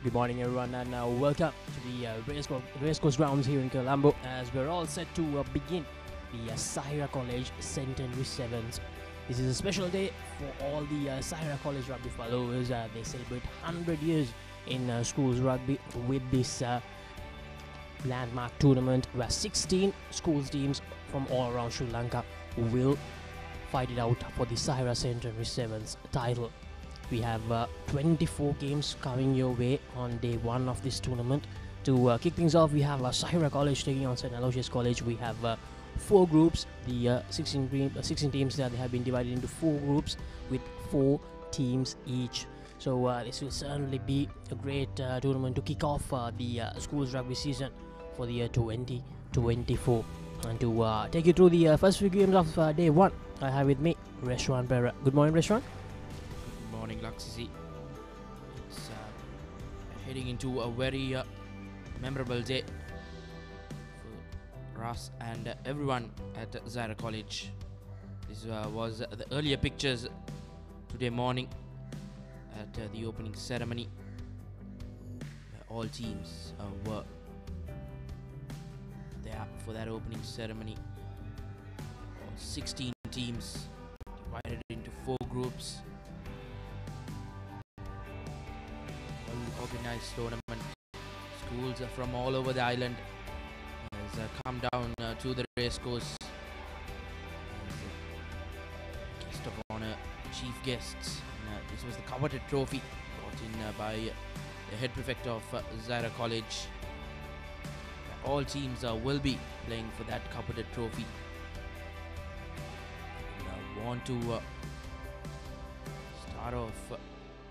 Good morning, everyone, and welcome to the Racecourse grounds here in Colombo, as we're all set to begin the Zahira College Centenary Sevens. This is a special day for all the Zahira College rugby followers. They celebrate 100 years in schools rugby with this landmark tournament, where 16 schools teams from all around Sri Lanka will fight it out for the Zahira Centenary Sevens title. We have 24 games coming your way on day one of this tournament. To kick things off, we have Zahira College taking on St. Aloysius College. We have 4 groups. The 16 teams that have been divided into 4 groups with 4 teams each. So this will certainly be a great tournament to kick off the schools rugby season for the year 2024. And to take you through the first few games of day one, I have with me Restaurant Papare. Good morning, Restaurant. Good morning, Laksisi. It's heading into a very memorable day for us and everyone at Zahira College. This was the earlier pictures today morning at the opening ceremony. All teams were there for that opening ceremony. All 16 teams divided into 4 groups. Organized tournament. Schools from all over the island has come down to the racecourse as guest of honor, chief guests. And, this was the coveted trophy brought in by the head prefect of Zahira College. All teams will be playing for that coveted trophy. And, want to start off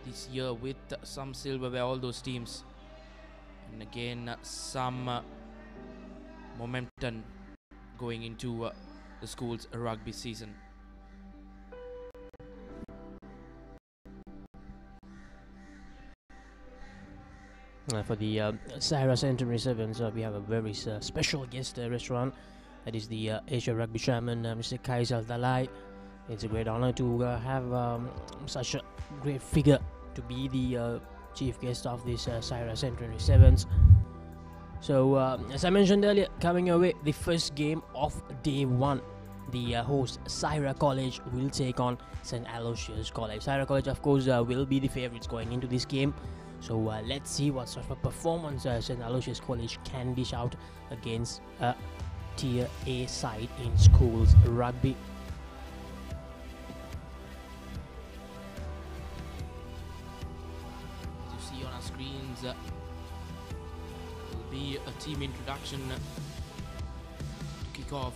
this year with some silver by all those teams, and again some momentum going into the school's rugby season. For the Zahira Centenary Sevens, we have a very special guest restaurant. That is the Asia Rugby Chairman, Mr. Kaisal Dalai. It's a great honor to have such a great figure to be the chief guest of this Zahira Centenary Sevens. So as I mentioned earlier, coming away the first game of day one, the host Zahira College will take on St. Aloysius College. Zahira College, of course, will be the favorites going into this game. So let's see what sort of a performance St. Aloysius College can dish out against a Tier A side in schools rugby. Screens will be a team introduction to kick off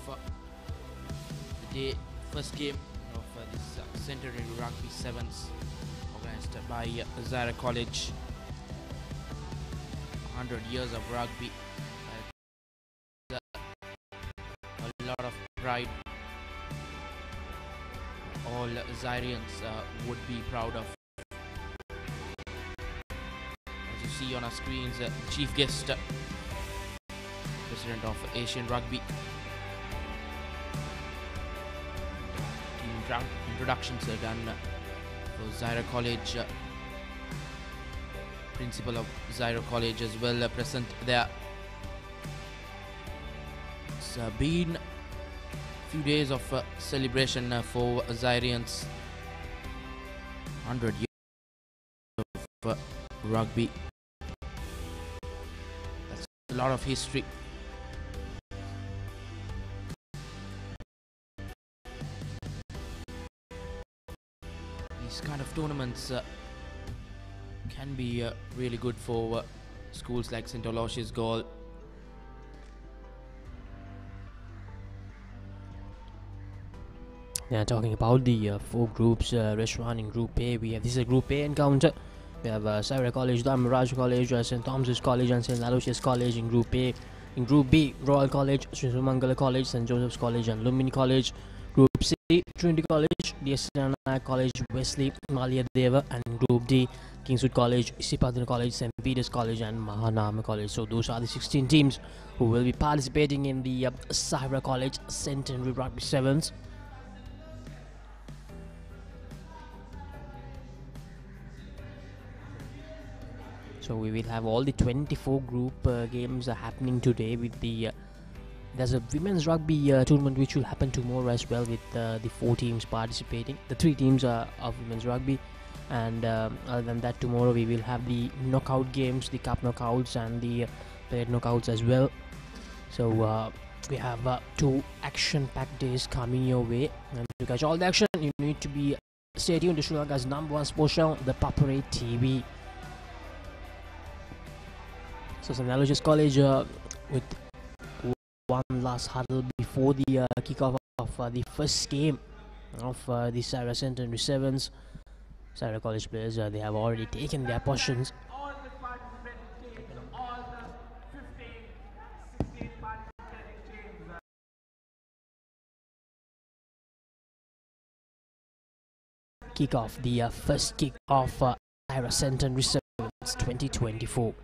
the first game of this Centenary Rugby Sevens organized by Zahira College. 100 years of rugby, a lot of pride. All Zahirians would be proud of. See on our screens, chief guest, president of Asian Rugby. Team introductions are done for Zahira College. Principal of Zahira College as well present there. It's been a few days of celebration for Zahirians. 100 years of rugby. A lot of history. These kind of tournaments can be really good for schools like St. Aloysius College. Yeah, talking about the 4 groups, restaurant in Group A, we have this is a Group A encounter. We have Zahira College, Dharmaraj College, St. Thomas's College and St. Aloysius College in Group A. In Group B, Royal College, Sri Mangala College, St. Joseph's College and Lumini College. Group C, Trinity College, DSNI College, Wesley, Malia Deva, and Group D, Kingswood College, Isipadana College, St. Peter's College and Mahanama College. So those are the 16 teams who will be participating in the Zahira College Centenary Rugby Sevens. So we will have all the 24 group games happening today with the there's a women's rugby tournament which will happen tomorrow as well with the 4 teams participating. The 3 teams are of women's rugby, and other than that, tomorrow we will have the knockout games, the cup knockouts and the plate knockouts as well. So we have 2 action-packed days coming your way, and to catch all the action you need to be stay tuned to Sri Lanka's #1 sports channel, the Papare TV. So St. Aloysius College with one last huddle before the kickoff of the first game of the Zahira Centenary Sevens. Zahira College players, they have already taken their positions. Kick off the first kick of Zahira Centenary Sevens 2024.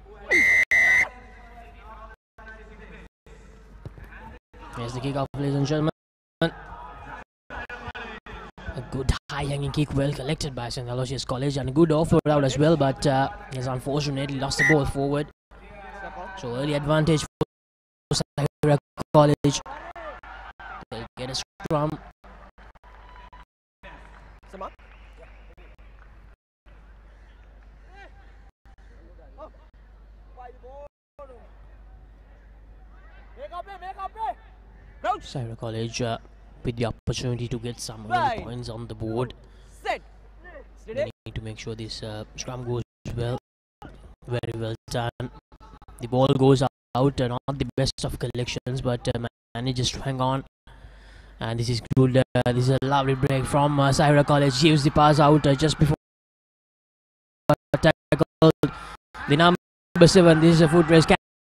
Here's the kick off, ladies and gentlemen. A good high-hanging kick, well collected by St. Aloysius College, and a good offload out as well, but he's unfortunately lost the ball forward. So early advantage for Zahira College. They'll get a scrum. Zahira College with the opportunity to get some early points on the board. They need to make sure this scrum goes well. Very well done. The ball goes out, not the best of collections, but manages to hang on. And this is good. This is a lovely break from Zahira College. Gives the pass out just before tackle. The number 7. This is a foot race.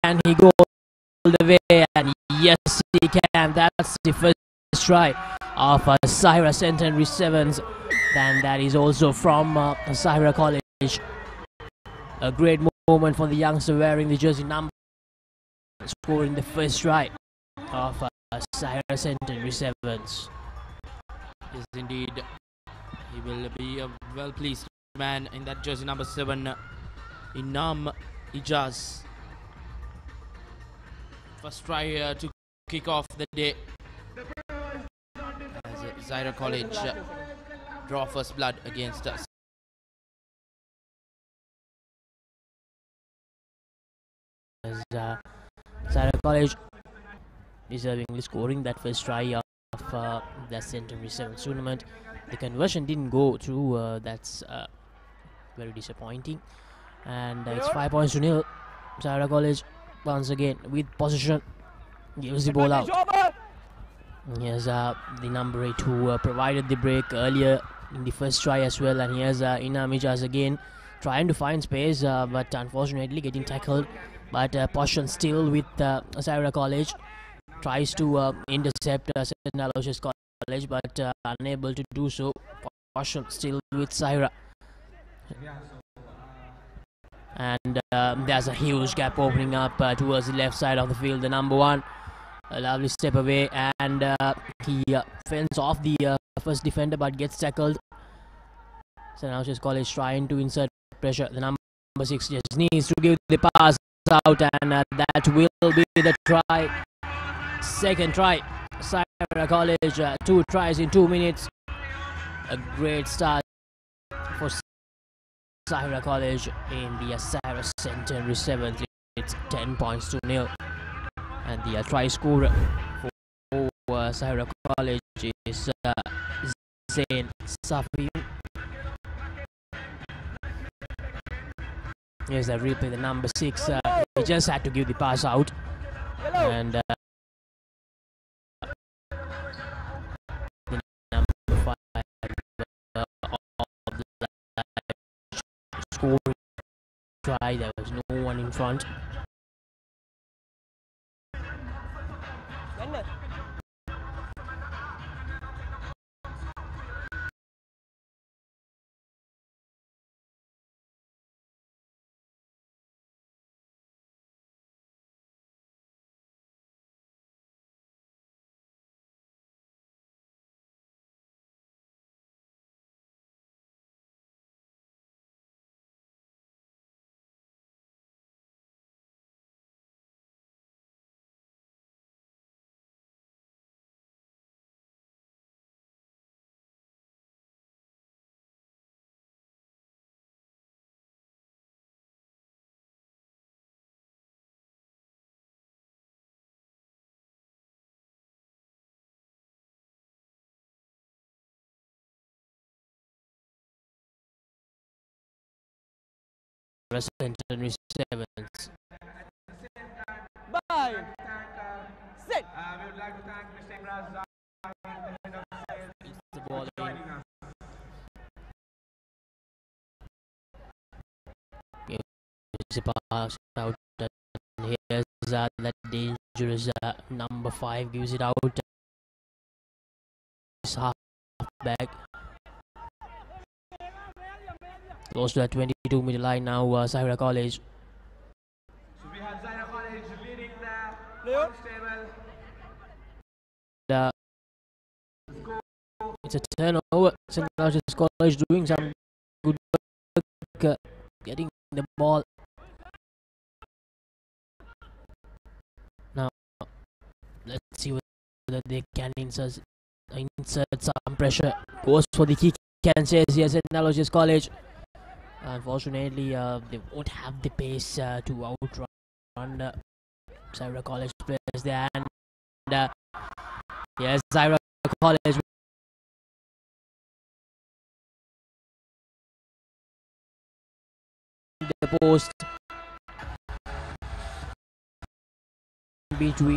Can he go all the way? And yes, he can. That's the first try of Zahira Centenary Sevens. And that is also from Zahira College. A great moment for the youngster wearing the jersey number, scoring the first try of Zahira Centenary Sevens. Yes, indeed. He will be a well-pleased man in that jersey number 7, Inam Ijaz. First try to kick off the day as Zahira College draw first blood against us. As Zahira College deservingly scoring that first try of the Centenary Sevens tournament. The conversion didn't go through. That's very disappointing. And it's 5 points to nil. Zahira College once again with possession gives the ball out. Here's the number 8 who provided the break earlier in the first try as well, and here's Inam Ijaz again trying to find space, but unfortunately getting tackled. But possession still with Zahira College. Tries to intercept St. Aloysius College, but unable to do so. Possession still with Zahira. And there's a huge gap opening up towards the left side of the field. The number 1, a lovely step away, and he fends off the first defender but gets tackled. St. Aloysius College trying to insert pressure. The number 6 just needs to give the pass out, and that will be the try. Second try. Zahira College, 2 tries in 2 minutes. A great start for Zahira College in the Zahira Centenary Sevens. It's 10 points to nil, and the try scorer for Zahira College is Zain Safi. Here's the replay. The number 6, he just had to give the pass out, and the number 5 of the scoring try. There was no one in front. Centenary Sevens. Bye. Set. We would like to thank Mr. Imran The ball in. Gives a pass out. And here's that dangerous number 5 gives it out. It's half back. Close to that 22-meter line now, Zahira College. So we have Zahira College leading the Leo. table. It's a turnover. St. George's College doing some good work, getting the ball. Now, let's see whether they can insert some pressure. Goes for the kick, can say yes, St. George's College. Unfortunately, they won't have the pace to outrun Zahira College players there. And yes, Zahira College the post between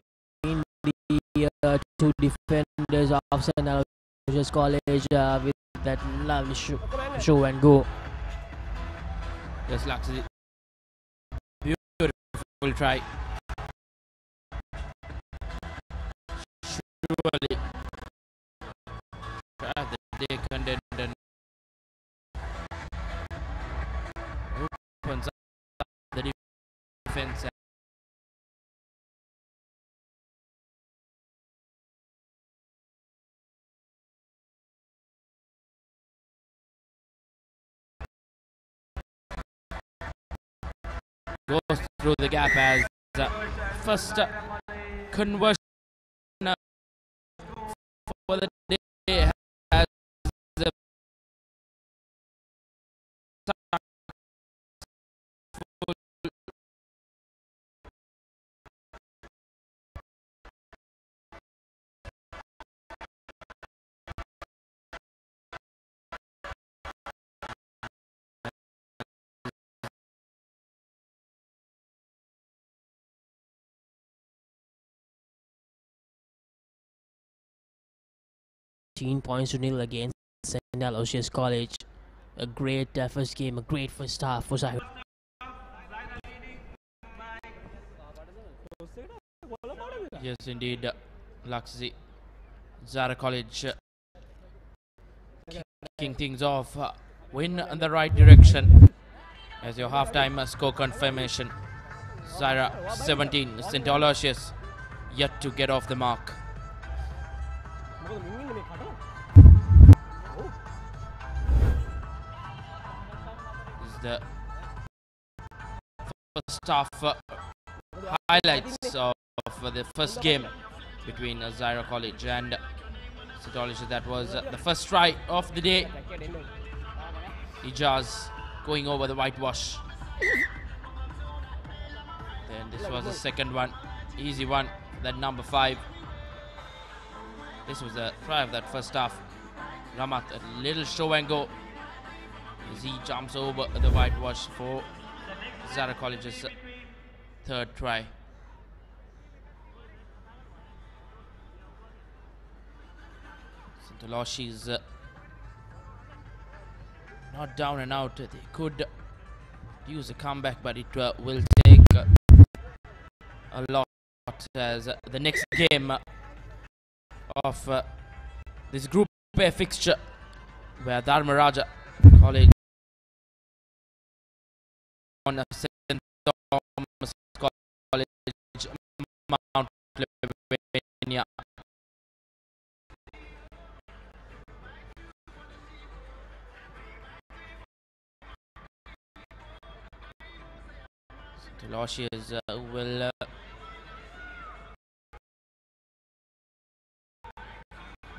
the two defenders of St. George's College with that lovely show and go. Just Laxi. Beautiful try. Surely. They contend and opens up the defense. Goes through the gap as first conversion for the day has Points to nil against St. Aloysius College. A great first game, a great first half for Zahira. Yes, indeed, Laxi. Zahira College kicking things off. Win in the right direction as your halftime score confirmation. Zahira 17, St. Aloysius yet to get off the mark. This is the first half highlights of the first game between Zahira College and St. Aloysius. That was the first try of the day. Ijaz going over the whitewash. Then this was the second one, easy one. That number 5. This was the try of that first half. Ramat, a little show and go as he jumps over the whitewash for Zahira College's third try. St. Aloysius not down and out. They could use a comeback, but it will take a lot as the next game of this Group A fixture where Dharmaraja College on St. Thomas College Mount Plevenia. St. Aloysius will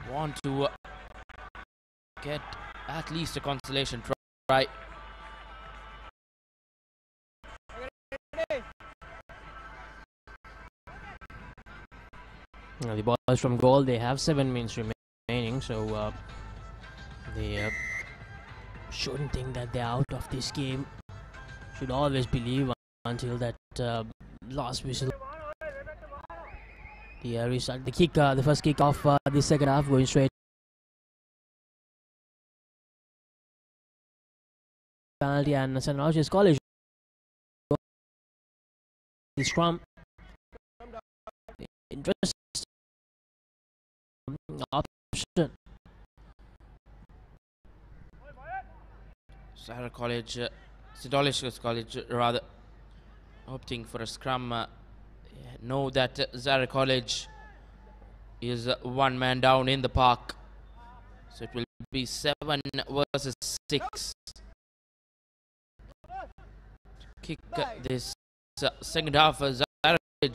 want to get at least a consolation try. The ball is from goal. They have 7 minutes remaining, so they shouldn't think that they're out of this game. should always believe until that last whistle. The result, the kick, the first kick of the second half, going straight penalty, and St. Aloysius College the scrum. Interesting option. Zahira College, St. Aloysius College rather, opting for a scrum. Know that Zahira College is one man down in the park, so it will be 7 versus 6. Kick this second half. Zahira College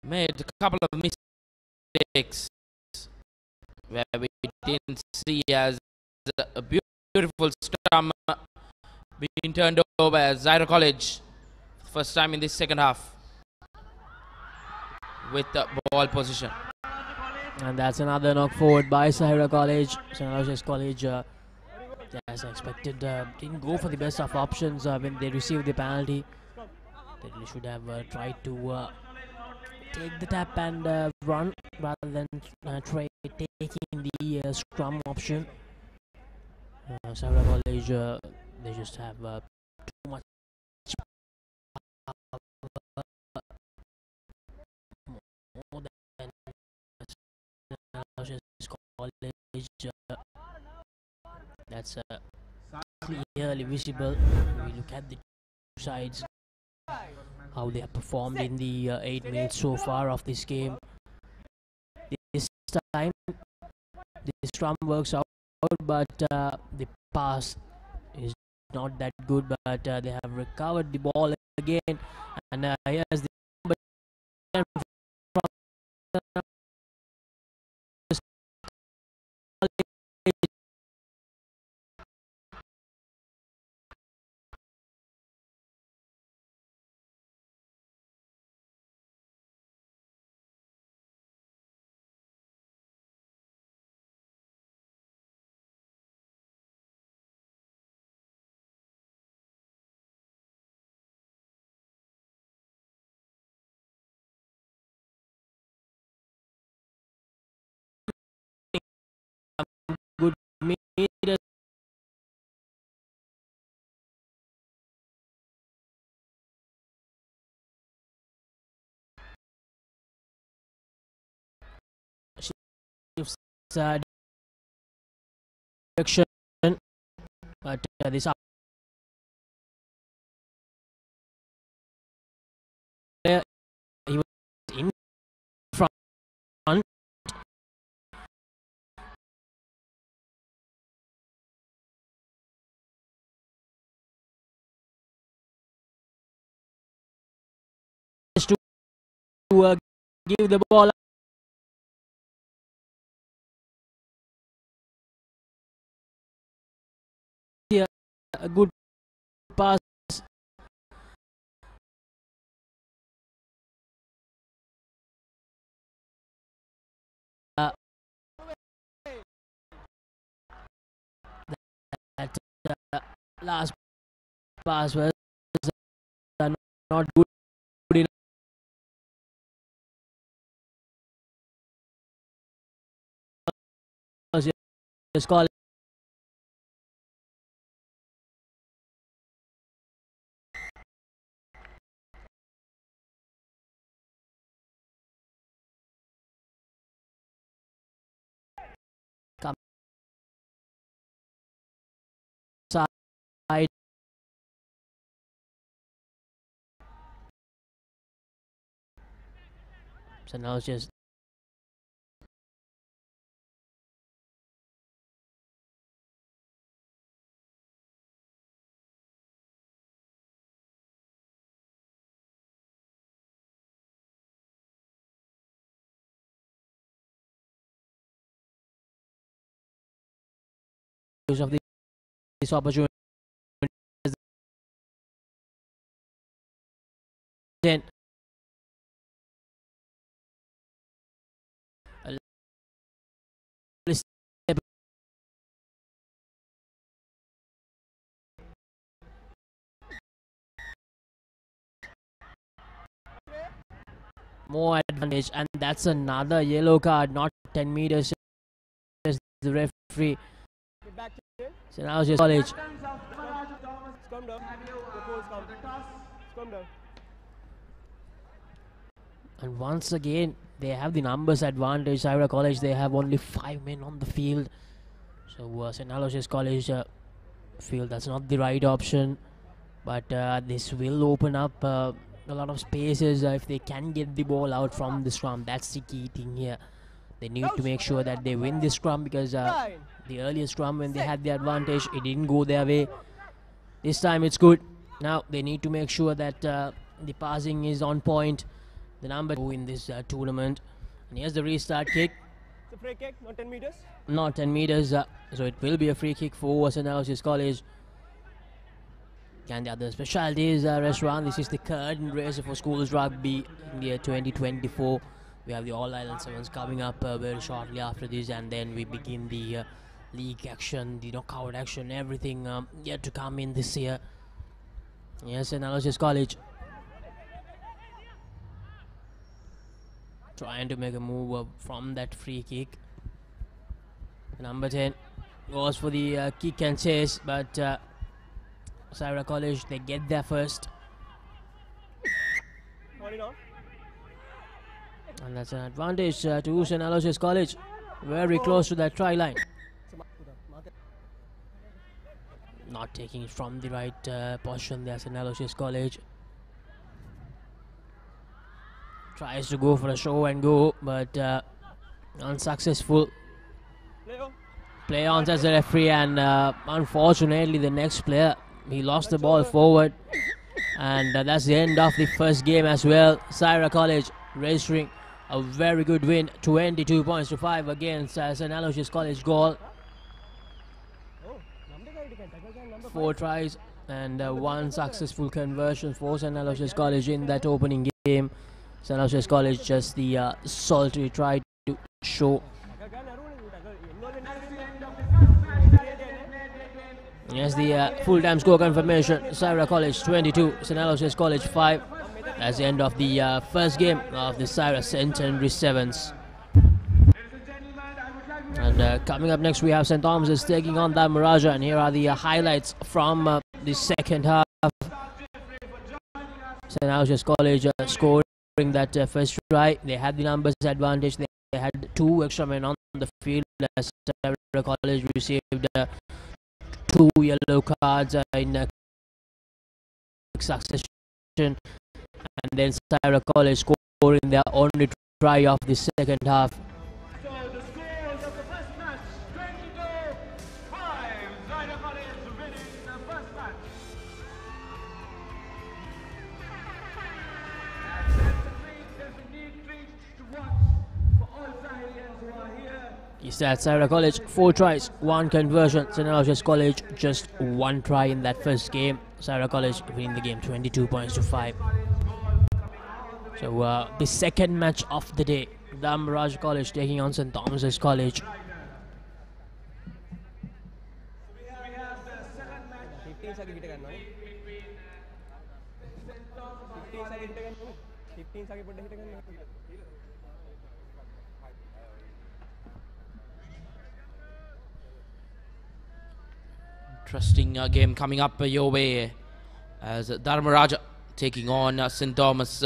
made a couple of mistakes where we didn't see as a beautiful scrum being turned over as Zahira College first time in this second half with the ball position. And that's another knock forward by Zahira College. St. Aloysius College, as expected, didn't go for the best of options when they received the penalty. They really should have tried to take the tap and run rather than taking the scrum option. Zahira College, they just have too much more than College. That's clearly visible. We look at the two sides, how they have performed in the 8 minutes so far of this game. This time, the scrum works out, but the pass is not that good. But they have recovered the ball again, and here's the good meter. Shifts direction, but this player, he was in front. To give the ball here, a good pass. That last pass was not good enough. Call come side. So now it's just use of this opportunity. Then more advantage, and that's another yellow card, not 10 meters, says the referee. Get back to it. So now just college. Scrum down. Scrum down. And once again, they have the numbers advantage. Zahira College, they have only 5 men on the field. So St. Aloysius College feel that's not the right option. But this will open up a lot of spaces if they can get the ball out from the scrum. That's the key thing here. They need to make sure that they win this scrum, because the earlier scrum, when they had the advantage, it didn't go their way. This time it's good. Now they need to make sure that the passing is on point. The number 2 in this tournament. And here's the restart kick. It's a free kick, not 10 meters. Not 10 meters, so it will be a free kick for St. Aloysius College. And the other specialties restaurant. This is the current race for schools rugby in the year 2024. We have the All Island Sevens coming up very shortly after this, and then we begin the league action, the knockout action, everything yet to come in this year. Yes, St. Aloysius College trying to make a move from that free kick. Number 10 goes for the kick and chase, but Zahira College, they get there first. And that's an advantage to St. Aloysius College. Very close to that try line. Not taking it from the right position there, St. Aloysius College. Tries to go for a show and go, but unsuccessful. Play on as a referee, and unfortunately the next player, he lost the ball forward, and that's the end of the first game as well. Zahira College registering a very good win, 22 points to 5 against St. Aloysius College goal. 4 tries and 1 successful conversion for St. Aloysius College in that opening game. St. Aloysius College just the salty try to show. Yes, the full-time score confirmation. Zahira College 22, St. Aloysius College 5. That's the end of the first game of the Zahira Centenary Sevens. And coming up next, we have St. Thomas's taking on the Miraja, and here are the highlights from the second half. St. Aloysius College scoring that first try. They had the numbers advantage. They had 2 extra men on the field as Zahira College received 2 yellow cards in succession, and then Zahira College scoring their only try of the second half. So the scores of the first match, 22-5. Zahira College winning the first match. And there's a neat treat to watch for all Zahirians who are here. Is that Zahira College 4 tries, 1 conversion. St. Aloysius College just 1 try in that first game. Zahira College winning the game 22 points to 5. So the second match of the day, Dhamraj College taking on St. Thomas's College. Interesting game coming up your way as Dharmaraja taking on St. Thomas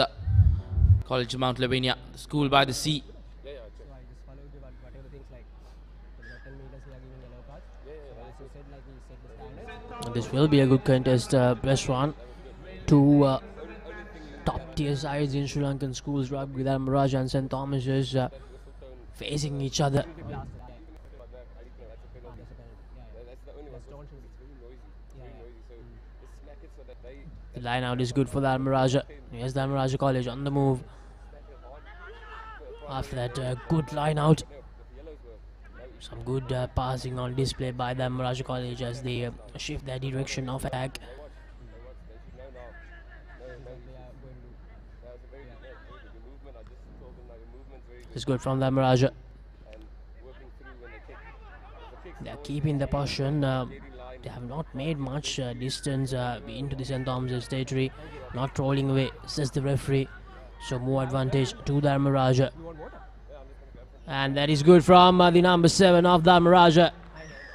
College Mount Lavinia, school by the sea. This will be a good contest, restaurant. 2 top tier sides in Sri Lankan schools rugby, Dharmaraja and St. Thomas's facing each other. The line out is good for Dharmaraja. Yes, Dharmaraja College on the move. After that good line out. Some good passing on display by Dharmaraja College as they shift their direction of attack. It's good from Dharmaraja. They are keeping the possession. They have not made much distance into the St. Thomas's territory. Not rolling away, says the referee. So more advantage to Dharmaraja. And that is good from the number 7 of Dharmaraja.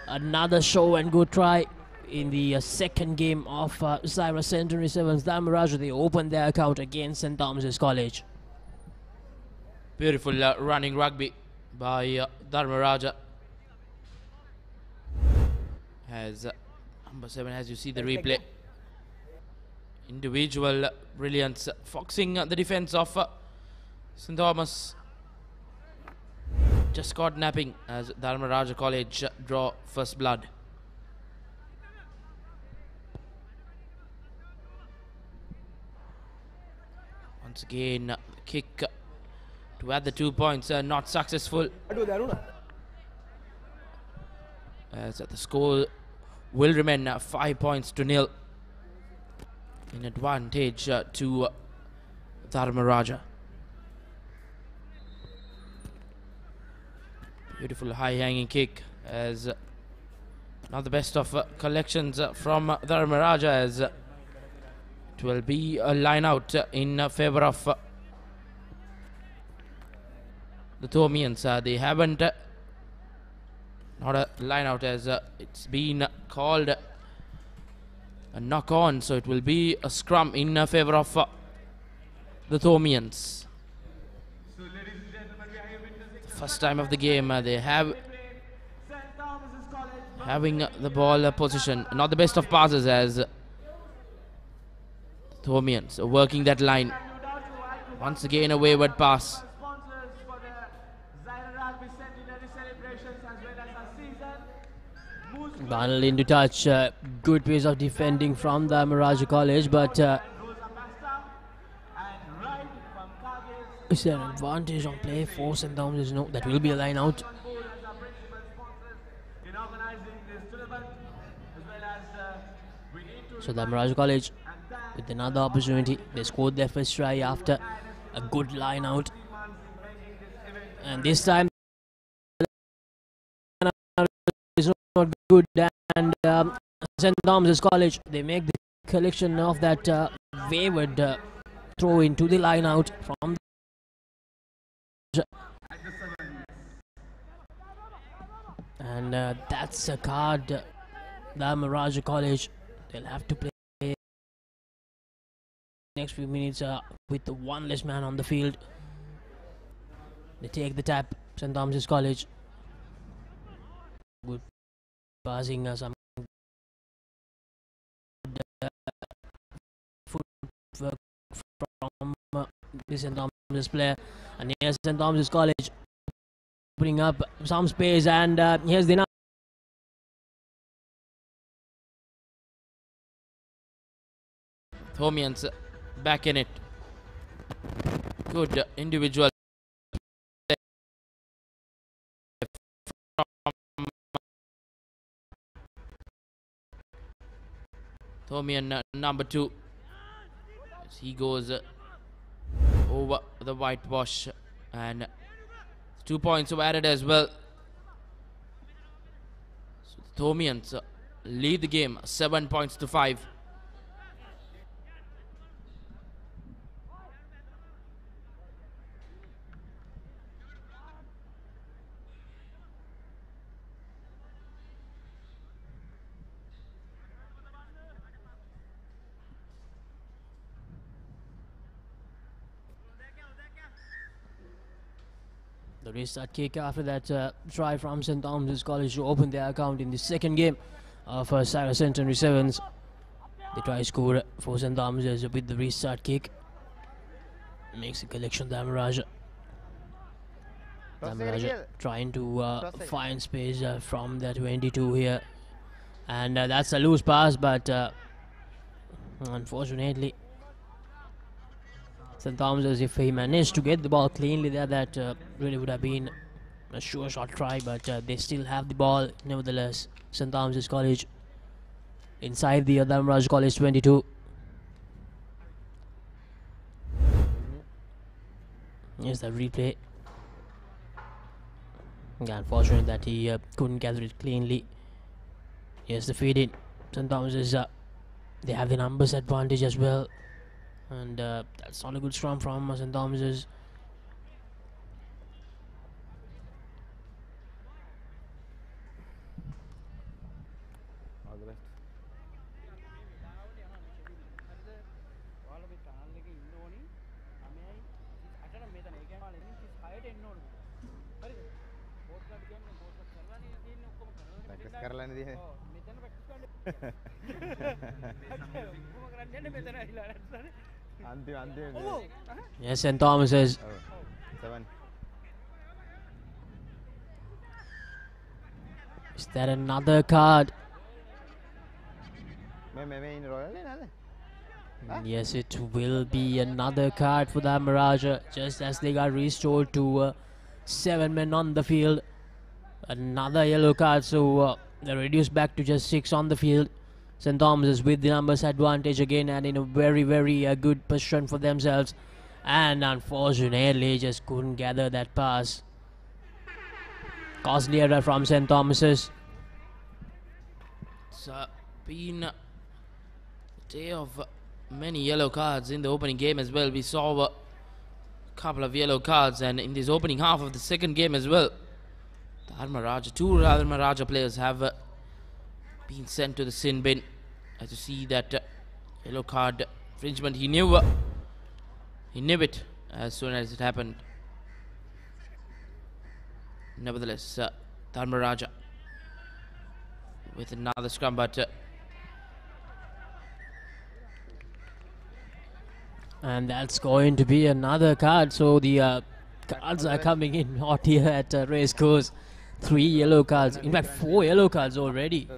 Another show and good try in the second game of Zahira Centenary Sevens. Dharmaraja, they opened their account against St. Thomas's College. Beautiful running rugby by Dharmaraja. As number 7, as you see the replay. Individual brilliance foxing the defense of St. Thomas. Just caught napping as Dharmaraja College draw first blood. Once again, kick to add the 2 points, not successful. As the score will remain 5 points to nil in advantage to Dharmaraja. Beautiful high-hanging kick as not the best of collections from Dharmaraja, as it will be a line out in favor of the Thomians. They haven't not a line out, as it's been called a knock on, so it will be a scrum in favor of the Thomians. First time of the game, they have having the ball position. Not the best of passes, as Thomians working that line. Once again, a wayward pass. Bundled into touch. Good piece of defending from Dharmaraja College, but is there an advantage on play for St. Thomas? No, that will be a line out. So Dharmaraja College with another opportunity. They scored their first try after a good line out, and this time is not good. And St. Thomas College, they make the collection of that wayward throw into the line out from. And that's a card. Dharmaraja College, they'll have to play next few minutes with the one less man on the field. They take the tap. St. Thomas's College. Good passing some footwork from the St. Thomas's player. And here's St. Thomas's College putting up some space, and here's the Thomians back in it. Good individual from Thomian number 2. As he goes over the whitewash, and 2 points were added as well. So the Thomians lead the game 7 points to 5. The restart kick after that try from St. Thomas's College to open their account in the second game of Zahira Centenary Sevens. The try scored for St. Thomas's with the restart kick. Makes the collection Dharmaraja. Dharmaraja trying to find space from the 22 here. And that's a loose pass, but unfortunately St. Thomas, if he managed to get the ball cleanly there, that really would have been a sure shot try, but they still have the ball nevertheless. St. Thomas's College inside the Dharmaraja College 22. Here's the replay. Unfortunate that he couldn't gather it cleanly. Here's the feed in. St. Thomas's, they have the numbers advantage as well. And that's not a good scrum from St Thomas's. All the best. Practice කරලා නේද? අන්තිම Yes, St Thomas's. 7. Is that another card? මේ ඉන්න royal නේද? Yes, it will be another card for the Maharaja, just as they got restored to 7 men on the field. Another yellow card, so they're reduced back to just 6 on the field. St Thomas's with the numbers advantage again and in a very, very good position for themselves. And unfortunately, just couldn't gather that pass. Costly error from St Thomas's. It's been a day of many yellow cards in the opening game as well. We saw a couple of yellow cards, and in this opening half of the second game as well, the Dharmaraja, 2 Dharmaraja players have been sent to the sin bin. As you see that yellow card infringement, he knew it as soon as it happened. Nevertheless, Dharmaraja with another scrum, but and that's going to be another card. So the cards are coming in hot here at Racecourse. 3 yellow cards, in fact 4 yellow cards already,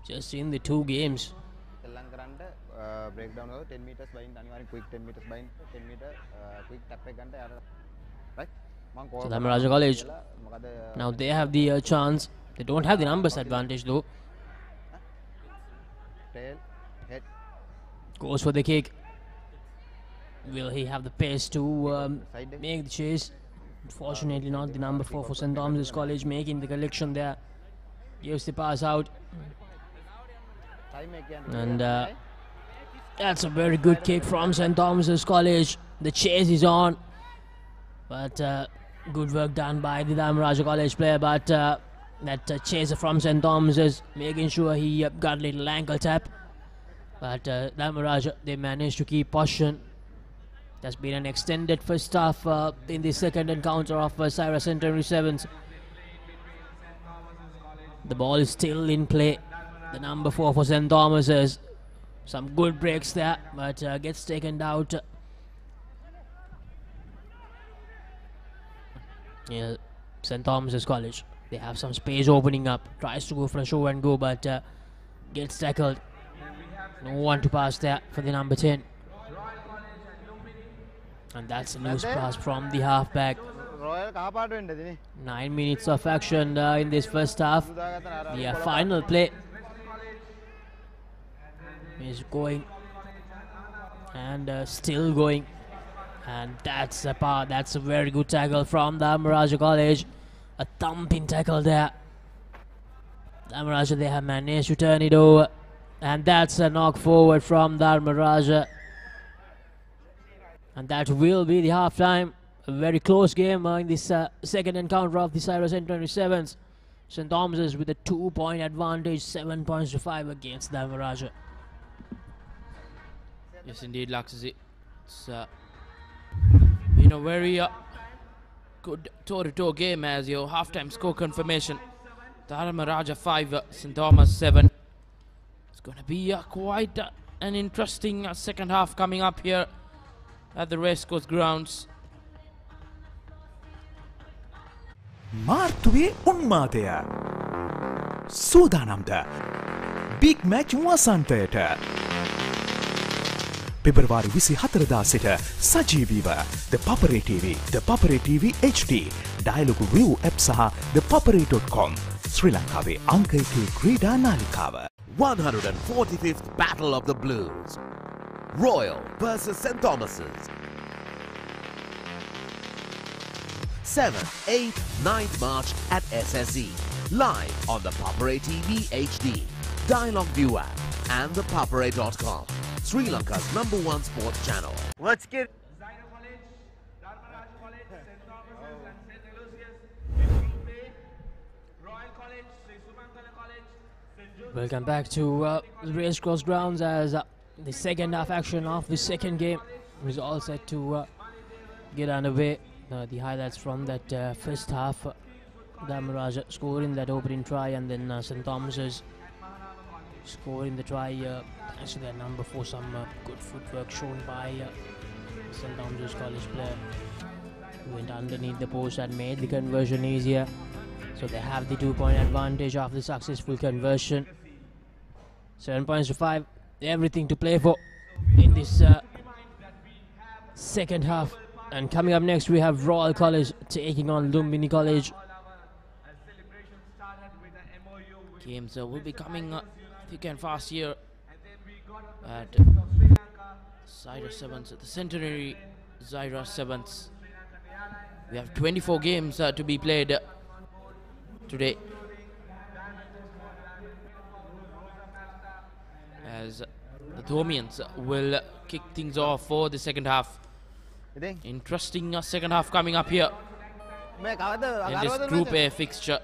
just in the 2 games. breakdown 10 meters bind අනිවාර්යෙන් quick 10 meters bind 10 meter quick tap එක ගන්න යාර right මම So Dharmaraja College, now they have the chance. They don't have the numbers advantage though. tail head Goes for the kick. Will he have the pace to make the chase? Unfortunately not. The number 4 for St Thomas's College making the collection there. Gives the pass out. And that's a very good kick from St Thomas's College. The chase is on. But good work done by the Dharmaraja College player. But that chaser from St Thomas's, making sure he got a little ankle tap. But Dharmaraja, they managed to keep possession. There's been an extended first half in the second encounter of Zahira Centenary Sevens. The ball is still in play. The number 4 for St Thomas's. Some good breaks there, but gets taken out. Yeah, St Thomas's College. They have some space opening up. Tries to go for a show and go, but gets tackled. No one to pass there for the number 10. And that's a loose pass from the halfback. 9 minutes of action in this first half. The final play is going and still going. And that's a very good tackle from the Dharmaraja College. A thumping tackle there. Dharmaraja, they have managed to turn it over. And that's a knock forward from Dharmaraja. And that will be the half-time. A very close game in this second encounter of the Zahira Centenary Sevens. St Thomas's with a 2-point advantage, 7 points to 5 against Dharmaraja. yes, indeed, Laxasi. It's been a very good toe-to-toe game as your half-time score confirmation. Dharmaraja 5, St Thomas 7. It's going to be quite an interesting second half coming up here at the Racecourse grounds. මාර්තුවේ උන්මාදය සූදානම්ද big match වසන්තයට පෙබරවාරි 24 සිට සජීවීව ThePapare TV, ThePapare TV HD, Dialog ViU app සහ ThePapare.com ශ්‍රී ලංකාවේ අංක 1 ක්‍රීඩා නාලිකාව 145th Battle of the Blues, Royal versus St Thomas's. 7th, 8th, 9th March at SSE. Live on the Papare TV HD, Dialog ViU app and ThePapare.com. Sri Lanka's #1 sports channel. Let's get Zahira College, Dharmaraj College, St. Thomas's and St. Aloysius, Colombo, Royal College, Sri Lanka College, St. Joseph. Welcome back to the Racecourse grounds as the second half action of the second game is all set to get underway. The highlights from that first half. Dharmaraj scoring that opening try, and then St. Thomas's scoring the try thanks to their number for some good footwork shown by St. Thomas's college player. Went underneath the post and made the conversion easier. So they have the 2-point advantage of the successful conversion. 7 points to 5. Everything to play for in this second half. And coming up next, we have Royal College taking on Lumbini College. Games will be coming thick and fast here at Zahira Sevens, the Centenary Zahira Sevens. We have 24 games to be played today, as the Thomians will kick things off for the second half. Interesting second half coming up here in this Group A fixture.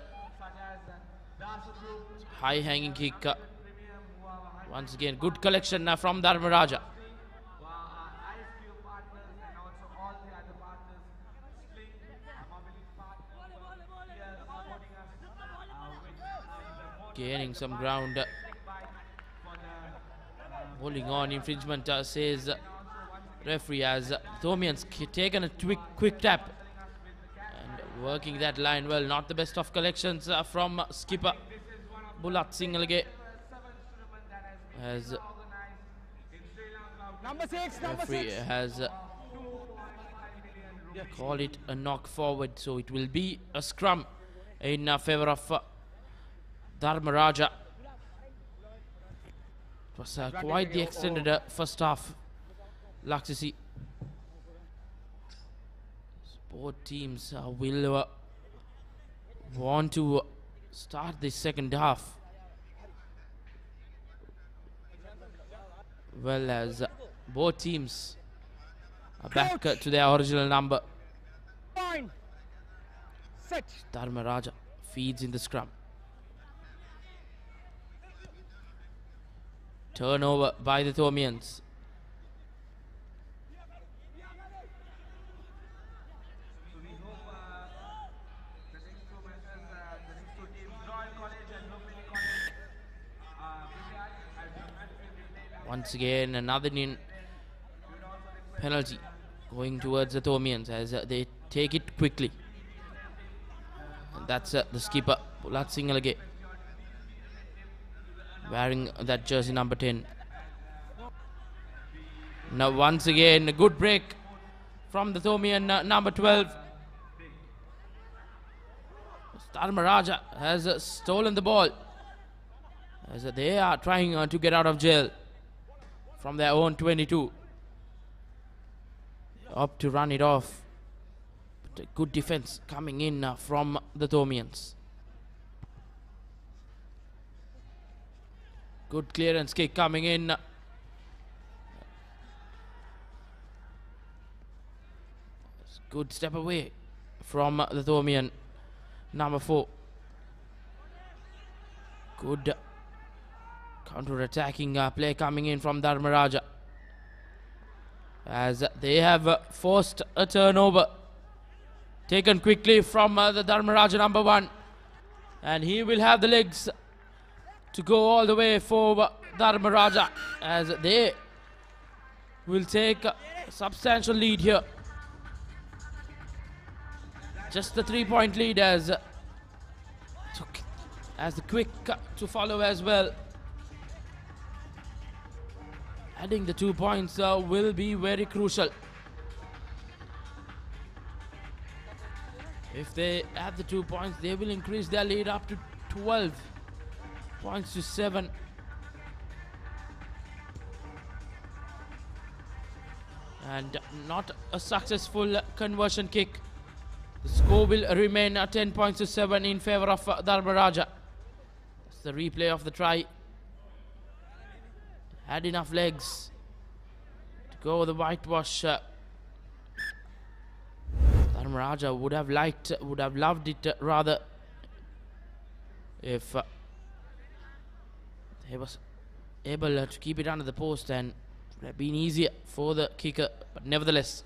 High hanging kick. Once again, good collection from Dharmaraj. Gaining some ground. Holding on, infringement says referee, as Thomians taken a quick tap and working that line well. Not the best of collections from skipper Bulat Singalge, as referee has called it a knock forward, so it will be a scrum in favor of Dharmaraj. It was quite the extended first half, Laksisi. Both teams will want to start the second half well, as both teams are back to their original number. Dharmaraj feeds in the scrum. Turnover by the Thomians. Once again, another penalty going towards the Thomians as they take it quickly. And that's the skipper, Bulat Singalage, wearing that jersey number 10. Now once again, a good break from the Thomian number 12. Dharmaraj has stolen the ball as they are trying to get out of jail from their own 22. Up to run it off. But a good defense coming in from the Thomians. Good clearance kick coming in. Good step away from the Thomian number 4. Good counter-attacking play coming in from Dharmaraj, as they have forced a turnover. Taken quickly from the Dharmaraj number 1, and he will have the legs to go all the way for Dharmaraj, as they will take a substantial lead here. Just the 3-point lead, as the quick to follow as well. Adding the 2 points will be very crucial. If they add the 2 points, they will increase their lead up to 12 points to 7. And not a successful conversion kick. The score will remain 10 points to 7 in favor of Dharmaraj. That's the replay of the try. Had enough legs go the whitewash. Dharmaraja would have loved it rather if he was able to keep it under the post, and it would have been easier for the kicker. But nevertheless,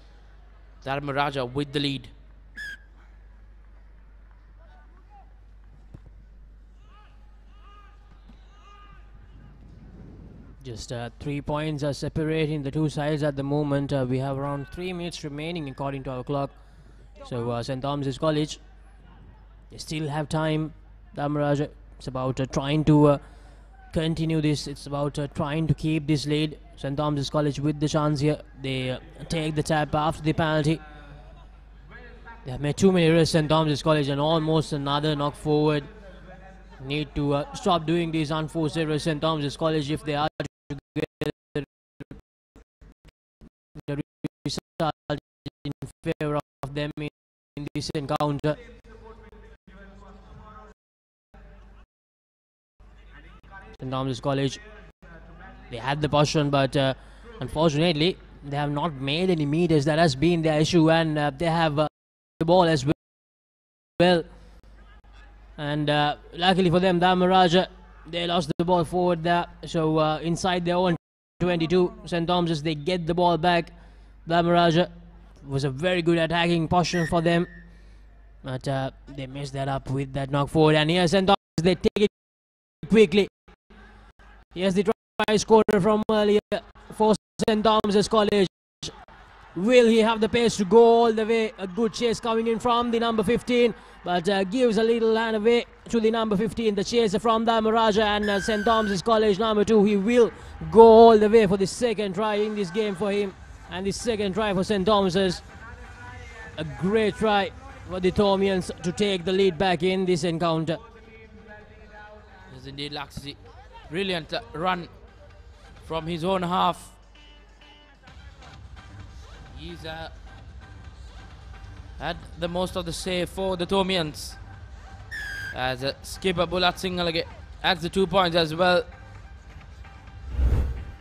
Dharmaraja with the lead. Just 3 points are separating the two sides at the moment. We have around 3 minutes remaining according to our clock. So St. Thomas's College, they still have time. Dharmaraja, it's about trying to continue this. It's about trying to keep this lead. St. Thomas's College with the chance here. They take the tap after the penalty. They have made too many errors, St. Thomas's College, and almost another knock forward. Need to stop doing these unforced errors, St. Thomas's College, if they are to get the result in favor of them in this encounter. St. Thomas's College, they had the possession, but unfortunately they have not made any meters. That has been their issue, and they have the ball as well. And luckily for them, Dharmaraja, they lost the ball forward there. So inside their own 22, St. Thomas's, they get the ball back. Dharmaraja was a very good attacking position for them, but they messed that up with that knock forward. And here St. Thomas's, they take it quickly. Here's the try scorer from earlier for St. Thomas's College. Will he have the pace to go all the way? A good chase coming in from the number 15, but gives a little hand away to the number 15. The chase from Dharmaraja, and St. Thomas's College number 2. He will go all the way for the second try in this game for him, and the second try for St. Thomas's. A great try for the Thomians to take the lead back in this encounter. Yes, indeed, Laxi. Brilliant run from his own half. He's had the most of the save for the Thomians, as skipper Bulat Singhal adds the 2 points as well.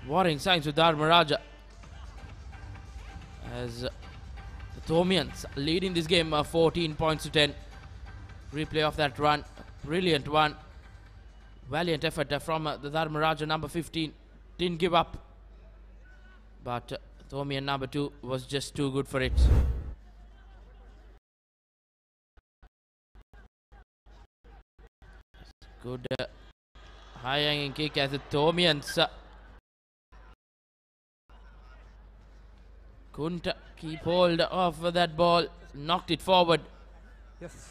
Warning signs with Dharmaraja, as the Thomians leading this game 14 points to 10. Replay of that run, brilliant one. Valiant effort from the Dharmaraja number 15. Didn't give up, but Thomian number 2 was just too good for it. Good high hanging kick as the Thomians couldn't keep hold of that ball, knocked it forward. Yes.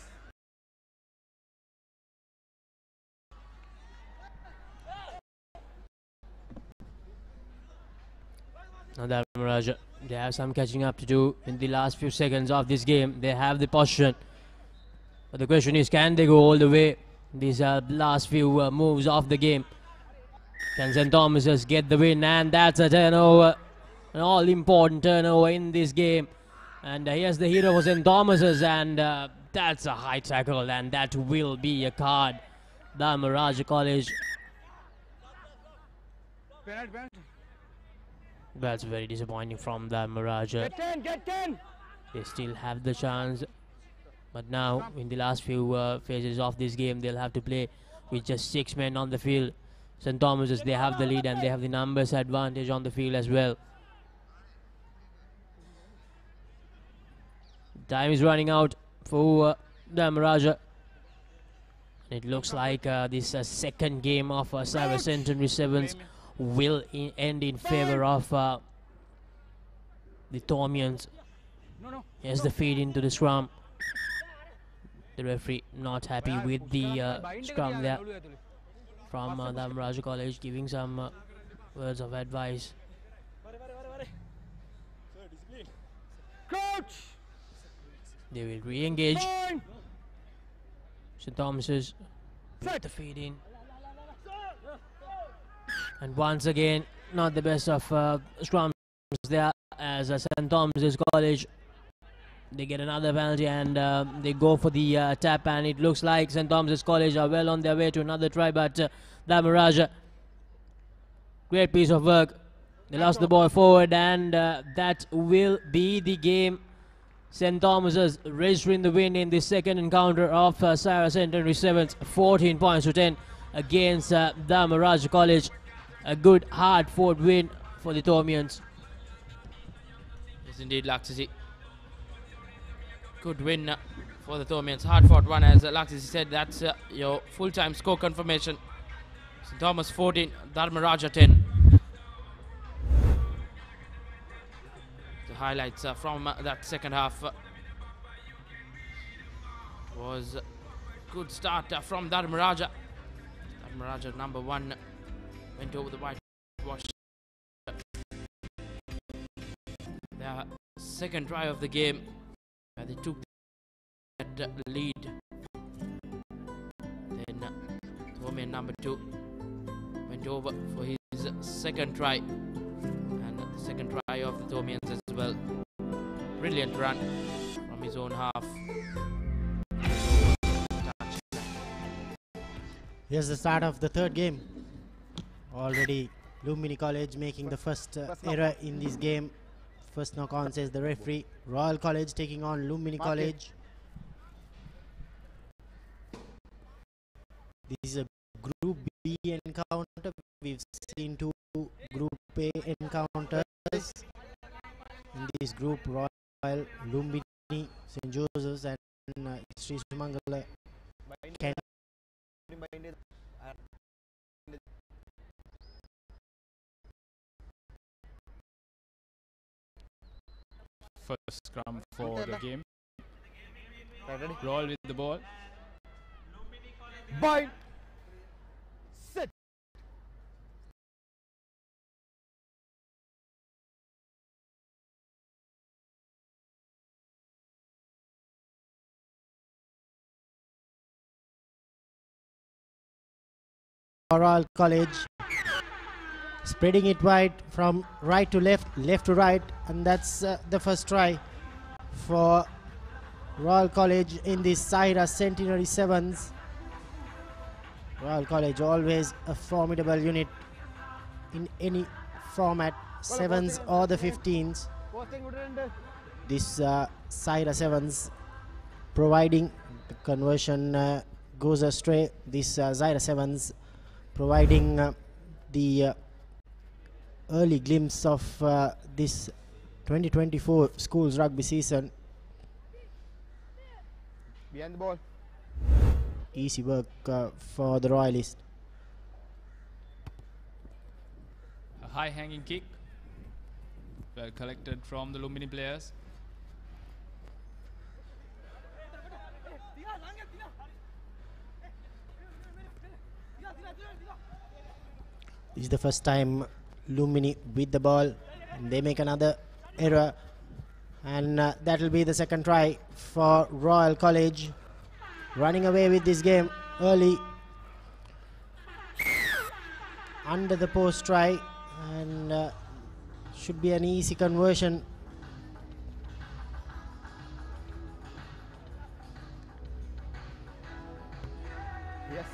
Now Dharmaraja, they have some catching up to do in the last few seconds of this game. They have the possession, but the question is, can they go all the way? These are the last few moves of the game. Can St. Thomas's get the win? And that's a turnover, an all-important turnover in this game. And here's the hero for St. Thomas's, and that's a high tackle, and that will be a card. Dharmaraja College. That's very disappointing from Dharmaraja. Get 10, get 10. They still have the chance, but now in the last few phases of this game, they'll have to play with just 6 men on the field. St. Thomas's, they have the lead, and they have the numbers advantage on the field as well. Time is running out for Dharmaraja. It looks like this second game of Zahira Centenary Sevens will end in favor of the Thomians. Here's the feed into the scrum. The referee not happy with the scrum there from Dharmaraja College, giving some words of advice. Coach! They will re-engage. St. Thomas's with the feed in. And once again, not the best of scrums there, as St. Thomas's College, they get another penalty, and they go for the tap, and it looks like St. Thomas's College are well on their way to another try, but Dharmaraja, great piece of work They lost the ball forward, and that will be the game. St. Thomas's registering the win in the second encounter of Zahira Centenary 7th, 14 points to 10 against Dharmaraja College. A good hard-fought win for the Thomians. Yes, indeed, Laksisi. Good win for the Thomians. Hard-fought one, as Laksisi said. That's your full-time score confirmation. St. Thomas 14, Dharmaraja 10. The highlights from that second half was a good start from Dharmaraja. Dharmaraja number 1 went over the whitewash. Their second try of the game, they took that lead. Then Thomian number 2 went over for his second try, and the second try of the Thomians as well. Brilliant run from his own half. Here's the start of the third game. Already Lumbini College making the first error in this game. First knock on, says the referee. Royal College taking on Lumbini College. This is a Group B encounter. We've seen 2 Group A encounters. In this group, Royal, Lumbini, St. Joseph's and Sri Sumangala can first scrum for the game. Roll with the ball. Bind. Sit. Royal College spreading it wide from right to left, left to right, and that's the first try for Royal College in this Zahira Centenary 7s. Royal College always a formidable unit in any format, 7s or the 15s. This Zahira 7s providing the conversion goes astray. This Zahira 7s providing the early glimpse of this 2024 schools rugby season. Behind the ball. Easy work for the Royalists. A high hanging kick. Well collected from the Lumbini players. This is the first time Lumbini with the ball, and they make another error, and that will be the second try for Royal College. Running away with this game early under the post try, and should be an easy conversion. Yes.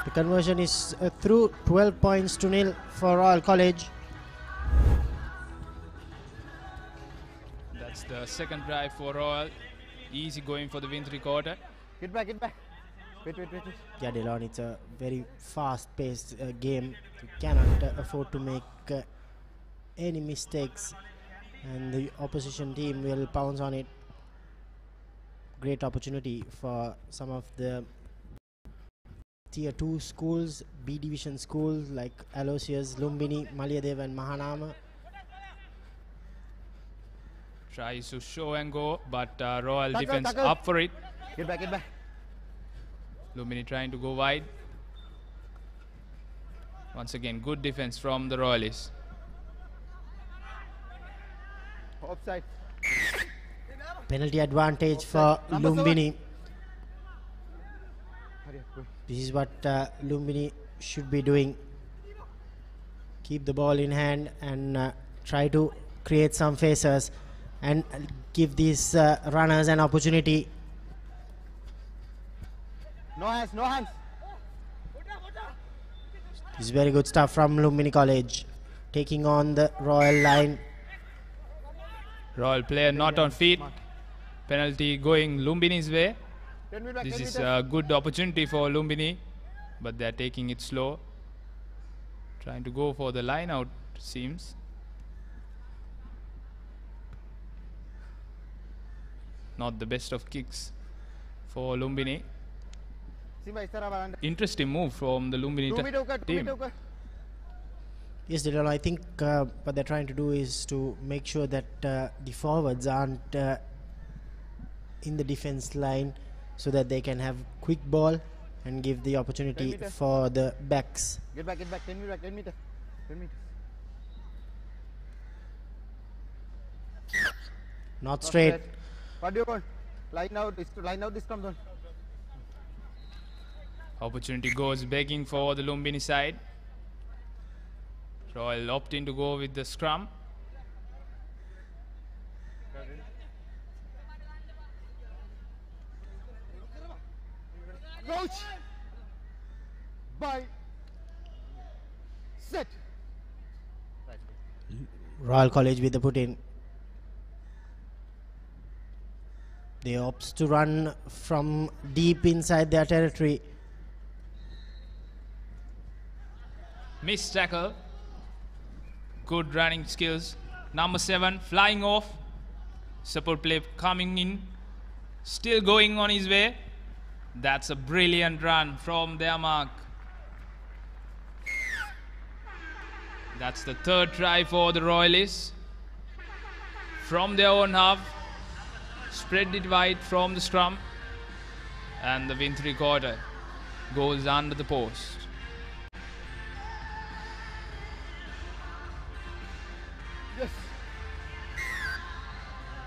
The conversion is through, 12 points to 0 for Royal College. That's the second try for Royal. Easy going for the win 3/4. Get back, get back. Wait. Yeah, Delon, it's a very fast-paced game. You cannot afford to make any mistakes, and the opposition team will pounce on it. Great opportunity for some of the Tier 2 schools, B division schools like Aloysius, Lumbini, Maliyadev and Mahanama. Tries to show and go, but Royal Tackle, defense tackle. up for it. Get back, get back. Lumbini trying to go wide. Once again, good defense from the Royalists. Offside. Penalty advantage for Number Lumbini. Hurry up, go. This is what Lumbini should be doing. Keep the ball in hand and try to create some faces and give these runners an opportunity. No hands, no hands. This is very good stuff from Lumbini College. taking on the Royal line. Royal player not on feet. Penalty going Lumbini's way. This is a good opportunity for Lumbini, but they're taking it slow. Trying to go for the line out, seems. Not the best of kicks for Lumbini. Interesting move from the Lumbini team. Yes, Dylan, I think what they're trying to do is to make sure that the forwards aren't in the defense line, so that they can have quick ball and give the opportunity for the backs. Get back, 10 meters, 10 meters. 10 meters. Not straight. What do you want? Line out this scrum zone. Opportunity goes begging for the Lumbini side. Royal opting to go with the scrum. Coach! Bye! Set! Royal College with the put in. They opts to run from deep inside their territory. Missed tackle. Good running skills. Number 7 flying off. Support play coming in. Still going on his way. That's a brilliant run from their mark. That's the 3rd try for the Royalists. From their own half. Spread it wide from the scrum. And the win 3/4 goes under the post. Yes.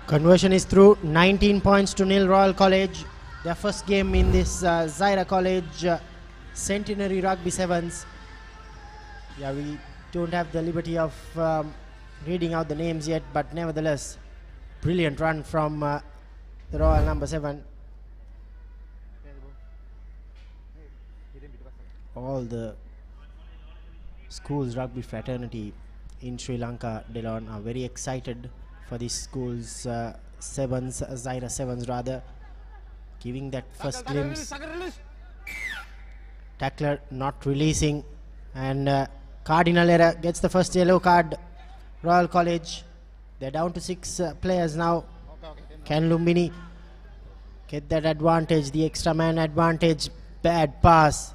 Conversion is through. 19 points to nil, Royal College. Their first game in this Zahira College Centenary Rugby Sevens. Yeah, we don't have the liberty of reading out the names yet, but nevertheless, brilliant run from the Royal number 7. All the schools rugby fraternity in Sri Lanka, Delon, are very excited for this school's sevens, Zahira Sevens rather, giving that first glimpse. Tackler not releasing, and cardinal error gets the first yellow card. Royal College, they're down to 6 players now. Can Lumbini get that advantage, the extra man advantage? Bad pass.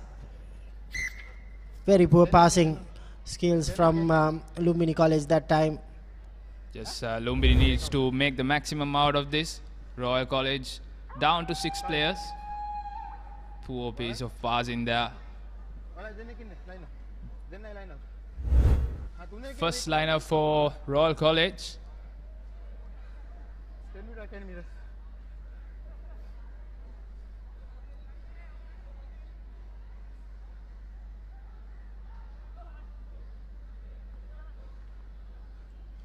Very poor passing skills from Lumbini College that time. Yes, Lumbini needs to make the maximum out of this. Royal College down to 6 players. Poor piece of pass in there. First liner for Royal College. 10 meters.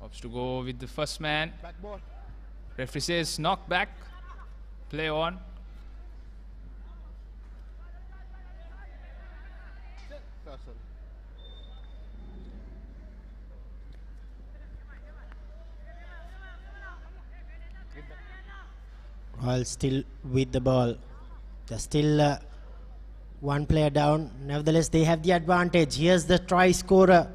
Opts to go with the first man. Back ball. Referee says knock back. Play on. Royal still with the ball. There's still 1 player down. Nevertheless, they have the advantage. Here's the try scorer.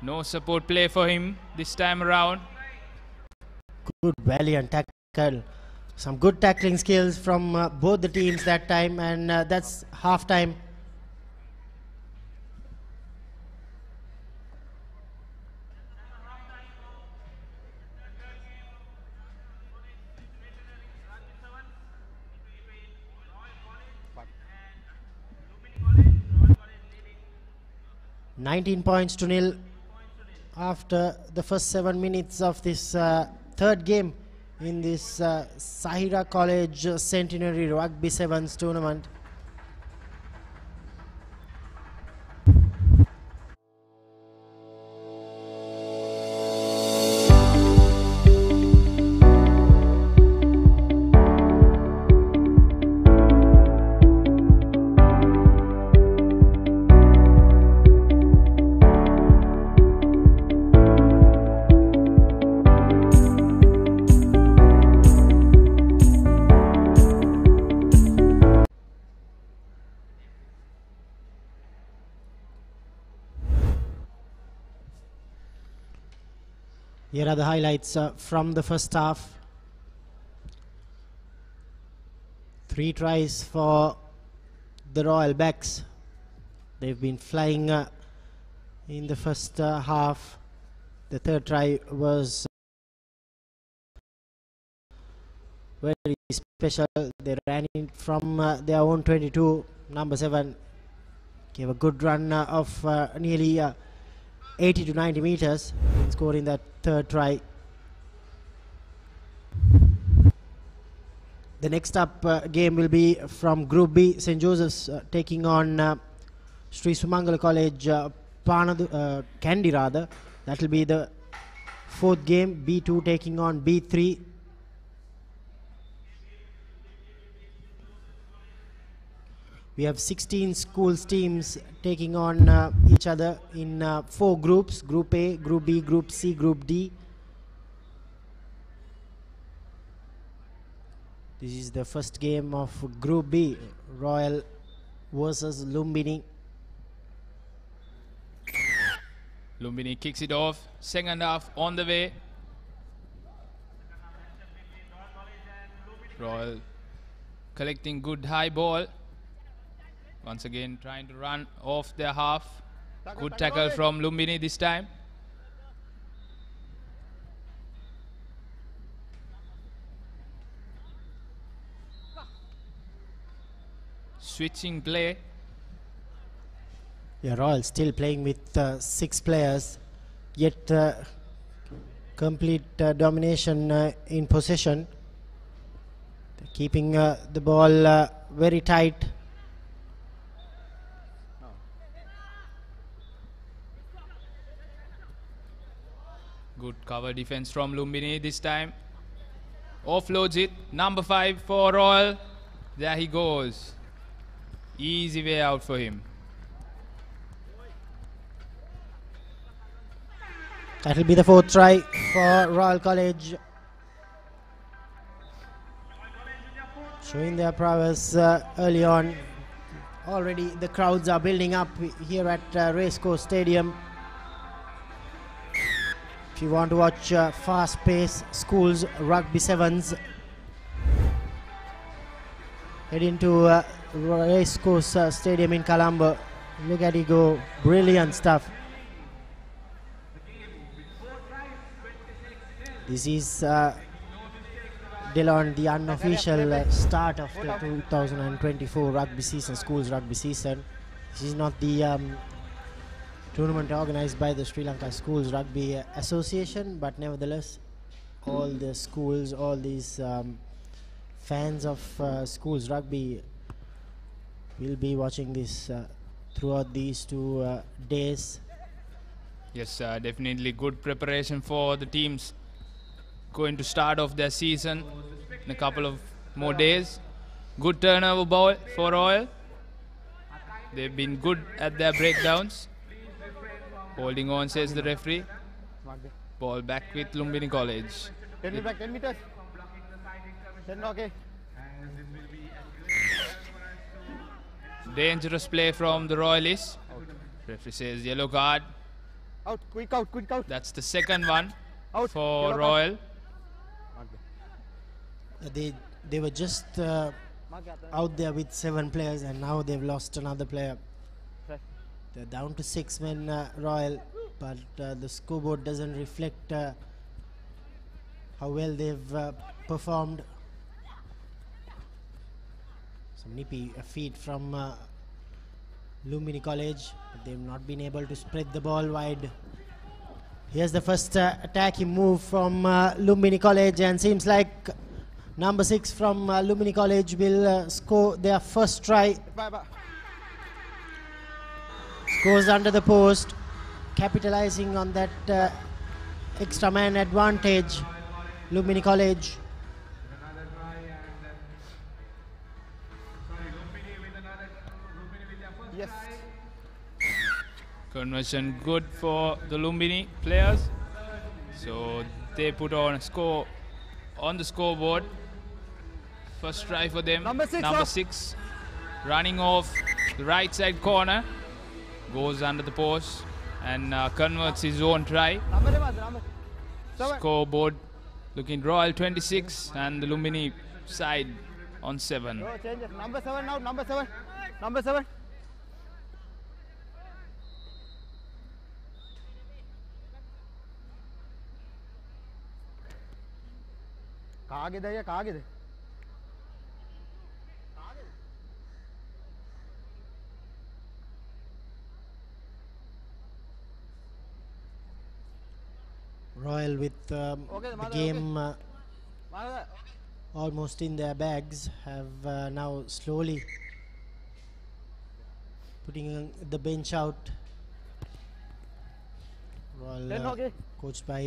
No support play for him this time around. Good, valiant tackle. Some good tackling skills from both the teams that time, and that's half time. $19 points to nil after the first 7 minutes of this 3rd game in this Zahira College Centenary Rugby Sevens tournament. Here are the highlights from the first half. 3 tries for the Royal Backs. They've been flying in the first half. The third try was very special. They ran in from their own 22. Number 7 gave a good run of nearly 80 to 90 meters in scoring that third try. The next up game will be from Group B. St. Joseph's taking on Sri Sumangala College Kandy rather. That will be the fourth game. B2 taking on B3. We have 16 schools teams taking on each other in 4 groups. Group A, Group B, Group C, Group D. This is the first game of Group B. Royal versus Lumbini. Lumbini kicks it off. Second half on the way. Royal collecting good high ball. Once again trying to run off their half. Good tackle from Lumbini this time. Switching play. Yeah, Royal still playing with 6 players, yet complete domination in possession. They're keeping the ball very tight. Good cover defense from Lumbini this time. Offloads it. Number 5 for Royal. There he goes. Easy way out for him. That will be the 4th try for Royal College. Showing their prowess early on. Already the crowds are building up here at Racecourse Stadium. If you want to watch fast-paced schools rugby sevens, head into Racecourse Stadium in Colombo. Look at it go. Brilliant stuff. This is Delon, the unofficial start of the 2024 rugby season, schools rugby season. This is not the tournament organized by the Sri Lanka Schools Rugby Association, but nevertheless all the schools, all these fans of schools rugby will be watching this throughout these 2 days. Yes, definitely good preparation for the teams going to start off their season in a couple of more days. Good turnover ball for Royal. They've been good at their breakdowns. Holding on, says the referee. Ball back with Lumbini College. 10 meters back, 10 meters. 10, okay. Dangerous play from the Royalists. Referee says yellow card. Out, quick out, quick out. That's the second one Out, for yellow Royal. They were just out there with 7 players, and now they've lost another player. They're down to 6 men, Royal, but the scoreboard doesn't reflect how well they've performed. Some nippy feed from Lumbini College, but they've not been able to spread the ball wide. Here's the first attacking move from Lumbini College, and seems like number 6 from Lumbini College will score their first try. Scores under the post, capitalizing on that extra man advantage. Lumbini College. Yes. Conversion good for the Lumbini players. So they put on a score on the scoreboard. First try for them. Number 6. Number 6 running off the right side corner. Goes under the post and converts his own try. Scoreboard looking Royal 26 and the Lumbini side on 7. No changes. Number 7 now. Number 7. Number 7. කාගෙද අය කාගෙද? Royal with the game almost in their bags have now slowly putting the bench out. Royal coached by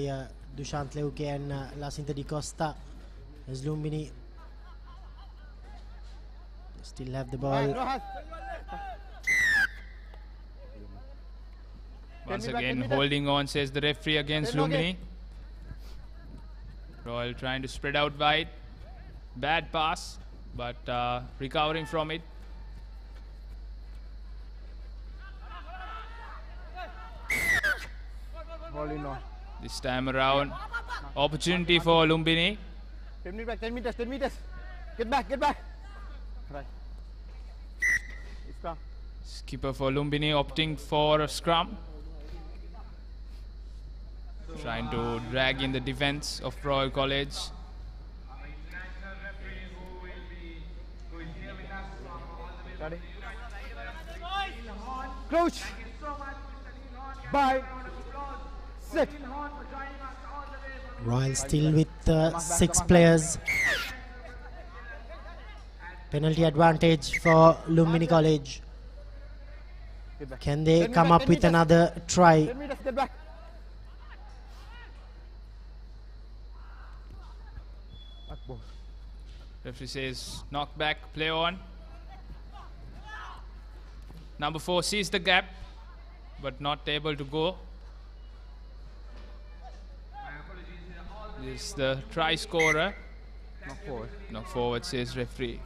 Dushant Leuke and Lacinta Di Costa. As Lumbini still have the ball. Once again holding on, says the referee against Lumbini. Royal trying to spread out wide. Bad pass, but recovering from it. This time around, opportunity for Lumbini. 10 meters back, 10 meters, 10 meters. Get back, get back. Right. Scrum. Skipper for Lumbini opting for a scrum. Trying to drag in the defense of Royal College. Ready. Crouch. Bye. Sit. Royal still with 6 players. Penalty advantage for Lumbini College. Can they come up with another try? 10 meters, get back. Referee says knock back, play on. Number 4 sees the gap, but not able to go. This is the try scorer. Knock forward. Knock forward, says referee.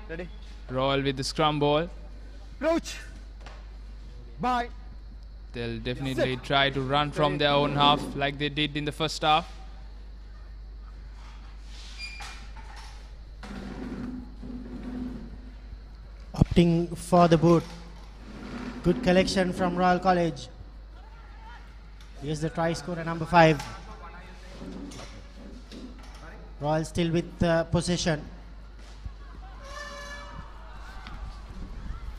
Ready. Royal with the scrum ball. Crouch. Bye. They'll definitely try to run from their own half like they did in the first half. Opting for the boot. Good collection from Royal College. Here's the try scorer, number 5. Royal still with possession.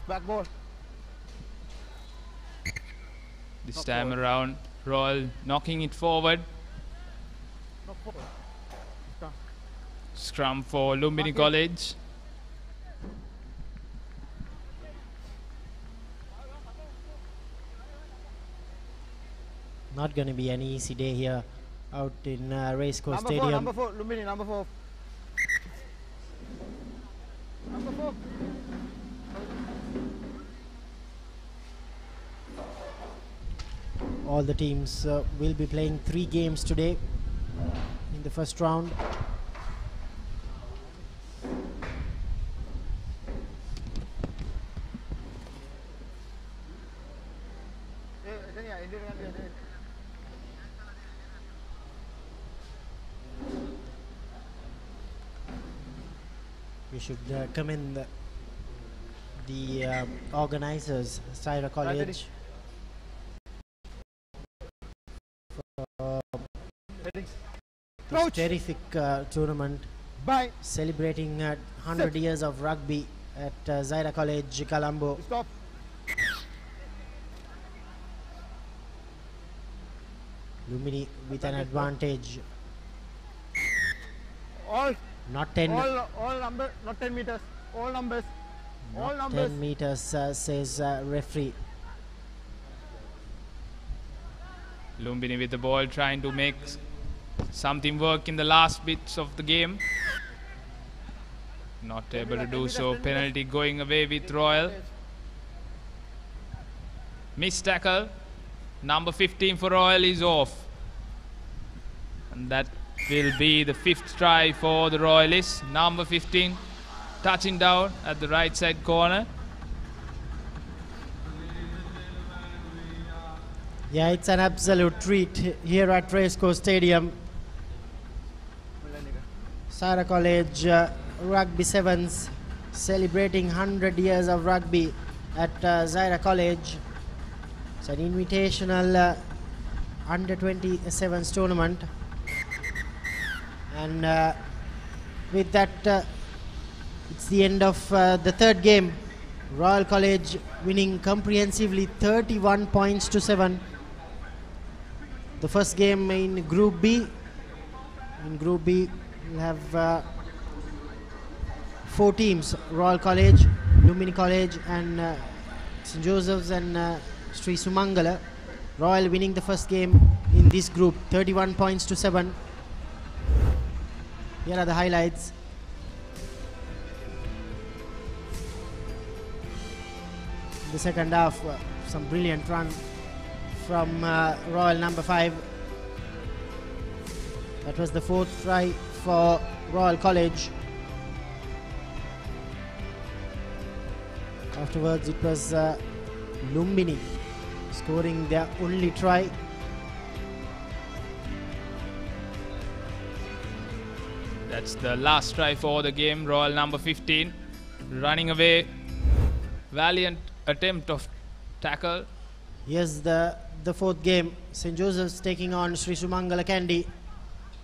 Back ball. This time around, Royal knocking it forward. Scrum for Lumbini College. Not going to be an easy day here out in Racecourse Stadium. Number 4, Lumbini, number 4. Number 4. All the teams will be playing 3 games today in the first round. We should commend the organizers, Zahira College, this terrific tournament, celebrating 100 years of rugby at Zahira College, Colombo. Stop. Lumbini with an advantage. All. Not 10. All numbers, not 10 meters. All numbers. Not all numbers. 10 meters, says referee. Lumbini with the ball, trying to make something work in the last bits of the game. Not able to do so. Penalty going away with Royal. Missed tackle. Number 15 for Royal is off. And that will be the 5th try for the Royalists. Number 15 touching down at the right side corner. Yeah, it's an absolute treat here at Racecourse Stadium. Zahira College Rugby Sevens celebrating 100 years of rugby at Zahira College. It's an invitational under 27s tournament, and with that it's the end of the third game. Royal College winning comprehensively 31 points to 7. The first game in Group B. In Group B we'll have 4 teams: Royal College, Lumbini College and St. Joseph's and Sri Sumangala. Royal winning the first game in this group 31 points to 7. Here are the highlights. In the second half, some brilliant run from Royal number 5. That was the 4th try for Royal College. Afterwards it was Lumbini scoring their only try. That's the last try for the game. Royal number 15 running away. Valiant attempt of tackle. Here's the 4th game. St. Joseph's taking on Sri Sumangala Kandy.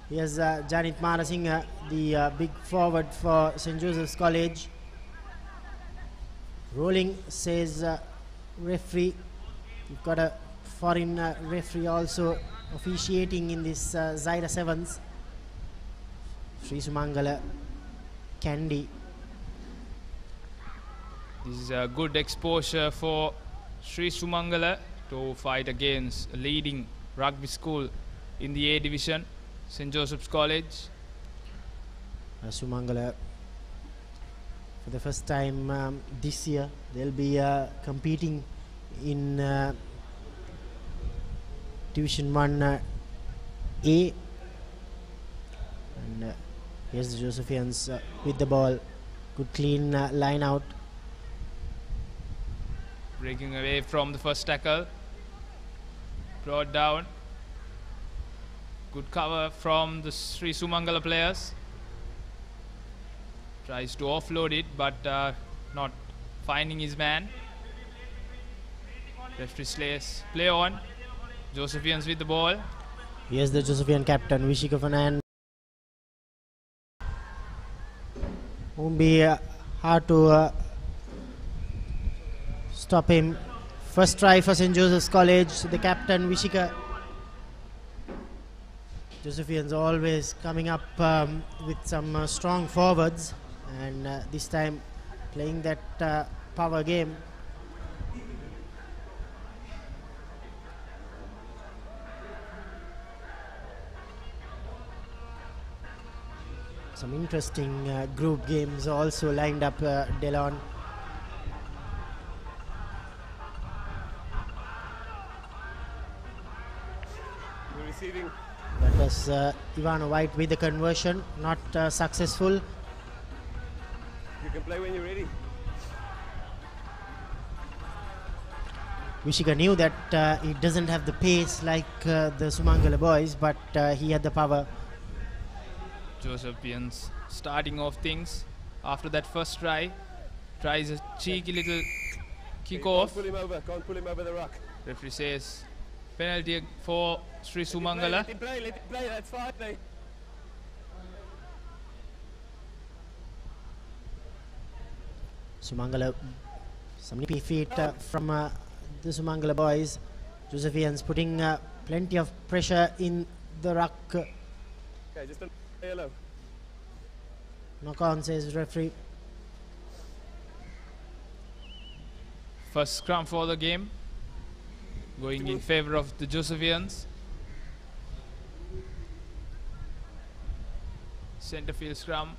Here's Janit Marasinghe, the big forward for St. Joseph's College. Rolling, says referee. We've got a foreign referee also officiating in this Zahira Sevens. Sri Sumangala Kandy. This is a good exposure for Sri Sumangala to fight against a leading rugby school in the A division, St. Joseph's College. Sumangala, for the first time this year, they'll be competing in Division 1 A. And here's the Josephians with the ball. Good clean line out. Breaking away from the first tackle. Brought down. Good cover from the Sri Sumangala players. Tries to offload it, but not finding his man. Referee slays play on. Josephians with the ball. Here's the Josephian captain Vishika Fernand. Won't be hard to stop him. First try for St. Joseph's College. The captain Vishika. Josephians always coming up with some strong forwards, and this time playing that power game. Some interesting group games also lined up, Delon. That was Ivano White with the conversion, not successful. You can play when you're ready. Vishika knew that he doesn't have the pace like the Sumangala boys, but he had the power. Josephians starting off things after that first try. Tries a cheeky little kick off. Can't pull him over the rock. Referee says penalty for Sri Sumangala. Let him play, that's fine. Sumangala, some nippy feet from the Sumangala boys. Josephians putting plenty of pressure in the ruck. Okay, just a yellow. Knock on, says referee. First scrum for the game, going in favor of the Josephians. Centre field scrum.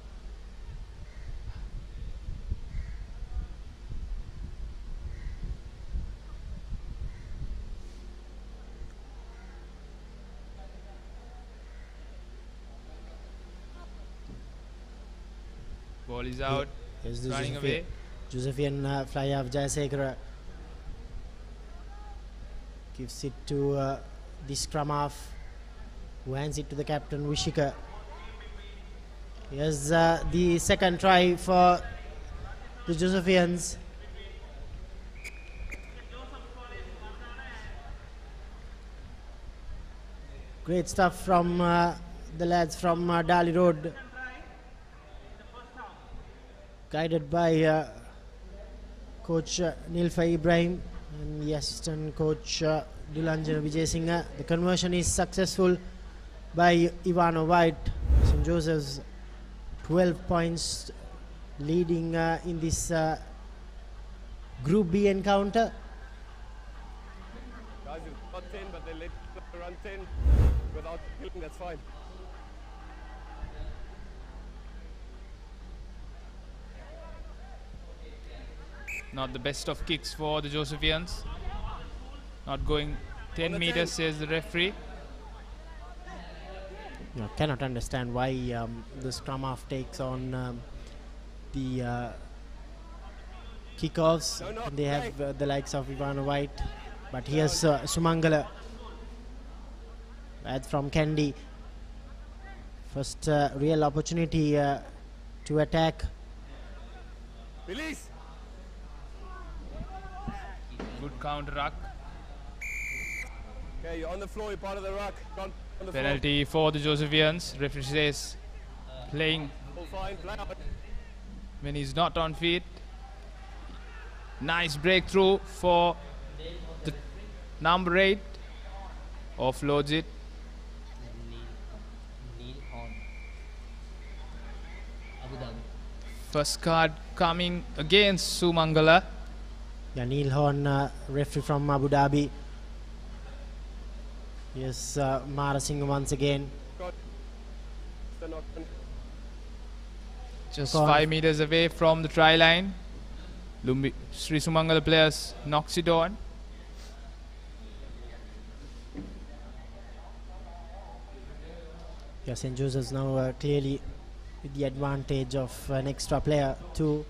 Ball is out. Here's the running away. Josephian fly of Jayasekara. Gives it to the scrum half, who hands it to the captain Vishika. Here's the second try for the Josephians. Great stuff from the lads from Dali Road, guided by coach Nilfa Ibrahim and the assistant coach Dulanjan Vijay Singh. The conversion is successful by Ivano White. St. Joseph's 12 points leading in this Group B encounter. Guys, it's not 10, but they let the run 10 without killing, that's fine. Not the best of kicks for the Josephians. Not going 10 meters, says the referee. You cannot understand why the scrum half takes on the kickoffs. They have the likes of Ivano White, but here's Sumangala, lad from Kandy. First real opportunity to attack. Release. Good counter ruck. Okay, you're on the floor, you're part of the ruck. On the Penalty for the Josephians. Referee says playing fine, play out. when he's not on feet. Nice breakthrough for the number 8. Offloads it. First card coming against Sumangala. Yeah, Neil Horn, referee from Abu Dhabi. Yes, Mara Singh once again. Just 5 meters away from the try line. Sri Sumangala players knocks it on. Yeah, St. Joseph's now clearly with the advantage of an extra player too.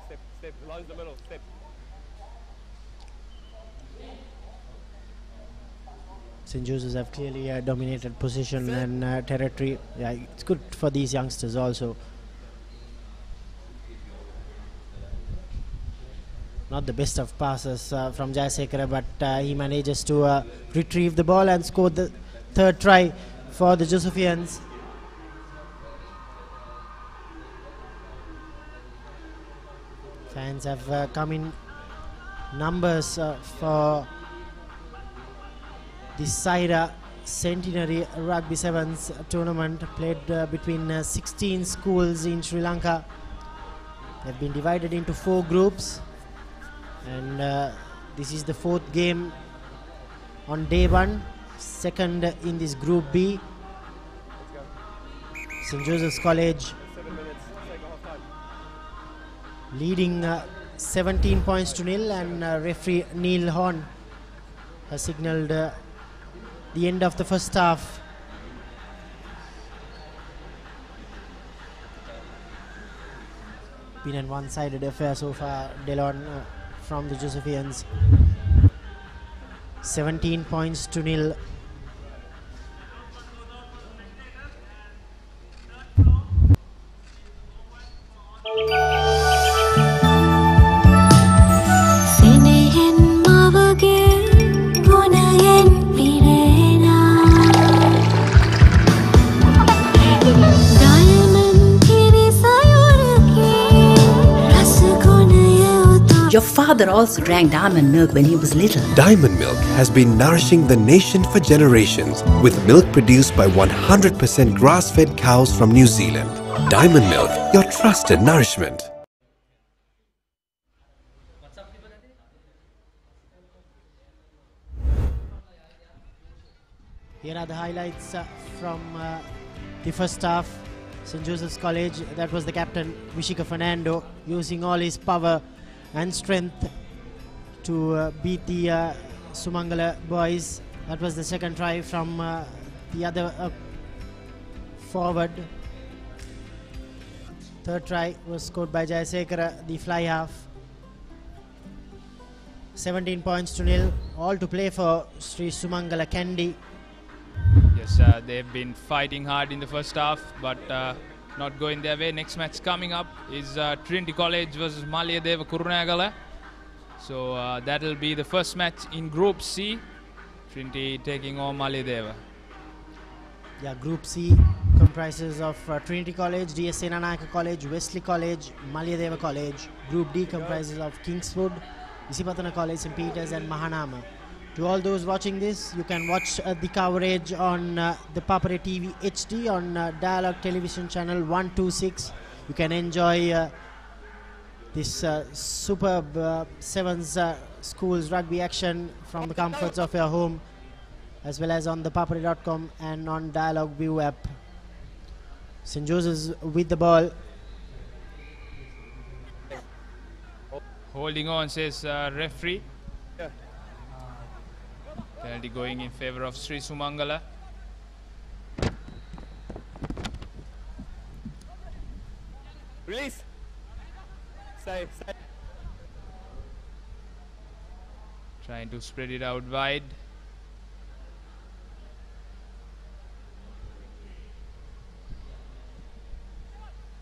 Step, the line's in the middle, step. St. Joseph's have clearly dominated position and territory. Yeah, it's good for these youngsters also. Not the best of passes from Jayasekara, but he manages to retrieve the ball and score the third try for the Josephians. Fans have come in numbers for the Zahira Centenary Rugby Sevens tournament played between 16 schools in Sri Lanka. They've been divided into 4 groups, and this is the 4th game on day 1, second in this Group B. St. Joseph's College leading 17 points to nil, and referee Neil Horn has signalled the end of the first half. Been an one-sided affair so far, Delon, from the Josephians. 17 points to nil. Your father also drank diamond milk when he was little. Diamond milk has been nourishing the nation for generations with milk produced by 100% grass-fed cows from New Zealand. Diamond milk, your trusted nourishment. Here are the highlights from the first half. St. Joseph's College, that was the captain Vishika Fernando using all his power and strength to beat the Sumangala boys. That was the second try from the other forward. Third try was scored by Jayasekara, the fly half. 17 points to nil. All to play for Sri Sumangala Kandy. Yes, they've been fighting hard in the first half, but not going their way. Next match coming up is Trinity College versus Malayadeva Kurunagala. So that'll be the first match in Group C. Trinity taking on Malayadeva. Yeah, Group C comprises of Trinity College, DSA Nanayaka College, Wesley College, Malayadeva College. Group D comprises of Kingswood, Isipatana College, St. Peters and Mahanama. To all those watching this, you can watch the coverage on the Papare TV HD on Dialog Television Channel 126. You can enjoy this superb Sevens schools rugby action from the comforts of your home, as well as on the papare.com and on Dialog ViU app. St. Joseph's with the ball. Holding on, says referee. Penalty going in favor of Sri Sumangala. Release. Stay. Trying to spread it out wide.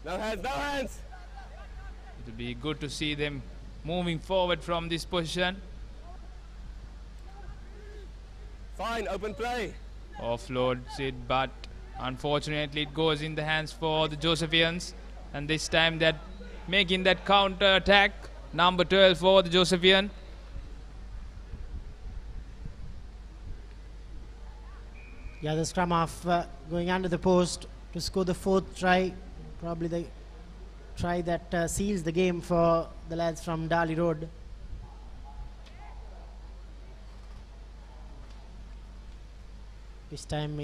No hands. It will be good to see them moving forward from this position. Fine, open play. Offloads it, but unfortunately it goes in the hands for the Josephians. And this time they're making that counter attack. Number 12 for the Josephian. Yeah, the scrum half going under the post to score the fourth try. Probably the try that seals the game for the lads from Dali Road. This time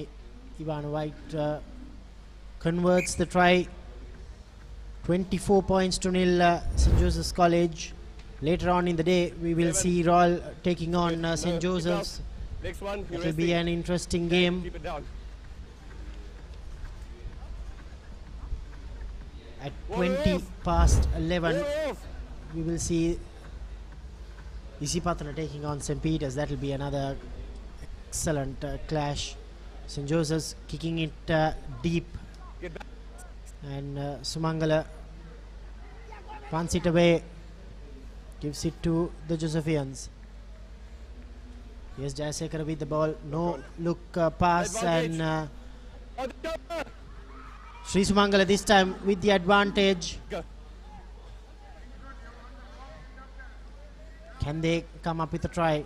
Ivan White converts the try. 24 points to nil, St. Joseph's College. Later on in the day, we will see Royal taking on St. Joseph's. Next one. It will be an interesting game. Keep it down. At 20 past 11, we will see Isipatana taking on St. Peters. That will be another excellent clash. St. Joseph's kicking it deep, and Sumangala punts it away, gives it to the Josephians. Yes, Jayasekara with the ball, no look pass, and Sri Sumangala this time with the advantage. Can they come up with a try?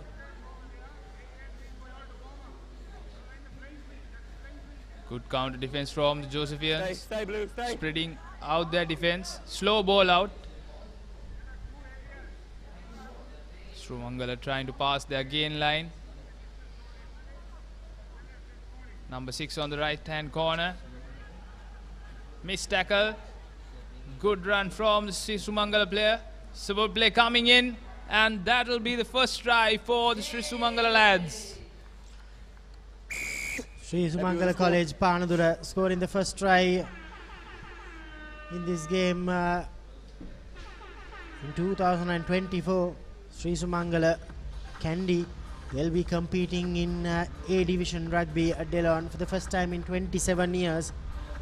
Good counter defense from the Josephians. Stay blue, stay. Spreading out their defense. Slow ball out. Sumangala trying to pass their gain line. Number 6 on the right hand corner. Missed tackle. Good run from the Sri Sumangala player. Support play coming in, and that will be the first try for the Sri Sumangala lads. Sri Sumangala College Panadura scoring the first try in this game in 2024. Sri Sumangala Kandy, they'll be competing in A Division Rugby at Delon for the first time in 27 years.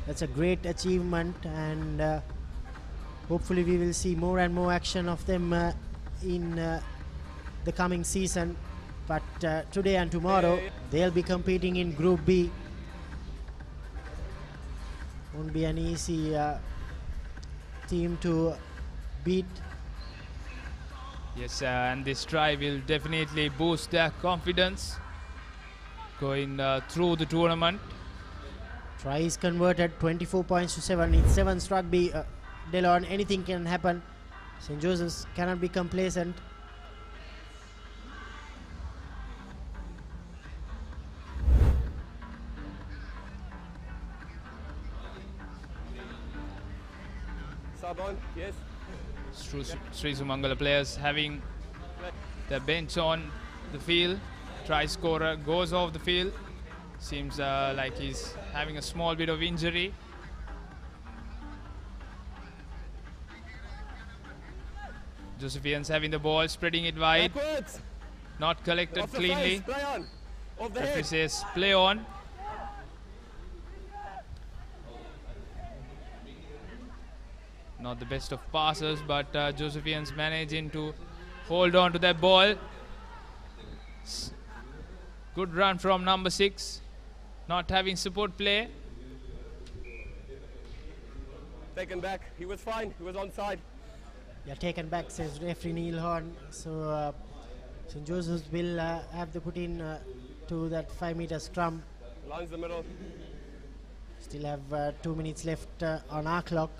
That's a great achievement, and hopefully we will see more and more action of them in the coming season. But today and tomorrow they'll be competing in Group B. Won't be an easy team to beat. Yes, and this try will definitely boost their confidence going through the tournament. Try is converted, 24 points to 7. It's 7's rugby. Delon, anything can happen. St. Joseph's cannot be complacent. Sub on, yes. Sri Sumangala players having their bench on the field. Try scorer goes off the field. Seems like he's having a small bit of injury. Josephians having the ball, spreading it wide. Backwards. Not collected Off the cleanly. face, play on. Off the Referee head. says play on. Not the best of passes, but Josephians managing to hold on to that ball. Good run from number 6. Not having support play. Taken back. He was fine. He was onside. Yeah, taken back, says referee Neil Horn. So St. Joseph's will have to put in to that 5-meter scrum. Lines the middle. Still have 2 minutes left on our clock.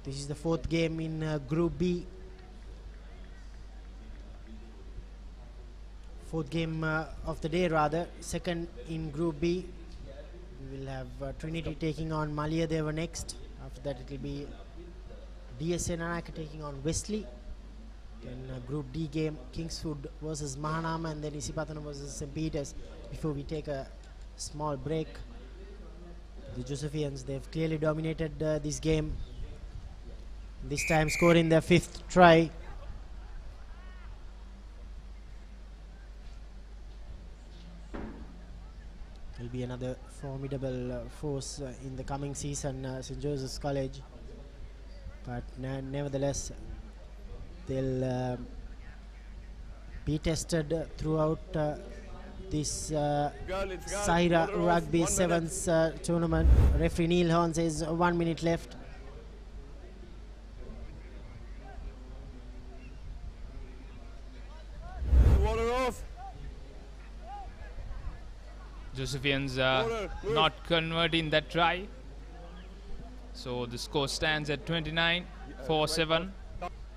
This is the 4th game in Group B. 4th game of the day rather. 2nd in Group B. We will have Trinity taking on Maliyadeva next. After that it will be DSN Anaka taking on Wesley. Then Group D game, Kingswood versus Mahanama, and then Isipatana versus St. Peters. Before we take a small break, the Josephians, they've clearly dominated this game. This time scoring their 5th try. Will be another formidable force in the coming season, St. Joseph's College. But nevertheless, they'll be tested throughout this Zahira Rugby Sevens tournament. Referee Neil Horn says 1 minute left. Water off. Josephians not converting that try. So the score stands at 29-4-7.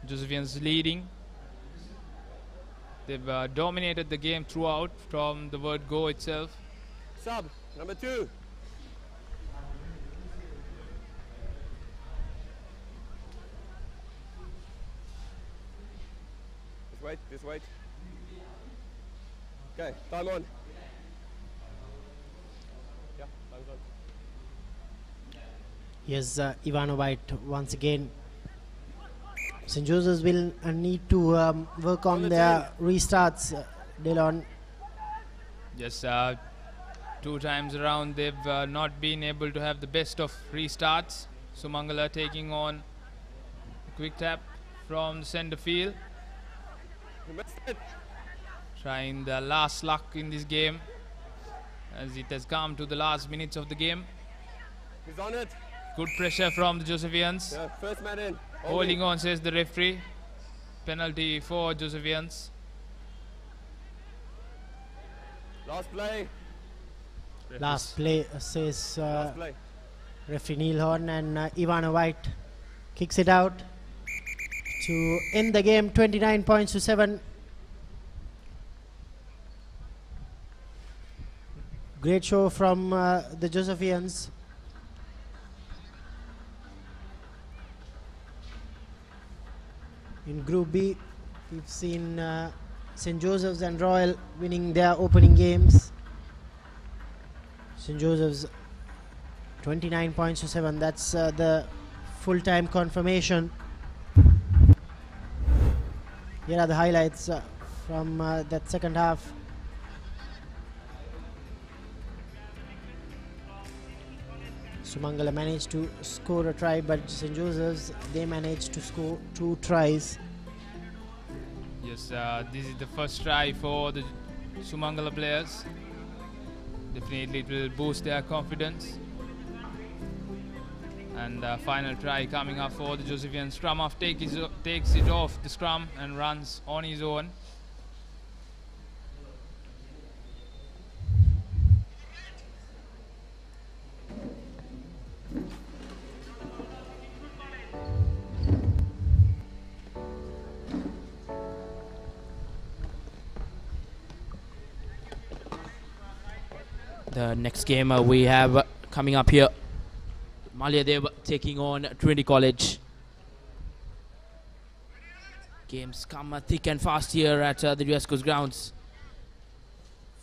Josephians leading. They've dominated the game throughout from the word go itself. Sub, number 2. This wait. Okay, time on. Yeah, time's on. Here's Ivano White once again. St. Joseph's will need to work on their restarts, Delon. Yes, 2 times around they've not been able to have the best of restarts. Sumangala taking on a quick tap from the centre field. Trying the last luck in this game as it has come to the last minutes of the game. He's on it. Good pressure from the Josephians. Yeah, first man in. Holding on, says the referee. Penalty for Josephians. Last play. Last play, says referee Neil Horn, and Ivano White kicks it out to end the game 29 points to 7. Great show from the Josephians. In Group B, we've seen St. Joseph's and Royal winning their opening games. St. Joseph's 29 points to 7. That's the full-time confirmation. Here are the highlights from that second half. Sumangala managed to score a try, but St. Joseph's, they managed to score 2 tries. Yes, this is the first try for the Sumangala players. Definitely it will boost their confidence. And the final try coming up for the Josephian. Scrum off takes it off the scrum and runs on his own. The next game we have coming up here, Maliyadeva taking on Trinity College. Games come thick and fast here at the Racecourse grounds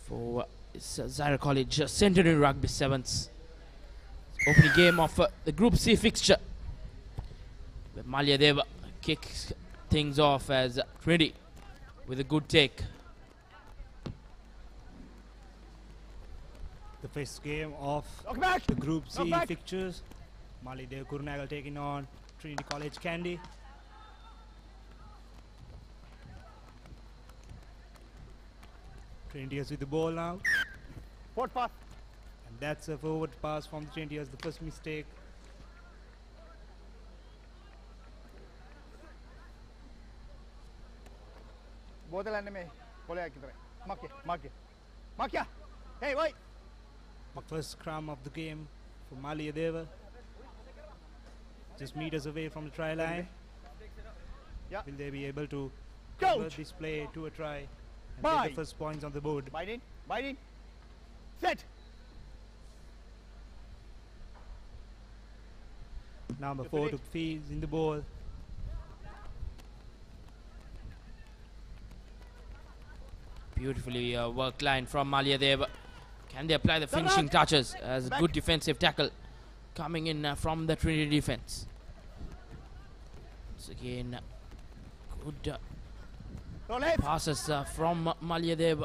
for Zahira College Centenary Rugby Sevens. Opening game of the Group C fixture. Maliyadeva kicks things off as Trinity with a good take. The first game of the Group C fixtures. Malidev Kurunagal taking on Trinity College Candy. Trinity with the ball now. Forward pass. And that's a forward pass from the Trinity, the first mistake. Hey, wait. The first scrum of the game for Malidev. Just meters away from the try line. Will they be able to convert this play to a try and get the first points on the board? Bite in. Set. Number 4 took feeds in the ball. Beautifully worked line from Maliadev. Can they apply the finishing touches as a good defensive tackle coming in from the Trinity defense? Once again, good passes from Maliadev.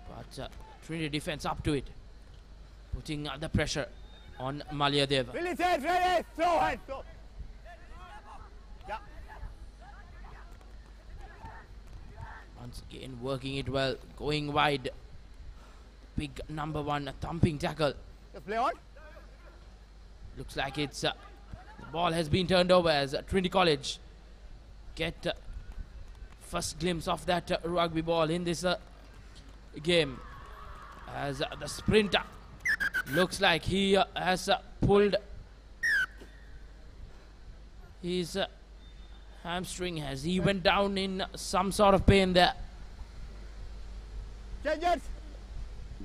But Trinity defense up to it, putting the pressure on Maliadev. Once again working it well, going wide. Big number 1 thumping tackle. Play on. Looks like it's the ball has been turned over as Trinity College get first glimpse of that rugby ball in this game, as the sprinter looks like he has pulled his hamstring, as he went down in some sort of pain there.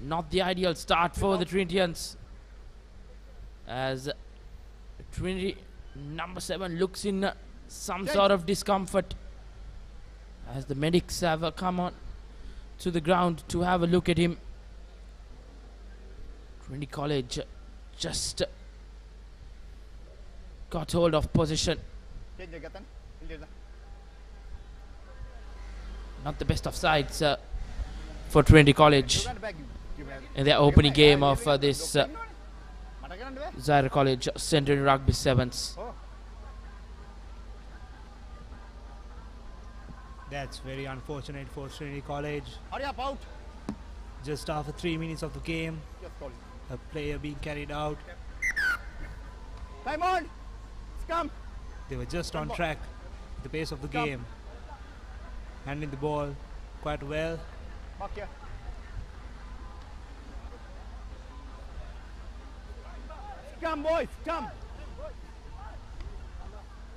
Not the ideal start for the Trinitians, as Trinity number 7 looks in some sort of discomfort, as the medics have come on to the ground to have a look at him. Trinity College just got hold of position. Not the best of sides for Trinity College in their opening game of this Zahira College Centenary Rugby Sevens. That's very unfortunate for Trinity College. Hurry up, out. Just after 3 minutes of the game, a player being carried out. Time on. Scum. They were just on track, the pace of the game, handling the ball quite well. Mark here. Scum, boys, scum.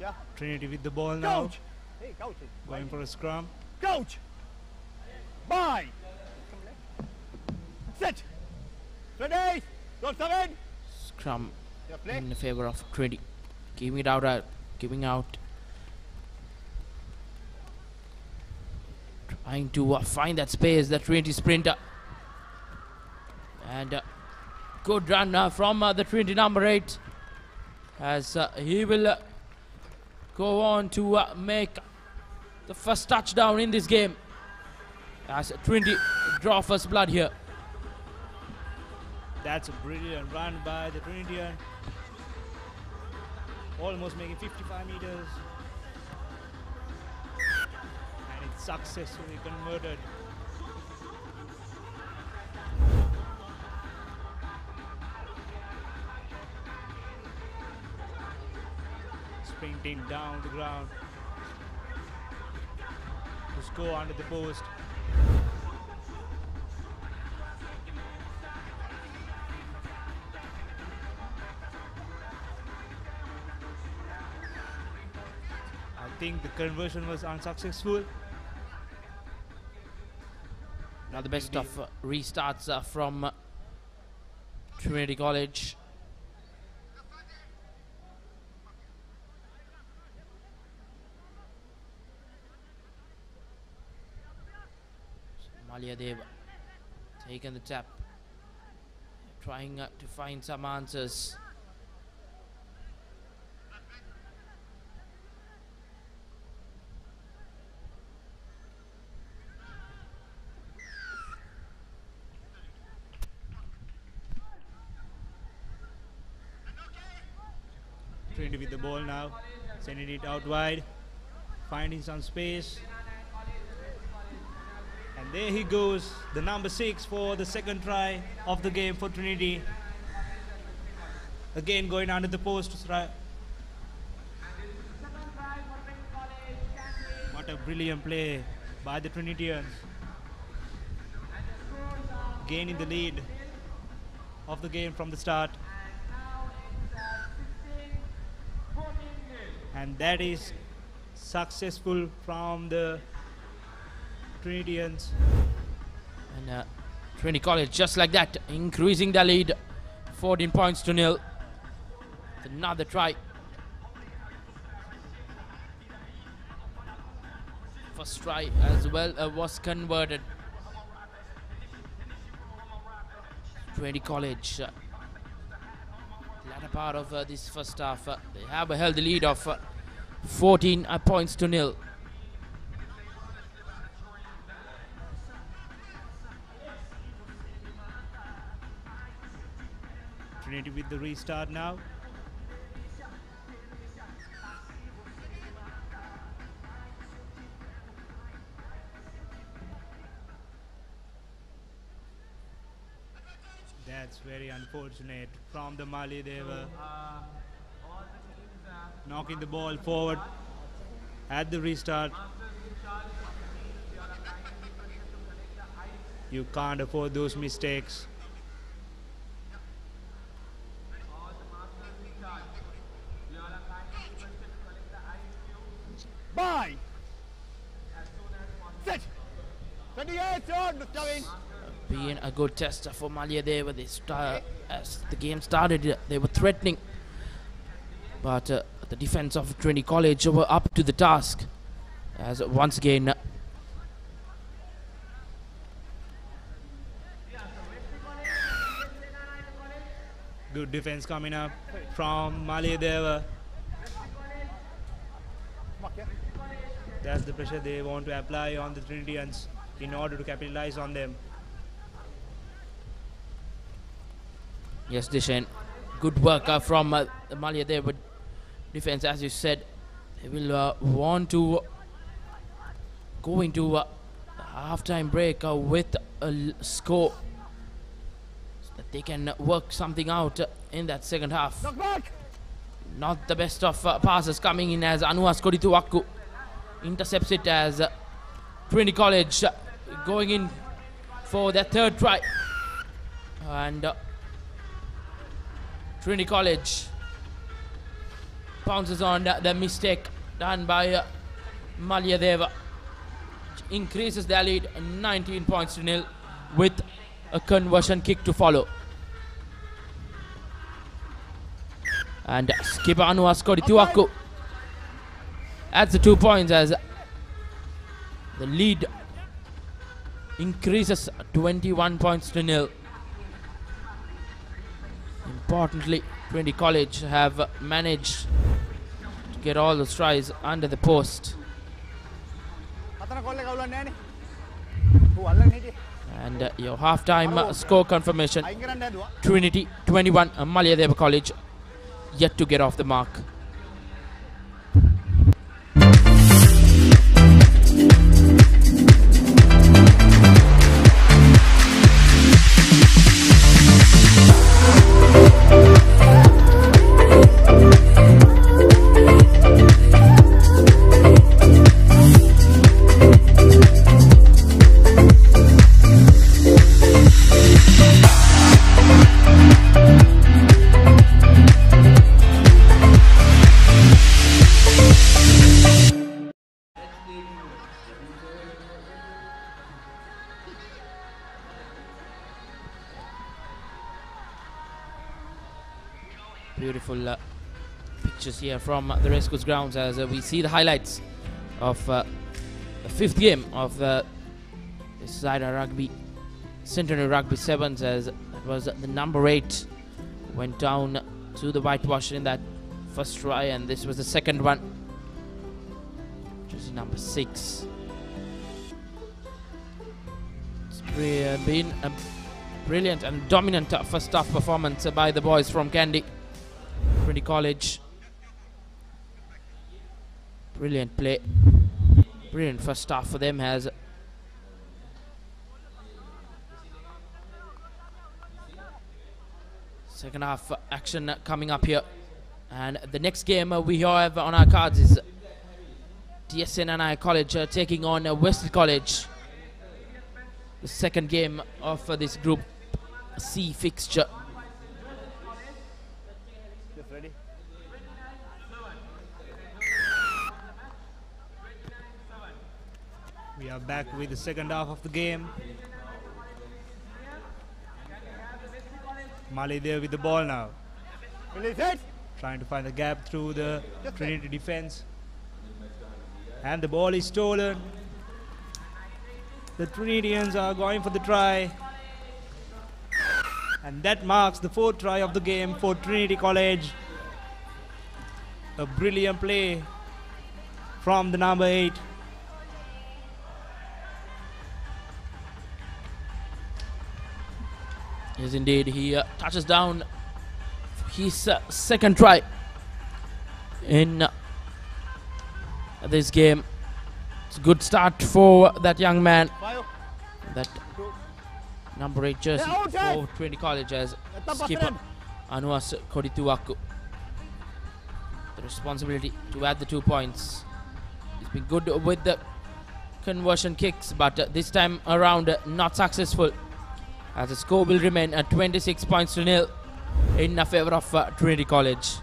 Yeah. Trinity with the ball now. Coach. Hey, coach. Going for a scrum. Coach. Bye. Set. Ready. Don't come in. Scrum in favor of Trinity. Giving it out, giving out. Trying to find that space, the Trinity sprinter. And good run from the Trinity number 8, as he will go on to make the first touchdown in this game, as Trinity draw first blood here. That's a brilliant run by the Trinitian. Almost making 55 meters. And it's successfully converted. Sprinting down the ground to score under the post. I think the conversion was unsuccessful. Now the best of restarts from Trinity College. Maliadev taking the tap, trying to find some answers. Trinity with the ball now, sending it out wide, finding some space. And there he goes, the number 6 for the second try of the game for Trinity. Again going under the post. What a brilliant play by the Trinitians. Gaining the lead of the game from the start. And that is successful from the Trinitians. And Trinity College just like that, increasing the lead, 14 points to 0. Another try. First try as well was converted. Trinity College, latter part of this first half, they have held the lead of 14 points to 0. Trinity with the restart now. That's very unfortunate from the Mali. They were knocking the ball forward at the restart. You can't afford those mistakes. Bye. Set. 28 on the Tawin. Being a good tester for Malia as the game started, they were threatening, but the defense of Trinity College were up to the task, as once again good defense coming up from Malia. That's the pressure they want to apply on the Trinitians in order to capitalize on them. Yes, Dishan, good work from Malia there, but defense, as you said, they will want to go into half-time break with a score so that they can work something out in that second half. Not the best of passes coming in as Anuas Kodituaku intercepts it as Trinity College going in for their third try. And Trinity College pounces on the mistake done by Malia Deva, which increases their lead 19 points to 0 with a conversion kick to follow. And skipper Anuas Kodituaku adds the 2 points as the lead increases 21 points to 0. Importantly, Trinity College have managed to get all the tries under the post. And your half-time score confirmation: Trinity 21, Malia Deva College yet to get off the mark. Beautiful pictures here from the Racecourse grounds as we see the highlights of the fifth game of the Zahira Rugby Centenary Rugby Sevens, as it was the number 8 went down to the whitewash in that first try, and this was the second one, jersey number 6. It's been a brilliant and dominant first half performance by the boys from Kandy. Trinity College Brilliant play. Brilliant first half for them as second half action coming up here. And the next game we have on our cards is Zahira College taking on Wesley College. The second game of this Group C fixture. Just ready. We are back with the second half of the game. Mali there with the ball now. Trying to find the gap through the Trinity defense. And the ball is stolen. The Trinitians are going for the try. And that marks the fourth try of the game for Trinity College. A brilliant play from the number 8. Yes, indeed. He touches down his second try in this game. It's a good start for that young man. That number 8 jersey for Trinity College as skipper Anuas Kodituaku. The responsibility to add the 2 points. He's been good with the conversion kicks, but this time around not successful, as the score will remain at 26 points to nil in favor of Trinity College.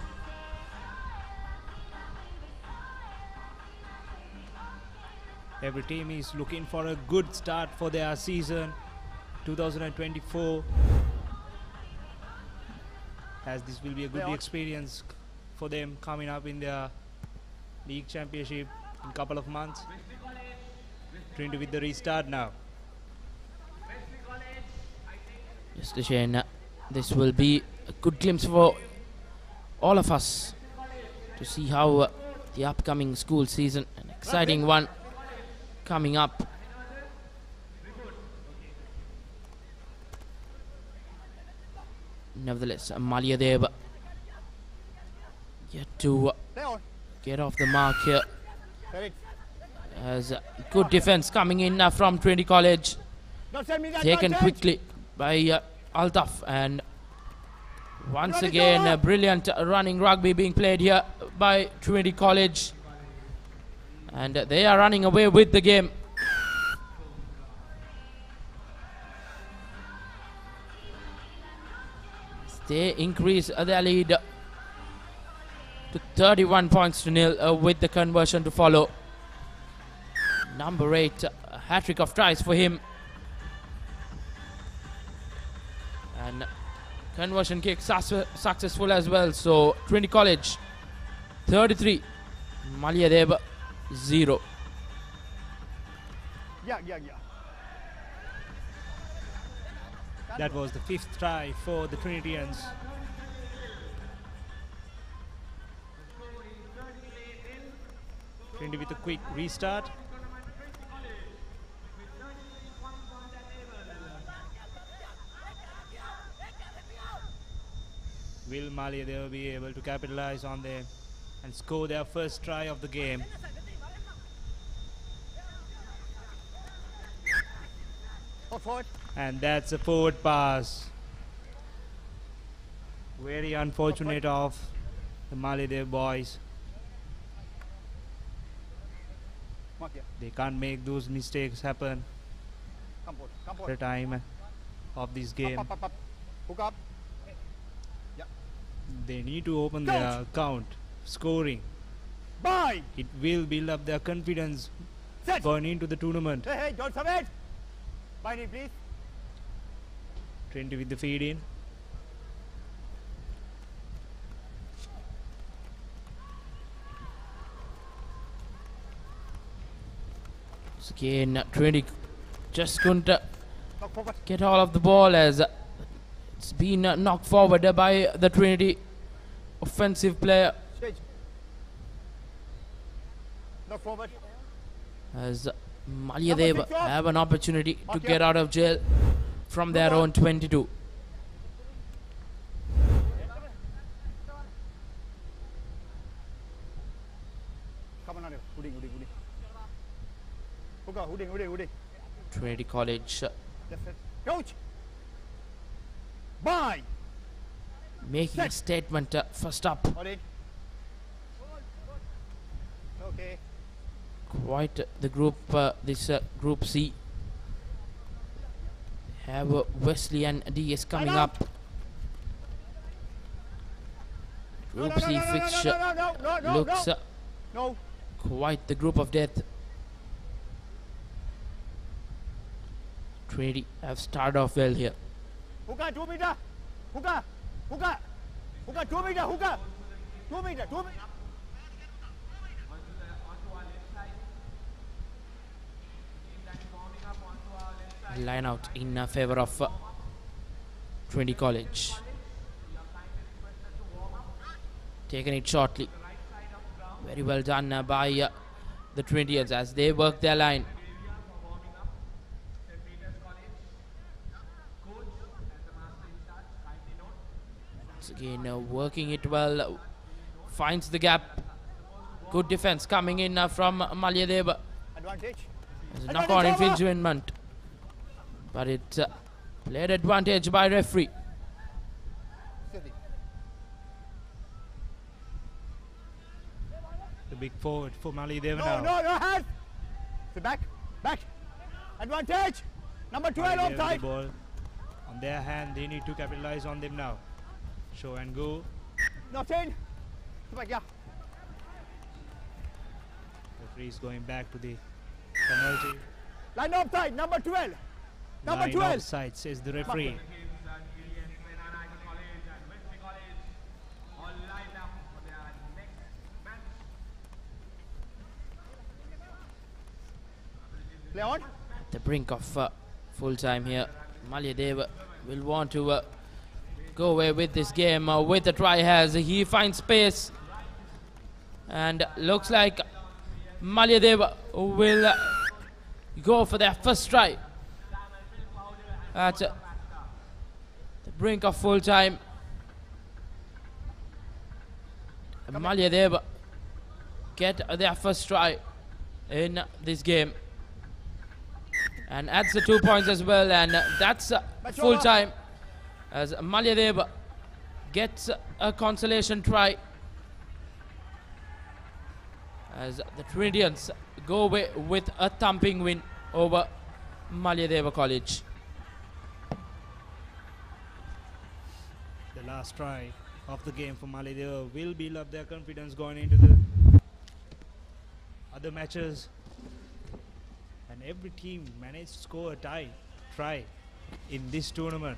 Every team is looking for a good start for their season 2024, as this will be a good experience for them coming up in their league championship in a couple of months. Trinity with the restart now. Yes, Deshane, this will be a good glimpse for all of us to see how the upcoming school season, an exciting one coming up. Nevertheless, Maliadeva yet to get off the mark here, as good defense coming in from Trinity College, taken quickly by Altaf, and once again brilliant running rugby being played here by Trinity College, and they are running away with the game. They increase their lead to 31 points to nil with the conversion to follow. Number 8, a hat-trick of tries for him. And conversion kick successful as well. So Trinity College 33, Maliadeva 0. That was the 5th try for the Trinitians. Trinity with a quick restart. Will Mali they will be able to capitalize on them and score their first try of the game? And that's a forward pass. Very unfortunate of the Malidev boys. They can't make those mistakes happen at the time of this game. They need to open their account, scoring. It will build up their confidence going into the tournament. Hey, don't submit. Binding, please. Trinity with the feed in. Again, Trinity just couldn't get all of the ball, as it's been knocked forward by the Trinity offensive player. Knock forward. As Maliadeva have an opportunity to get out of jail from their own 22. Come on, Udi. Hookah, Udi. Trinity College Coach! Bye! making a statement first up. Okay. Quite the group, this Group C. Have Wesley and DS coming up. Group C fixture looks quite the group of death. Trinity have started off well here. Hookah, 2 meter. Hookah, 2 meter. Hookah, 2 meter. Line out in favor of Trinity College. Taking it shortly. Very well done by the Trinityans as they work their line. Once again, working it well. Finds the gap. Good defense coming in from Malyadeva. Advantage. There's a knock-on infringement. But it's played advantage by referee. The big forward for Malyadeva now. No, hands. So back. Advantage. Number 12 Malyadeva offside. the ball on their hand. They need to capitalize on them now. Show and go. No, 10. Back, yeah. Referee is going back to the penalty. Line offside. Number 12. Number Line 12. offside, says the referee. Play on. At the brink of full time here, Malyadeva will want to go away with this game with a try as he finds space. And looks like Malyadeva will go for their first try. At the brink of full time, Malyadeva get their first try in this game and adds the 2 points as well, and that's full time as Malyadeva gets a consolation try as the Trinityans go away with a thumping win over Malyadeva College. The last try of the game for Malyadeva will build up their confidence going into the other matches. And every team managed to score a try in this tournament.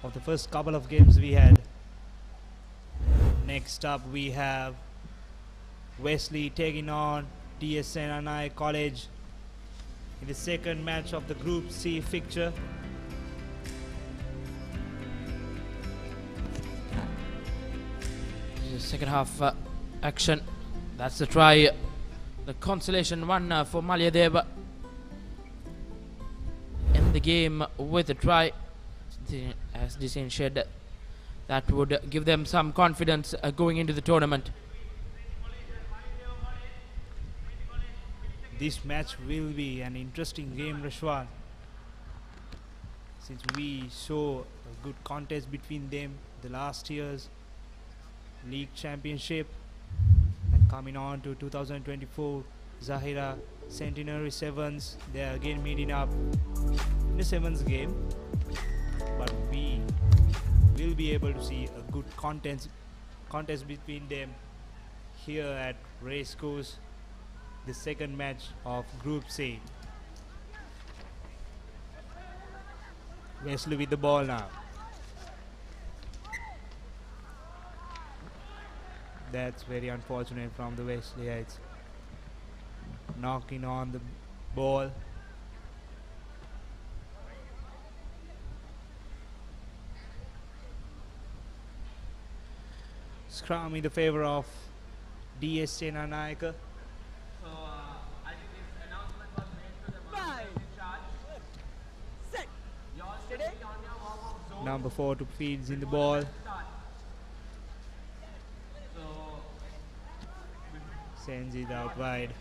Of the first couple of games we had. Next up we have Wesley taking on Zahira College in the second match of the Group C fixture. Second half action. That's the try. The consolation one for Malyadeva in the game with a try. As Design said, that would give them some confidence going into the tournament. This match will be an interesting game, Rashwan, since we saw a good contest between them the last year's league championship, and coming on to 2024 Zahira Centenary Sevens. They are again meeting up in the sevens game, but we will be able to see a good contest between them here at Racecourse, the second match of Group C. Wesley with the ball now. That's very unfortunate from the Wesleyites. Knocking on the ball. Scrum in the favor of DS Senanayaka. Number 4 to feeds in the ball. Sends it out wide.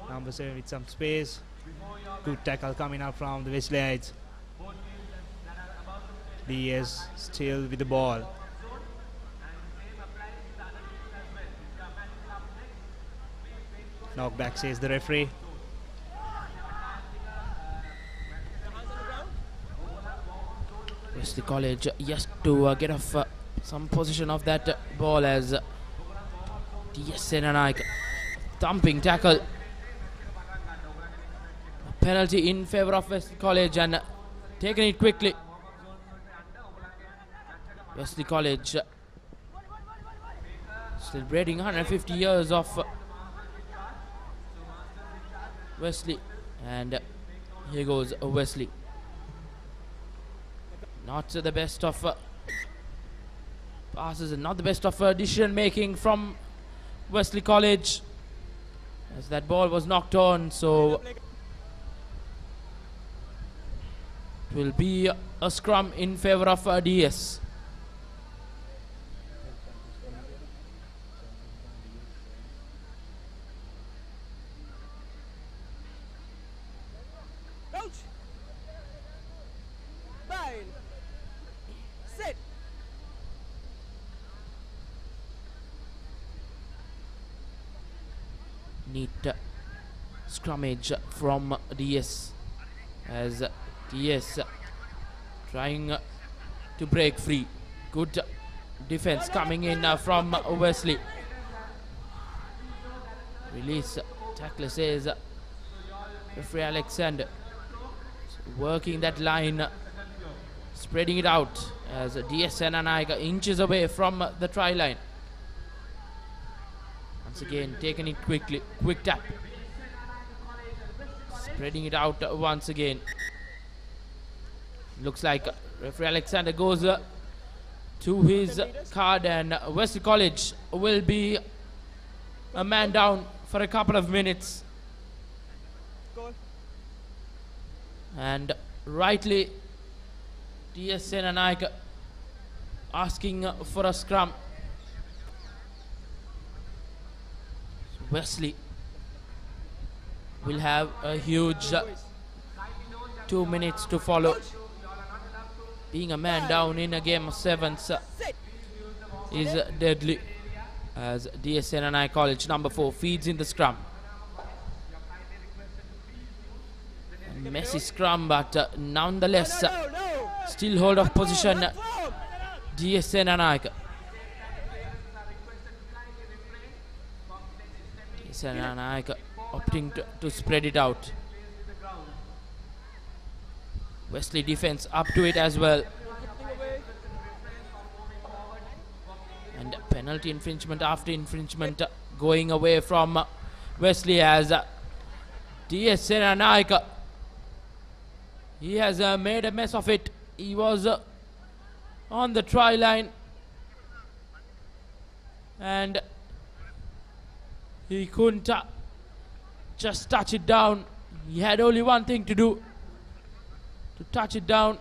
Number 7 with some space. Good tackle coming up from the Wesley Heights. DS still with the ball. Knockback, says the referee. Wesley College yes to get off some position of that ball as DS Senanaik thumping tackle. A penalty in favor of Wesley College and taking it quickly. Wesley College celebrating 150 years of Wesley, and here goes Wesley. Not the best of passes and not the best of decision making from Wesley College as that ball was knocked on, so it will be a scrum in favor of DS. Coach! Bine! Sit! Neat scrummage from DS as DS trying to break free. Good defense coming in from Wesley. Release tackler, says referee Alexander. Working that line, spreading it out as DS Senanaika inches away from the try line. Once again taking it quickly, quick tap, spreading it out once again. Looks like referee Alexander goes to his card and Wesley College will be a man down for a couple of minutes. And rightly DS Senanaika asking for a scrum. Wesley will have a huge 2 minutes to follow. Being a man down in a game of sevens is deadly as DS Senanaika College number 4 feeds in the scrum. A messy scrum, but nonetheless still hold of position DS Senanaika. Senanaika opting to spread it out. Wesley defense up to it as well. And penalty infringement after infringement going away from Wesley as DS Senanaika. He has made a mess of it. He was on the try line and he couldn't just touch it down. He had only one thing to do, to touch it down.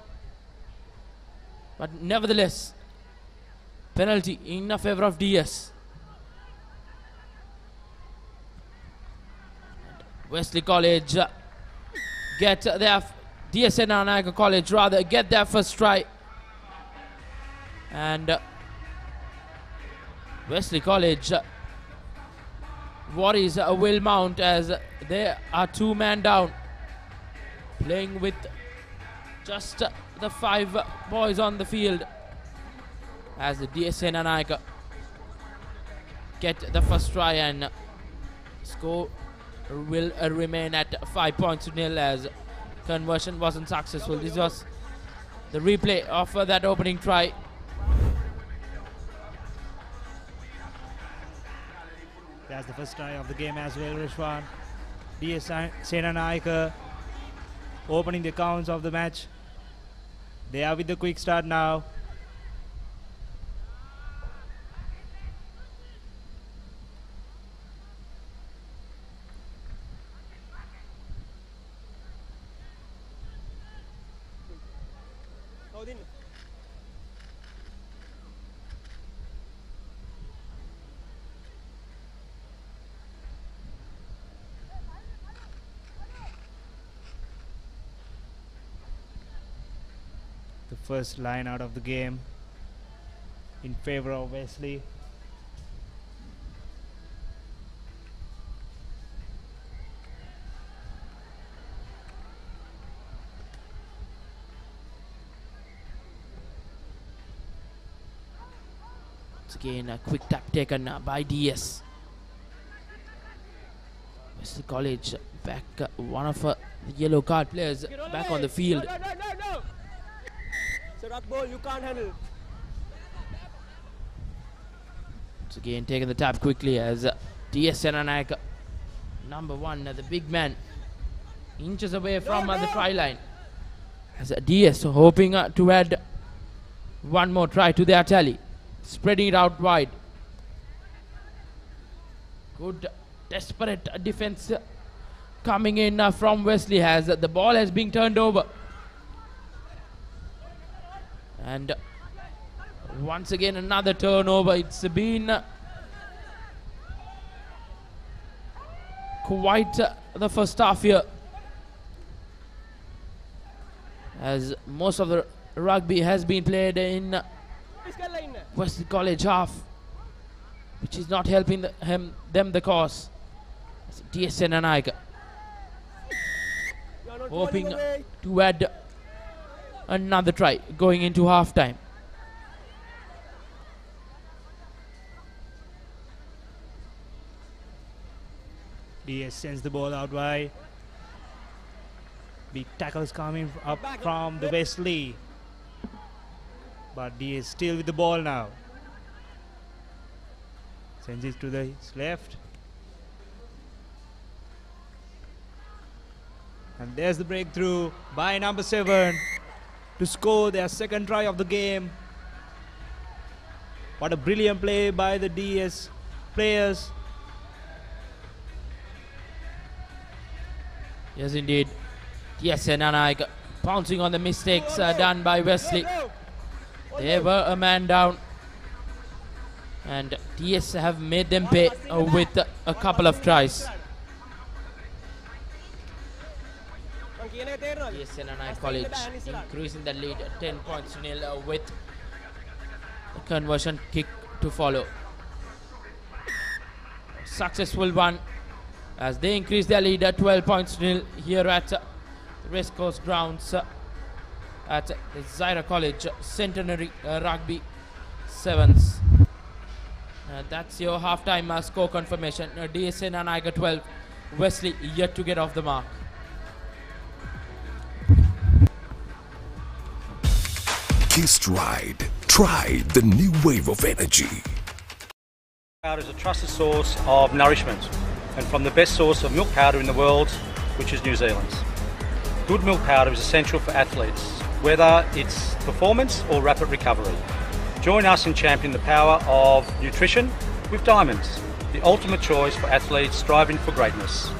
But nevertheless, penalty in favor of DS. Wesley College get their DS Senanaika College rather get their first try. And Wesley College worries Will Mount as they are 2 man down, playing with just the 5 boys on the field as the DS Senanaika get the first try, and score will remain at 5 points to nil as conversion wasn't successful. This was the replay of that opening try. That's the first try of the game as well, Rishwan. DS Senanaika opening the accounts of the match. They are with the quick start now. first line out of the game in favor of Wesley. Once again, a quick tap taken by DS. Wesley College back, one of the yellow card players back on the field. No. So that ball you can't handle. Once again, taking the tap quickly as DS Senanaik, number 1, the big man, inches away from the try line. As DS hoping to add one more try to their tally, spreading it out wide. Good desperate defense coming in from Wesley as the ball has been turned over. And once again another turnover. It's been quite the first half here, as most of the rugby has been played in Wesley College half, which is not helping them the cause. DS Senanaik hoping to add another try going into half time. DS sends the ball out wide. Big tackles coming up from the Wesley, but DS still with the ball now. Sends it to the left. And there's the breakthrough by number 7 to score their second try of the game. What a brilliant play by the DS players. Yes, indeed. Yes, Senanaik pouncing on the mistakes done by Wesley. They were a man down, and DS have made them pay with a couple of tries. Yes, Senanaik College increasing the lead 10 points to nil with a conversion kick to follow. Successful one as they increase their lead at 12 points to nil here at Racecourse grounds at the Zahira College Centenary Rugby Sevens. That's your halftime score confirmation. DS Senanaik 12, Wesley yet to get off the mark. Kissed Ride. Try the new wave of energy. Powder is a trusted source of nourishment and from the best source of milk powder in the world, which is New Zealand's. Good milk powder is essential for athletes, whether it's performance or rapid recovery. Join us in championing the power of nutrition with Diamonds, the ultimate choice for athletes striving for greatness.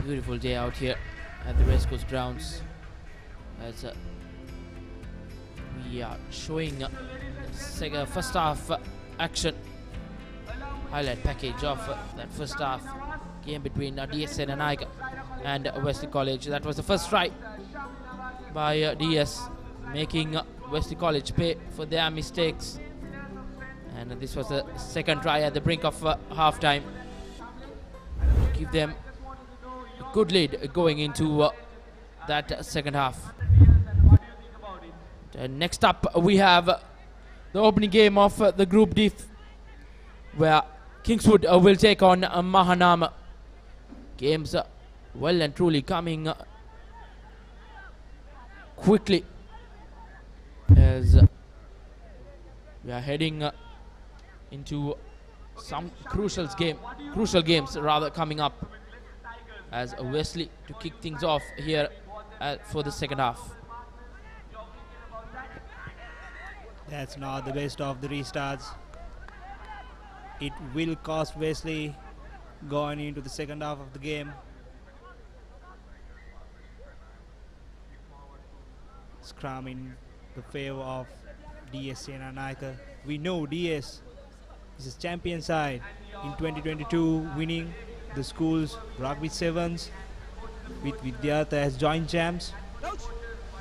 Beautiful day out here at the Racecourse grounds as we are showing first half action highlight package of that first half game between DS Senanaik and Wesley College. That was the first try by DS, making Wesley College pay for their mistakes, and this was the second try at the brink of half time. Give them good lead going into that second half. Next up we have the opening game of the Group D, where Kingswood will take on Mahanama. Games well and truly coming quickly as we are heading into some crucial games rather coming up, as Wesley to kick things off here for the second half. That's not the best of the restarts. It will cost Wesley going into the second half of the game. Scrum in the favor of DS Senanaik. We know DS This is champion side in 2022, winning the school's rugby sevens with Vidyartha as joint champs.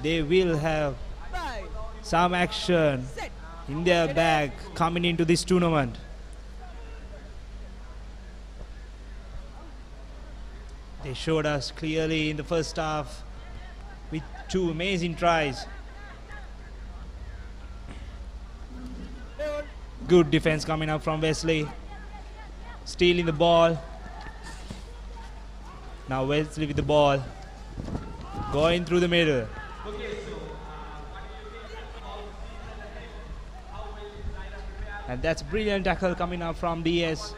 They will have some action in their bag coming into this tournament. They showed us clearly in the first half with 2 amazing tries. Good defense coming up from Wesley. Stealing the ball. Now Wesley with the ball. Going through the middle. And that's a brilliant tackle coming up from DS.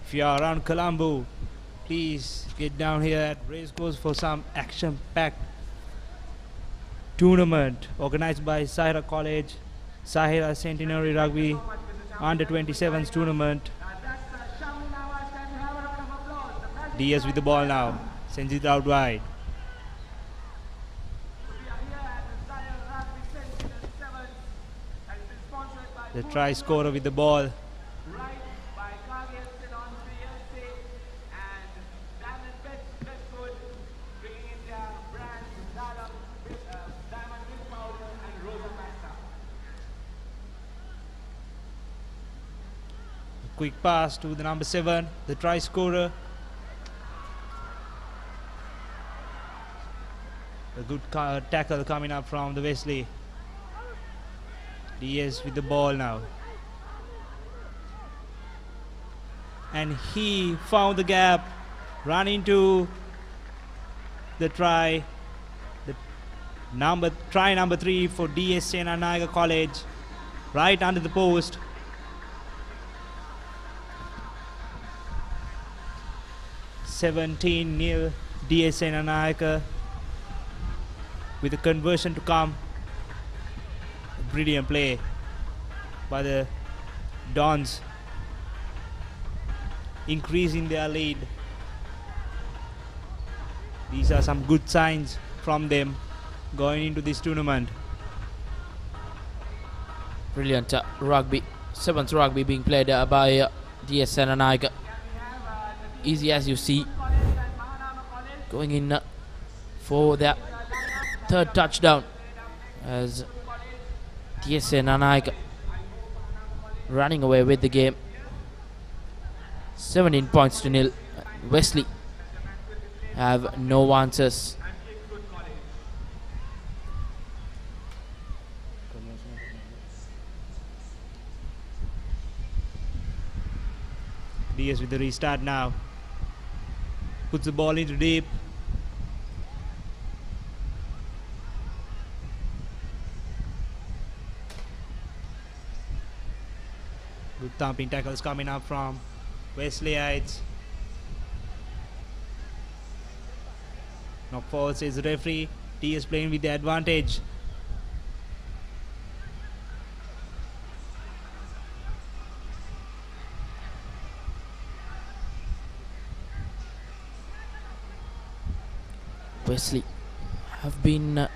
If you are around Colombo, please get down here at Racecourse for some action-packed tournament organized by Zahira College, Zahira Centenary Rugby Under 27s tournament. DS with the ball now, sends it out wide. The try scorer with the ball. Quick pass to the number 7, the try scorer. A good tackle coming up from the Wesley. DS with the ball now. And he found the gap, run into the try. The try number 3 for DS Senanayaka College, right under the post. 17-0 DS Senanayaka with a conversion to come. A brilliant play by the Dons, increasing their lead. These are some good signs from them going into this tournament. Brilliant rugby, 7th rugby being played by DS Senanayaka. Easy as you see, going in for their 3rd touchdown as DS Senanayaka running away with the game. 17 points to 0. Wesley have no answers. DS with the restart now. Puts the ball into deep. Good thumping tackles coming up from Wesleyites. Knock forward says the referee. DS playing with the advantage. Wesley have been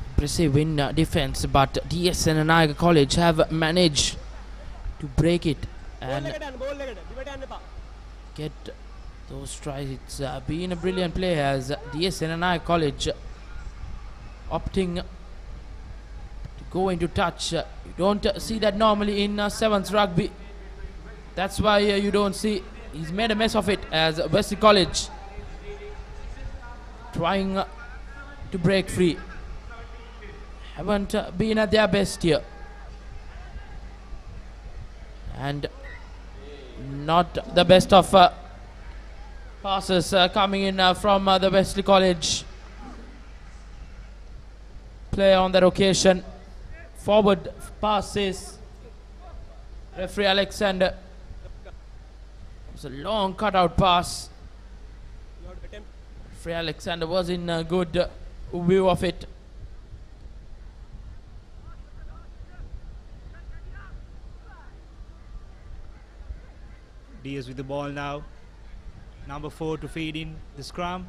impressive in defense, but DS Senanayaka College have managed to break it and get those tries. It's been a brilliant play as DS Senanayaka College opting to go into touch. You don't see that normally in 7th rugby. That's why you don't see. He's made a mess of it as Wesley College trying to break free. Haven't been at their best here. And not the best of passes coming in from the Wesley College player on that occasion. Forward passes. Referee Alexander. It was a long cutout pass. Referee Alexander was in a good view of it. DS with the ball now. Number 4 to feed in the scrum.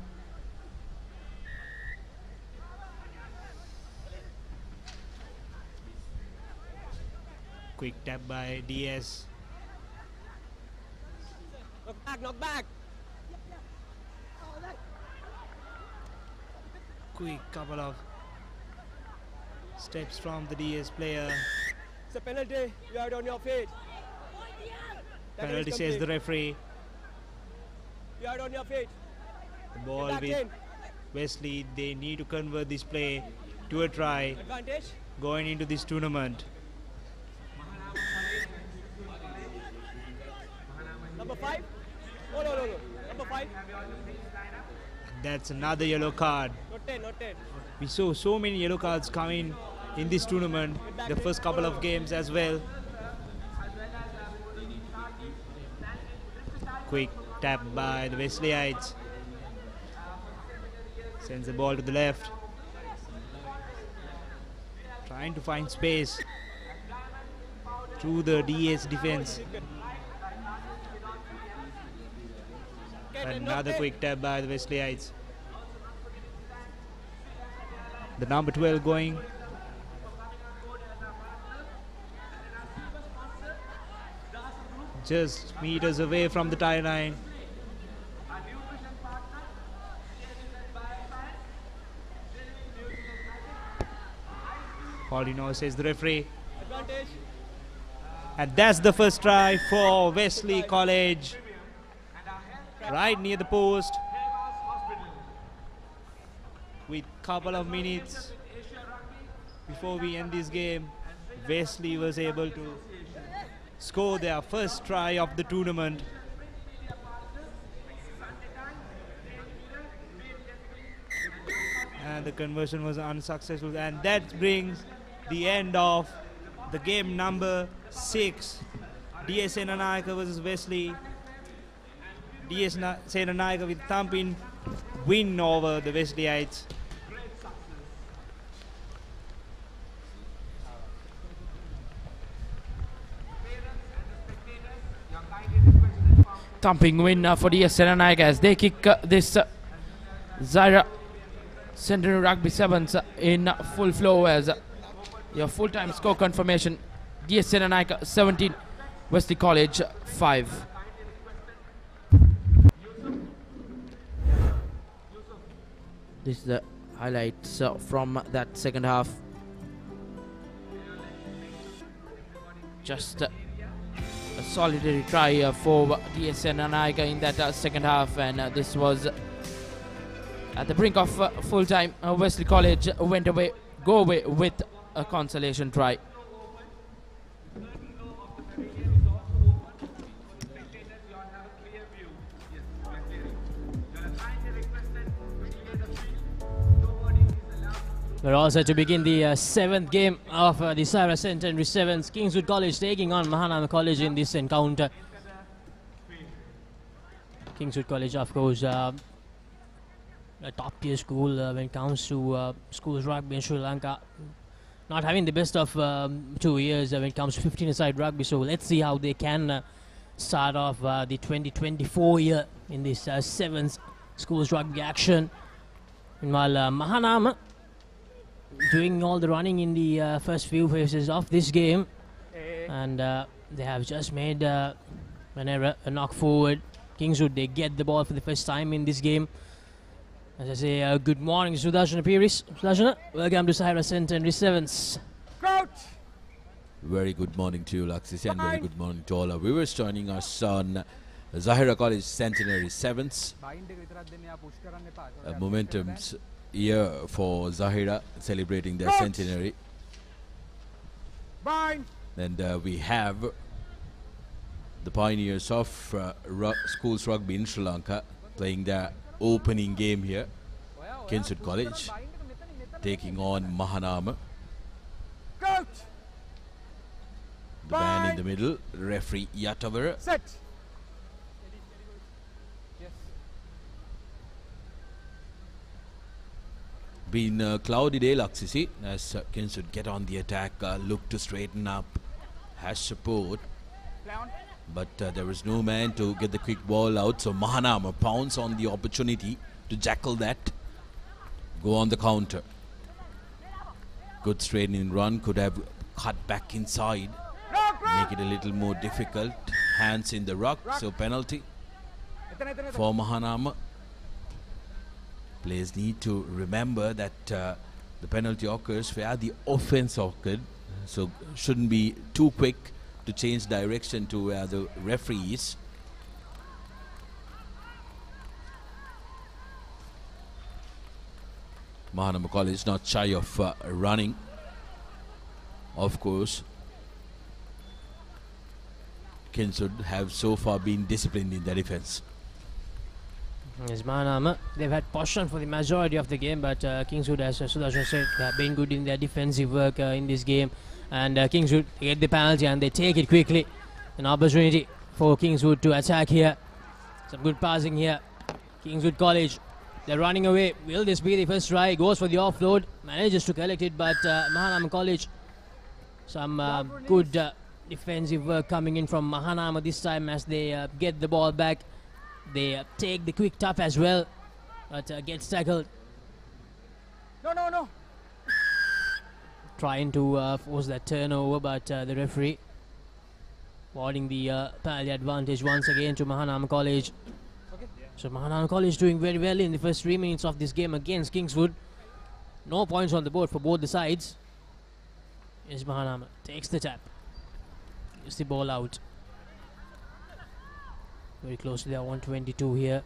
Quick tap by DS. Knock back, knock back. Quick couple of steps from the DS player. It's a penalty. You are on your feet. Penalty says the referee. You are on your feet. The ball with Wesley. They need to convert this play to a try. Advantage. Going into this tournament. Number 5. Oh, no. Number 5. That's another yellow card. Not 10, not 10. We saw so many yellow cards coming in this tournament, the first couple of games as well. Quick tap by the Wesleyites. Sends the ball to the left. Trying to find space through the DS defense. Another quick tap by the Wesleyites. The number 12 going. Just meters away from the tie line. All you know, says the referee. Advantage. And that's the first try for Wesley College. Right near the post. With couple of minutes before we end this game, Wesley was able to score their first try of the tournament. And the conversion was unsuccessful, and that brings the end of the game number 6. DS Senanayaka versus Wesley. DS Senanayaka with thumping win over the Wesleyites. Thumping win for DS Senanayaka as they kick this Zahira Centenary Rugby Sevens in full flow as your full-time score confirmation. DS Senanayaka 17, Wesley College 5. This is the highlights from that second half. Just a solitary try for DS Senanayaka in that second half, and this was at the brink of full time. Wesley College go away with a consolation try. We're all set to begin the 7th game of the Zahira Centenary Sevens. Kingswood College taking on Mahanama College in this encounter. Kingswood College, of course, a top tier school when it comes to schools rugby in Sri Lanka. Not having the best of 2 years when it comes to 15-a-side rugby. So let's see how they can start off the 2024 year in this Sevens schools rugby action. Meanwhile, Mahanama doing all the running in the first few phases of this game, and they have just made an error, a knock forward. Kingswood, they get the ball for the first time in this game. As I say, good morning, Sudarshana Piris. Sudarshana, welcome to Zahira Centenary Sevens. Coach! Very good morning to you, Laxis, and very good morning to all our viewers joining us on Zahira College Centenary Sevens. Momentum's year for Zahira, celebrating their centenary. And we have the pioneers of schools rugby in Sri Lanka playing their opening game here. Kingswood College taking on Mahanama. The man in the middle, referee Yatavara. Set. Been a cloudy day, Laxisi, as Kingswood get on the attack, look to straighten up, has support, but there is no man to get the quick ball out, so Mahanama pounce on the opportunity to jackal that, go on the counter. Good straightening run, could have cut back inside, make it a little more difficult. Hands in the ruck, so penalty for Mahanama. Players need to remember that the penalty occurs where the offense occurred, so shouldn't be too quick to change direction to where the referee is. Mahanama College not shy of running, of course. Kingswood have so far been disciplined in their defense. Yes, Mahanama, they've had possession for the majority of the game, but Kingswood, as Sudarshan said, have been good in their defensive work in this game. And Kingswood get the penalty and they take it quickly. An opportunity for Kingswood to attack here. Some good passing here. Kingswood College, they're running away. Will this be the first try? Goes for the offload. Manages to collect it, but Mahanama College, some good defensive work coming in from Mahanama this time as they get the ball back. They take the quick tap as well, but gets tackled. No. Trying to force that turnover, but the referee awarding the penalty advantage once again to Mahanama College. So Mahanama College doing very well in the first 3 minutes of this game against Kingswood. No points on the board for both the sides. Yes, Mahanama takes the tap. Gets the ball out. Very close to their 122 here.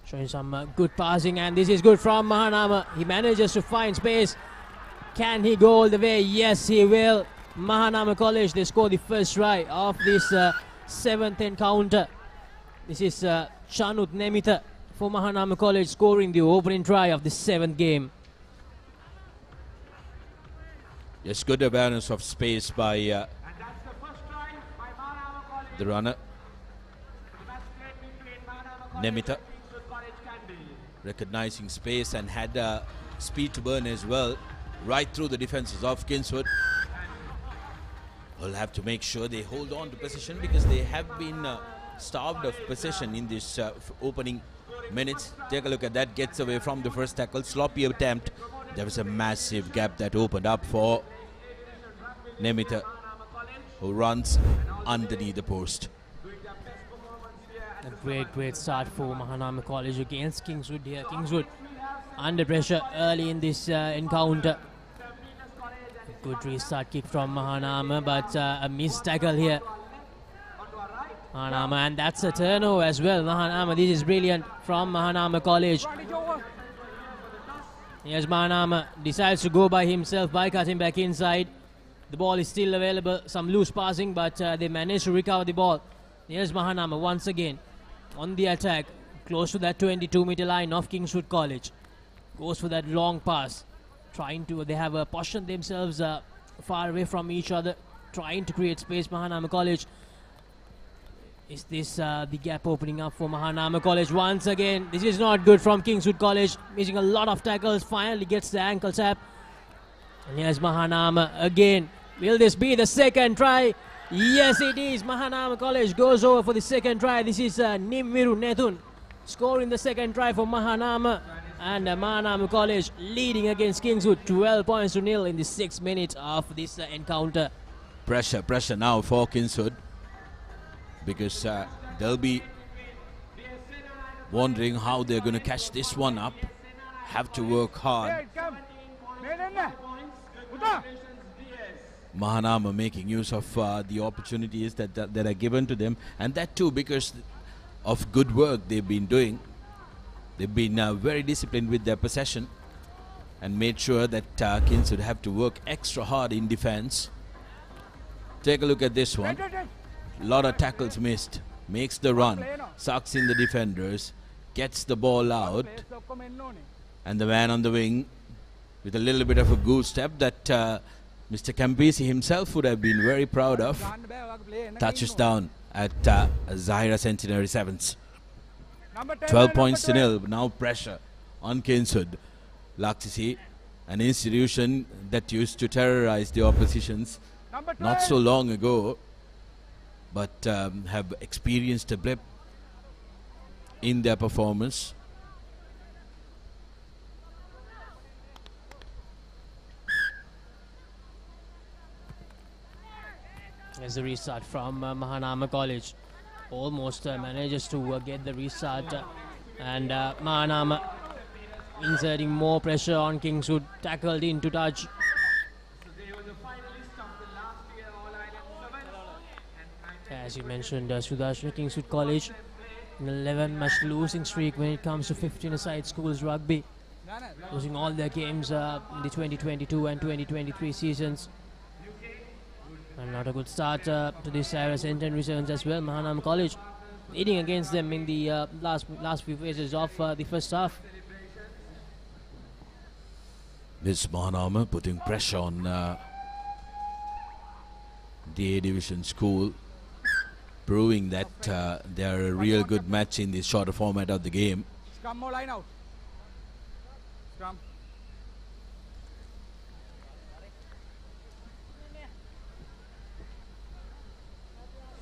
Showing some good passing, and this is good from Mahanama. He manages to find space. Can he go all the way? Yes, he will. Mahanama College, they score the first try of this 7th encounter. This is Chanut Nemita for Mahanama College scoring the opening try of the 7th game. Yes, good awareness of space by the runner. Nemita recognizing space and had speed to burn as well, right through the defenses of Kingswood. Will have to make sure they hold on to possession because they have been starved of possession in this opening minutes. Take a look at that, gets away from the first tackle, sloppy attempt. There was a massive gap that opened up for Nemita, who runs underneath the post. A great start for Mahanama College against Kingswood here. Kingswood under pressure early in this encounter. Good restart kick from Mahanama, but a missed tackle here. Mahanama, and that's a turnover as well. Mahanama, this is brilliant from Mahanama College. Yes, Mahanama decides to go by himself by cutting back inside. The ball is still available. Some loose passing, but they managed to recover the ball. Here's Mahanama once again on the attack, close to that 22-meter line of Kingswood College. Goes for that long pass. They have positioned themselves far away from each other, trying to create space. Mahanama College. Is this the gap opening up for Mahanama College once again? This is not good from Kingswood College. Missing a lot of tackles. Finally gets the ankle tap. And here's Mahanama again. Will this be the second try? Yes, it is. Mahanama College goes over for the second try. This is Nimviru Nethun scoring the second try for Mahanama. And Mahanama College leading against Kingswood 12 points to nil in the 6th minute of this encounter. Pressure now for Kingswood, because they'll be wondering how they're going to catch this one up. Have to work hard. Mahanama making use of the opportunities that are given to them, and that too because of good work they've been doing. They've been very disciplined with their possession and made sure that Kingswood have to work extra hard in defense. Take a look at this one. A lot of tackles missed. Makes the run, sucks in the defenders, gets the ball out, and the man on the wing with a little bit of a goose step that Mr. Campisi himself would have been very proud of. Touches down at Zahira Centenary Sevens. 12 points to nil. Now pressure on Kingswood. Laksisi, an institution that used to terrorize the oppositions not so long ago, but have experienced a blip in their performance. There's a restart from Mahanama College. Almost manages to get the restart. And Mahanama inserting more pressure on Kingswood. Tackled into touch. As you mentioned, Sudarshan Kingswood College, an 11-match losing streak when it comes to 15-a-side schools rugby. Losing all their games in the 2022 and 2023 seasons. And not a good start to the Zahira Centenary Sevens as well. Mahanama College leading against them in the last few phases of the first half. This Mahanama putting pressure on the A Division school, proving that they are a real good match in the shorter format of the game. Scrum more line out. Scrum.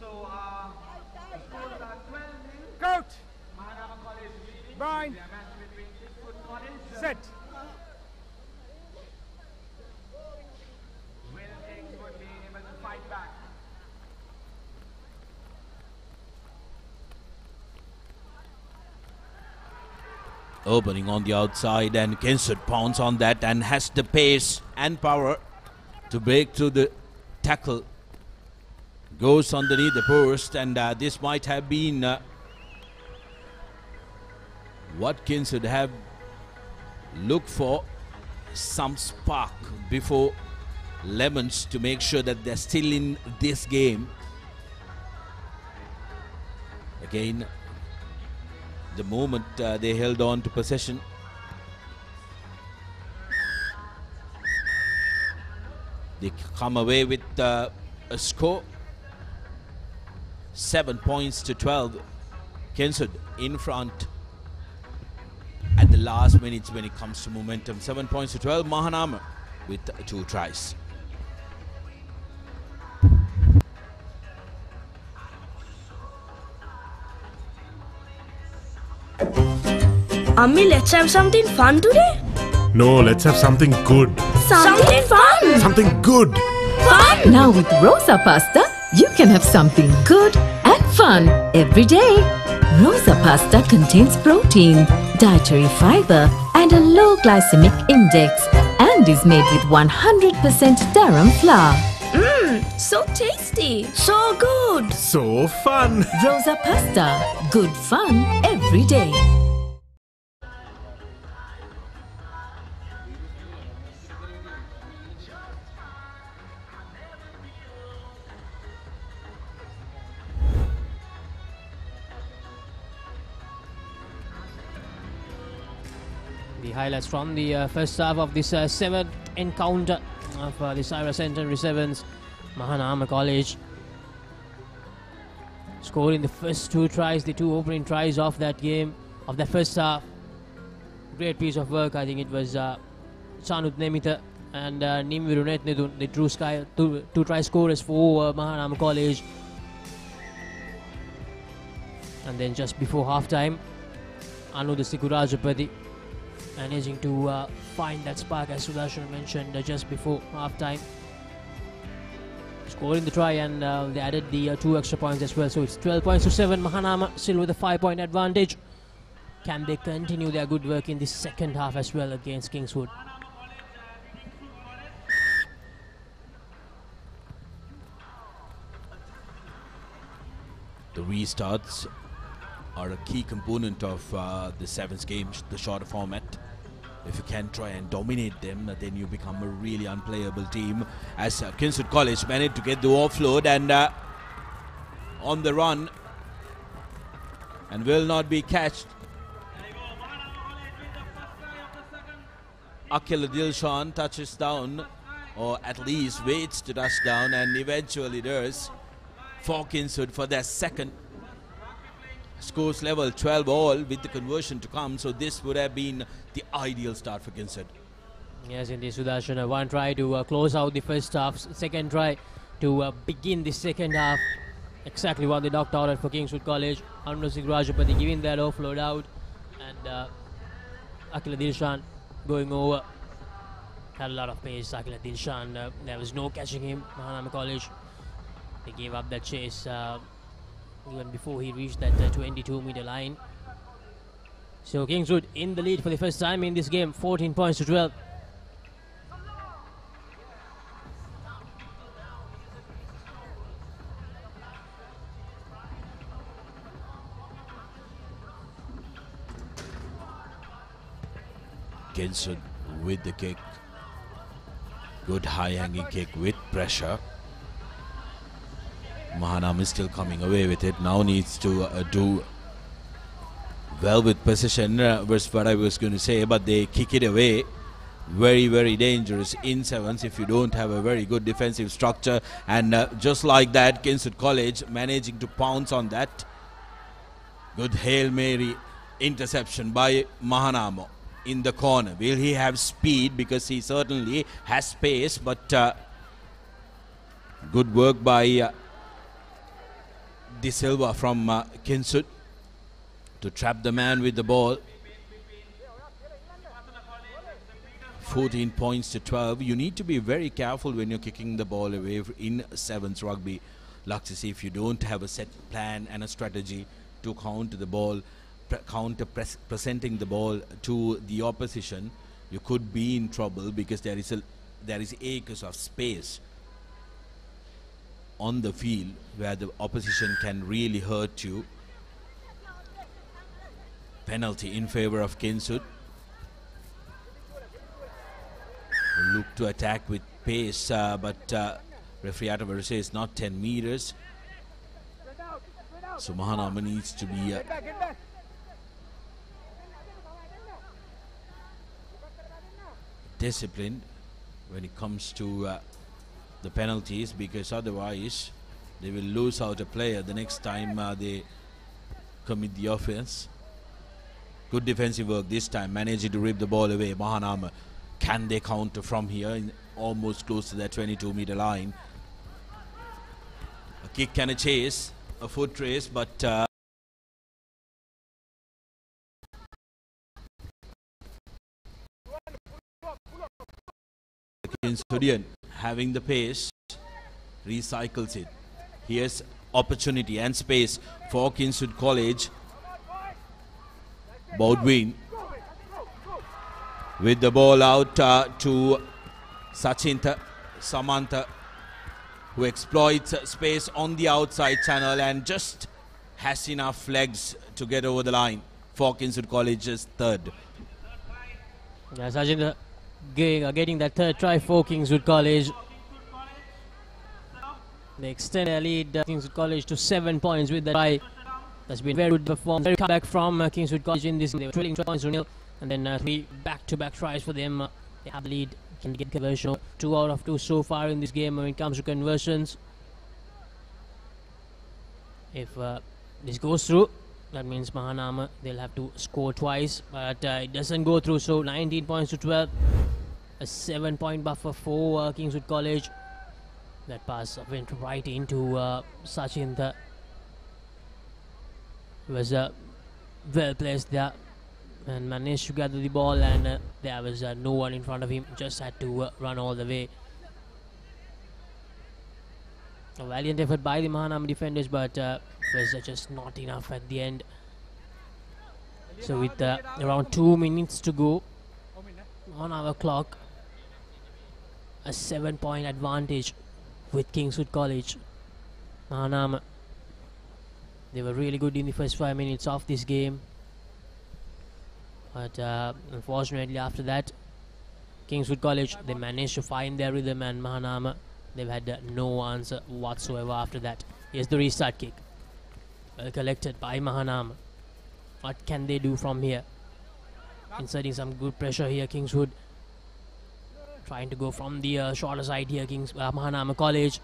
So, the scores are 12-0. Coach. Mahanama College leading. Bind. Their match between Kingswood College. Set. Will Kingswood be able to fight back? Opening on the outside, and Kingswood pounds on that and has the pace and power to break through the tackle. Goes underneath the post, and this might have been what Kingswood have looked for, some spark before Lemons to make sure that they're still in this game. Again, the moment they held on to possession, they come away with a score 7 points to 12. Kingswood in front at the last minutes when it comes to momentum. 7 points to 12. Mahanama with 2 tries. Ammi, let's have something fun today? No, let's have something good. Something fun! Something good! Fun! Now with Rosa Pasta, you can have something good and fun every day. Rosa Pasta contains protein, dietary fiber and a low glycemic index and is made with 100% durum flour. Mmm, so tasty, so good. So fun! Rosa Pasta, good fun every day. The highlights from the first half of this 7th encounter of the Zahira Centenary Sevens. Mahanama College scoring the first 2 tries, the 2 opening tries of that game, of the first half. Great piece of work. I think it was Chanut Nemita and Nimvirunet Nidun, the two try scorers for Mahanama College. And then just before half time, Anu the Sikurajapati managing to find that spark, as Sudarshan mentioned just before half time, scoring the try, and they added the 2 extra points as well. So it's 12 points to 7. Mahanama still with a 5-point advantage. Can they continue their good work in the second half as well against Kingswood? The restarts are a key component of the sevens games, the shorter format. If you can try and dominate them, then you become a really unplayable team. As Kingswood College managed to get the offload and on the run and will not be catched. Akil Dilshan touches down, or at least waits to touch down, and eventually does for Kingswood for their second. Scores level 12 all with the conversion to come, so this would have been the ideal start for Kingswood. Yes, indeed, Sudarshan. One try to close out the first half, second try to begin the second half. Exactly what they knocked out for Kingswood College. Anurag Rajapati giving that offload out, and Akila Dilshan going over. Had a lot of pace, Akila Dilshan. There was no catching him. Mahanama College They gave up that chase even before he reached that 22-meter line. So Kingswood in the lead for the first time in this game, 14 points to 12. Kingswood with the kick. Good high-hanging kick with pressure. Mahanam is still coming away with it. Now needs to do well with possession, was what I was going to say, but they kick it away. Very, very dangerous in sevens if you don't have a very good defensive structure. And just like that, Kingswood College managing to pounce on that. Good Hail Mary interception by Mahanam in the corner. Will he have speed? Because he certainly has space, but good work by De Silva from Kingswood to trap the man with the ball. 14 points to 12. You need to be very careful when you're kicking the ball away in sevens rugby. Laxisi, if you don't have a set plan and a strategy to counter the ball, presenting the ball to the opposition, you could be in trouble because there is acres of space on the field where the opposition can really hurt you. Penalty in favor of Kingswood. Look to attack with pace, but referee Atavar says not 10 meters. So Mahanama needs to be disciplined when it comes to the penalties, because otherwise they will lose out a player the next time they commit the offense. Good defensive work this time, managing to rip the ball away. Mahanama, can they counter from here, almost close to that 22-meter line? A kick and a chase, a foot race, but Kingswoodian having the pace, recycles it. Here's opportunity and space for Kingswood College. Baudwin with the ball out to Sachinta Samantha, who exploits space on the outside channel and just has enough legs to get over the line for Kingswood College's third. Yeah, Sachinta getting that third try for Kingswood College. They extend their lead, Kingswood College, to 7 points with that try. That's been very good performance. Very comeback from Kingswood College in this. They were trailing 12 points to nil, and then 3 back-to-back tries for them. They have the lead, can get conversion. 2 out of 2 so far in this game when it comes to conversions. If this goes through, that means Mahanama, they'll have to score twice, but it doesn't go through, so 19 points to 12. A 7-point buffer for Kingswood College. That pass went right into Sachinta. Was well placed there and managed to gather the ball, and there was no one in front of him, just had to run all the way. A valiant effort by the Mahanama defenders, but was just not enough at the end. So with around 2 minutes to go on our clock, a 7-point advantage with Kingswood College. Mahanama, they were really good in the first 5 minutes of this game, but unfortunately after that, Kingswood College, they managed to find their rhythm, and Mahanama, they've had no answer whatsoever after that. Here's the restart kick, well collected by Mahanama. What can they do from here? Inserting some good pressure here, Kingswood trying to go from the shorter side here, Mahanama College,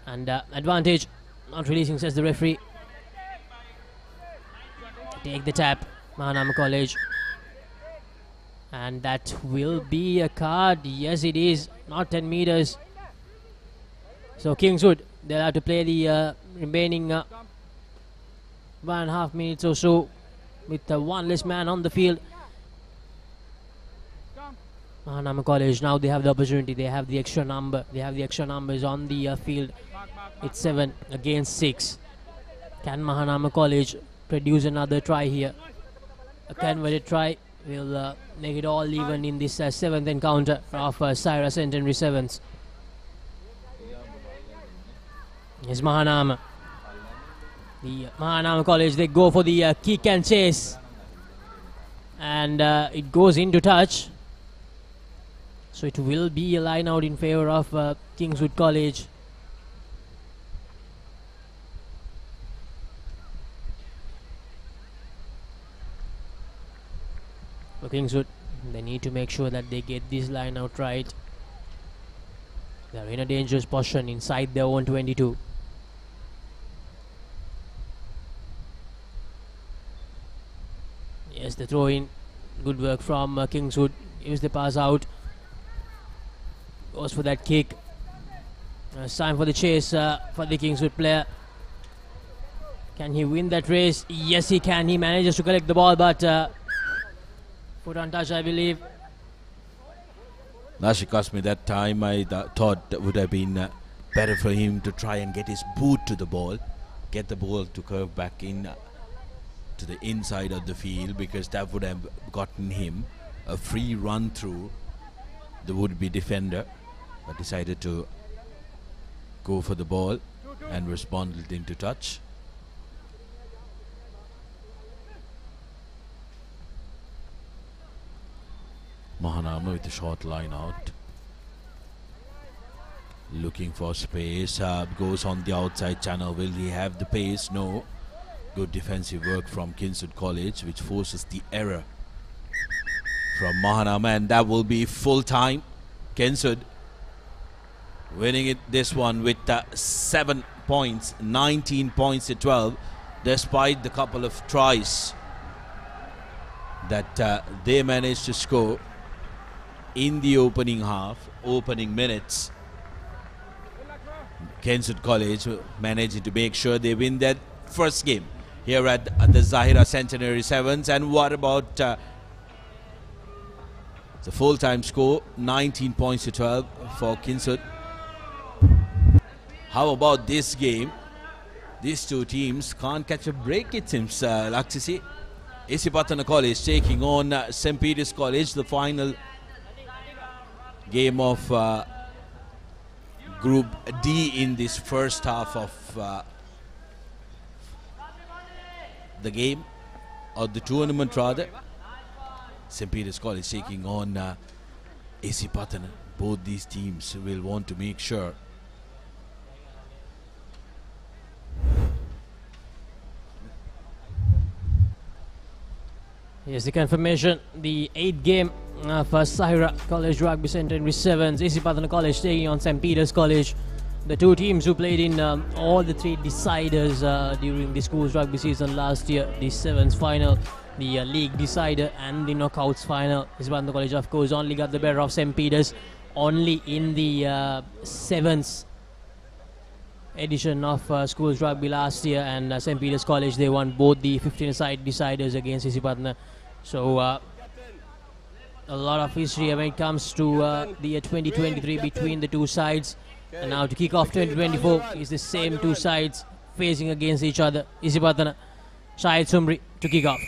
and advantage. Not releasing, says the referee. Take the tap, Mahanama College. And that will be a card. Yes, it is. Not 10 meters. So Kingswood, they'll have to play the remaining 1.5 minutes or so with one less man on the field. Mahanama College, now they have the opportunity. They have the extra number. They have the extra numbers on the field. It's 7 against 6. Can Mahanama College produce another try here? A converted try will make it all even in this 7th encounter of Zahira Centenary Sevens. Here's Mahanama. The Mahanama College, they go for the kick and chase. And it goes into touch. So it will be a line out in favor of Kingswood College. For Kingswood, they need to make sure that they get this line out right. They're in a dangerous position inside their own 22. Yes, the throw in. Good work from Kingswood. Use the pass out. Goes for that kick. It's time for the chase for the Kingswood player. Can he win that race? Yes, he can. He manages to collect the ball, but foot on touch, I believe. Nashi cost me that time. I thought that would have been better for him to try and get his boot to the ball, get the ball to curve back in to the inside of the field, because that would have gotten him a free run through the would-be defender, but decided to go for the ball and responded into touch. Mahanama with a short line out, looking for space, goes on the outside channel. Will he have the pace? No. Good defensive work from Kingswood College, which forces the error from Mahanama, and that will be full time. Kingswood winning it, this one, with 7 points, 19 points to 12, despite the couple of tries that they managed to score in the opening half, opening minutes. Kingswood College managing to make sure they win that first game here at the Zahira Centenary Sevens. And what about the full-time score? 19 points to 12 for Kingswood. How about this game? These two teams can't catch a break, it seems, Laksisi. Isipatana College taking on St. Peter's College, the final game of Group D in this first half of the game, or the tournament rather. St. Peter's College taking on AC Patana. Both these teams will want to make sure Here's the confirmation. The 8th game for Zahira College Rugby Centenary Sevens. AC Patana College taking on St. Peter's College. The two teams who played in all the 3 deciders during the school's rugby season last year. The Sevens final, the league decider, and the knockouts final. AC Patana College, of course, only got the better of St. Peter's only in the Sevens edition of school's rugby last year, and St. Peter's College, they won both the 15-a-side deciders against AC Patana. So a lot of history when it comes to the 2023 between the two sides. And now to kick off 2024 is the same two sides facing against each other. AC Patana, Shahid Sumri to kick off.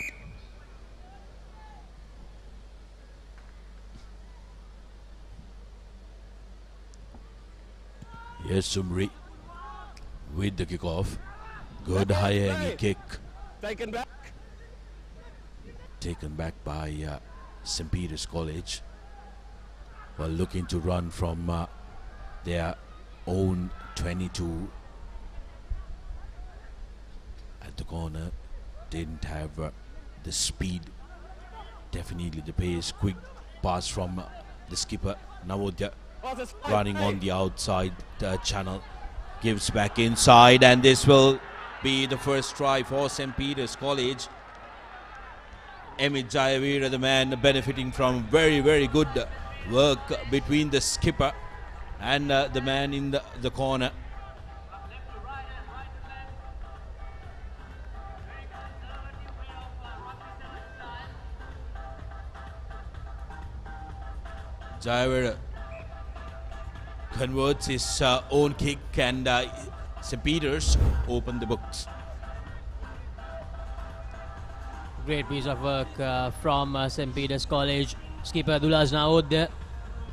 Yes, Sumri with the kickoff. Good high hanging kick. Taken back by St. Peter's College. While looking to run from their own 22 at the corner. Didn't have the speed, definitely the pace. Quick pass from the skipper Navodya, running on the outside channel, gives back inside, and this will be the first try for St. Peter's College. Amit Jayavira, the man benefiting from very good work between the skipper and the man in the corner. Jayavira converts his own kick, and St. Peter's open the books. Great piece of work from St. Peter's College. Skipper Dulas now there,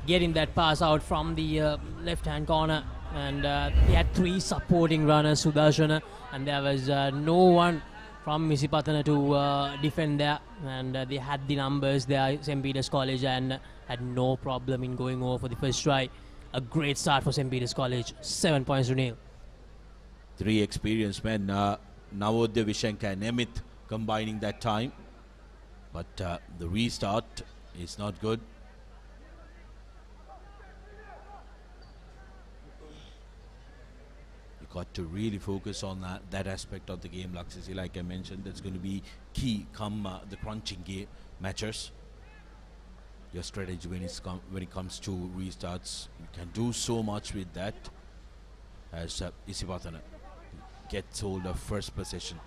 getting that pass out from the left-hand corner, and he had 3 supporting runners, Sudarshana, and there was no one from Isipatana to defend there, and they had the numbers there, St. Peter's College, and had no problem in going over for the first try. A great start for St. Peter's College, 7 points to nil. 3 experienced men, Navodya, Vishenka and Emit, combining that time, but the restart is not good. You got to really focus on that aspect of the game, Laksisi. Like I mentioned, that's going to be key come the crunching game matches. Your strategy when it comes to restarts, you can do so much with that. As Isipatana gets hold of first possession.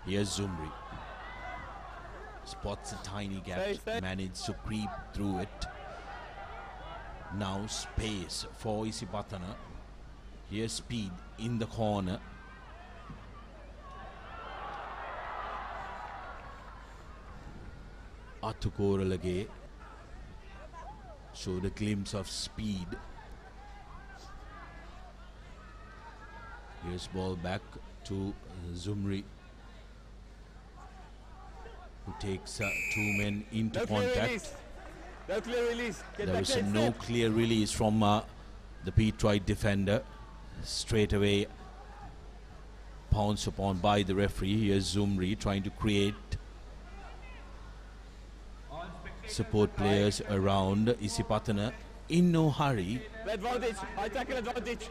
Here's Zumri. Spots a tiny gap, manages to creep through it. Now space for Isipatana. Here's speed in the corner. Atukoralage showed a glimpse of speed. Here's ball back to Zumri, who takes 2 men into contact. No clear release. There is no clear release from the Petrite defender. Straight away pounced upon by the referee. Here's Zumri trying to create support players around Isipatana. In no hurry. Advantage. High tackle advantage.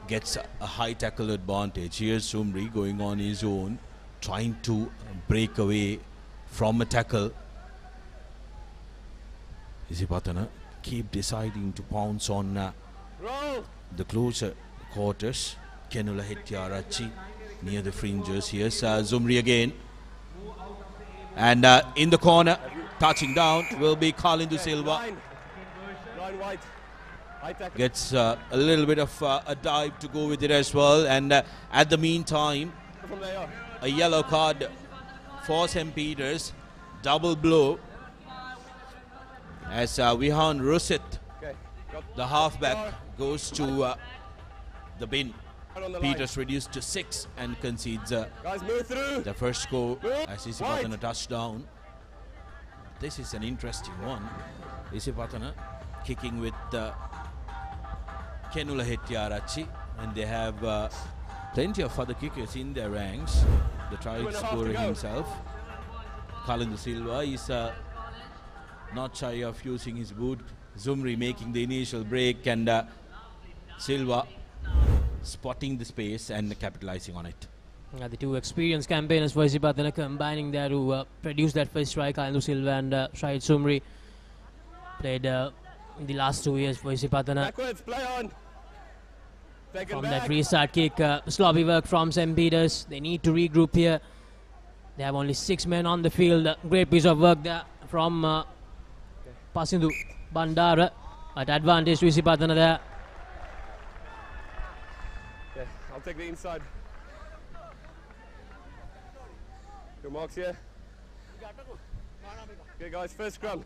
Gets a high tackle advantage. Here's Zumri going on his own, trying to break away from a tackle. Isipatana keep deciding to pounce on the closer quarters. Kenula Hettiarachi near the fringes. Here's Zumri again. And in the corner, touching down will be Kalindu Silva. Line wide. Gets a little bit of a dive to go with it as well. And at the meantime, a yellow card for St. Peter's. Double blow as Vihan Rusit, the halfback, goes to the bin. Peters reduced to 6 and concedes the first score as Isipatana touchdown. This is an interesting one. Isipatana kicking with Kenula Hettiarachi, and they have plenty of other kickers in their ranks. The try scorer himself, Kalindu Silva, is not shy of using his boot. Zumri making the initial break, and Silva spotting the space and capitalizing on it. The 2 experienced campaigners for Isipatana combining there to produce that first try. Kalindu Silva and Shahid Zumri played in the last 2 years for Isipatana. Backwards, play on. From that restart kick, sloppy work from St. Peter's. They need to regroup here. They have only 6 men on the field. Great piece of work there from Pasindu Bandara. At advantage to Isipatana there. Okay, I'll take the inside. Good marks here. Okay guys, first scrum.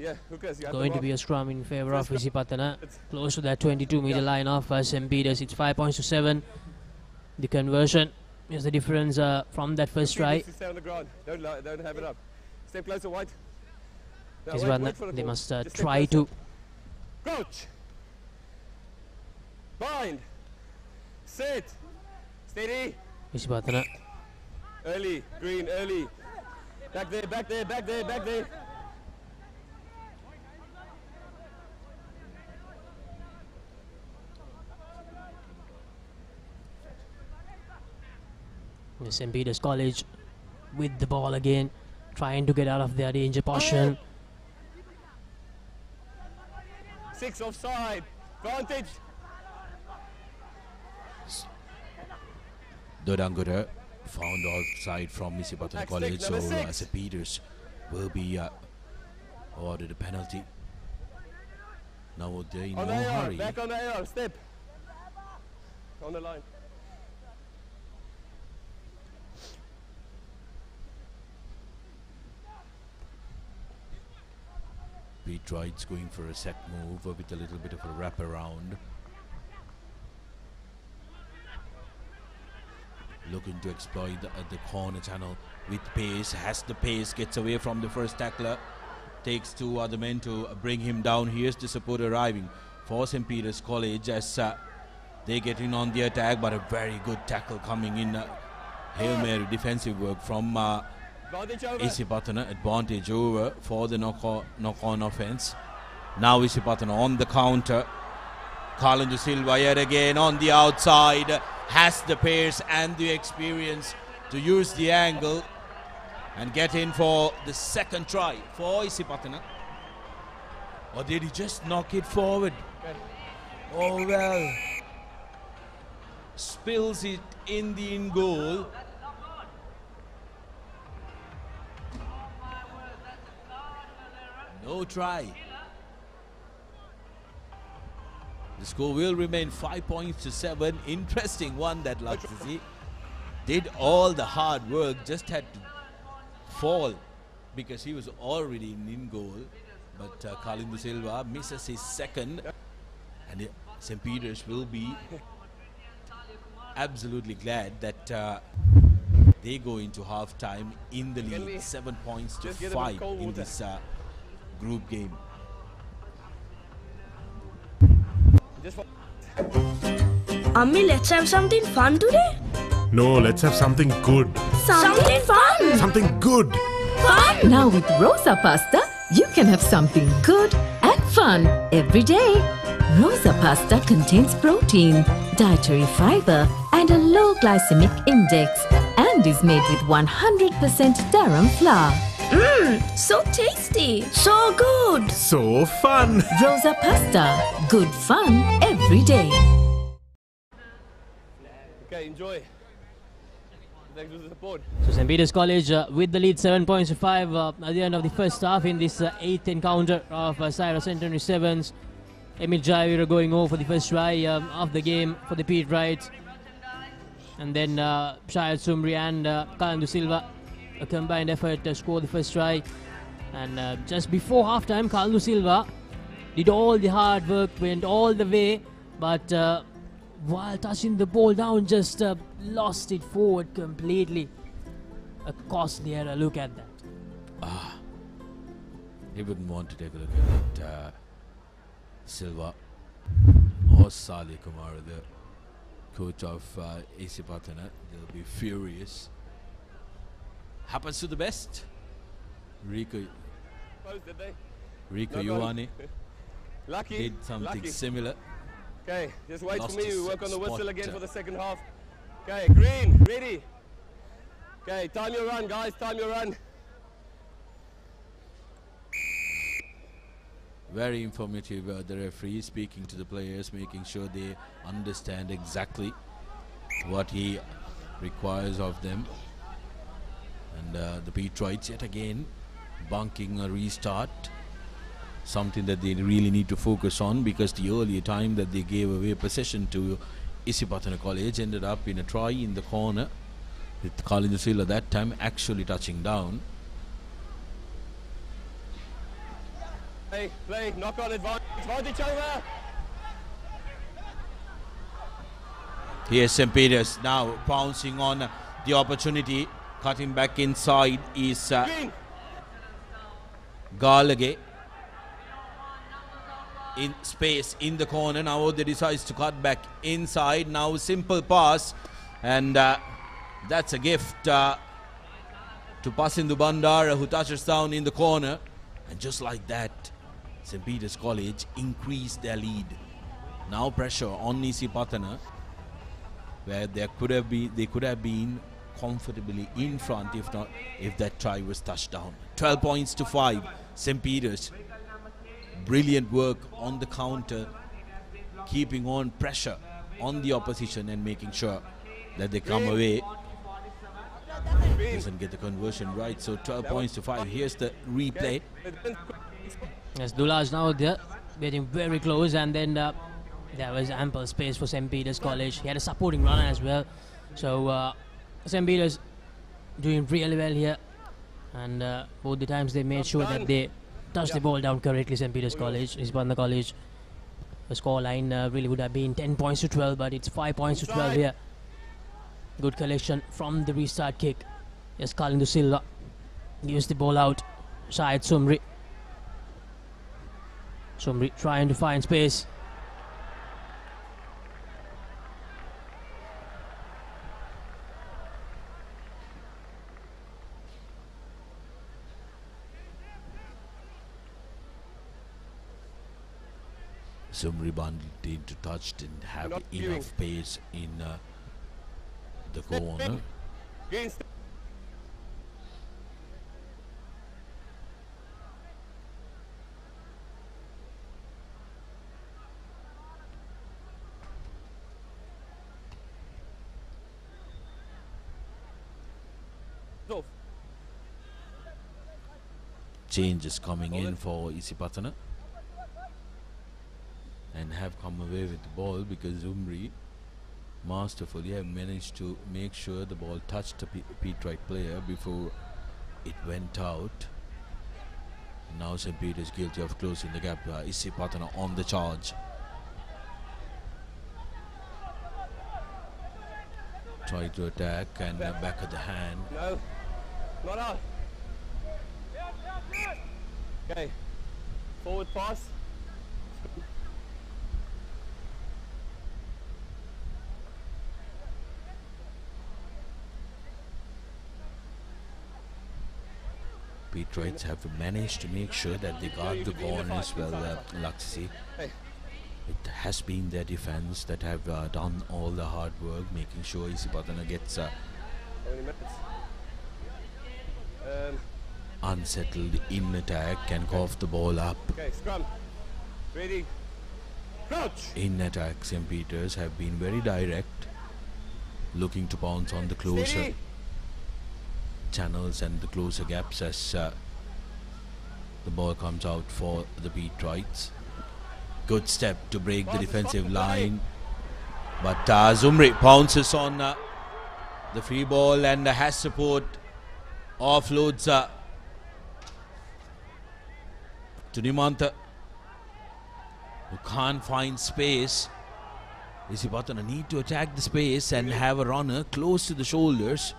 Yeah, Lucas, Going to be a scrum in favour of Isipatana. Close to that 22-meter line of St. Peter's. It's 5 points to 7. The conversion is the difference from that first try. Stay on the ground. Don't have it up. Stay closer, White. No, Isipatana, they must try to. Crouch. Bind. Sit. Steady. Isipatana. Early. Green. Early. Back there. Back there. Back there. Back there. St. Peter's College with the ball again, trying to get out of their danger portion. 6 offside. Advantage. Dodangura found offside from Isipatana College, so St. Peter's will be awarded a penalty. Now they're in On no the AR, hurry. back on the AR, step. On the line. Pete Wright's going for a set move with a little bit of a wrap around. Looking to exploit the corner channel with pace. Has the pace, gets away from the first tackler. Takes two other men to bring him down. Here's the support arriving for St. Peter's College as they get in on the attack, but a very good tackle coming in. Hail Mary defensive work from Isipatana. Advantage over for the knock-on offense. Now Isipatana on the counter. Colin De Silva yet again on the outside. Has the pace and the experience to use the angle and get in for the second try for Isipatana. Or did he just knock it forward? Oh well. Spills it in the in goal. No try. The score will remain 5 points to 7. Interesting one that Laksisi did all the hard work, just had to fall because he was already in goal. But Colin De Silva misses his second, and St. Peter's will be absolutely glad that they go into half time in the lead. 7 points to 5 in this group game. Ammi, let's have something fun today. No, let's have something good. Something fun. Something good. Fun. Now with Rosa Pasta, you can have something good and fun every day. Rosa Pasta contains protein, dietary fiber, and a low glycemic index, and is made with 100% durum flour. Mmm, so tasty. So good. So fun. Rosa Pasta, good fun every day. Okay, enjoy. Thanks for the support. So St. Peter's College with the lead 7 points to 5 at the end of the first half in this 8th encounter of Zahira Centenary Sevens. Emil Jaivira going over for the first try of the game for the Pete Wright. And then Shahid Sumri and Colin De Silva, a combined effort to score the first try. And just before halftime, Colin De Silva did all the hard work, went all the way, but while touching the ball down, just lost it forward completely. A costly error. Look at that. He wouldn't want to take a look at Silva or Salih Kumar, the coach of Isipatana. They'll be furious. Happens to the best. Rico Ioane did something similar. Okay, just wait Lost for me. his We work on the whistle spot, again for the second half. Okay, green, ready. Okay, time your run, guys. Time your run. Very informative, the referee speaking to the players, making sure they understand exactly what he requires of them. And the Pete Wrights yet again bunking a restart, something that they really need to focus on, because the earlier time that they gave away possession to Isipatana College ended up in a try in the corner with Colin De Silva that time actually touching down. Play, knock on advantage over. Here's St. Peter's now pouncing on the opportunity. Cutting back inside is Galage. In space in the corner. Now they decides to cut back inside. Now simple pass, and that's a gift to Pasindu Bandara, who touches down in the corner. And just like that, St. Peter's College increased their lead. Now pressure on Isipatana, where they could have been comfortably in front if that try was touched down. 12 points to 5. St. Peter's, brilliant work on the counter, keeping on pressure on the opposition and making sure that they come away. Doesn't get the conversion right, so 12 points to 5. Here's the replay. Yes, Dulaj now there getting very close, and then there was ample space for St. Peter's College. He had a supporting runner as well. So St. Peter's doing really well here, and both the times they made sure that they touched the ball down correctly. St. Peter's College, Isbanda College. The score line really would have been 10 points to 12, but it's 5 points to 12 here. Good collection from the restart kick. Yes, Kalindu Silva gives the ball out. Syed Sumri. Sumri trying to find space. Sumri bundled into touch, didn't have enough pace in the corner. Changes coming in for Isipatana, and have come away with the ball because Umri masterfully have managed to make sure the ball touched the Petrite player before it went out. Now St. Peter is guilty of closing the gap. Isipatana on the charge. Try to attack and back of the hand. No, not out. Okay, forward pass. Petrites have managed to make sure that they guard the corner as well, Laxisi. It has been their defense that have done all the hard work, making sure Isipatana gets unsettled in attack and cough the ball up. Okay, scrum. Ready. Crouch. In attack, St. Peter's have been very direct, looking to pounce on the closer channels and the closer gaps as the ball comes out for the Petrites. Good step to break the defensive line, but Zumri pounces on the free ball and has support, offloads to Nimanta, who can't find space. Isipatana need to attack the space and have a runner close to the shoulders.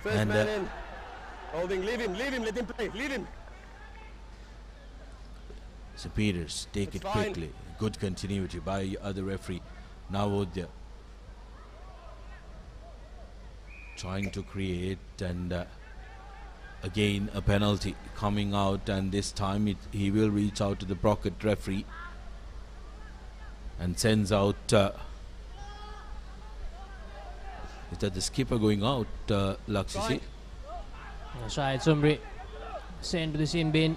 First and man in. Holding, leave him, let him play, leave him. St. Peter's take it quickly. Good continuity by the referee Navodya, trying to create, and again a penalty coming out, and this time he will reach out to the pocket referee and sends out is that the skipper going out, Laxisi? Syed Sumri sent to the sin bin.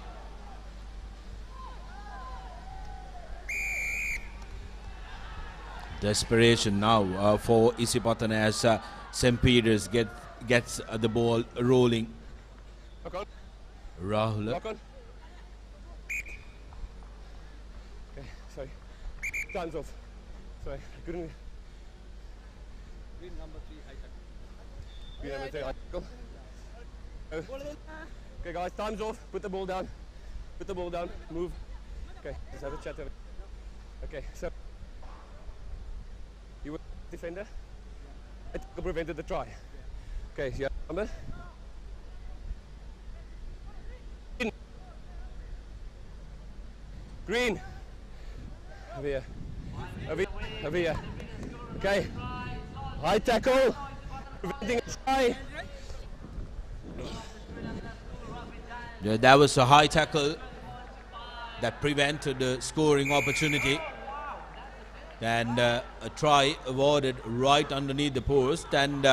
Desperation now for Isipatana as St. Peter's gets the ball rolling. Rahul. Okay, sorry. Time's off. Sorry, I couldn't. Okay guys, time's off. Put the ball down. Put the ball down. Move. Okay, let's have a chat. Okay, so you were defender. It prevented the try. Okay, yeah. Number. Green. Over here. Over here. Okay. High tackle. Preventing a try. Yeah, that was a high tackle that prevented the scoring opportunity, and a try awarded right underneath the post, and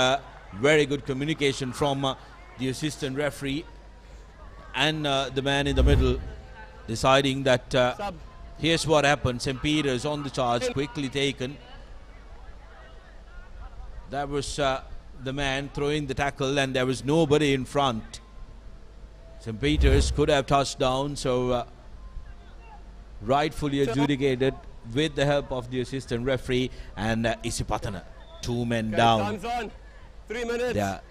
very good communication from the assistant referee and the man in the middle, deciding that here's what happened. St. Peter's on the charge, quickly taken. That was the man throwing the tackle, and there was nobody in front. St. Peter's could have touched down, so rightfully adjudicated with the help of the assistant referee and Isipatana. 2 men down. Time's on. 3 minutes. They are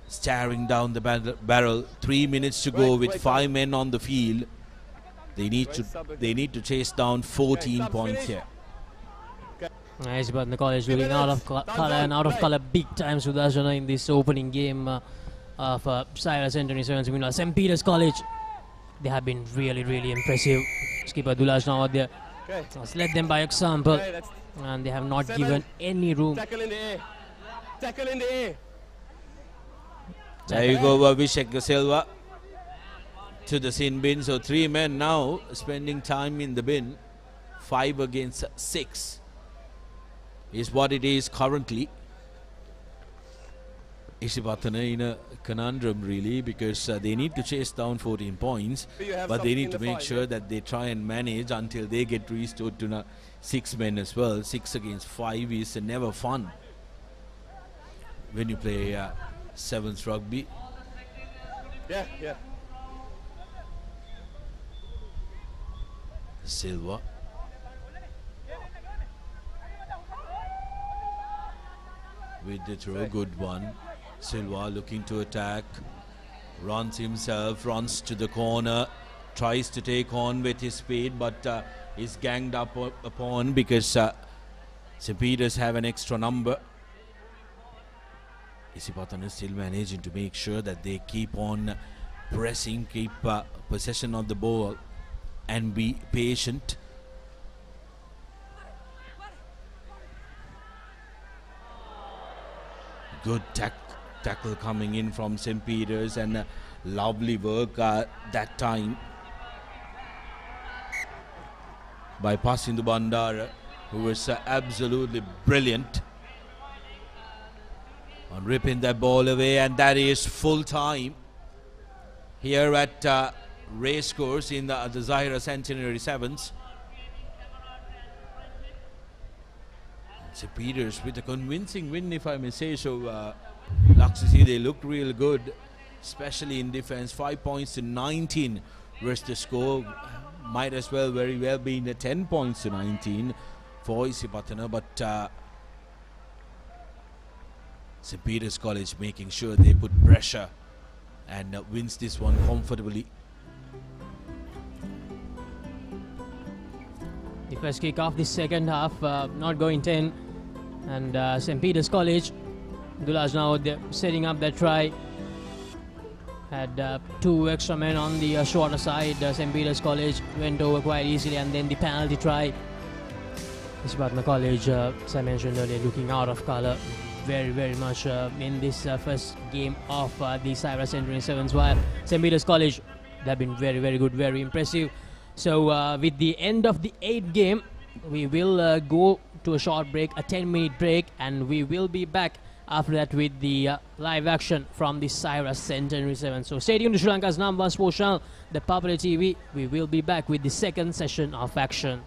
staring down the barrel. 3 minutes to go with 5 men on the field. They need to chase down 14 points here. Nice, but the college looking out of color and out of color big time, Sudarshana, in this opening game of Zahira Centenary 7. Meanwhile, St. Peter's College, they have been really impressive. Skipper Dulaj now out there has led them by example, and they have not given any room. Tackle in the air. Tackle in the air. There you go, Abhishek Silva to the sin bin. So 3 men now spending time in the bin. 5 against 6 is what it is currently. Isipatana in a conundrum really, because they need to chase down 14 points, but they need to make sure that they try and manage until they get restored to 6 men as well. 6 against 5 is never fun when you play sevens rugby. Yeah. Silva. With the throw, good one. Silva looking to attack, runs himself, runs to the corner, tries to take on with his speed, but is ganged up upon because St. Peter's have an extra number. Isipatana still managing to make sure that they keep on pressing, keep possession of the ball and be patient. Good tackle coming in from St. Peter's, and lovely work that time by Pasindu Bandara, who was absolutely brilliant on ripping that ball away, and that is full time here at Racecourse in the Zahira Centenary 7s. St. Peter's with a convincing win, if I may say so. Laksisi, they looked real good, especially in defense. 5 points to 19 was the score. Might as well very well be in the 10 points to 19 for Isipatana, but St. Peter's College making sure they put pressure and wins this one comfortably. The first kick off the second half, not going 10, and St. Peter's College, Dulaj now setting up that try. Had 2 extra men on the shorter side. St. Peter's College went over quite easily, and then the penalty try. Isipatana College, as I mentioned earlier, looking out of colour very much in this first game of the Zahira Centenary 7s, while St. Peter's College, they've been very good, very impressive. So with the end of the 8th game, we will go to a short break, a 10-minute break, and we will be back after that with the live action from the Zahira Centenary 7. So stay tuned to Sri Lanka's #1 sports channel, ThePapare TV. We will be back with the second session of action.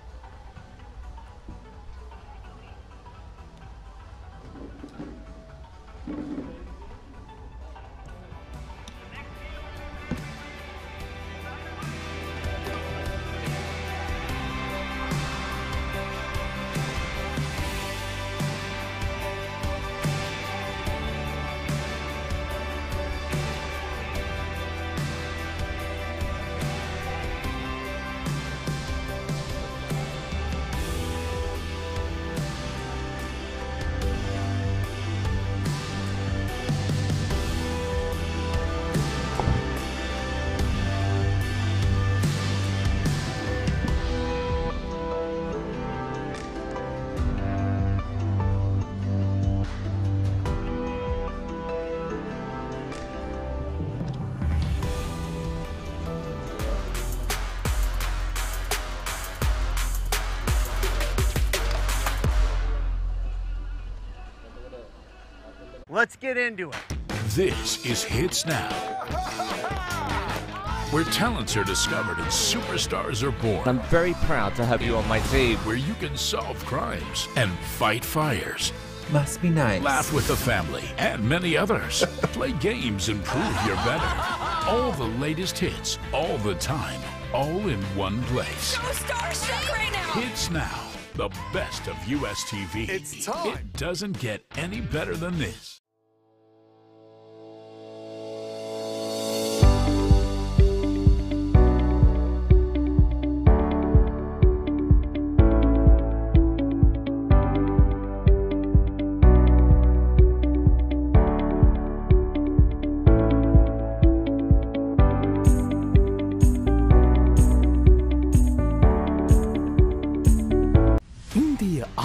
Let's get into it. This is Hits Now, where talents are discovered and superstars are born. I'm very proud to have you on my team. Where you can solve crimes and fight fires. Must be nice. Laugh with the family and many others. Play games and prove you're better. All the latest hits, all the time. all in one place. So starstruck right now. It's now the best of US TV. It's time. It doesn't get any better than this.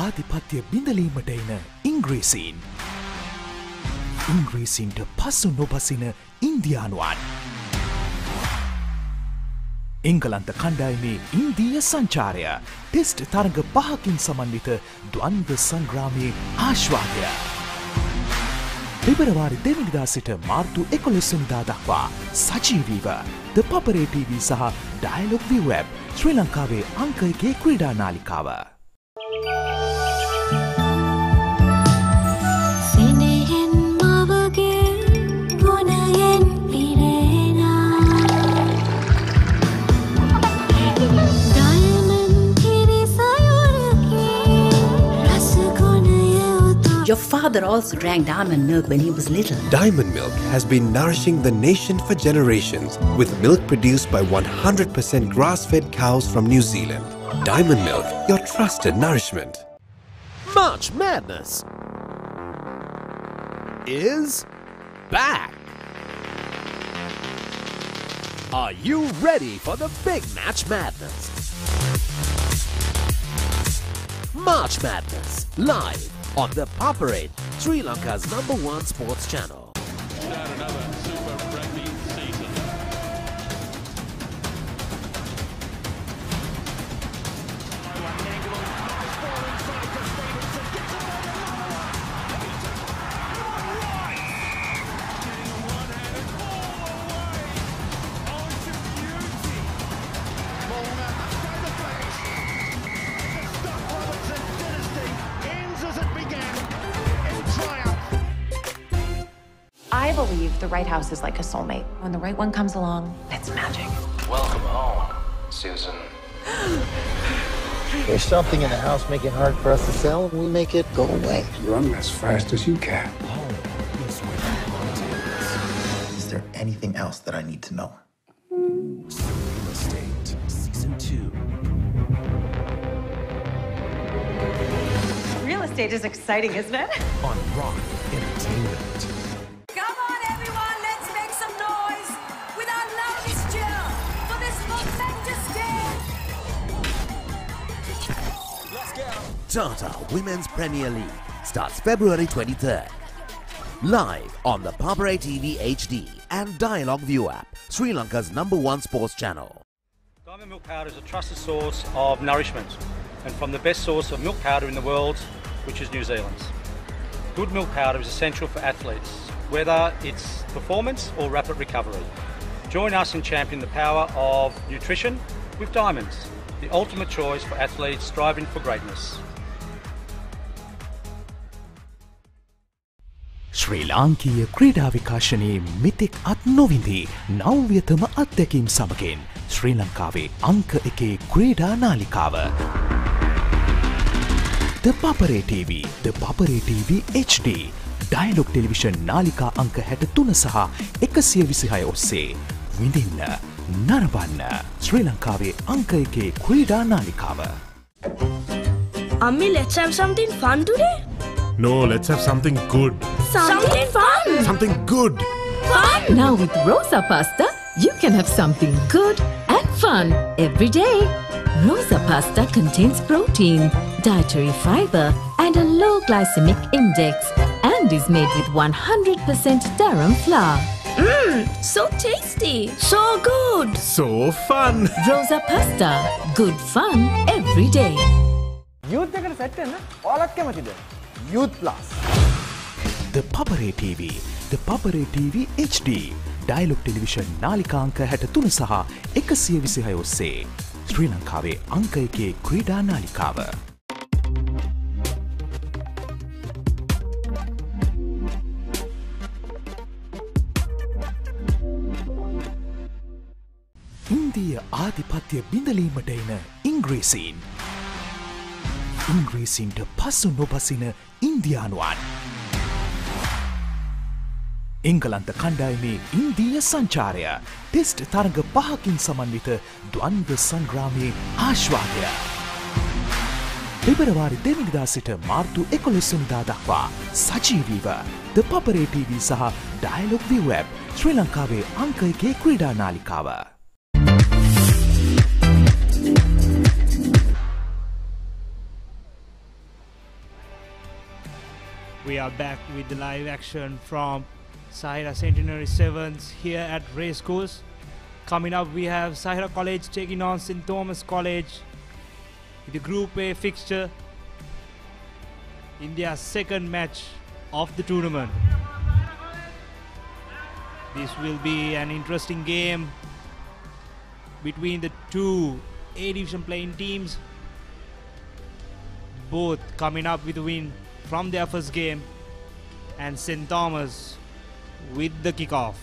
ආධිපත්‍ය බිඳලීමට එන ඉංග්‍රීසීන්ට පසු නොබසින ඉන්දියානුවන් එංගලන්ත කණ්ඩායමේ ඉන්දීය සංචාරය test තරග 5කින් සමන්විත ද්වන්ද්ව සංග්‍රාමයේ ආශ්වාදය පෙබරවාරි 2 වෙනිදා සිට මාර්තු 11 වෙනිදා දක්වා සජීවීව ThePapare TV සහ Dialog ViU app ශ්‍රී ලංකාවේ අංක 1 ක්‍රීඩා නාලිකාව Your father also drank diamond milk when he was little. Diamond milk has been nourishing the nation for generations with milk produced by 100% grass-fed cows from New Zealand. Diamond milk, your trusted nourishment. March Madness is back. Are you ready for the big Match Madness? March Madness, live on the Papare, Sri Lanka's #1 sports channel. Another super rugby season. I believe the right house is like a soulmate. When the right one comes along, it's magic. Welcome home, Susan. There's something in the house making it hard for us to sell, and we make it go away. Run as fast as you can. Is there anything else that I need to know? Real Estate Season 2. Real estate is exciting, isn't it? On Rock Entertainment. Come on, everyone, let's make some noise with our loudest cheer for this momentous day. Let's go. Tata Women's Premier League starts February 23rd. Live on the Papare TV HD and Dialog ViU app, Sri Lanka's #1 sports channel. Diamond milk powder is a trusted source of nourishment and from the best source of milk powder in the world, which is New Zealand's. Good milk powder is essential for athletes, whether it's performance or rapid recovery. Join us in championing the power of nutrition with Diamonds, the ultimate choice for athletes striving for greatness. ශ්‍රී ලාංකීය ක්‍රීඩා විකාශනයේ මෙතෙක් අත් නොවිඳී නව්‍යතම අත්දැකීම් සමගින් ශ්‍රී ලංකාවේ අංක 1 ක්‍රීඩා නාලිකාව ThePapare TV, ThePapare TV HD, Dialog television නාලිකා අංක 63 සහ 126 ඔස්සේ විඳින්න නරඹන්න ශ්‍රී ලංකාවේ අංක 1 ක්‍රීඩා නාලිකාව. Ammi, let's have something fun today. No, let's have something good. Something fun. Something good. Fun! Now with Rosa Pasta, you can have something good and fun every day. Rosa Pasta contains protein, dietary fiber and a low glycemic index and is made with 100% durum flour. Mmm, so tasty. So good. So fun. Rosa Pasta. Good fun every day. Youth එකට set වෙන්න ඔයාලත් කැමතිද? Youth Plus. ThePapare TV, ThePapare TV HD, Dialog television නාලිකා අංක 63 සහ 126 ඔස්සේ ශ්‍රී ලංකාවේ අංක 1 ක්‍රීඩා නාලිකාව. ඉන්දිය ආධිපත්‍ය බිඳලීමට එන ඉංග්‍රීසීන්. ඉංග්‍රීසීන්ට පසු නොබසින ඉන්දියානුවන්. එංගලන්ත කණ්ඩායමේ ඉන්දීය සංචාරය ටෙස්ට් තරග 5කින් සමන්විත ද්වන්ද්ව සංග්‍රාමයේ ආශ්වාදය. පෙබරවාරි 2 වෙනිදා සිට මාර්තු 11 වෙනිදා දක්වා සජීවීව ThePapare TV සහ Dialog ViU app ශ්‍රී ලංකාවේ අංක 1 ක්‍රීඩා නාලිකාව. We are back with the live action from Zahira Centenary 7s here at Racecourse. Coming up, we have Zahira College taking on St. Thomas College with the Group A fixture in their second match of the tournament. This will be an interesting game between the two A division playing teams, both coming up with a win from their first game, and St. Thomas with the kickoff.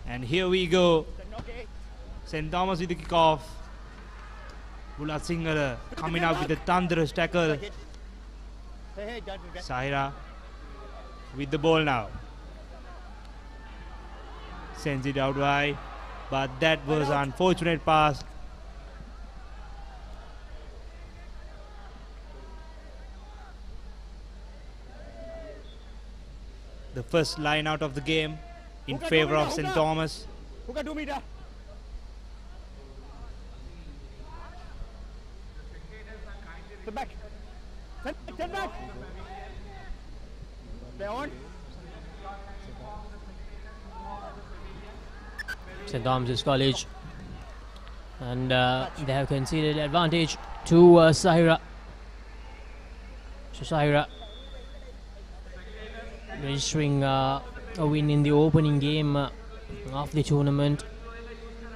And here we go. St. Thomas with the kickoff. Bulat Singhara coming up with a thunderous tackle. Zahira with the ball now. Sends it out wide, but that was an unfortunate pass. The first line out of the game in favor of St. Thomas. Step back. Step back. Play on. St. Thomas College, and they have conceded advantage to Zahira. So Zahira registering a win in the opening game of the tournament,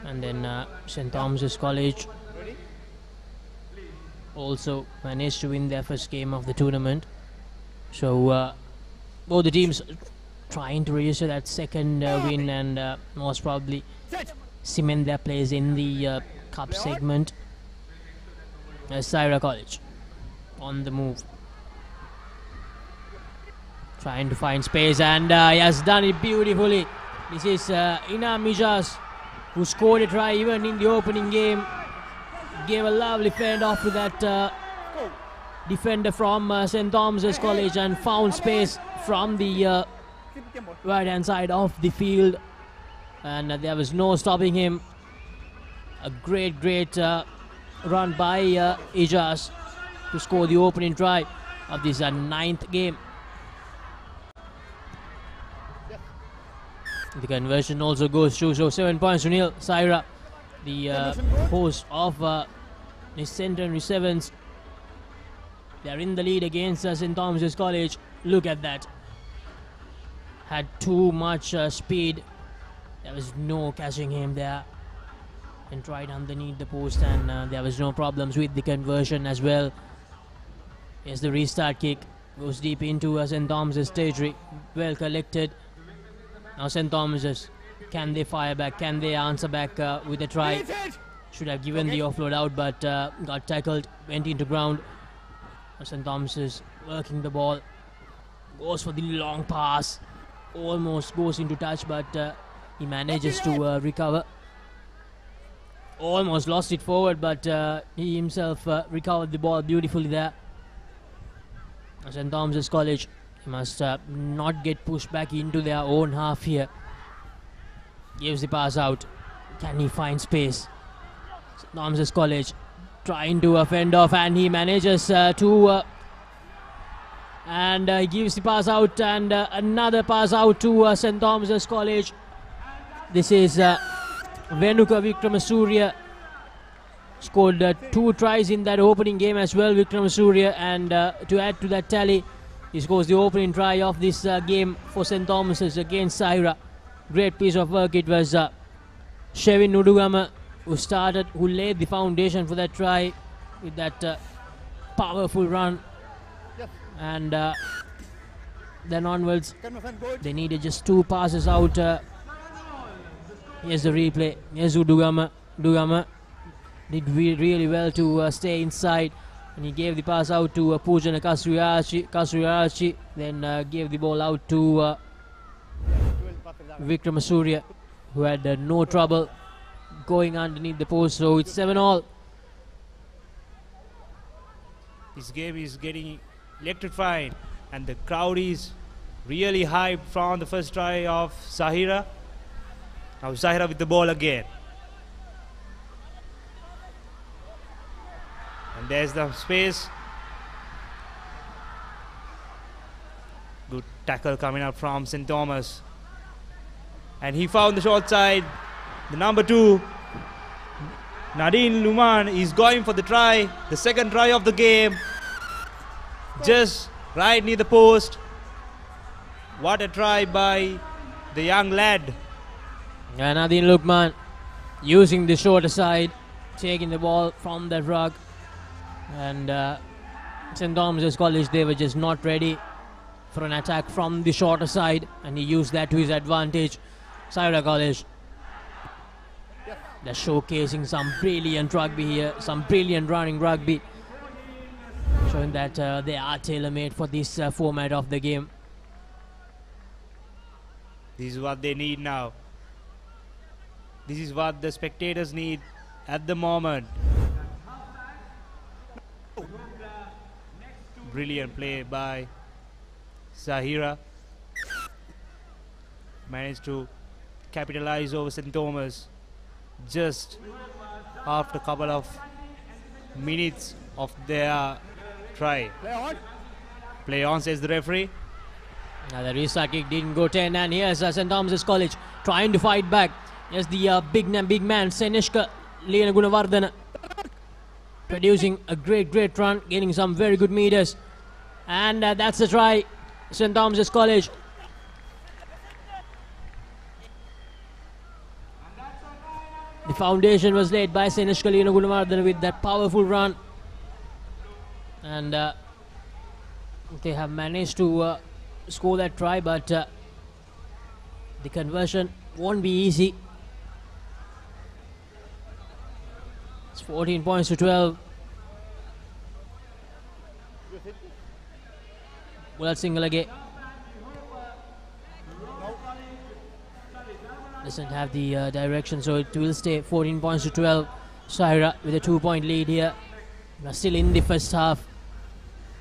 and then St. Thomas College also managed to win their first game of the tournament. So both the teams trying to register that second win and most probably cement their place in the cup segment. Zahira College on the move, trying to find space, and he has done it beautifully. This is Inam Mijas, who scored a try even in the opening game. Gave a lovely fend off to that defender from St. Thomas College and found space from the right hand side of the field, and there was no stopping him. A great run by Ijaz to score the opening try of this 9th game. The conversion also goes through, so 7 points to nil. Zahira, the host of the Centenary Sevens, they're in the lead against St. Thomas College. Look at that. Had too much speed. There was no catching him there, and tried underneath the post, and there was no problems with the conversion as well. Here's the restart kick, goes deep into St. Thomas' territory. Well collected. Now St. Thomas', can they fire back? Can they answer back with a try? Should have given the offload out, but got tackled, went into ground. St. Thomas' working the ball, goes for the long pass, almost goes into touch, but he manages to recover. Almost lost it forward, but he himself recovered the ball beautifully there. St. Thomas' College, he must not get pushed back into their own half here. Gives the pass out. Can he find space? St. Thomas' College trying to fend off, and he manages to and he gives the pass out, and another pass out to St. Thomas' College. This is Venuka Vikramasuriya. Scored 2 tries in that opening game as well, Vikramasuriya, and to add to that tally, he scores the opening try of this game for St. Thomas' against Zahira. Great piece of work. It was Shevin Nudugama who laid the foundation for that try with that powerful run, and then onwards. They needed just 2 passes out. Here's the replay. Here's Dugama. Dugama did really well to stay inside, and he gave the pass out to Pujana Kasuriachi. Then gave the ball out to Vikram Surya, who had no trouble going underneath the post. So it's 7-all. This game is getting electrified, and the crowd is really hyped from the first try of Zahira. Now Zahira with the ball again. And there's the space. Good tackle coming up from St. Thomas. And he found the short side. The number 2, Nadine Luman, is going for the try. The second try of the game. Just right near the post. What a try by the young lad. And Nadine Lukman using the shorter side, taking the ball from the ruck. And St. Thomas College, they were just not ready for an attack from the shorter side, and he used that to his advantage. Zahira College, they're showcasing some brilliant rugby here, some brilliant running rugby, showing that they are tailor-made for this format of the game. This is what they need now. This is what the spectators need at the moment. Brilliant play by Zahira. Managed to capitalize over St. Thomas just after a couple of minutes of their try. Play on, says the referee. Now the restart kick didn't go 10, and here's St. Thomas College trying to fight back. Here's the big man Seneshka Leena Gunawardana, producing a great run, getting some very good meters. And that's the try, St. Thomas College. The foundation was laid by Seneshka Leena Gunawardana with that powerful run. And they have managed to score that try, but the conversion won't be easy. It's 14 points to 12. Bullet single again. Doesn't have the direction, so it will stay 14 points to 12. Zahira with a 2-point lead here. We're still in the first half.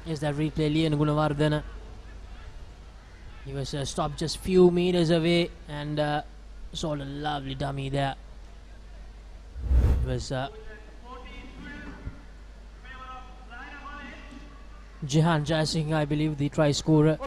Here's that replay, Leena Gunawardana. He was stopped just few meters away and saw a lovely dummy there. It was Jihan Jai Singh, I believe, the try scorer.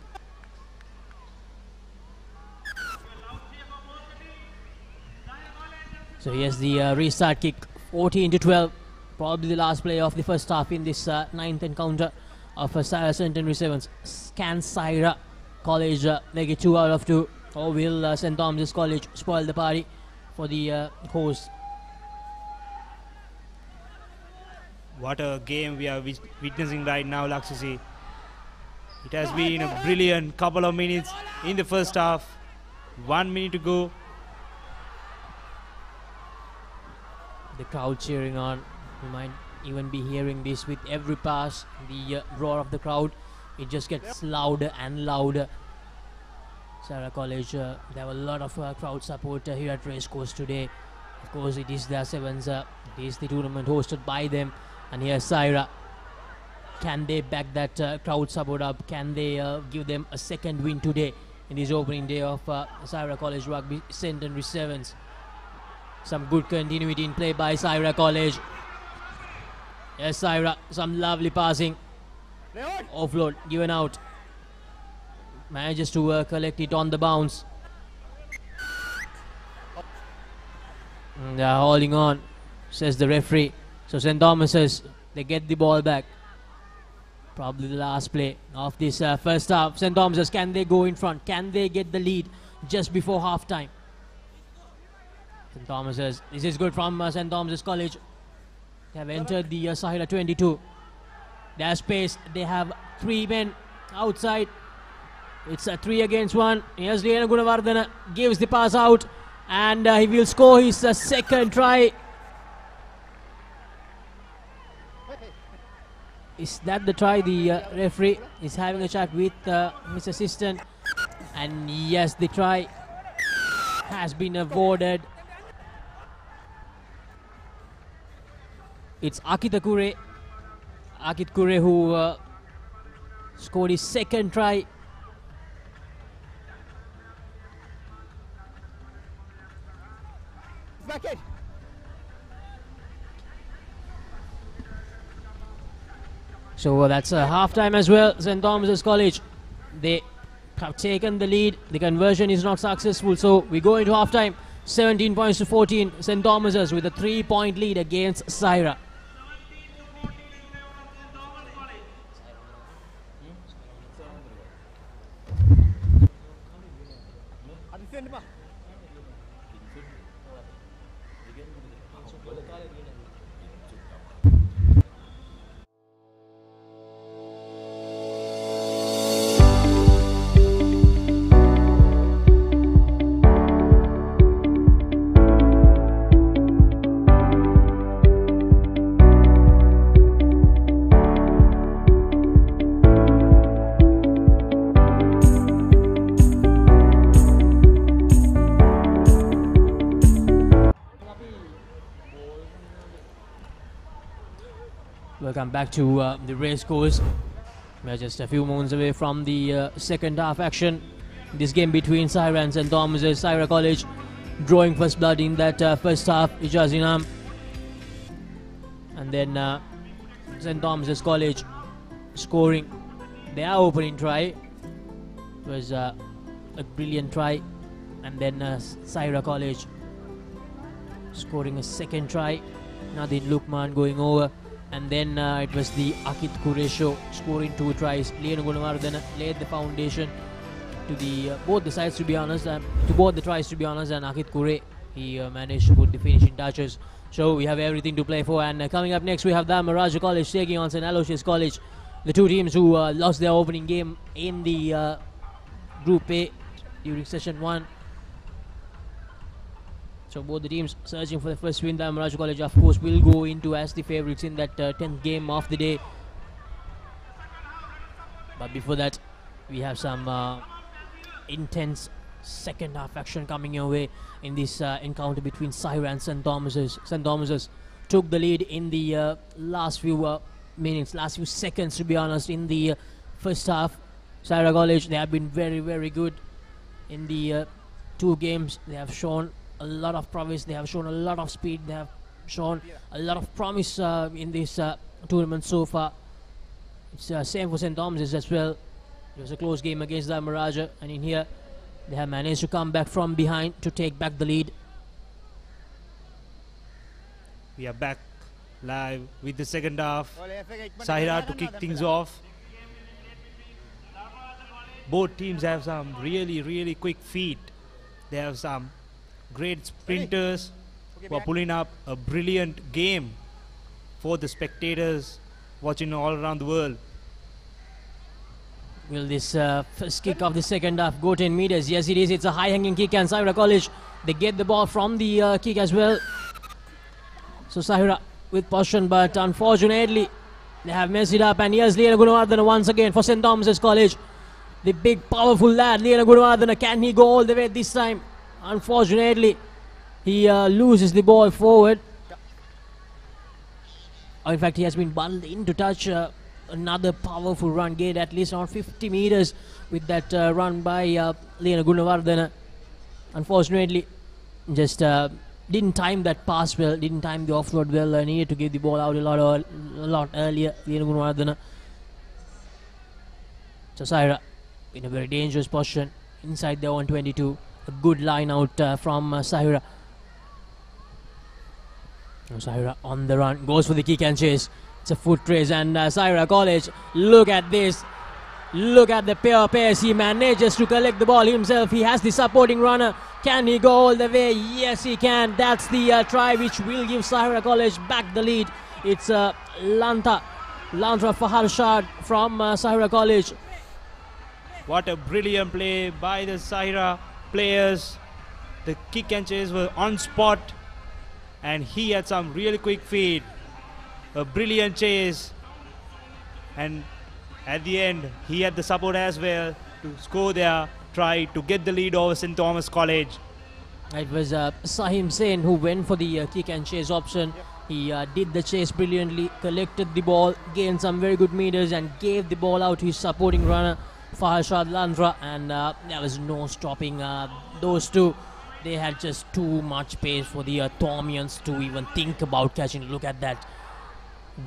So here's the restart kick, 14 to 12. Probably the last play of the first half in this 9th encounter of Zahira Centenary Sevens. Can Zahira College make it 2 out of 2, or will St. Thomas College spoil the party for the host? What a game we are witnessing right now, Laksisi. It has been a brilliant couple of minutes in the first half. 1 minute to go. The crowd cheering on. You might even be hearing this with every pass. The roar of the crowd, it just gets louder and louder. Zahira College, there were a lot of crowd support here at Racecourse today. Of course, it is their sevens. It is the tournament hosted by them. And here's Zahira. Can they back that crowd support up? Can they give them a second win today in this opening day of Zahira College Rugby Centenary Sevens? Some good continuity in play by Zahira College. Yes, Zahira, some lovely passing. Offload given out. Manages to collect it on the bounce. And they're holding on, says the referee. So St. Thomas's, they get the ball back. Probably the last play of this first half. St. Thomas's, can they go in front? Can they get the lead just before half time? St. Thomas's, this is good from St. Thomas's College. They have entered the Zahira 22. Their space, they have 3 men outside. It's a 3 against 1. Here's Lena Gunawardena, gives the pass out, and he will score his second try. Is that the try? The referee is having a chat with his assistant, and yes, the try has been awarded. It's Akit Kure who scored his second try. So that's a half-time as well. St. Thomas's College, they have taken the lead. The conversion is not successful, so we go into half-time. 17 points to 14. St. Thomas's with a 3-point lead against Zahira. Welcome back to the racecourse. We're just a few moments away from the second half action. This game between Zahira and St. Thomas's. Zahira College drawing first blood in that first half. Ijazinam. And then St. Thomas's College scoring their opening try. It was a brilliant try. And then Zahira College scoring a second try. Nadine Lukman going over. And then it was the Akit Kure show, scoring 2 tries. Lena Gunawardena laid the foundation to the both the sides, to be honest, to both the tries, to be honest. And Akit Kure, he managed to put the finishing touches. So we have everything to play for. And coming up next, we have Dharmaraja College taking on St. Aloysius College, the two teams who lost their opening game in the Group A during session 1. So both the teams searching for the first win. Dharmaraja College, of course, will go into as the favourites in that 10th game of the day. But before that, we have some intense second half action coming your way in this encounter between Zahira and St. Thomas's. St. Thomas's took the lead in the last few minutes, last few seconds, to be honest, in the first half. Zahira College, they have been very, very good in the 2 games. They have shown a lot of prowess, they have shown a lot of speed, they have shown a lot of promise in this tournament so far. It's same for St. Thomas's as well. It was a close game against Dharmaraja, and in here they have managed to come back from behind to take back the lead. We are back live with the second half. Zahira to kick things off. Both teams have some really, really quick feet. They have some great sprinters who are pulling up a brilliant game for the spectators watching all around the world. Will this first kick of the second half go 10 meters? Yes, it is. It's a high-hanging kick, and Zahira College, they get the ball from the kick as well. So Zahira with possession, but unfortunately they have messed it up. And here's Lena Gunawardena once again for St. Thomas's College. The big, powerful lad, Lena Gunawardena. Can he go all the way this time? Unfortunately, he loses the ball forward. Or in fact, he has been bundled in to touch another powerful run, gained at least around 50 meters with that run by Lena Gunawardena. Unfortunately, just didn't time that pass well, didn't time the offload well, needed to give the ball out a lot earlier, Lena Gunawardena. So Zahira in a very dangerous position inside their 122. A good line out from Zahira. Zahira on the run, goes for the kick and chase. It's a foot race, and Zahira College, look at this. Look at the pair of pairs. He manages to collect the ball himself. He has the supporting runner. Can he go all the way? Yes, he can. That's the try which will give Zahira College back the lead. It's Lantra Faharshad from Zahira College. What a brilliant play by the Zahira players. The kick and chase were on spot, and he had some really quick feet. A brilliant chase, and at the end he had the support as well to score their try to get the lead over St. Thomas College. It was Sahim Sen who went for the kick and chase option. He did the chase brilliantly, collected the ball, gained some very good meters, and gave the ball out to his supporting runner Farhashad Landra, and there was no stopping those two. They had just too much pace for the Thormians to even think about catching. Look at that.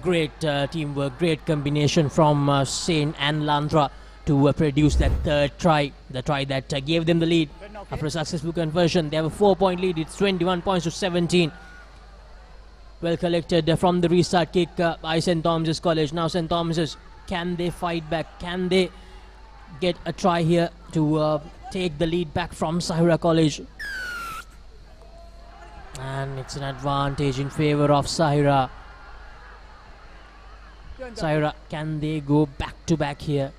Great teamwork, great combination from Sen and Landra to produce that third try, the try that gave them the lead. After a successful conversion, they have a 4-point lead. It's 21 points to 17. Well collected from the restart kick by St. Thomas's College. Now St. Thomas's, can they fight back? Can they get a try here to take the lead back from Zahira College? And it's an advantage in favor of Zahira. Zahira, can they go back to back here?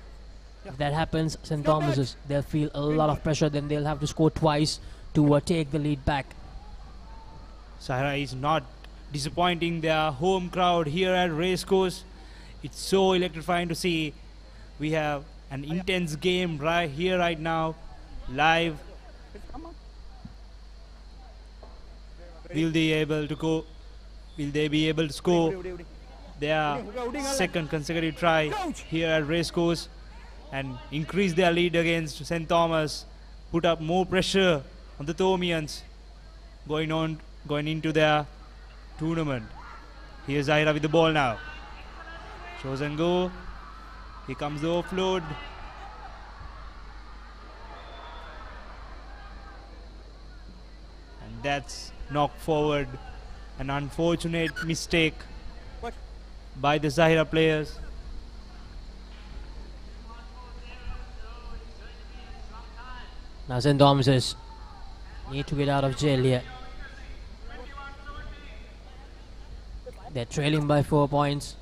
If that happens, St. Thomas's, they'll feel a lot of pressure. Then they'll have to score twice to take the lead back. Zahira is not disappointing their home crowd here at Racecourse. It's so electrifying to see. We have an intense game right here, right now, live. Will they be able to go? Will they be able to score their second consecutive try here at Racecourse and increase their lead against St. Thomas? Put up more pressure on the Thomians going into their tournament. Here's Zahira with the ball now. Shows and go. Here comes the offload. And that's knocked forward. An unfortunate mistake by the Zahira players. Now St. Thomas's need to get out of jail here. They're trailing by 4 points.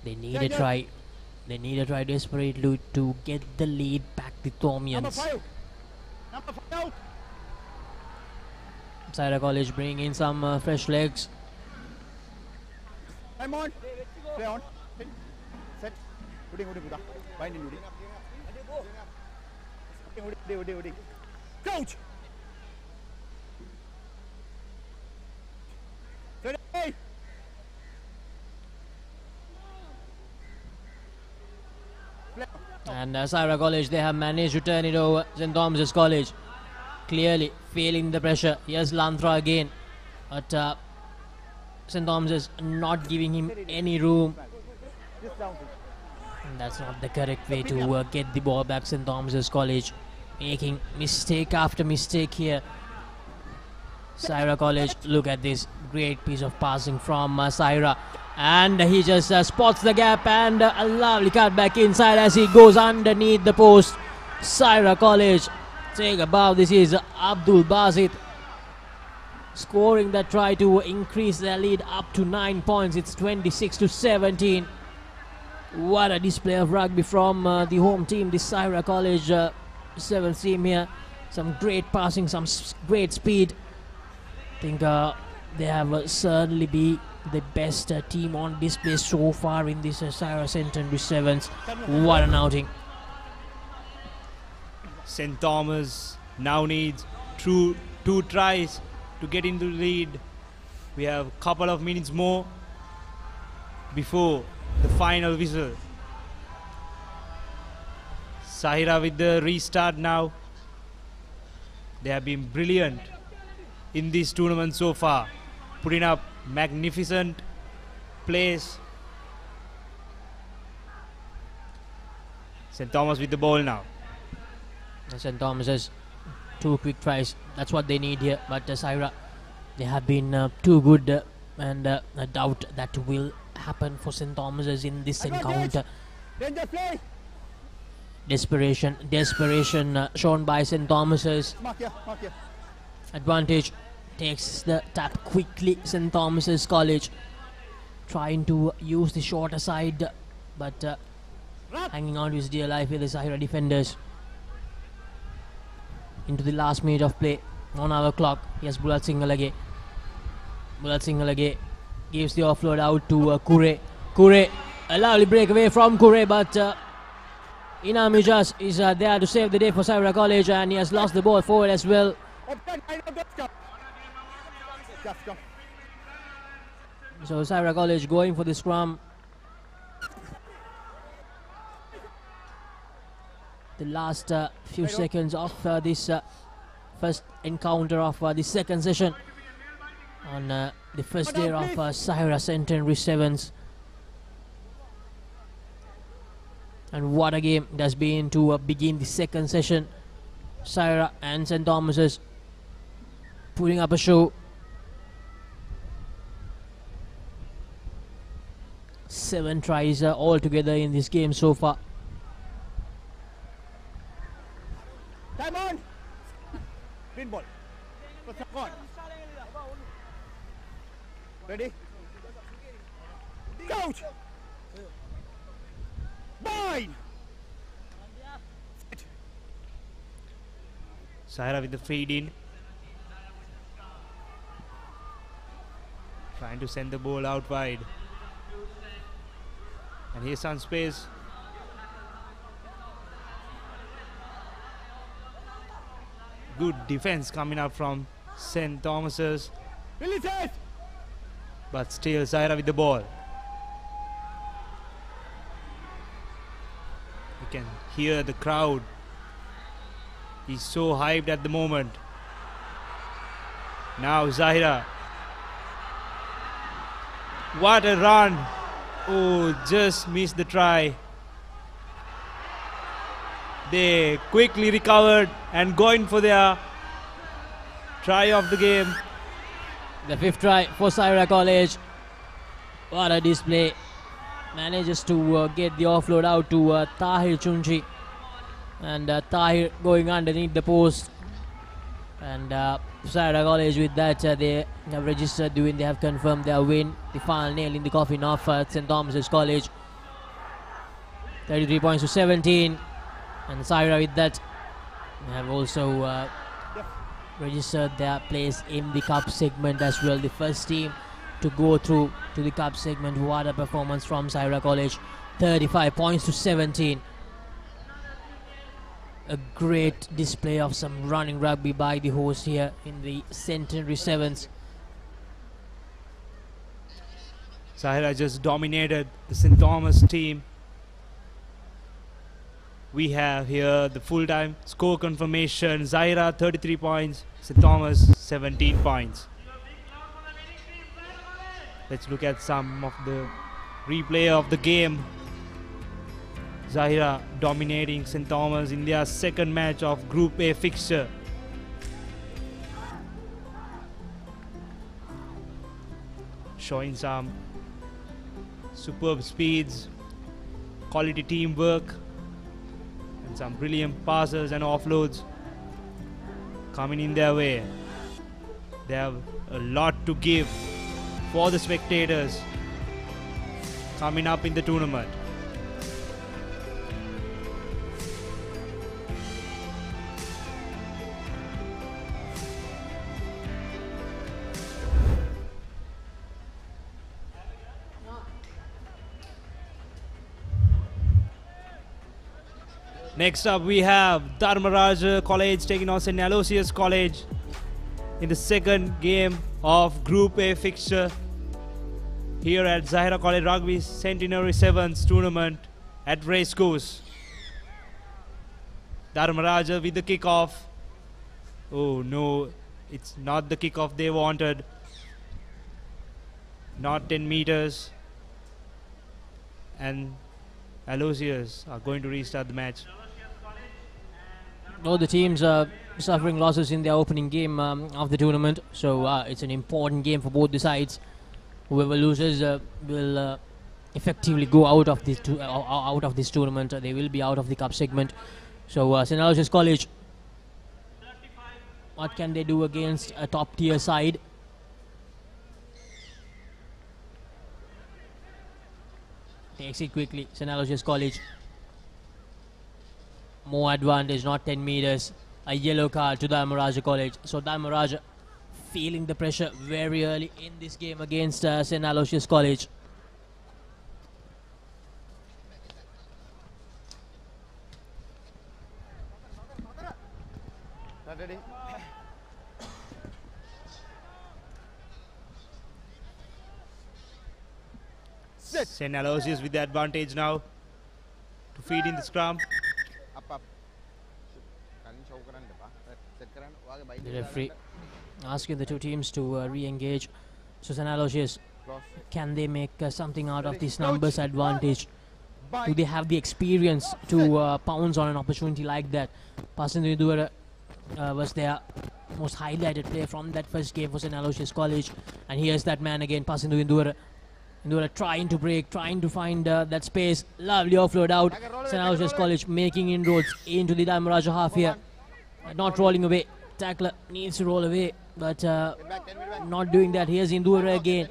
They need a try. They need a try desperately to get the lead back, the Thomians. Zahira College bringing in some fresh legs. Time on. Play on. Set. Coach. Ready. And Zahira College, they have managed to turn it over. St. Thomas's College clearly feeling the pressure. Here's Landra again, but St. Thomas's not giving him any room. And that's not the correct way to get the ball back. St. Thomas's College making mistake after mistake here. Zahira College, look at this great piece of passing from Zahira, and he just spots the gap, and a lovely cut back inside as he goes underneath the post. Zahira College take above. This is Abdul Basit scoring that try to increase their lead up to 9 points. It's 26 to 17. What a display of rugby from the home team, the Zahira College 7th team here. Some great passing, some great speed. I think they have certainly be the best team on display so far in this Zahira Centenary Sevens. What an outing. St. Thomas now needs two tries to get into the lead. We have a couple of minutes more before the final whistle. Zahira with the restart now. They have been brilliant in this tournament so far, putting up magnificent plays. St. Thomas with the ball now. St. Thomas has 2 quick tries. That's what they need here. But Zahira, they have been too good, and I doubt that will happen for St. Thomas's in this encounter. Desperation shown by St. Thomas's. Advantage takes the tap quickly. St. Thomas's College trying to use the shorter side, but hanging on to his dear life with the Zahira defenders. Into the last minute of play on our clock. Yes, Bulat Singalage. Bulat Singalage gives the offload out to Kure. Kure, a lovely breakaway from Kure, but Inam Ijas is there to save the day for Zahira College, and he has lost the ball forward as well. So Zahira College going for the scrum. The last few seconds of this first encounter of the second session on the first day of Zahira Centenary Sevens. And what a game it has been to begin the second session. Zahira and St. Thomas's putting up a show. 7 tries altogether in this game so far. Time on! Green ball. On. Ready? Coach! Bind! Zahira with the fade in. Trying to send the ball out wide. And here's some space. Good defense coming up from St. Thomas's. But still Zahira with the ball. You can hear the crowd. He's so hyped at the moment. Now Zahira. What a run. Oh, just missed the try. They quickly recovered and going for their try of the game. The 5th try for Zahira College. What a display. Manages to get the offload out to Tahir Chunji. And Tahir going underneath the post. And Zahira College with that they have registered the win. They have confirmed their win. The final nail in the coffin of St. Thomas's College. 33 points to 17. And Zahira with that have also registered their place in the cup segment as well. The first team to go through to the cup segment. What a performance from Zahira College. 35 points to 17. A great display of some running rugby by the host here in the Centenary Sevens. Zahira just dominated the St. Thomas team. We have here the full-time score confirmation. Zahira 33 points, St. Thomas 17 points. Let's look at some of the replay of the game. Zahira dominating St. Thomas in their second match of Group A fixture. Showing some superb speeds, quality teamwork, and some brilliant passes and offloads coming in their way. They have a lot to give for the spectators coming up in the tournament. Next up we have Dharmaraj College taking on St. Aloysius College in the second game of Group A fixture here at Zahira College Rugby Centenary Sevens tournament at Racecourse. Dharmaraj with the kickoff. Oh no, it's not the kickoff they wanted. Not 10 meters. And Aloysius are going to restart the match. Both the teams are suffering losses in their opening game of the tournament, so it's an important game for both the sides. Whoever loses will effectively go out of this tournament. They will be out of the cup segment. So St. Aloysius College, what can they do against a top tier side? Takes it quickly, St. Aloysius College. more advantage, not 10 meters. A yellow card to Dharmaraja College. So Dharmaraja feeling the pressure very early in this game against St. Aloysius College. Ready? St. Aloysius with the advantage now to feed in the scrum. Up. The referee asking the two teams to re-engage. So St. Aloysius, can they make something out of this numbers advantage? Do they have the experience to pounce on an opportunity like that? Pasindu Indura was their most highlighted player from that first game for St. Aloysius College. And here's that man again, Pasindu Indura. Indura trying to break, trying to find that space. Lovely offload out. St. Aloysius College making inroads into the Dharmaraja half here. Not rolling away. Tackler needs to roll away, but not doing that. Here's Indura again.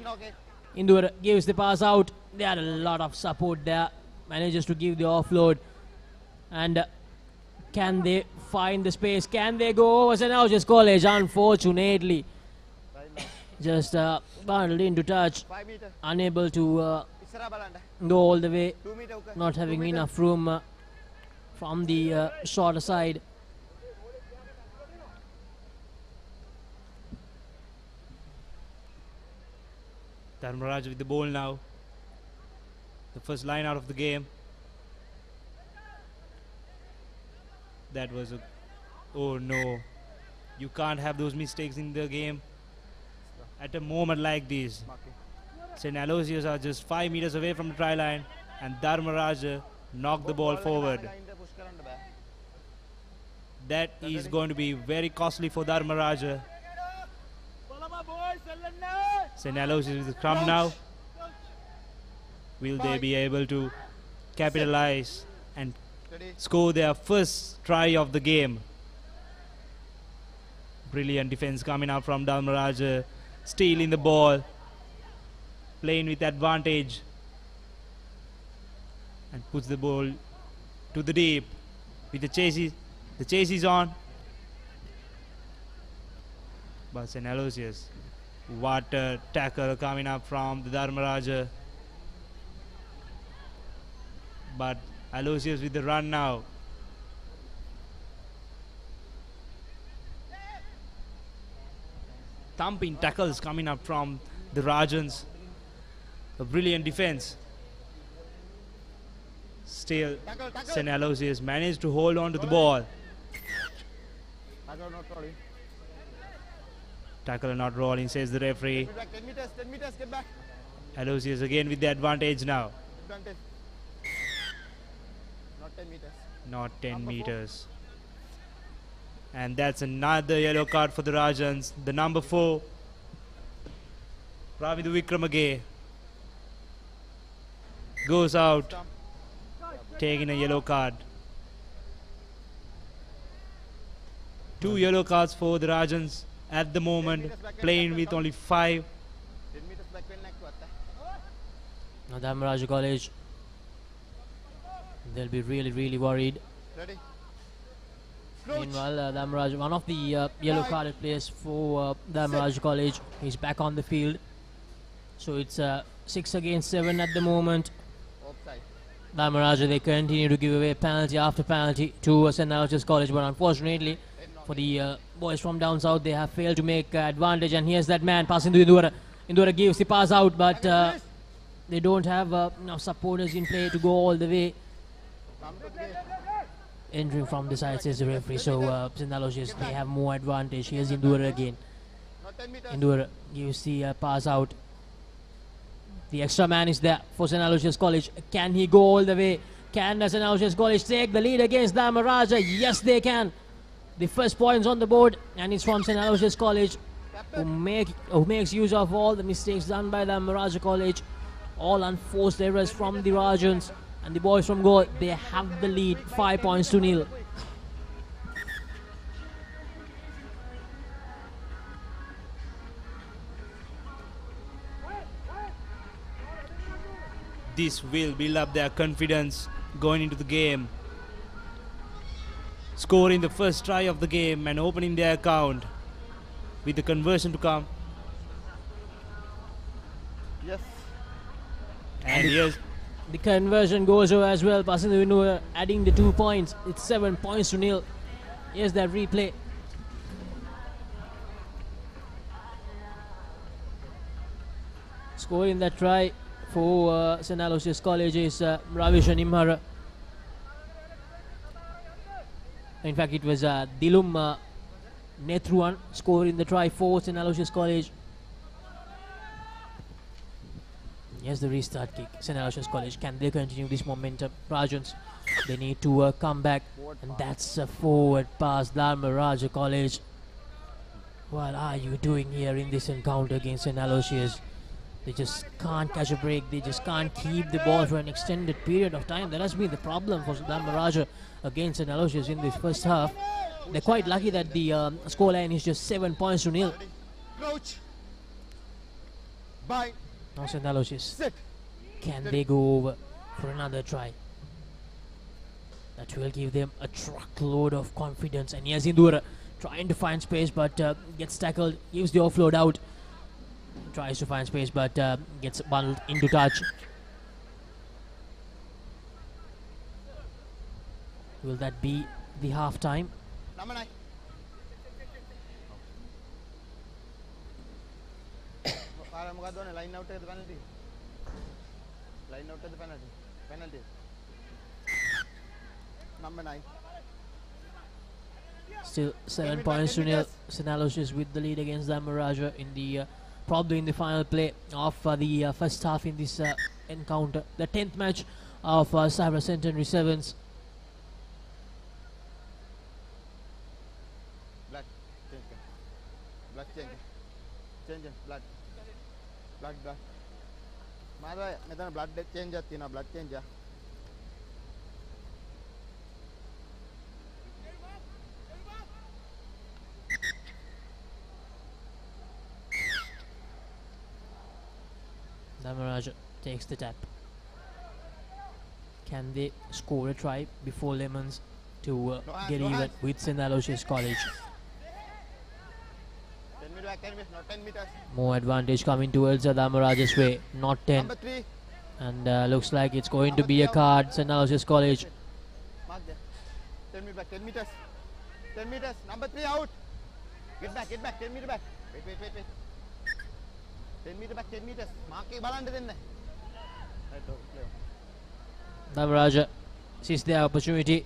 Indura gives the pass out. They had a lot of support there. Manages to give the offload. And can they find the space? Can they go over St. Aloysius College? Unfortunately, just bundled into touch. Unable to go all the way. Not having enough room from the shorter side. Dharmaraja with the ball now. The first line out of the game. That was a... Oh no. You can't have those mistakes in the game at a moment like this. St. Aloysius are just 5 meters away from the try line and Dharmaraja knocked the ball forward. That is going to be very costly for Dharmaraja. St. Aloysius with the scrum now. Will they be able to capitalize and score their first try of the game? Brilliant defense coming out from Dharmaraja. Stealing the ball. Playing with advantage. And puts the ball to the deep. With the chase. The chase is on. But St. Aloysius. What a tackle coming up from the Dharmaraja. But Aloysius with the run now. Thumping tackles coming up from the Rajans. A brilliant defense. Still, St. Aloysius managed to hold on to the ball. Tackle not rolling, says the referee. 10 meters, get back. Aloysius again with the advantage now. Advantage. Not 10 meters. Not 10 meters. And that's another yellow card for the Rajans. The number 4. Pravidu Wickremage goes out, taking a yellow card. 2 yellow cards for the Rajans at the moment, playing with only 5. Now Dharmaraja College, they'll be really worried. Ready. Meanwhile, Dharmaraja, one of the yellow carded players for Dharmaraja College, he's back on the field. So it's 6 against 7 at the moment. Dharmaraja, they continue to give away penalty after penalty to St. Aloysius College, but unfortunately for the boys from down south, they have failed to make advantage. And here's that man passing to Indura. Indura gives the pass out, but they don't have enough supporters in play to go all the way. Entering from the side, says the referee. So St. Aloysius, they have more advantage. Here's Indura again. Indura gives the pass out. The extra man is there for St. Aloysius College. Can he go all the way? Can St. Aloysius College take the lead against Dharmaraja? Yes, they can. The first points on the board, and it's from St. Aloysius College, who makes use of all the mistakes done by Dharmaraja College. All unforced errors from the Rajans. And the boys from goal, they have the lead, 5 points to 0. This will build up their confidence going into the game. scoring the first try of the game and opening their account with the conversion to come. Yes. And yes, the conversion goes over as well, passing the window, adding the 2 points. It's 7 points to nil. Here's that replay. Scoring that try for St. Aloysius College is Ravishan Imhara. In fact, it was Dilum Nethruan scoring the try for St. Aloysius College. Here's the restart kick. St. Aloysius College, can they continue this momentum? Rajans, they need to come back. And that's a forward pass. Dharmaraja College, what are you doing here in this encounter against St. Aloysius? They just can't catch a break. They just can't keep the ball for an extended period of time. That has been the problem for Dharmaraja against St. Aloysius in this first half. They're quite lucky that the scoreline is just 7 points to nil. Crouch. Bind. Now St. Aloysius, Sit. can they go over for another try? That will give them a truckload of confidence. And here's Indura trying to find space, but gets tackled, gives the offload out. Tries to find space, but gets bundled into touch. Will that be the half time? Number 9. Line out the penalty. Line out the penalty. Penalty. Number 9. Still 7 points to nil. St. Aloysius with the lead against Dharmaraja in the probably in the final play of the first half in this encounter. The 10th match of Zahira Centenary Sevens. Blood change. Blood change. Change blood. Blood. Mother, medan blood change athina blood change. Dharmaraja takes the tap. Can they score a try before Lemons to get even with St. Aloysius College? 10 meters back, 10 meters, not 10 meters. More advantage coming towards Dharmaraja's way, not 10. Number 3. And looks like it's going to be a card, St. Aloysius College. Mark there. 10 meters back, 10 meters. 10 meters, number 3 out. Get back, 10 meters back. Wait. 10 meters back, 10 meters. Mark it, balance in there. Dharmaraja sees their opportunity.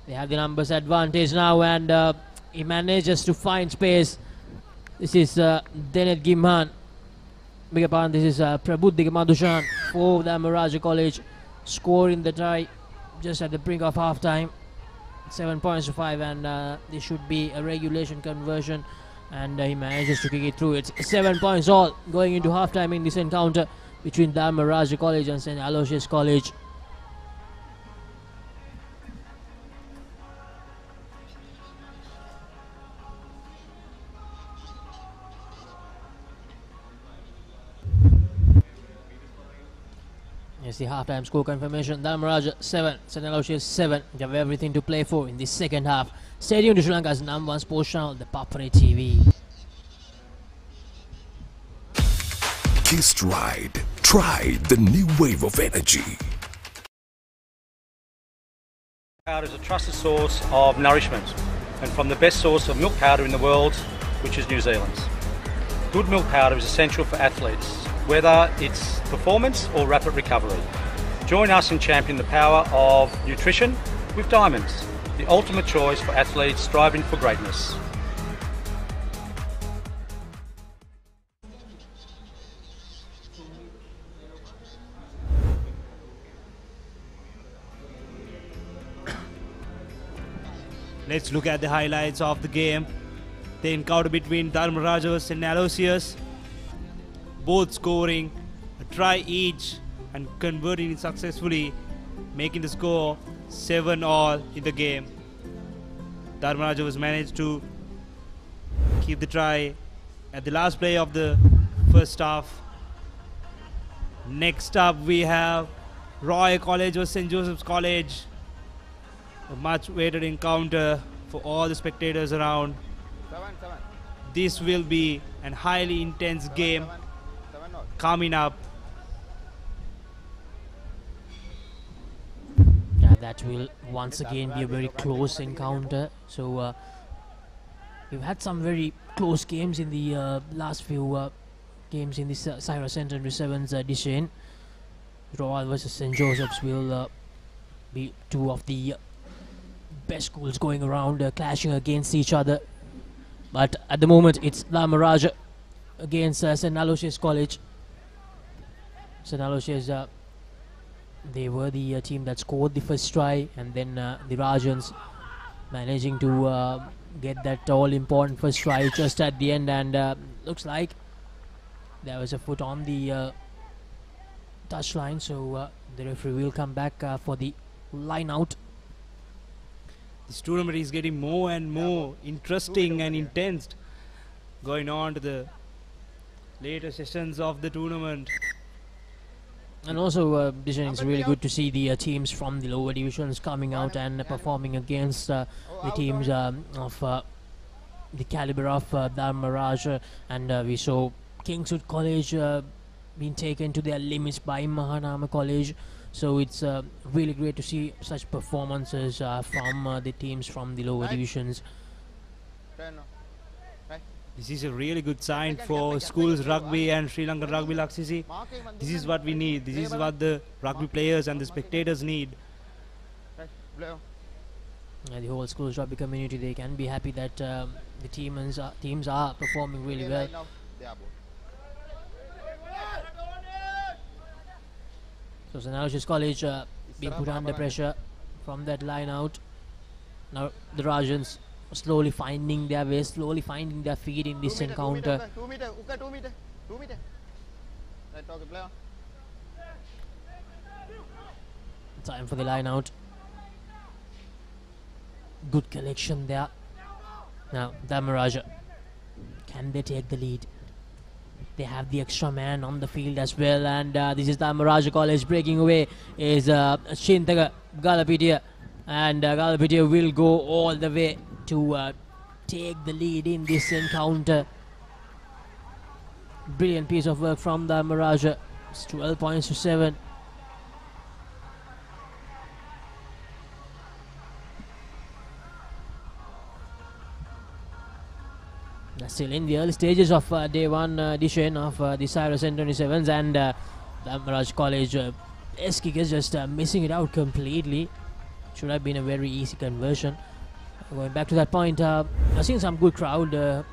They have the numbers advantage now, and he manages to find space. This is Denet Gimhan. Beg your pardon, this is Prabhuddhika Madhushan for Dharmaraja College, scoring the try just at the brink of half time. 7 points to 5, and this should be a regulation conversion, and he manages to kick it through. It's 7 points all going into half time in this encounter between Dharmaraja College and St. Aloysius College. Yes, the halftime score confirmation. Dharmaraja 7, St. Aloysius 7. They have everything to play for in the second half. Stadium to Sri Lanka's #1 sports channel, the Papare TV. Kissed Ride. Try the new wave of energy. Powder is a trusted source of nourishment and from the best source of milk powder in the world, which is New Zealand's. Good milk powder is essential for athletes, whether it's performance or rapid recovery. Join us in championing the power of nutrition with Diamonds, the ultimate choice for athletes striving for greatness. let's look at the highlights of the game. The encounter between Dharmaraja and Aloysius, both scoring a try each and converting it successfully, making the score 7-all in the game. Dharmaraja was managed to keep the try at the last play of the first half. Next up we have Royal College or St. Joseph's College. A much awaited encounter for all the spectators around. This will be an highly intense game coming up. Yeah, that will once again be a very close encounter. So we've had some very close games in the last few games in this Zahira Centenary Sevens edition. Royal versus St. Joseph's will be two of the best schools going around clashing against each other. But at the moment it's Dharmaraja against St. Aloysius College. St. Aloysius, they were the team that scored the first try, and then the Rajans managing to get that all-important first try just at the end, and looks like there was a foot on the touchline, so the referee will come back for the line out. This tournament is getting more and more interesting and intense, going on to the later sessions of the tournament. And also, it's really good to see the teams from the lower divisions coming out and performing against the teams of the caliber of Dharmaraja, and we saw Kingswood College being taken to their limits by Mahanama College. So it's really great to see such performances from the teams from the lower divisions. This is a really good sign for schools rugby and Sri Lanka rugby Laksisi. This is what we need. This is what the rugby players and the spectators need. The whole schools rugby community, they can be happy that the teams are performing really well. So St. Aloysius College being put under pressure from that line out. Now the Rajans slowly finding their way, slowly finding their feet in this encounter. 2 meter. Right, okay, play on. Time for the line out. Good collection there. Now Dharmaraja, can they take the lead? They have the extra man on the field as well, and this is Dharmaraja College. Breaking away is Shintaga Galapitia, and Galapitia will go all the way to take the lead in this encounter. Brilliant piece of work from Dharmaraja. It's 12 points to 7. Still in the early stages of day 1 edition of the Zahira Centenary Sevens, and Dharmaraja College S kick is just missing it out completely. Should have been a very easy conversion. Going back to that point, I've seen some good crowd.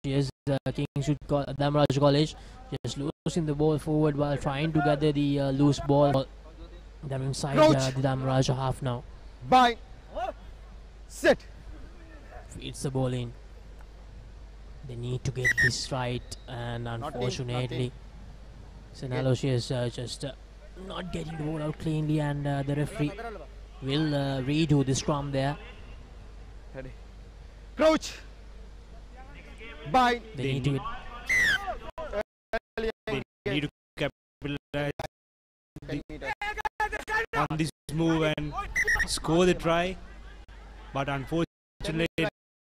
Is Kingswood Dharmaraja College just losing the ball forward while trying to gather the loose ball. They're inside the Dharmaraja half now. Bind. Sit. Feeds the ball in. They need to get this right, and unfortunately St. Aloysius just not getting the ball out cleanly, and the referee will redo the scrum there. Ready. Crouch. Bind. They need to capitalize on this move and score the try, but unfortunately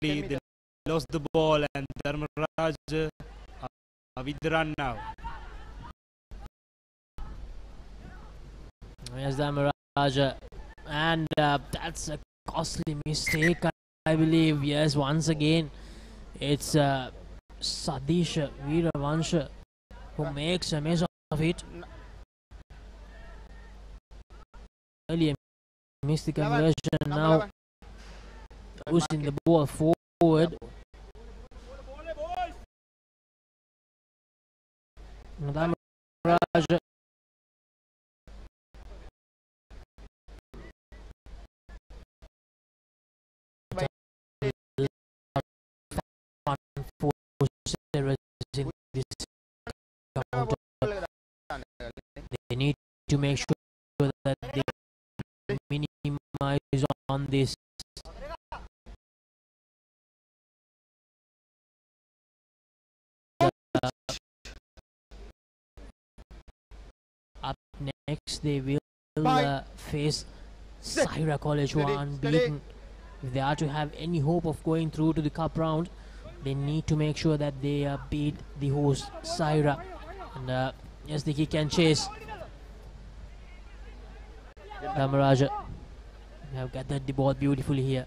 they lost the ball, and Dharmaraja with the run now. Here's Dhamaraja, and that's a costly mistake, I believe. Yes, once again, it's Sadisha Veeravansha who makes a mess of it. Earlier missed the conversion, now pushing the ball forward. Dhamaraja they need to make sure that they minimize on this. Up next they will face Zahira College, who are unbeaten. If they are to have any hope of going through to the cup round, they need to make sure that they beat the host Zahira. And yes, the kick and chase. Dhamaraja have gathered the ball beautifully here.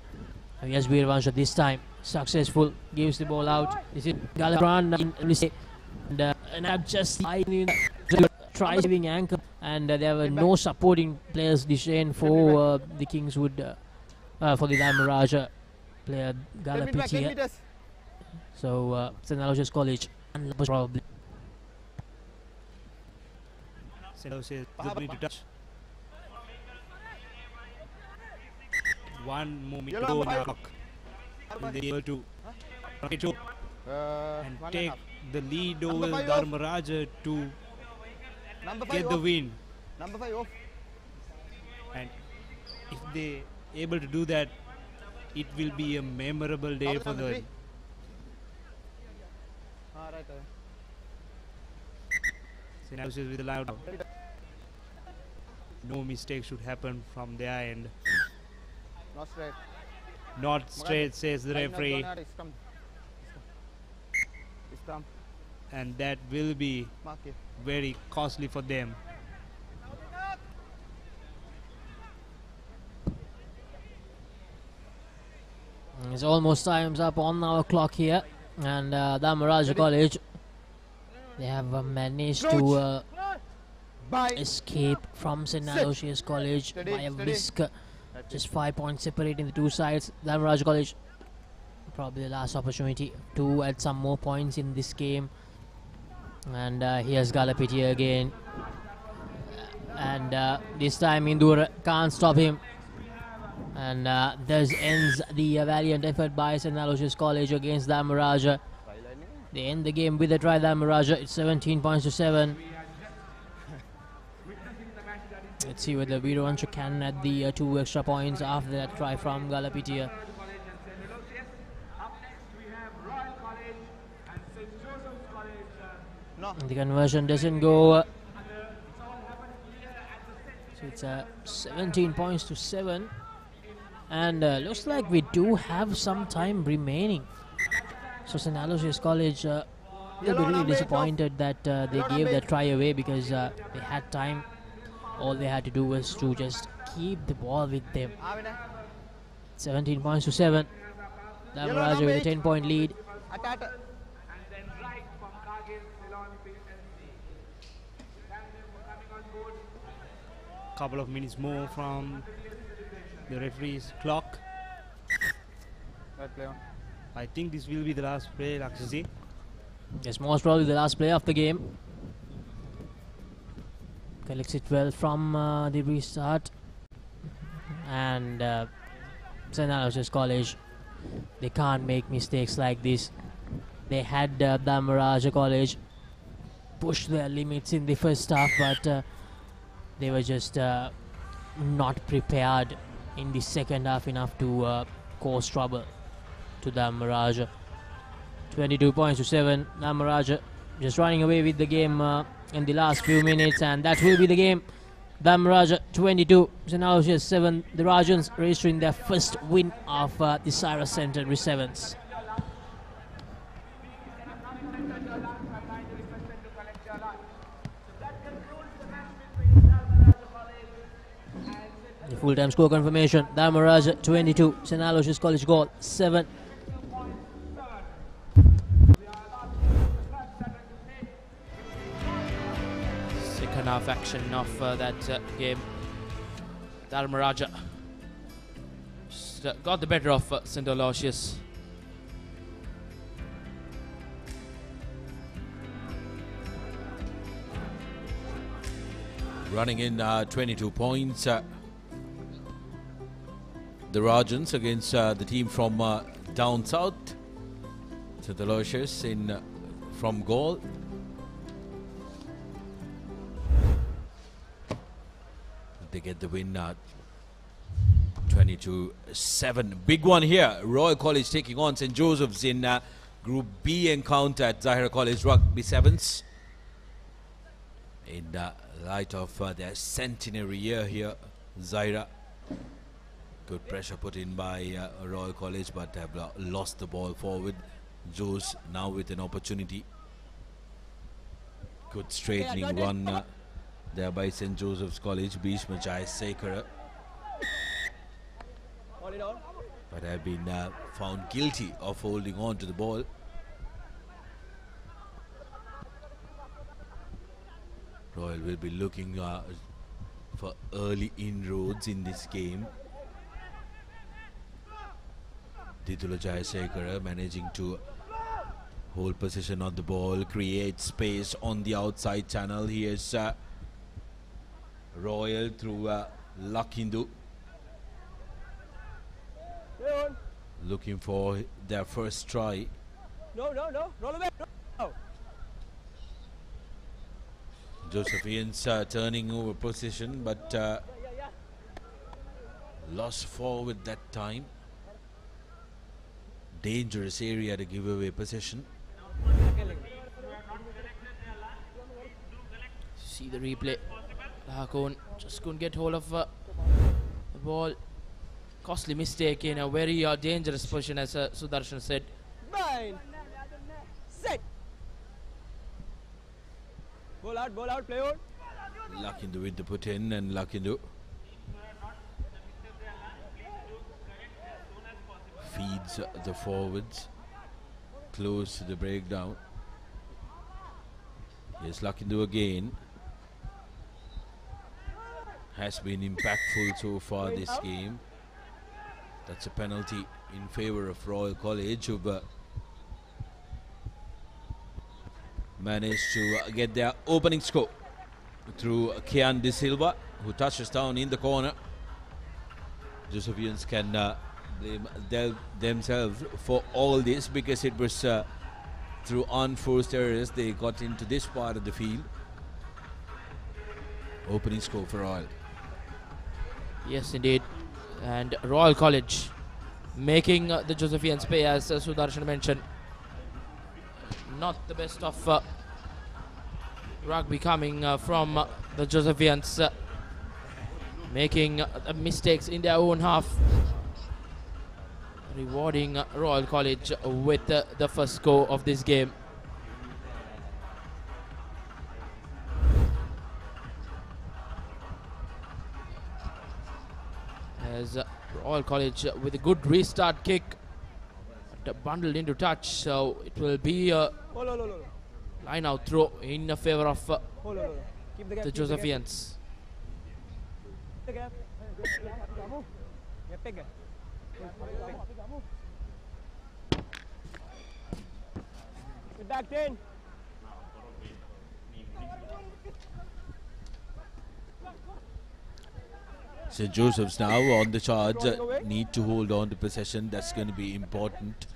And yes, Veeravansha this time successful, gives the ball out. This is Galabran and I've just try saving anchor, and there were no supporting players Dishain for the Kingswood, for the Dhamaraja player Galapit here. So St. Aloysius College probably. St. Aloysius is ability to touch. 1 moment to go now. Will they be able to and take the lead over Dhamaraja to get the win? Number 5 off. And if they able to do that, it will be a memorable day for them. St. Aloysius with a loud. No mistake should happen from their end. Not straight. Not straight, says the referee. And that will be very costly for them. It's almost time's up on our clock here, and Dhamaraja College, they have managed to escape from St. Aloysius College by a whisk. Just 5 points separating the two sides. Dhamaraja College, probably the last opportunity to add some more points in this game. And here's Galapit here again. And this time Indur can't stop him. And thus ends the valiant effort by St. Aloysius College against Dhamaraja. They end the game with a try, Dhamaraja. It's 17 points to 7. Let's see whether Veeravansha can add the 2 extra points after that try from Galapitia. The conversion doesn't go. So it's 17 points to 7. And looks like we do have some time remaining. So St. Aloysius College will be really disappointed that they gave that try away, because they had time. All they had to do was to just keep the ball with them. 17 points to 7. Dhamaraja with a 10-point lead. Couple of minutes more from the referee's clock. I think this will be the last play, Lakshasi. Yes, most probably the last play of the game. Collects it well from the restart. And St. Aloysius College, they can't make mistakes like this. They had Dhamaraja College push their limits in the first half, but they were just not prepared in the second half enough to cause trouble to Dhamaraja. 22 points to 7. Dhamaraja just running away with the game in the last few minutes, and that will be the game. Dhamaraja 22, St. Aloysius 7. The Rajans registering their first win of the Zahira Centenary Sevens. Full-time score confirmation. Dharmaraj 22, St. Aloysius College goal 7. Second half action of that game. Dharmaraj got the better of St. Aloysius. Running in 22 points. The Rajans against the team from down south. St. Aloysius in from goal. They get the win 22-7. Big one here. Royal College taking on St. Joseph's in Group B encounter at Zahira College Rugby Sevens. In light of their centenary year here, Zahira. Good pressure put in by Royal College, but have lost the ball forward. Joes now with an opportunity. Good straightening run there by St. Joseph's College. Bhishma Jayasekara, but have been found guilty of holding on to the ball. Royal will be looking for early inroads in this game. Didula Jayasekara managing to hold possession of the ball, create space on the outside channel. Here's Royal through Lakindu, looking for their first try. No, roll away. No. Josephians turning over position, but lost forward that time. Dangerous area to give away possession. See the replay. Lahakon just couldn't get hold of the ball. Costly mistake in a very dangerous position, as Sudarshan said. Bind. Set. Ball out, play out. Lakindu with the put in, and Lakindu feeds the forwards close to the breakdown. Yes, Lakindu again has been impactful so far this game. That's a penalty in favor of Royal College, who've managed to get their opening score through Kian De Silva, who touches down in the corner. Josephians can blame themselves for all this, because it was through unforced errors they got into this part of the field. Opening score for Royal. Yes, indeed. And Royal College making the Josephians pay, as Sudarshan mentioned. Not the best of rugby coming from the Josephians, making mistakes in their own half, rewarding Royal College with the first score of this game. As Royal College with a good restart kick, bundled into touch, so it will be a line out throw in favor of the Josephians. Get back 10. St. Joseph's now on the charge, need to hold on to possession. That's going to be important.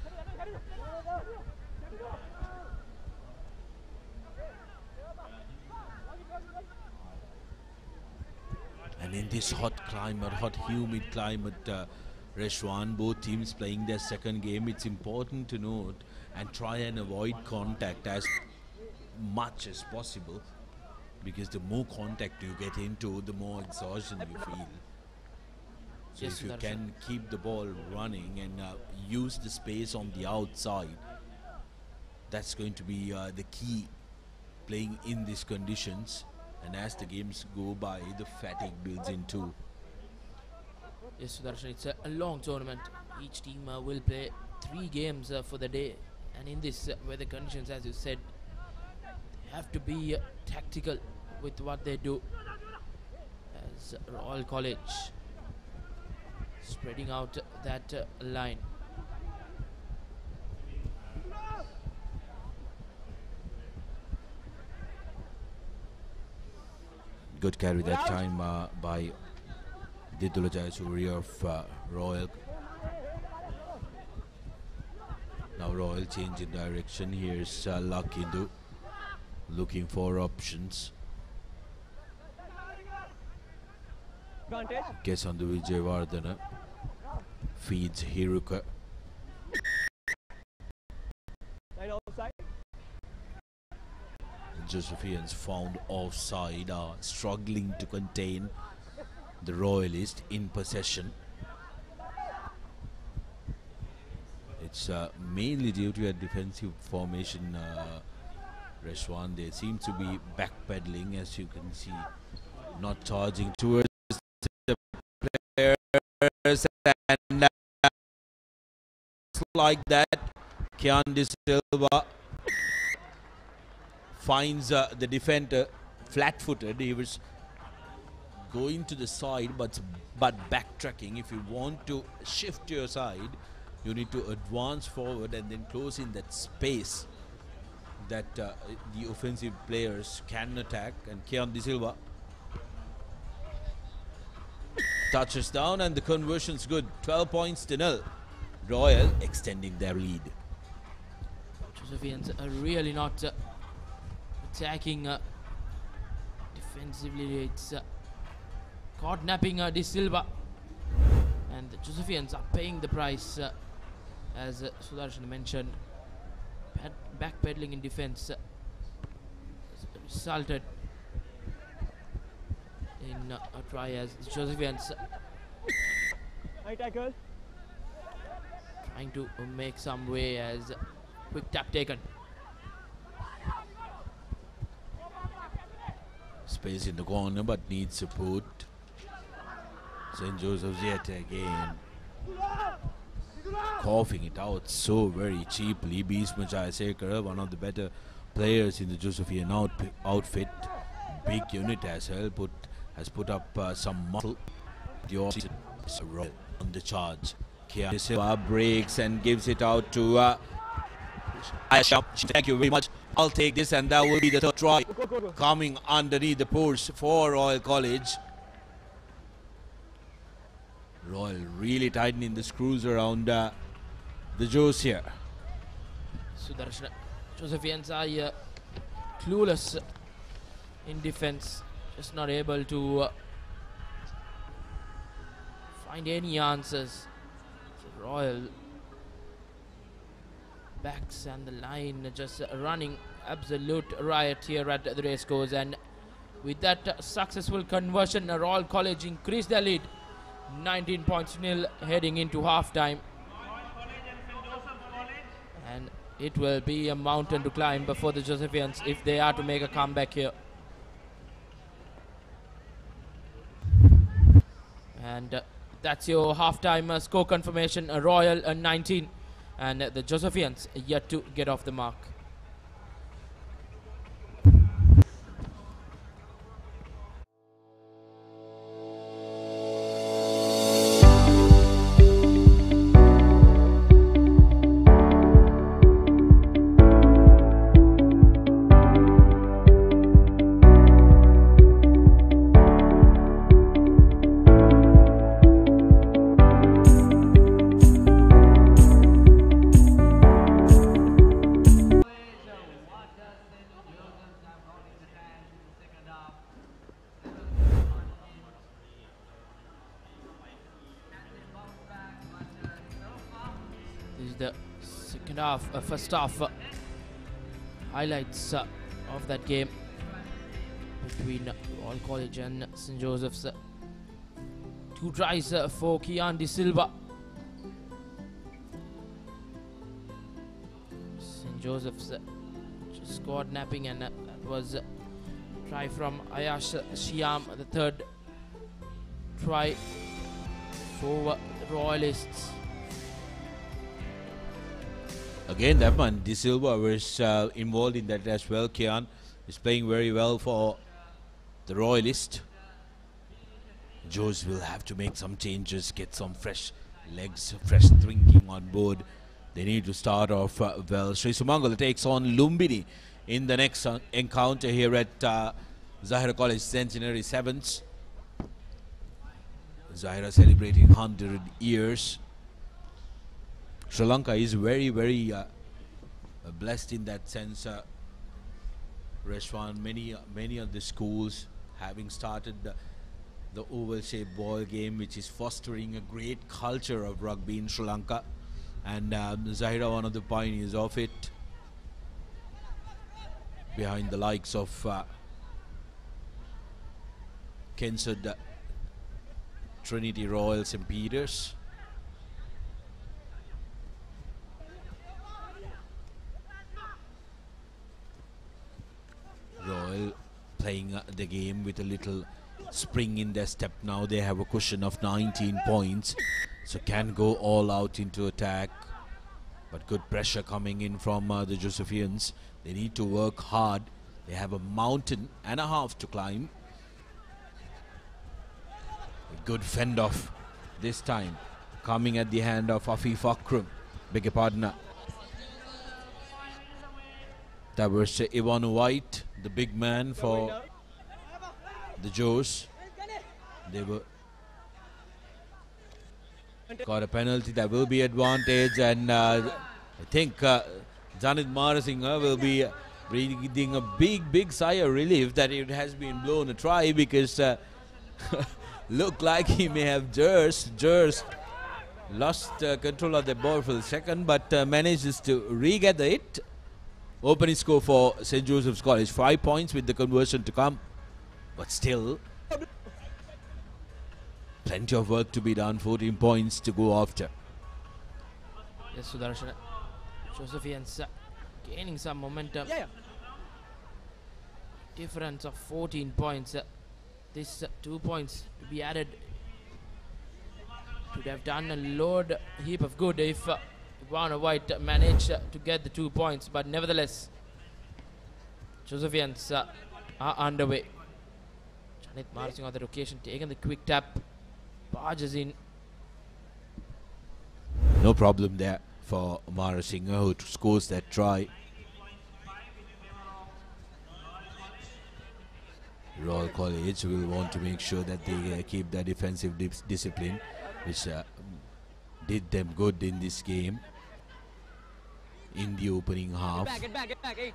And in this hot climate, hot humid climate, Reshwan, both teams playing their second game, it's important to note and try and avoid contact as much as possible, because the more contact you get into, the more exhaustion you feel. So Yes, if you can keep the ball running and use the space on the outside, that's going to be the key playing in these conditions. And as the games go by, the fatigue builds in too. Yes, Sudarshan, it's a long tournament. Each team will play 3 games for the day, and in this weather conditions, as you said, they have to be tactical with what they do. As Royal College spreading out that line. Good carry that time by Didula Jayasuri of Royal. Now Royal change in direction. Here's Lakindu looking for options. Kesandu Vijayawardena feeds Hiruka. Josephians found offside, are struggling to contain the Royalist in possession. It's mainly due to a defensive formation, Reshwan. They seem to be backpedaling, as you can see, not charging towards the players, and like that, Kian De Silva finds the defender flat-footed. He was going to the side, but backtracking. If you want to shift to your side, you need to advance forward and then close in that space that the offensive players can attack. And Kian De Silva touches down, and the conversion's good. 12 points to 0. Royal extending their lead. Josephians are really not attacking defensively. It's caught-napping De Silva, and the Josephians are paying the price, as Sudarshan mentioned. Backpedaling in defense resulted in a try, as Josephians trying to make some way, as quick tap taken. Space in the corner, but needs support. St. Joseph's yet again coughing it out so very cheaply. Bhisma Jayasekara, one of the better players in the Josephian outfit. Big unit as well, has put up some muscle. The offseason on the charge. Kian De Silva breaks and gives it out to Aisha. Thank you very much. I'll take this, and that will be the third try coming underneath the post for Royal College. Royal really tightening the screws around the Joes here. Sudarshan, Josephians are clueless in defense, just not able to find any answers. So Royal backs and the line just running absolute riot here at the racecourse, and with that successful conversion, Royal College increased their lead 19 points to 0 heading into half time, and it will be a mountain to climb before the Josephians if they are to make a comeback here. And that's your halftime score confirmation. Royal 19 and the Josephians yet to get off the mark. This is the second half, first half highlights of that game between Royal College and St. Joseph's. 2 tries for Kian De Silva. St. Joseph's just scored napping, and that was a try from Ayash Shyam. The third try for the Royalists. Again, that man, De Silva was involved in that as well. Kian is playing very well for the Royalists. Joes will have to make some changes, get some fresh legs, fresh thinking on board. They need to start off well. Sri Sumangala takes on Lumbini in the next encounter here at Zahira College Centenary 7s. Zahira celebrating 100 years. Sri Lanka is very, very blessed in that sense. Reshwan, many of the schools having started the oval-shaped ball game, which is fostering a great culture of rugby in Sri Lanka. And Zahira, one of the pioneers of it, behind the likes of Kensud, Trinity Royal, St. Peters. Royal playing the game with a little spring in their step now. They have a cushion of 19 points, so can go all out into attack, but good pressure coming in from the Josephians. They need to work hard. They have a mountain and a half to climb. A good fend off this time, coming at the hand of Afif Akram, beg your pardon. That was Ivanu White, the big man for the Joes. They were got a penalty. That will be advantage, and I think Janit Marasinghe will be breathing a big sigh of relief that it has been blown a try, because looked like he may have just lost control of the ball for the second, but manages to re-gather it. Opening score for St. Joseph's College, 5 points with the conversion to come. But still, plenty of work to be done, 14 points to go after. Yes, Sudarshan. Josephians gaining some momentum. Difference of 14 points. This 2 points to be added would have done a heap of good if Ivana White managed to get the 2 points, but nevertheless, Josephians are underway. Janit Marasinghe on the occasion, taking the quick tap, barges in. No problem there for Marasinghe, who scores that try. Royal College will want to make sure that they keep their defensive discipline, which did them good in this game in the opening half. Get back.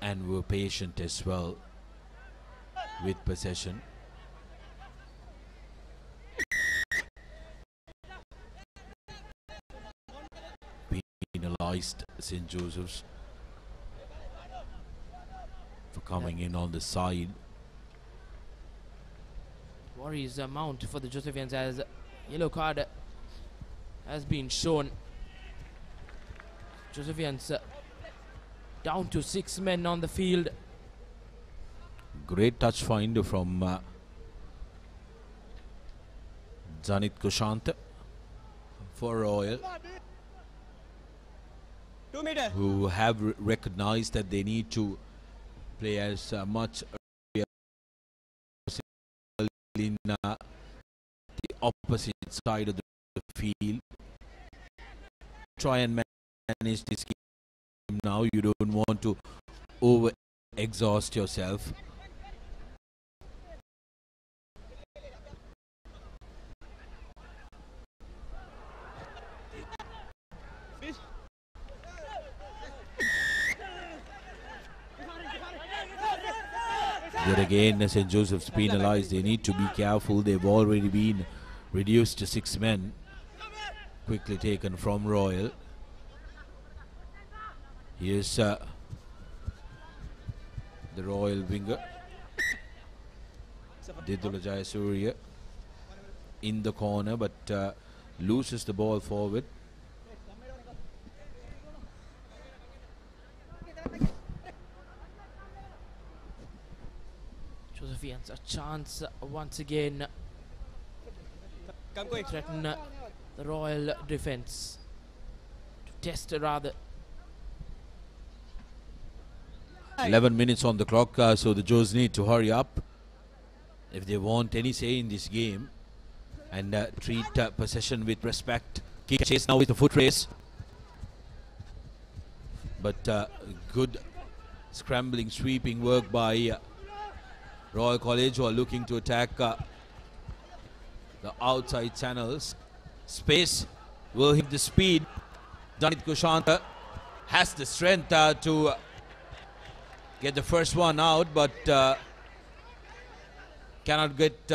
And were patient as well with possession. Penalized St. Joseph's for coming in on the side. Worries amount for the Josephians as yellow card has been shown. Josephians down to 6 men on the field. Great touch find from Janit Kushant for Royal, 2 meters. who have recognized that they need to play as much in the opposite side of the field. Try and manage this game now. You don't want to over exhaust yourself. Yet again, St. Joseph's penalized. They need to be careful. They've already been reduced to 6 men. Quickly taken from Royal. Here's the Royal winger, Didula Jayasuriya, in the corner, but loses the ball forward. Josephians a chance once again threaten the Royal defence. To test rather. 11 minutes on the clock, so the Joes need to hurry up if they want any say in this game and treat possession with respect. Kick chase now with the foot race, but good scrambling, sweeping work by Royal College, who are looking to attack the outside channels. Space will hit the speed. Danit Kushanta has the strength to get the first one out, but cannot get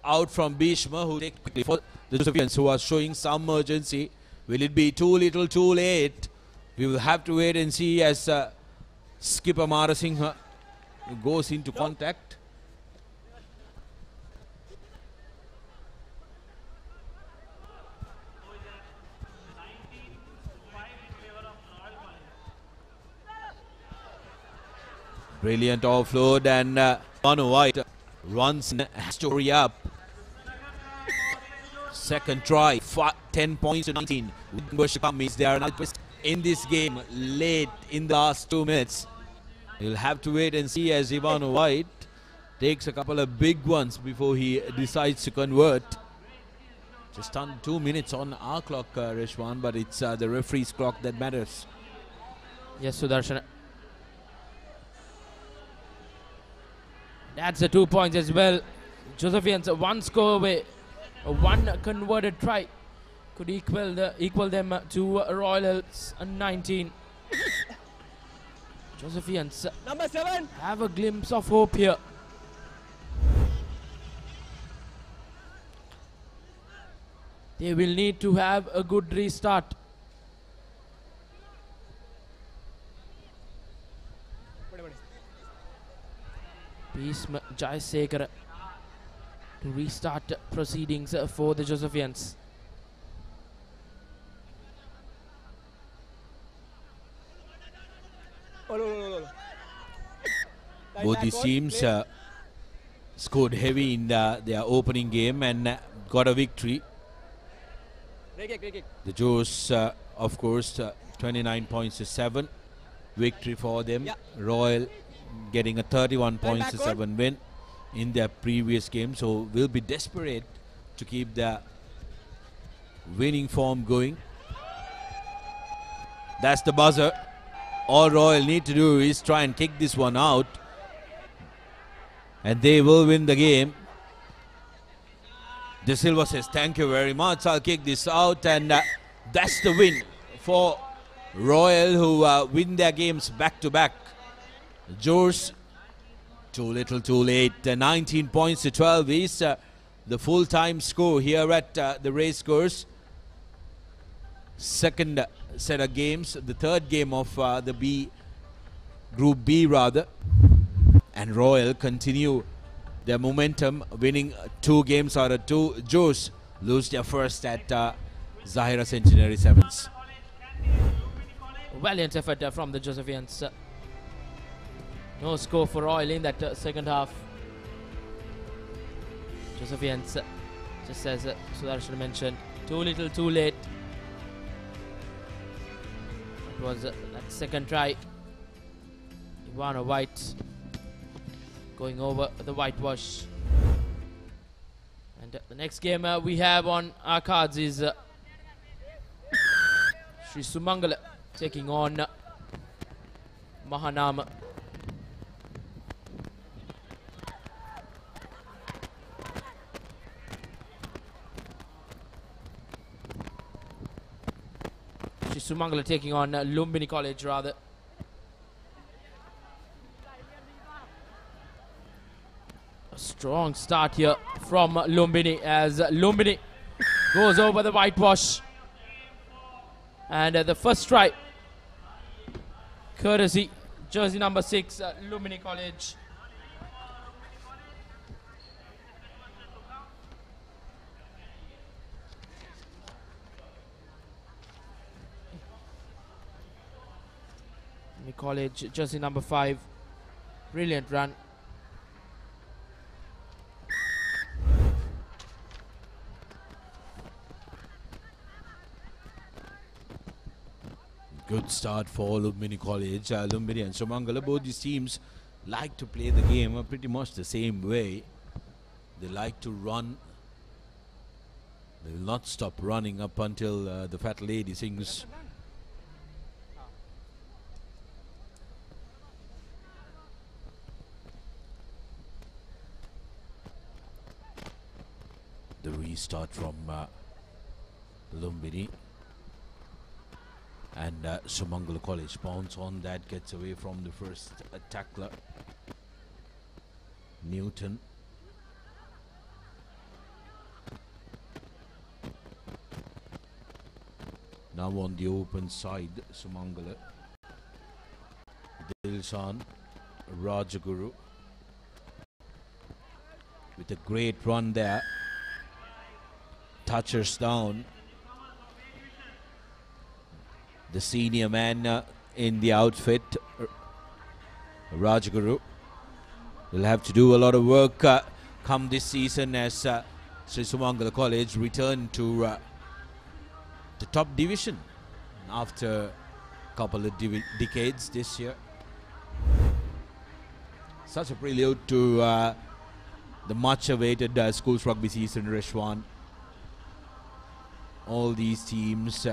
out from Bhishma, who takes quickly for the Josefians, who are showing some urgency. Will it be too little, too late? We will have to wait and see as skipper Mara Singh goes into contact. Brilliant offload, and Manu White runs and has to hurry up. Second try, 10 points to 19. Means they are not in this game late in the last 2 minutes. You'll have to wait and see as Ivano White takes a couple of big ones before he decides to convert. Just under 2 minutes on our clock, Reshwan, but it's the referee's clock that matters. Yes, Sudarshan. That's the 2 points as well. Josefians 1 score away. A 1 converted try could equal them to Royals 19. Josefians Number 7 have a glimpse of hope here. They will need to have a good restart. Bhishma Jayasekara to restart proceedings for the Josefians. Both these teams scored heavy in their opening game and got a victory. The Joes, of course, 29 points to 7. Victory for them. Yeah. Royal getting a 31 points to 7 win in their previous game, so will be desperate to keep their winning form going. That's the buzzer. All Royal need to do is try and kick this one out, and they will win the game. De Silva says, thank you very much, I'll kick this out, and that's the win for Royal, who win their games back to back. Joes, too little, too late. 19 points to 12 is the full-time score here at the Racecourse. Second set of games, the third game of the Group B rather. And Royal continue their momentum, winning 2 games out of 2. Joes lose their first at Zahira Centenary Sevens. Valiant effort from the Josefians. No score for Royal in that second half. Josefians, just as Sudarshan mentioned, too little, too late. It was that second try. Ivano White going over the whitewash. And the next game we have on our cards is Sri Sumangala taking on Mahanama. Sumangala taking on Lumbini College rather. A strong start here from Lumbini as Lumbini goes over the whitewash. And the first try, courtesy jersey number 6, Lumbini College. College, jersey number 5. Brilliant run. Good start for Lumbini College. Lumbini and Sumangala, both these teams like to play the game pretty much the same way. They like to run. They will not stop running up until the fat lady sings. The restart from Lumbini. And Sumangala College pounds on that, gets away from the first tackler. Newton. Now on the open side, Sumangala. Dilshan Rajaguru with a great run there. Touchers down. The senior man in the outfit, Rajaguru, will have to do a lot of work come this season as Sri Sumangala College return to the top division after a couple of decades this year. Such a prelude to the much awaited schools rugby season, Reshwan. All these teams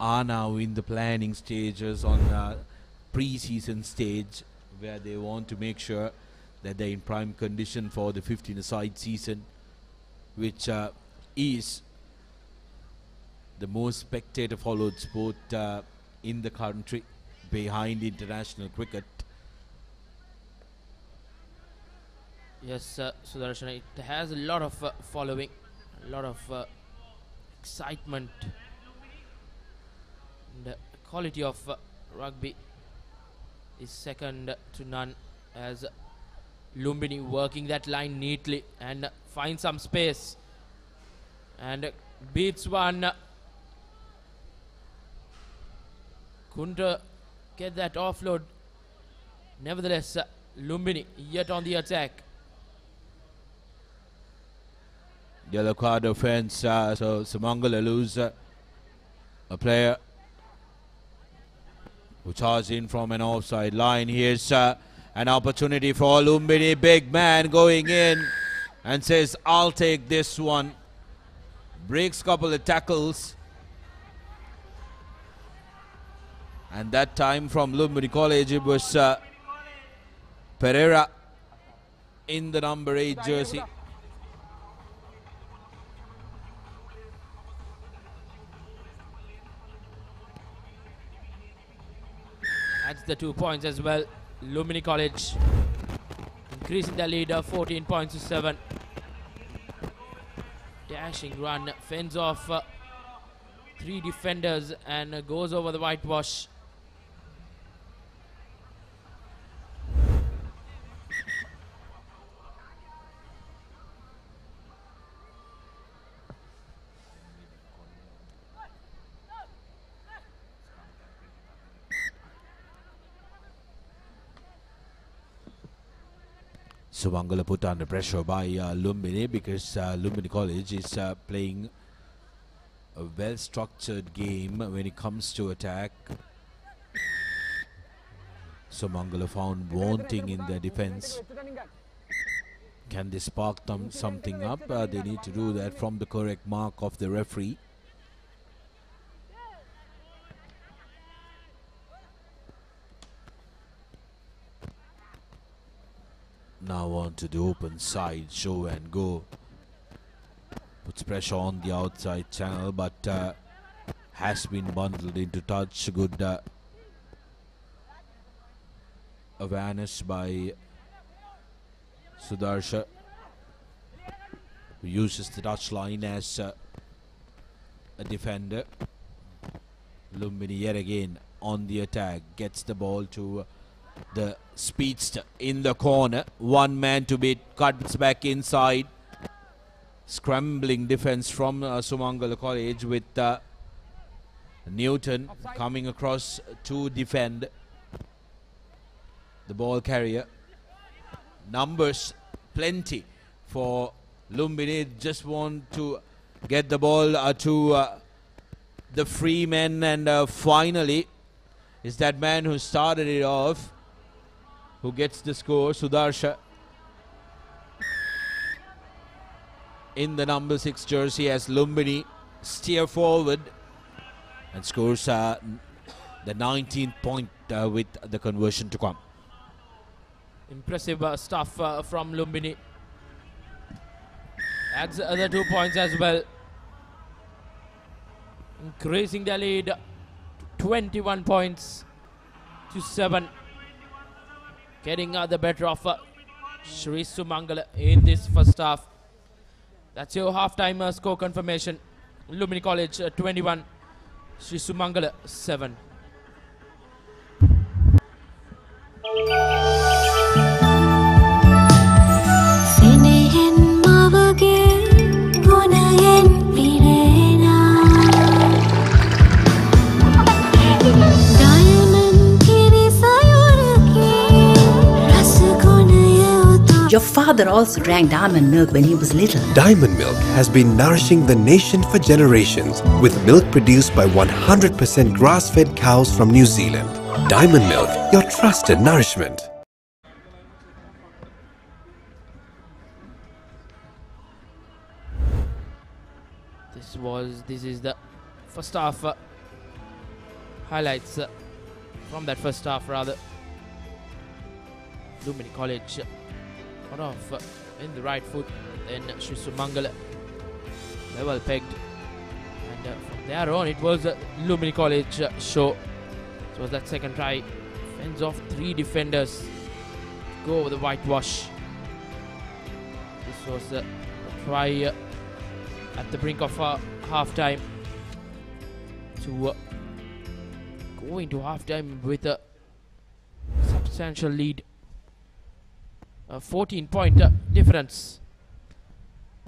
are now in the planning stages on pre-season stage, where they want to make sure that they're in prime condition for the 15-a-side season, which is the most spectator followed sport in the country, behind international cricket. Yes, Sudarshan, it has a lot of following, a lot of excitement. The quality of rugby is second to none, as Lumbini working that line neatly and finds some space and beats one. Couldn't get that offload. Nevertheless, Lumbini yet on the attack. Yellow card offense, so Sumangala lose a player who charged in from an offside line. Here's an opportunity for Lumbini. Big man going in and says, I'll take this one. Breaks couple of tackles. And that time from Lumbini College, it was Pereira in the number 8 jersey. That's the 2 points as well. Lumbini College increasing the lead of 14 points to 7. Dashing run, fends off 3 defenders and goes over the whitewash. Sumangala put under pressure by Lumbini, because Lumbini College is playing a well-structured game when it comes to attack. Sumangala found wanting in their defense. Can they spark something up? They need to do that from the correct mark of the referee. Now on to the open side, show and go. Puts pressure on the outside channel, but has been bundled into touch. Good awareness by Sudarsha, who uses the touch line as a defender. Lumbini yet again on the attack, gets the ball to the speedster in the corner. One man to beat, cuts back inside. Scrambling defense from Sumangala College with Newton coming across to defend the ball carrier. Numbers plenty for Lumbini. Just want to get the ball to the free men, and finally is that man who started it off who gets the score. Sudarsha in the number 6 jersey as Lumbini steer forward and scores the 19th point with the conversion to come. Impressive stuff from Lumbini. Adds the other 2 points as well. Increasing their lead to 21 points to 7. Getting the better of Sri Sumangala in this first half. That's your halftime score confirmation. Lumbini College 21, Sri Sumangala 7. Your father also drank diamond milk when he was little. Diamond Milk has been nourishing the nation for generations with milk produced by 100% grass-fed cows from New Zealand. Diamond Milk, your trusted nourishment. This is the first half highlights from that first half rather. Lumbini College got off in the right foot, then Sri Sumangala level pegged, and from there on it was Lumbini College show. It was that second try, fends off 3 defenders to go over the whitewash. This was a try at the brink of half time to go into half time with a substantial lead. A 14-point difference.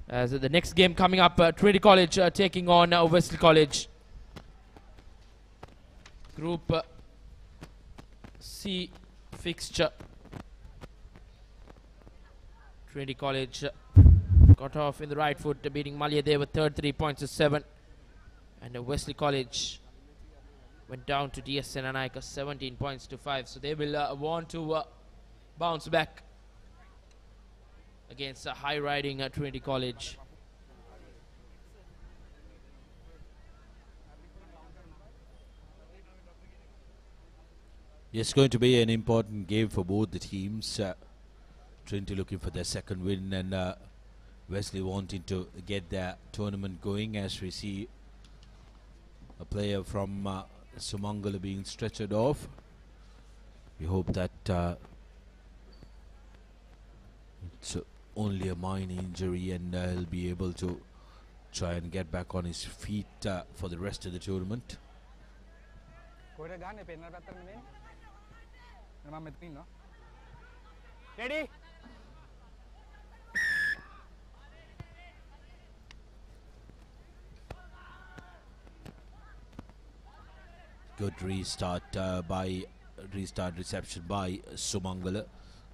As the next game coming up, Trinity College taking on Wesley College. Group C fixture. Trinity College got off in the right foot, beating Malia with 33 points to 7. And Wesley College went down to DS Senanaika 17 points to 5. So they will want to bounce back against a high-riding Trinity College. It's going to be an important game for both the teams. Trinity looking for their second win, and Wesley wanting to get their tournament going, as we see a player from Sumangala being stretchered off. We hope that it's only a minor injury, and he'll be able to try and get back on his feet for the rest of the tournament. Ready? Good restart reception by Sumangala.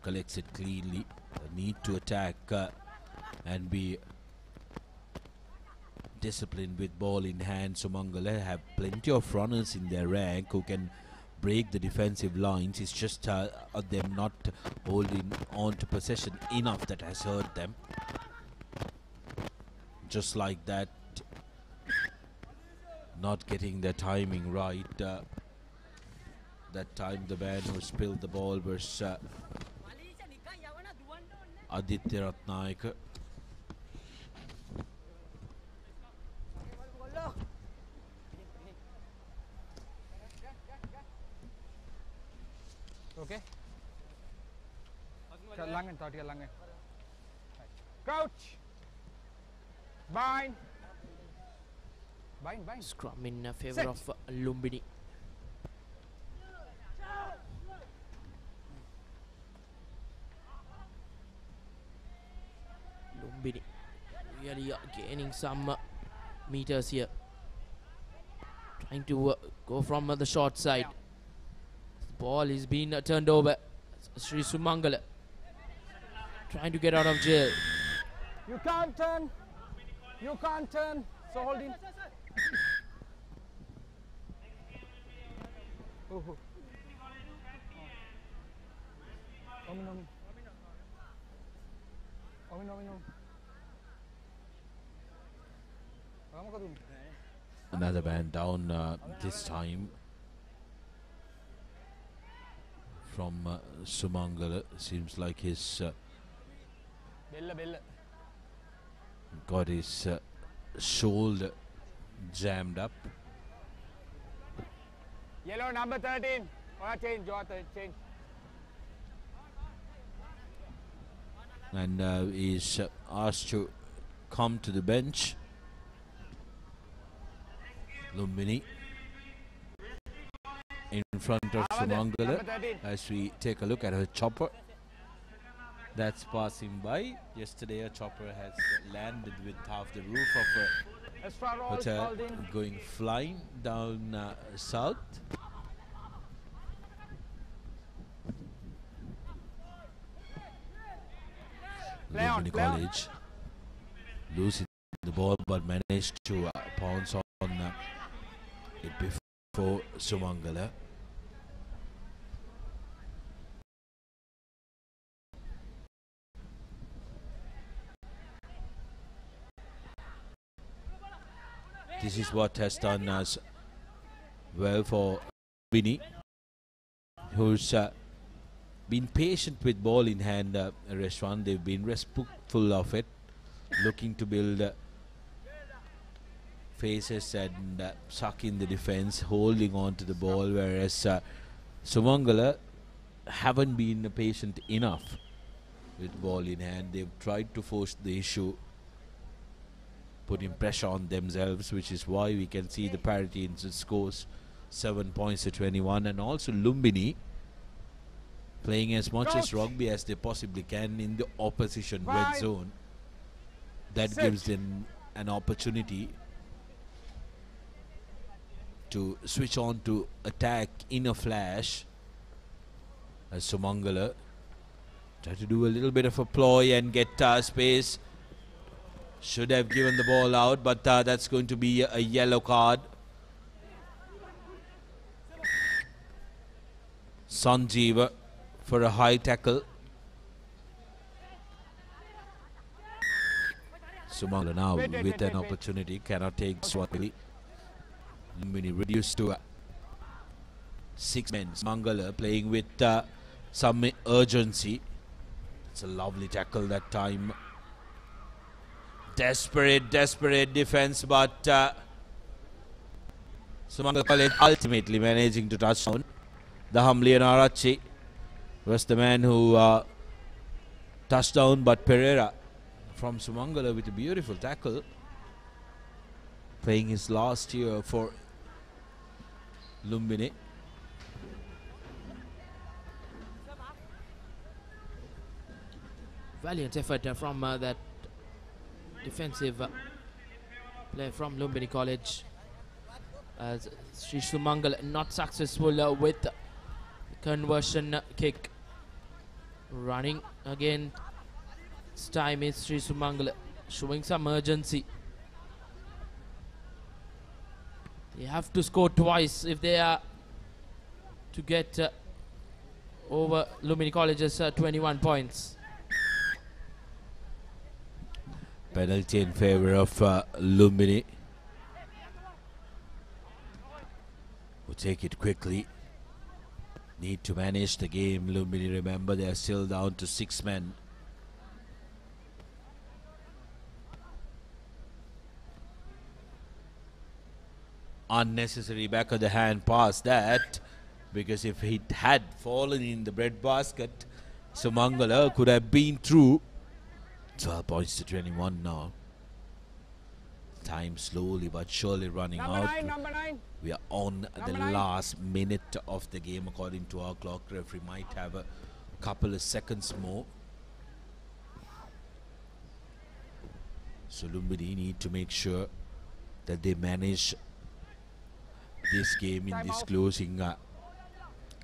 Collects it cleanly. The need to attack and be disciplined with ball in hand. Sumangala have plenty of runners in their rank who can break the defensive lines. It's just them not holding on to possession enough that has hurt them. Just like that, not getting the timing right. That time the man who spilled the ball was Aditya Ratnayaka. Okay. Langan, Tatia Langan. Crouch. Bind. Bind. Scrum in favor of Lumbini. Lumbini really gaining some meters here. Trying to go from the short side. The ball is being turned over. Sri Sumangala trying to get out of jail. You can't turn. So hold in. Oh. Another man down this time from Sumangala. Seems like his got his shoulder jammed up. Yellow number 13. Change, change. And is asked to come to the bench. Lumbini in front of Sumangala as we take a look at her chopper that's passing by. Yesterday a chopper has landed with half the roof of a hotel going flying down south. Lumbini College losing the ball but managed to pounce on it before Sumangala. This is what has done us well for Lumbini, who's been patient with ball in hand. Reshwan, they've been respectful of it, looking to build faces and suck in the defense, holding on to the ball, whereas Sumangala haven't been patient enough with ball in hand. They've tried to force the issue, putting pressure on themselves, which is why we can see the parity in the scores, 7 points to 21. And also Lumbini playing as much as rugby as they possibly can in the opposition red zone. That gives them an opportunity to switch on to attack in a flash, as Sumangala try to do a little bit of a ploy and get space. Should have given the ball out, but that's going to be a yellow card. Sanjeeva for a high tackle. Sumangala now with an opportunity, cannot take Swati. Lumbini reduced to 6 men. Sumangala playing with some urgency. It's a lovely tackle that time. Desperate defense, but Sumangala College ultimately managing to touch down. The Hamlian Arachi was the man who touched down, but Pereira from Sumangala with a beautiful tackle, playing his last year for Lumbini. Valiant effort from that defensive play from Lumbini College, as Sri Sumangala not successful with the conversion kick. Running again, this time is Sri Sumangala showing some urgency. They have to score twice if they are to get over Lumbini College's 21 points. Penalty in favor of Lumbini. We'll take it quickly. Need to manage the game. Lumbini, remember, they are still down to 6 men. Unnecessary back of the hand pass that, because if it had fallen in the bread basket, Sumangala could have been through. 12 points to 21 now. Time slowly but surely running out. Number 9. We are on the last minute of the game according to our clock. Referee might have a couple of seconds more. So Lumbini need to make sure that they manage this game in this closing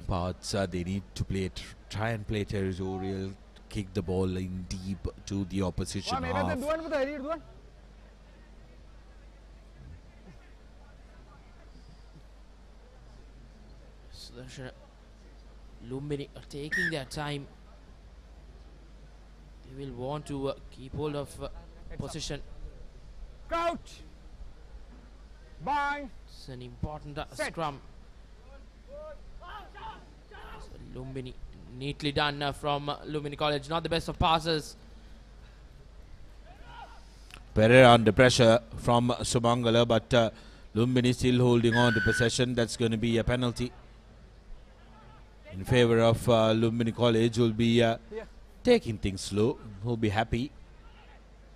parts. They need to play, try and play territorial, kick the ball in deep to the opposition half. Lumbini are taking their time. They will want to keep hold of position. Coach! Bang! It's an important scrum. So Lumbini, neatly done from Lumbini College. Not the best of passes. Pereira under pressure from Sumangala, but Lumbini still holding on to possession. That's going to be a penalty in favor of Lumbini College, who will be taking things slow. Who will be happy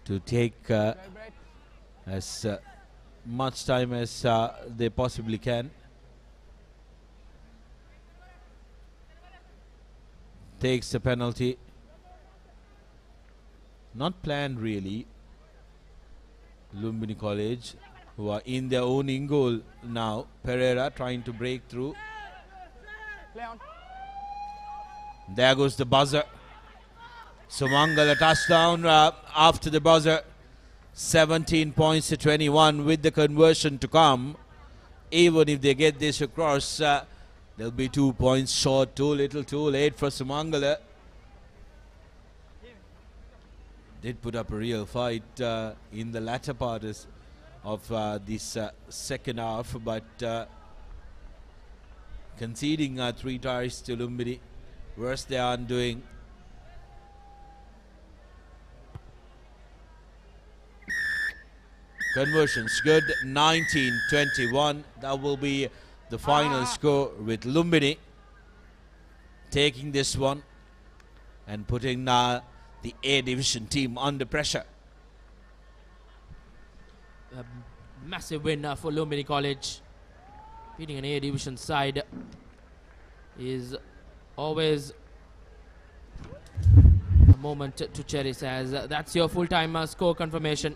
to take as much time as they possibly can. Takes the penalty. Not planned really. Lumbini College, who are in their own in goal now. Pereira trying to break through. There goes the buzzer. Sumangala touchdown after the buzzer. 17 points to 21 with the conversion to come. Even if they get this across, they'll be 2 points short. Too little, too late for Sumangala. Did put up a real fight in the latter part of this second half, but conceding 3 tries to Lumbini. Worse they aren't doing. Conversions good, 19-21. That will be the final score, with Lumbini taking this one and putting the A division team under pressure. A massive win for Lumbini College. Beating an A division side is always a moment to cherish, as that's your full-time score confirmation.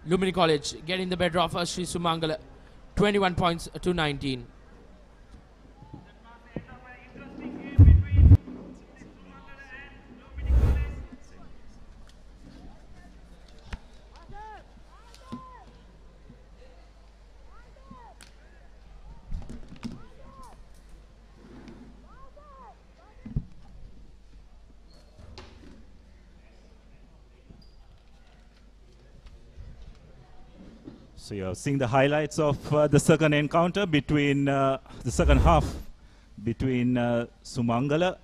Lumbini College getting the better of Sri Sumangala, 21 points to 19. So you're seeing the highlights of the second encounter between the second half between Sumangala,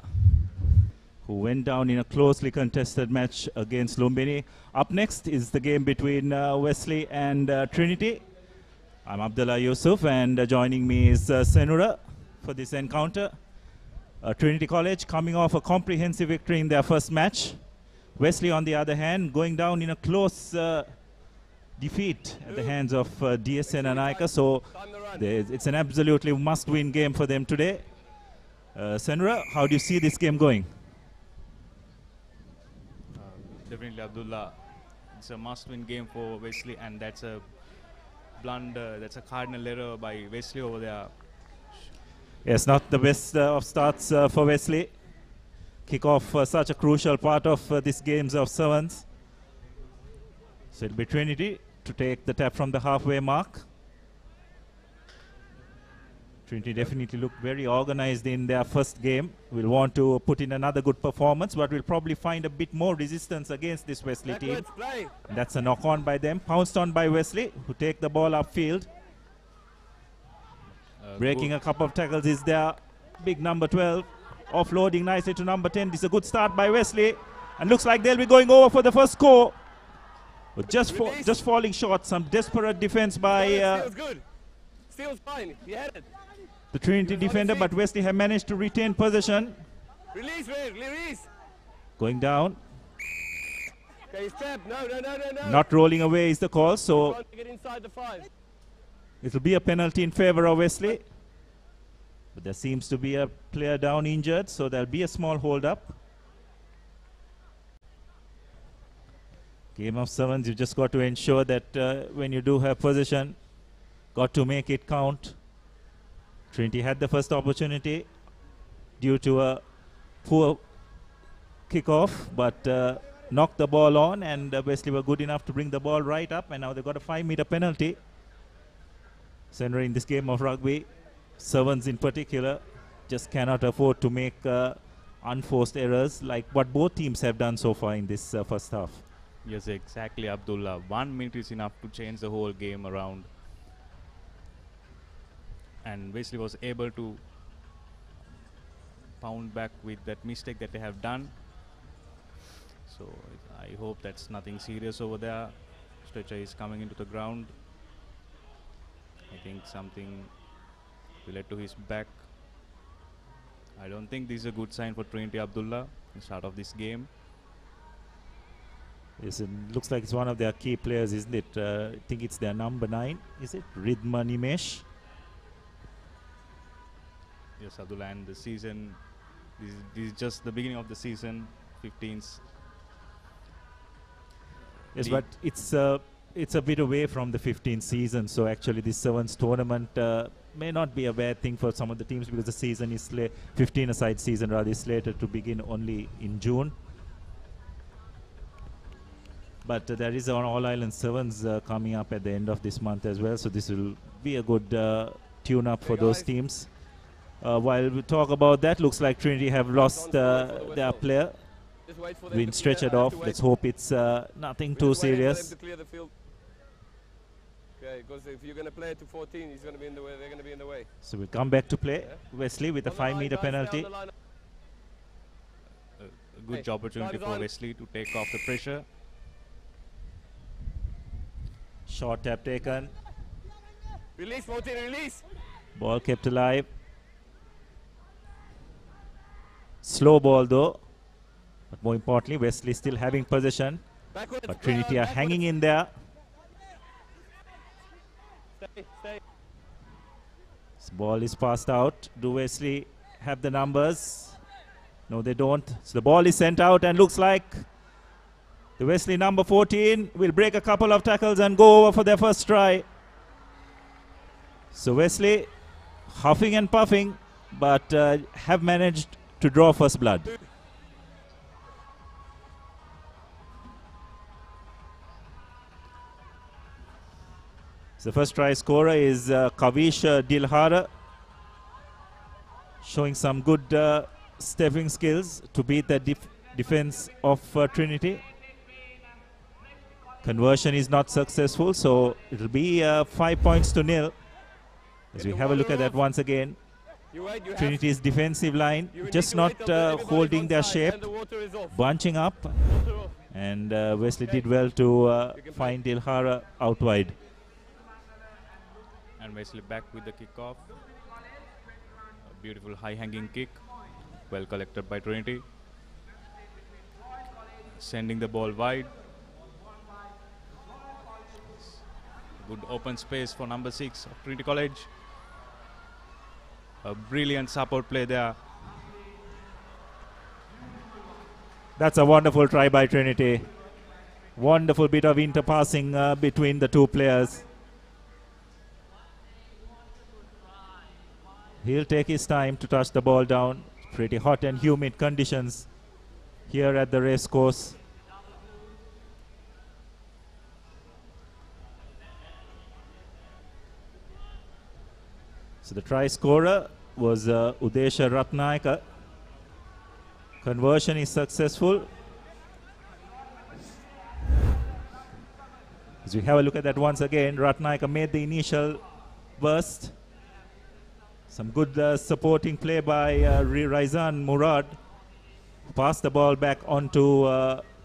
who went down in a closely contested match against Lumbini. Up next is the game between Wesley and Trinity. I'm Abdullah Yusuf, and joining me is Senura for this encounter. Trinity College coming off a comprehensive victory in their first match. Wesley, on the other hand, going down in a close defeat at the hands of DSN and Aika, so it's an absolutely must-win game for them today. Senra, how do you see this game going? Definitely, Abdullah. It's a must-win game for Wesley, and that's a blunder, that's a cardinal error by Wesley over there. Yes, not the best of starts for Wesley. Kick off such a crucial part of this games of sevens. So it'll be Trinity to take the tap from the halfway mark. Trinity definitely looked very organized in their first game. We'll want to put in another good performance, but we'll probably find a bit more resistance against this Wesley team. That's a knock-on by them. Pounced on by Wesley, who take the ball upfield. Breaking a couple of tackles is their big number 12. Offloading nicely to number 10. This is a good start by Wesley. And looks like they'll be going over for the first score. But just falling short. Some desperate defense by Steel's good. Steel's fine. He had it. The Trinity defender, but Wesley have managed to retain possession. Release, Ray. Release. Going down. Okay, step. No. Not rolling away is the call, so Get inside the 5. it'll be a penalty in favor of Wesley. But there seems to be a player down injured, so there'll be a small hold-up. Game of sevens, you just got to ensure that when you do have possession, got to make it count. Trinity had the first opportunity due to a poor kickoff, but knocked the ball on, and Wesley were good enough to bring the ball right up, and now they've got a 5-meter penalty. Senra in this game of rugby, sevens in particular, just cannot afford to make unforced errors like what both teams have done so far in this first half. Yes, exactly, Abdullah. 1 minute is enough to change the whole game around. And Wesley was able to pound back with that mistake that they have done. So I hope that's nothing serious over there. Stretcher is coming into the ground. I think something related to his back. I don't think this is a good sign for Trinity, Abdullah, at the start of this game. Yes, it looks like it's one of their key players, isn't it? I think it's their number 9, is it? Ridma Nimesh. Yes, Abdullah, and the season, this is just the beginning of the season, 15th. Yes, but it's a bit away from the 15th season, so actually this 7th tournament may not be a bad thing for some of the teams because the season is 15-a-side season rather is slated to begin only in June. But there is an All-Ireland Sevens coming up at the end of this month as well, so this will be a good tune-up for those teams. While we talk about that, looks like Trinity have lost their player. Been stretchered off. Let's hope it's nothing too serious. Okay, because if you're going to play it to 14, he's going to be in the way. They're going to be in the way. So we'll come back to play. Wesley with a 5-meter penalty. A good opportunity for Wesley to take off the pressure. Short tap taken. Release, 14, release. Ball kept alive. Slow ball though. But more importantly, Wesley still having possession. But Trinity are hanging in there. Stay. This ball is passed out. Do Wesley have the numbers? No, they don't. So the ball is sent out and looks like the Wesley number 14 will break a couple of tackles and go over for their first try. So Wesley huffing and puffing, but have managed to draw first blood. The first try scorer is Kavish Dilhara, showing some good stepping skills to beat the defense of Trinity. Conversion is not successful, so it'll be 5 points to 0. As we have a look at that once again, Trinity's defensive line just not holding their shape, bunching up, and Wesley did well to find Dilhara out wide. And Wesley back with the kickoff. A beautiful high-hanging kick, well collected by Trinity. Sending the ball wide. Good open space for number 6 of Trinity College. A brilliant support play there. That's a wonderful try by Trinity. Wonderful bit of interpassing between the two players. He'll take his time to touch the ball down. Pretty hot and humid conditions here at the race course. So the try scorer was Udesha Ratnayaka. Conversion is successful. As we have a look at that once again, Ratnayaka made the initial burst. Some good supporting play by Rizan Murad. Passed the ball back onto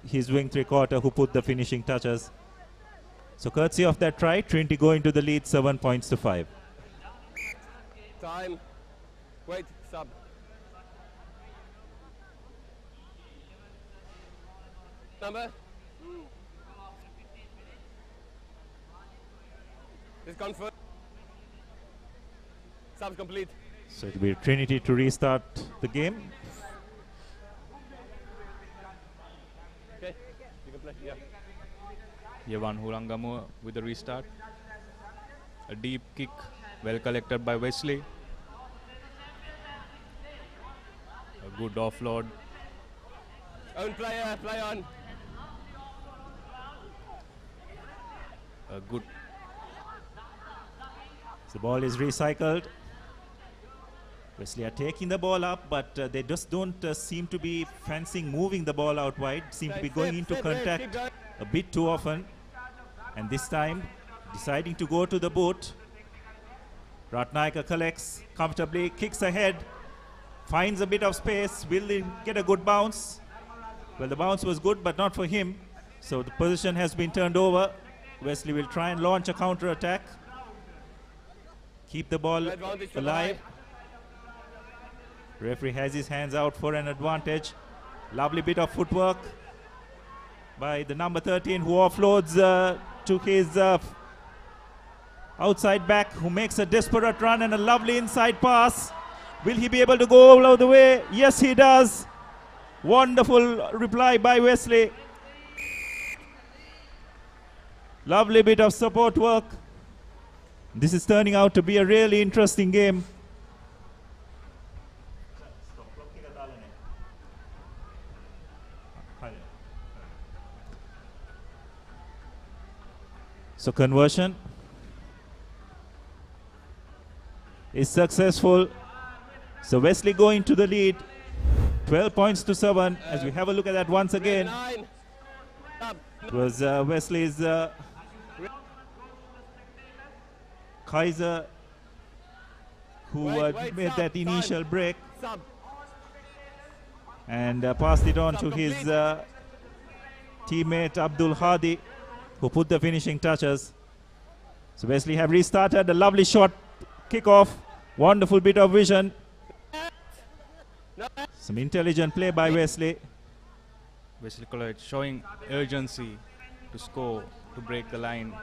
his wing three-quarter who put the finishing touches. So courtesy of that try, Trinity going to the lead 7 points to 5. Time. Wait, sub. Number? Is confirmed. Subs complete. So it will be Trinity to restart the game. Okay, you can play, yeah. Yavan Hurangamu with the restart. A deep kick, well collected by Wesley. A good offload. Own player, play on. A good. The ball is recycled. Wesley are taking the ball up, but they just don't seem to be fancying moving the ball out wide. Seem to be going into contact a bit too often. And this time, deciding to go to the boot. Ratnayaka collects comfortably, kicks ahead, finds a bit of space. Will they get a good bounce? Well, the bounce was good, but not for him. So the position has been turned over. Wesley will try and launch a counter attack. Keep the ball alive. Referee has his hands out for an advantage. Lovely bit of footwork by the number 13, who offloads to his outside back, who makes a desperate run and a lovely inside pass. Will he be able to go all the way? Yes, he does. Wonderful reply by Wesley. Lovely bit of support work. This is turning out to be a really interesting game. So conversion is successful. So Wesley going to the lead, 12 points to 7. As we have a look at that once again, it was Wesley's Kaiser who made that initial break and passed it on to his teammate Abdul Hadi, who put the finishing touches. So Wesley have restarted. A lovely shot, kickoff, wonderful bit of vision. Some intelligent play by Wesley. Wesley College showing urgency to score, to break the line.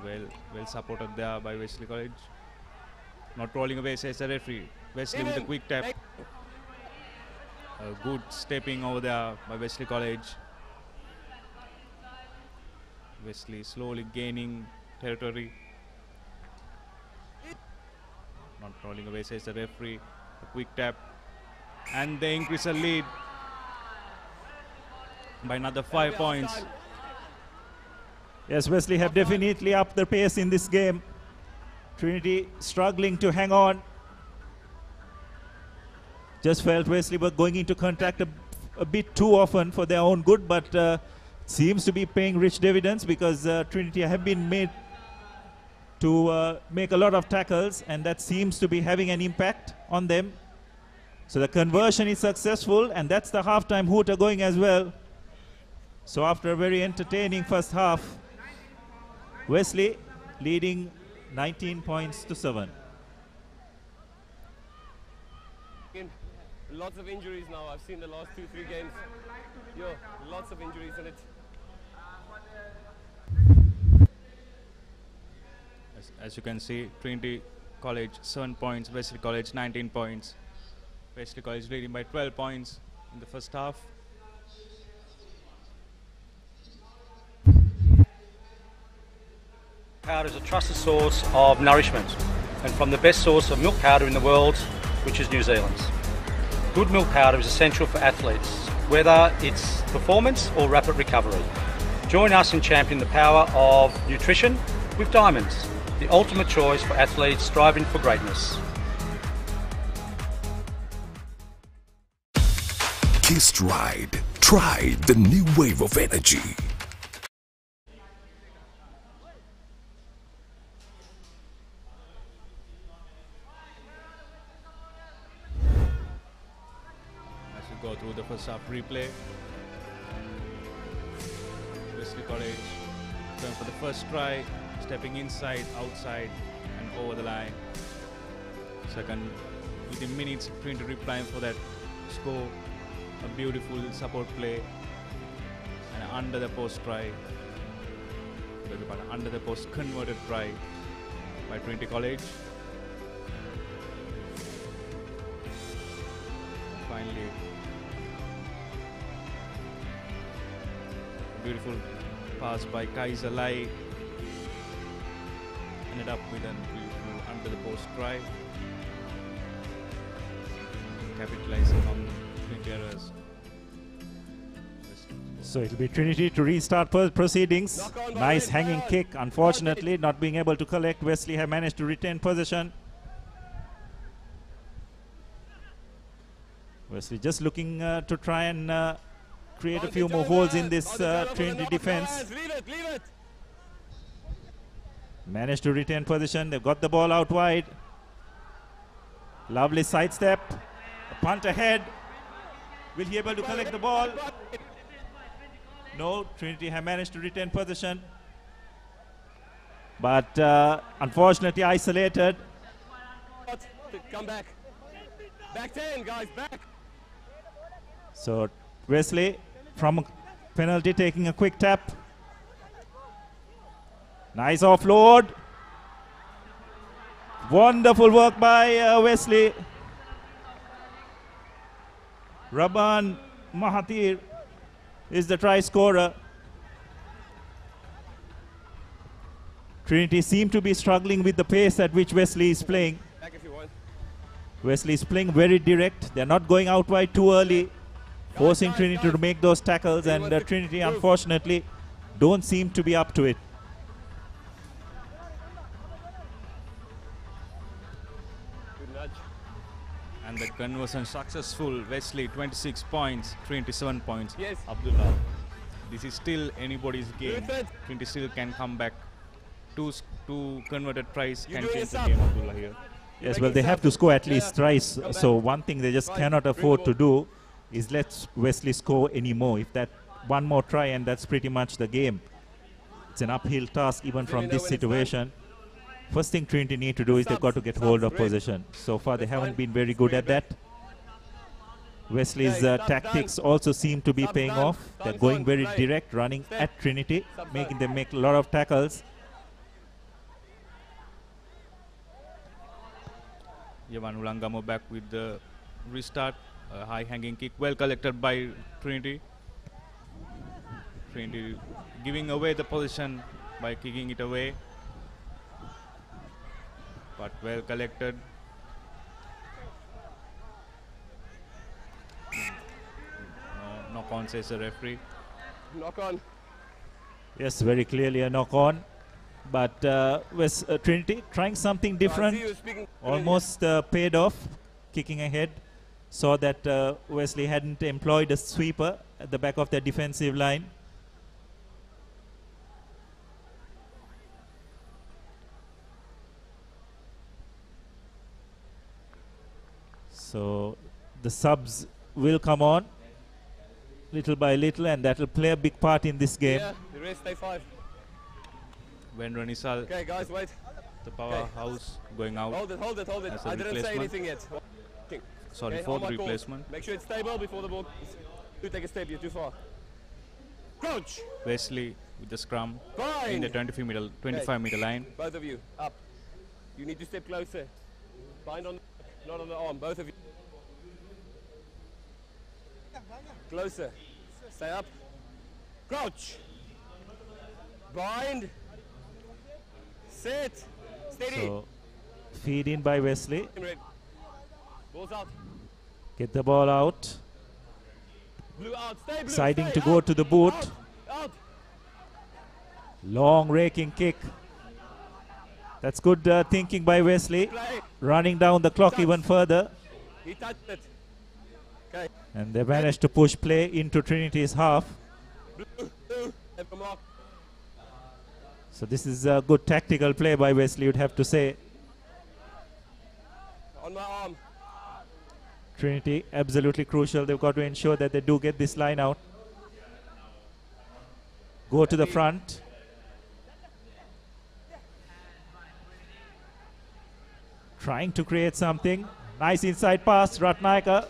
Well supported there by Wesley College. Not rolling away, says the referee. Wesley with a quick tap. A good stepping over there by Wesley College. Wesley slowly gaining territory. Not rolling away, says the referee. A quick tap. And they increase the lead by another 5 points. Yes, Wesley have definitely upped their pace in this game. Trinity struggling to hang on. Just felt Wesley were going into contact a bit too often for their own good, but seems to be paying rich dividends, because Trinity have been made to make a lot of tackles, and that seems to be having an impact on them. So the conversion is successful, and that's the halftime hooter going as well. So after a very entertaining first half, Wesley leading 19 points to 7. Lots of injuries now. I've seen the last 2-3 games. Lots of injuries in it. As you can see, Trinity College 7 points, Wesley College 19 points. Wesley College leading by 12 points in the first half. Powder is a trusted source of nourishment and from the best source of milk powder in the world, which is New Zealand's. Good milk powder is essential for athletes, whether it's performance or rapid recovery. Join us in championing the power of nutrition with Diamonds, the ultimate choice for athletes striving for greatness. Kissed Ride. Try the new wave of energy. Go through the first half replay. Wesley College going for the first try, stepping inside, outside and over the line. Second, within minutes, Trinity replying for that score. A beautiful support play and under the post try. Under the post converted try by Trinity College. Finally, beautiful pass by Kaiser Lai. Ended up with a beautiful under the post try. Capitalizing on Trinity errors. So it'll be Trinity to restart proceedings. Nice hanging kick. Unfortunately, not being able to collect. Wesley have managed to retain possession. Wesley just looking to try and create a few more holes in this Trinity defense. Leave it. Managed to retain position. They've got the ball out wide. Lovely sidestep. A punt ahead. Will he be able to collect the ball? No, Trinity have managed to retain position. But unfortunately isolated. Come back. Back 10, guys, back. So Wesley from a penalty taking a quick tap. Nice offload. Wonderful work by Wesley. Rabban Mahathir is the try scorer. Trinity seem to be struggling with the pace at which Wesley is playing. Back if you want. Wesley is playing very direct. They're not going out wide too early, forcing Trinity to make those tackles, and Trinity unfortunately don't seem to be up to it. Good nudge. And the conversion successful. Wesley 26 points, 27 points. Yes. Abdullah. This is still anybody's game. Trinity still can come back. Two converted tries can change the game, Abdullah, here. Yes, well, they have to score at least thrice. So one thing they just cannot afford to do is let Wesley score any more. If that one more try, and that's pretty much the game. It's an uphill task even from this situation. First thing Trinity need to do is they've got to get hold of possession. So far they haven't been very good at that. Wesley's tactics also seem to be paying off. They're going very direct, running at Trinity, making them make a lot of tackles. Yavan Ulangamo back with the restart. A high hanging kick, well collected by Trinity. Trinity giving away the position by kicking it away. But well collected. No knock on, says the referee. Knock on. Yes, very clearly a knock on. But Trinity trying something different, almost paid off, kicking ahead. Saw that Wesley hadn't employed a sweeper at the back of their defensive line. So the subs will come on little by little, and that will play a big part in this game. Yeah, the rest stay 5. When Ranisal, okay, guys, wait. The powerhouse going out. Hold it. I didn't say anything yet. Sorry okay, for the replacement. Make sure it's stable before the ball. You take a step, you're too far. Crouch! Wesley with the scrum Bind. in the 25 meter line. Both of you, up. You need to step closer. Bind on, not on the arm, both of you. Closer. Stay up. Crouch. Bind. Sit. Steady. So feed in by Wesley. Balls out. Get the ball out. Blue out. Stay blue. Deciding stay to go out. to the boot. Out. Long raking kick. That's good thinking by Wesley. Play. Running down the clock even further. He touched it. Okay. And they managed to push play into Trinity's half. Blue. Mark. So this is a good tactical play by Wesley, you'd have to say. On my arm. Trinity, absolutely crucial. They've got to ensure that they do get this line out. Go to the front. Trying to create something. Nice inside pass, Ratnayaka.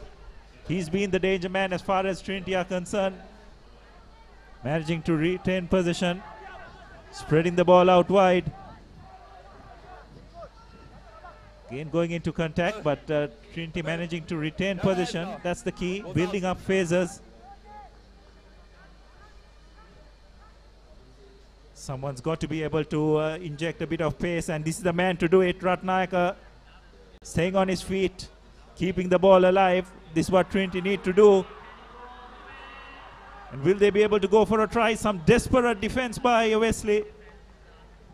He's been the danger man as far as Trinity are concerned. Managing to retain position. Spreading the ball out wide. Again going into contact, but Trinity managing to retain position. That's the key. Building up phases. Someone's got to be able to inject a bit of pace, and this is the man to do it. Ratnayaka staying on his feet, keeping the ball alive. This is what Trinity need to do. And will they be able to go for a try? Some desperate defense by Wesley.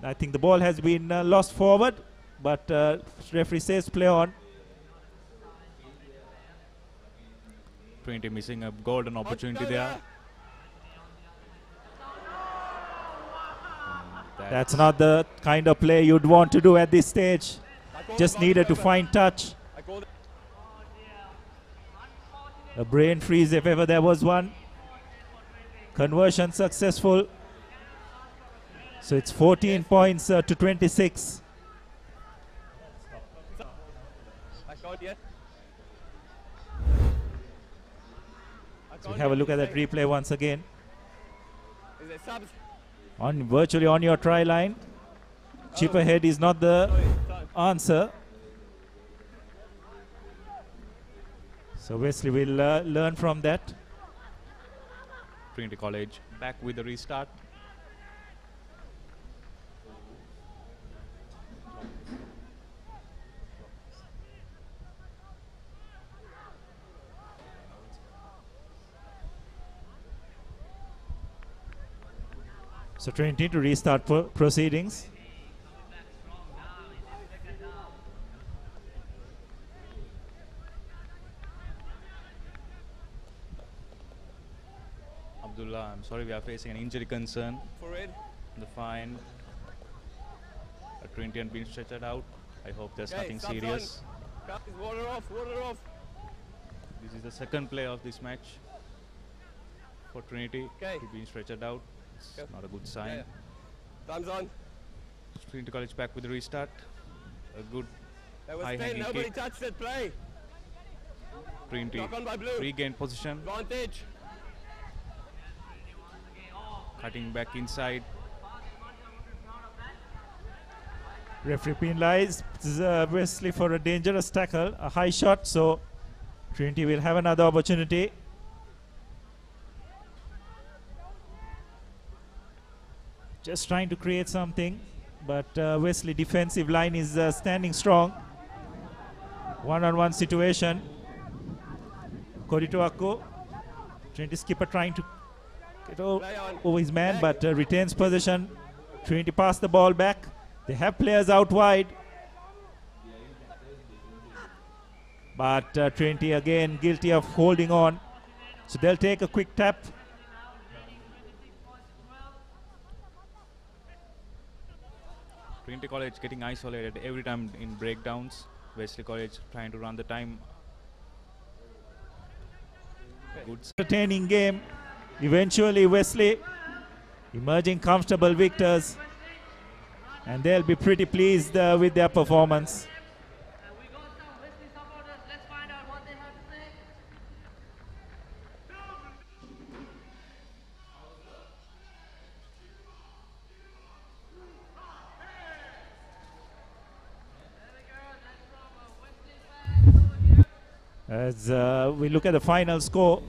I think the ball has been lost forward, but referee says play on. Trinity missing a golden opportunity there. That's not the kind of play you'd want to do at this stage. Just needed to find touch. A brain freeze if ever there was one. Conversion successful. So it's 14 points to 26. So have a look at that replay once again. Virtually on your try line. Chip ahead is not the answer. So Wesley will learn from that. Trinity College back with the restart. So Trinity to restart proceedings. Abdullah, I'm sorry, we are facing an injury concern. The fine. A Trinity and being stretched out. I hope there's nothing serious. Water off, water off. This is the second play of this match for Trinity. Being stretched out. It's not a good sign. Thumbs on. Trinity College back with the restart. A good high-hanging Nobody kick. touched it, play. Trinity Knock on by blue. regained position. Advantage. Cutting back inside. Referee penalized Wesley for a dangerous tackle, a high shot. So Trinity will have another opportunity. Just trying to create something, but Wesley defensive line is standing strong. One-on-one situation. Kodito Akko, Trinity skipper trying to get over his man, but retains possession. Trinity pass the ball back. They have players out wide, but Trinity again guilty of holding on. So they'll take a quick tap. Trinity College getting isolated every time in breakdowns. Wesley College trying to run the time. Good. Entertaining game. Eventually Wesley emerging comfortable victors, and they'll be pretty pleased with their performance. As we look at the final score,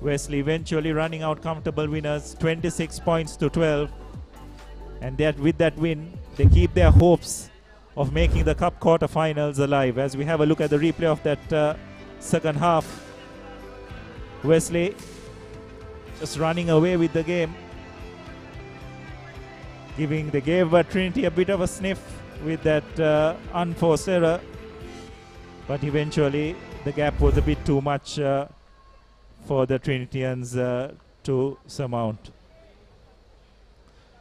Wesley eventually running out comfortable winners, 26 points to 12. And that with that win, they keep their hopes of making the cup quarterfinals alive. As we have a look at the replay of that second half, Wesley just running away with the game. They gave Trinity a bit of a sniff with that unforced error. But eventually the gap was a bit too much for the Trinitians to surmount.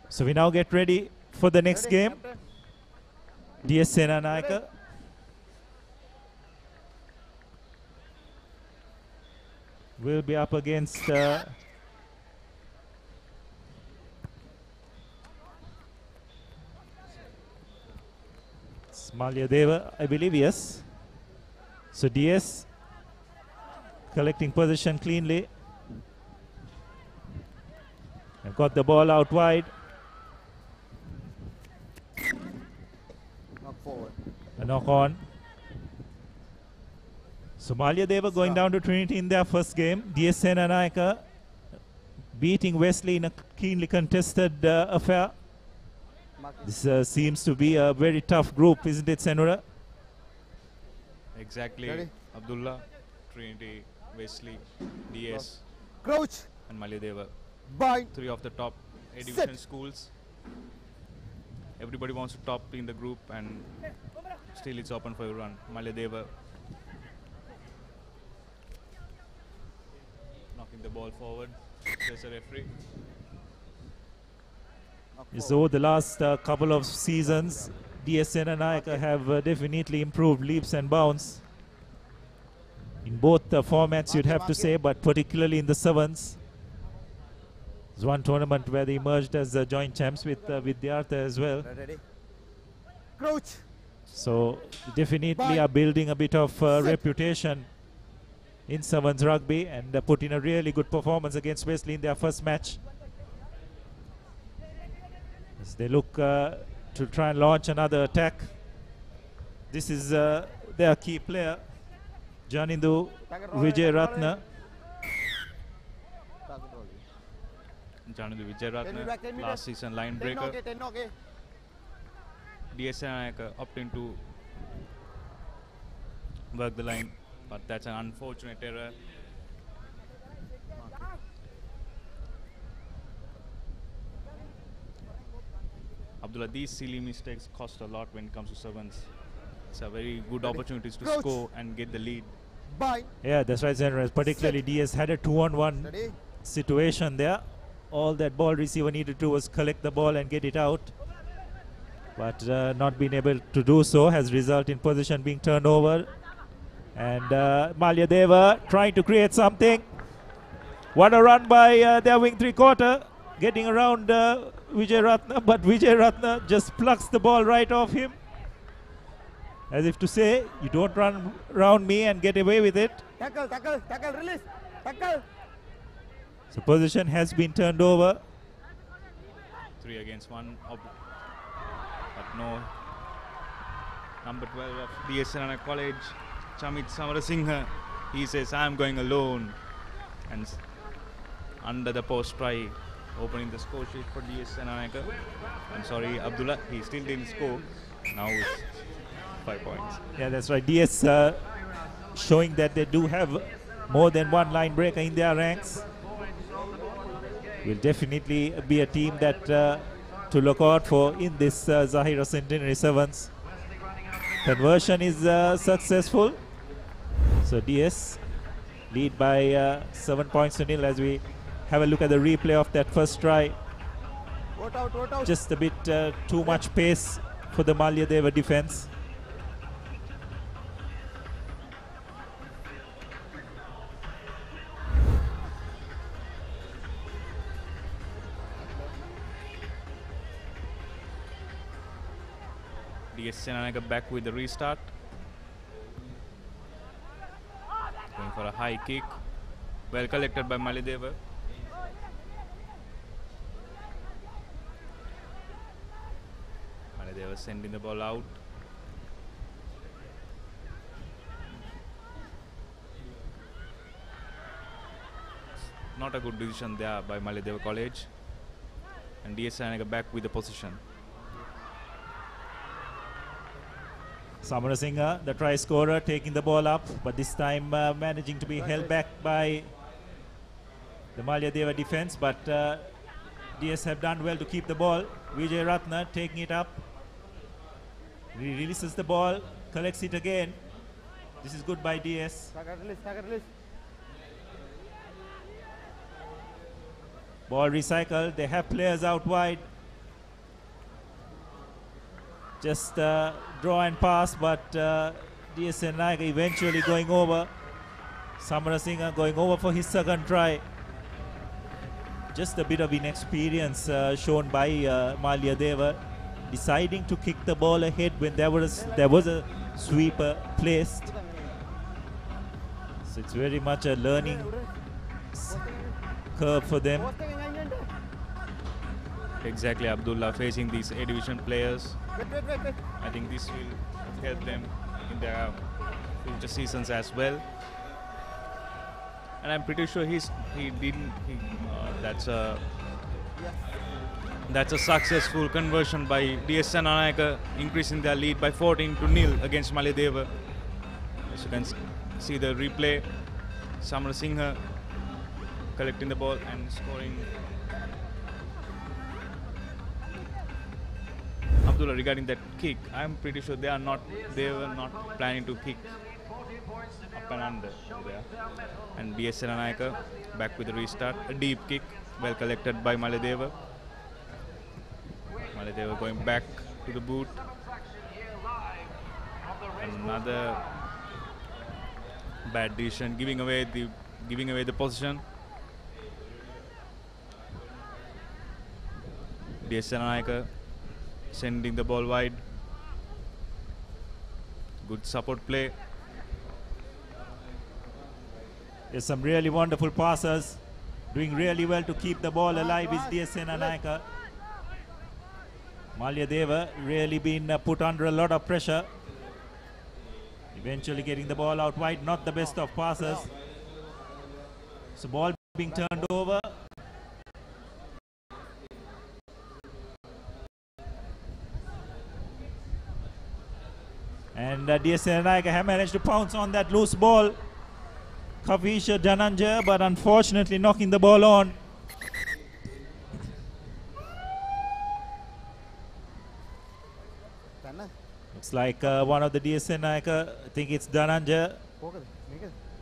So we now get ready for the next game. DS Senanayaka will be up against Smalia Deva, I believe, yes. So DS collecting possession cleanly. And got the ball out wide. Knock forward. A knock on. Somalia Deva going down to Trinity in their first game. DS Senanayaka beating Wesley in a keenly contested affair. This seems to be a very tough group, isn't it, Senura? Exactly. Ready? Abdullah, Trinity, Wesley, DS, Crouch, and Malyadeva. Bind. 3 of the top A division schools. Everybody wants to top in the group, and still it's open for everyone. Malyadeva. Knocking the ball forward. There's a referee. So the last couple of seasons, DS Senanayaka have definitely improved leaps and bounds. In both formats, you'd have to say, but particularly in the sevens. There's one tournament where they emerged as joint champs with Vidyartha as well. Crouch. So definitely are building a bit of reputation in sevens rugby and put in a really good performance against Wesley in their first match. As they look to try and launch another attack. This is their key player, Janindu Vijayaratna. Janindu Vijayaratna, last season line breaker. DS Senanayaka opting to work the line, but that's an unfortunate error. Abdullah, these silly mistakes cost a lot when it comes to sevens. It's a very good opportunities to score and get the lead. Yeah, that's right, Zenra. Particularly DS had a 2-on-1 situation there. All that ball receiver needed to do was collect the ball and get it out. But not being able to do so has resulted in position being turned over. And Malyadeva trying to create something. What a run by their wing three-quarter, getting around Vijayaratna, but Vijayaratna just plucks the ball right off him. As if to say, you don't run around me and get away with it. Tackle, tackle, tackle, release, tackle. So position has been turned over. 3 against 1. But no. Number 12 of DS Senanayaka College, Chamit Samarasinghe, he says, I'm going alone. And under the post try, opening the score sheet for DS Senanayaka. I'm sorry, Abdullah, he still didn't score. Now it's 5 points. Yeah, that's right. DS showing that they do have more than one line breaker in their ranks. Will definitely be a team that to look out for in this Zahira Centenary Sevens. Conversion is successful. So DS lead by 7 points to nil as we have a look at the replay of that first try. Just a bit too much pace for the Malyadeva defense. DS Senanayaka back with the restart. Going for a high kick. Well collected by Malyadeva. Malyadeva sending the ball out. Not a good decision there by Malyadeva College. And DS Senanayaka back with the position. Samarasinghe, the try scorer, taking the ball up, but this time managing to be held back by the Malyadeva defense. But DS have done well to keep the ball. Vijayaratna taking it up. Releases the ball, collects it again. This is good by DS. Ball recycled. They have players out wide. Just draw and pass, but DS Senanayaka eventually going over. Samarasinghe going over for his second try. Just a bit of inexperience shown by Malyadeva, deciding to kick the ball ahead when there was a sweeper placed. So it's very much a learning curve for them. Exactly, Abdullah, facing these A division players. I think this will help them in their future seasons as well. And I'm pretty sure that's a successful conversion by DS Senanayaka, increasing their lead by 14-0 against Malyadeva. As you can see the replay, Samarasinghe collecting the ball and scoring. Abdullah, regarding that kick, I'm pretty sure they were not planning to kick up and under there. And DS Senanayaka back with a restart. A deep kick, well collected by Maladeva. Maladeva going back to the boot. Another bad decision, giving away the position. DS Senanayaka sending the ball wide. Good support play. There's some really wonderful passes. Doing really well to keep the ball alive is DS Senanayaka. Malyadeva really been put under a lot of pressure. Eventually getting the ball out wide, not the best of passes. So ball being turned over. And DS Senanayaka have managed to pounce on that loose ball. Kavisha Dhananjaya, but unfortunately knocking the ball on. Looks like one of the DS Senanayaka, I think it's Dhananjaya,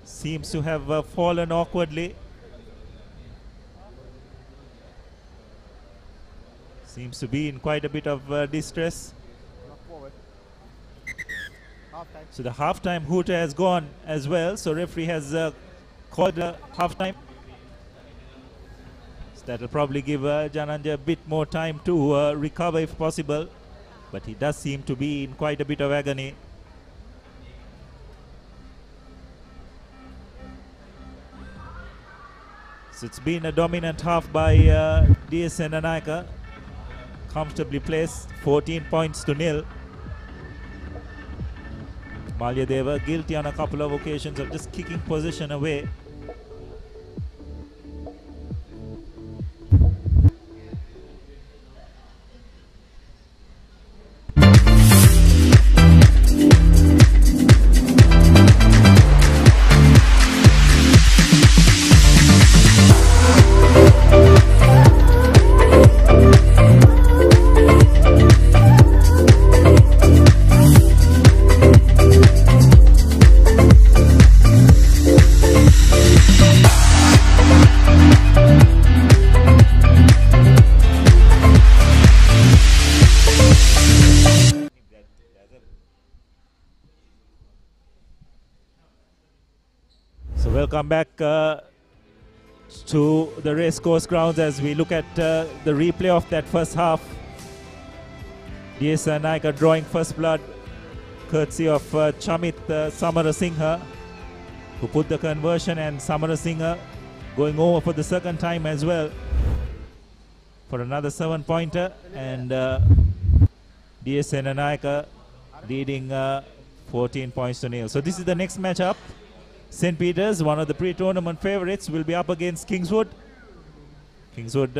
seems to have fallen awkwardly. Seems to be in quite a bit of distress. So the halftime hooter has gone as well. So referee has called halftime. So that will probably give Dhananjaya a bit more time to recover if possible. But he does seem to be in quite a bit of agony. So it's been a dominant half by DS Senanayaka. Comfortably placed, 14 points to 0. Malyadeva guilty on a couple of occasions of just kicking position away. Welcome back to the racecourse grounds as we look at the replay of that first half. DS Senanayaka drawing first blood courtesy of Chamit Samarasinghe, who put the conversion, and Samarasinghe going over for the second time as well for another 7-pointer, and DS Senanayaka leading 14 points to 0. So this is the next matchup. St. Peter's, one of the pre-tournament favorites, will be up against Kingswood. Kingswood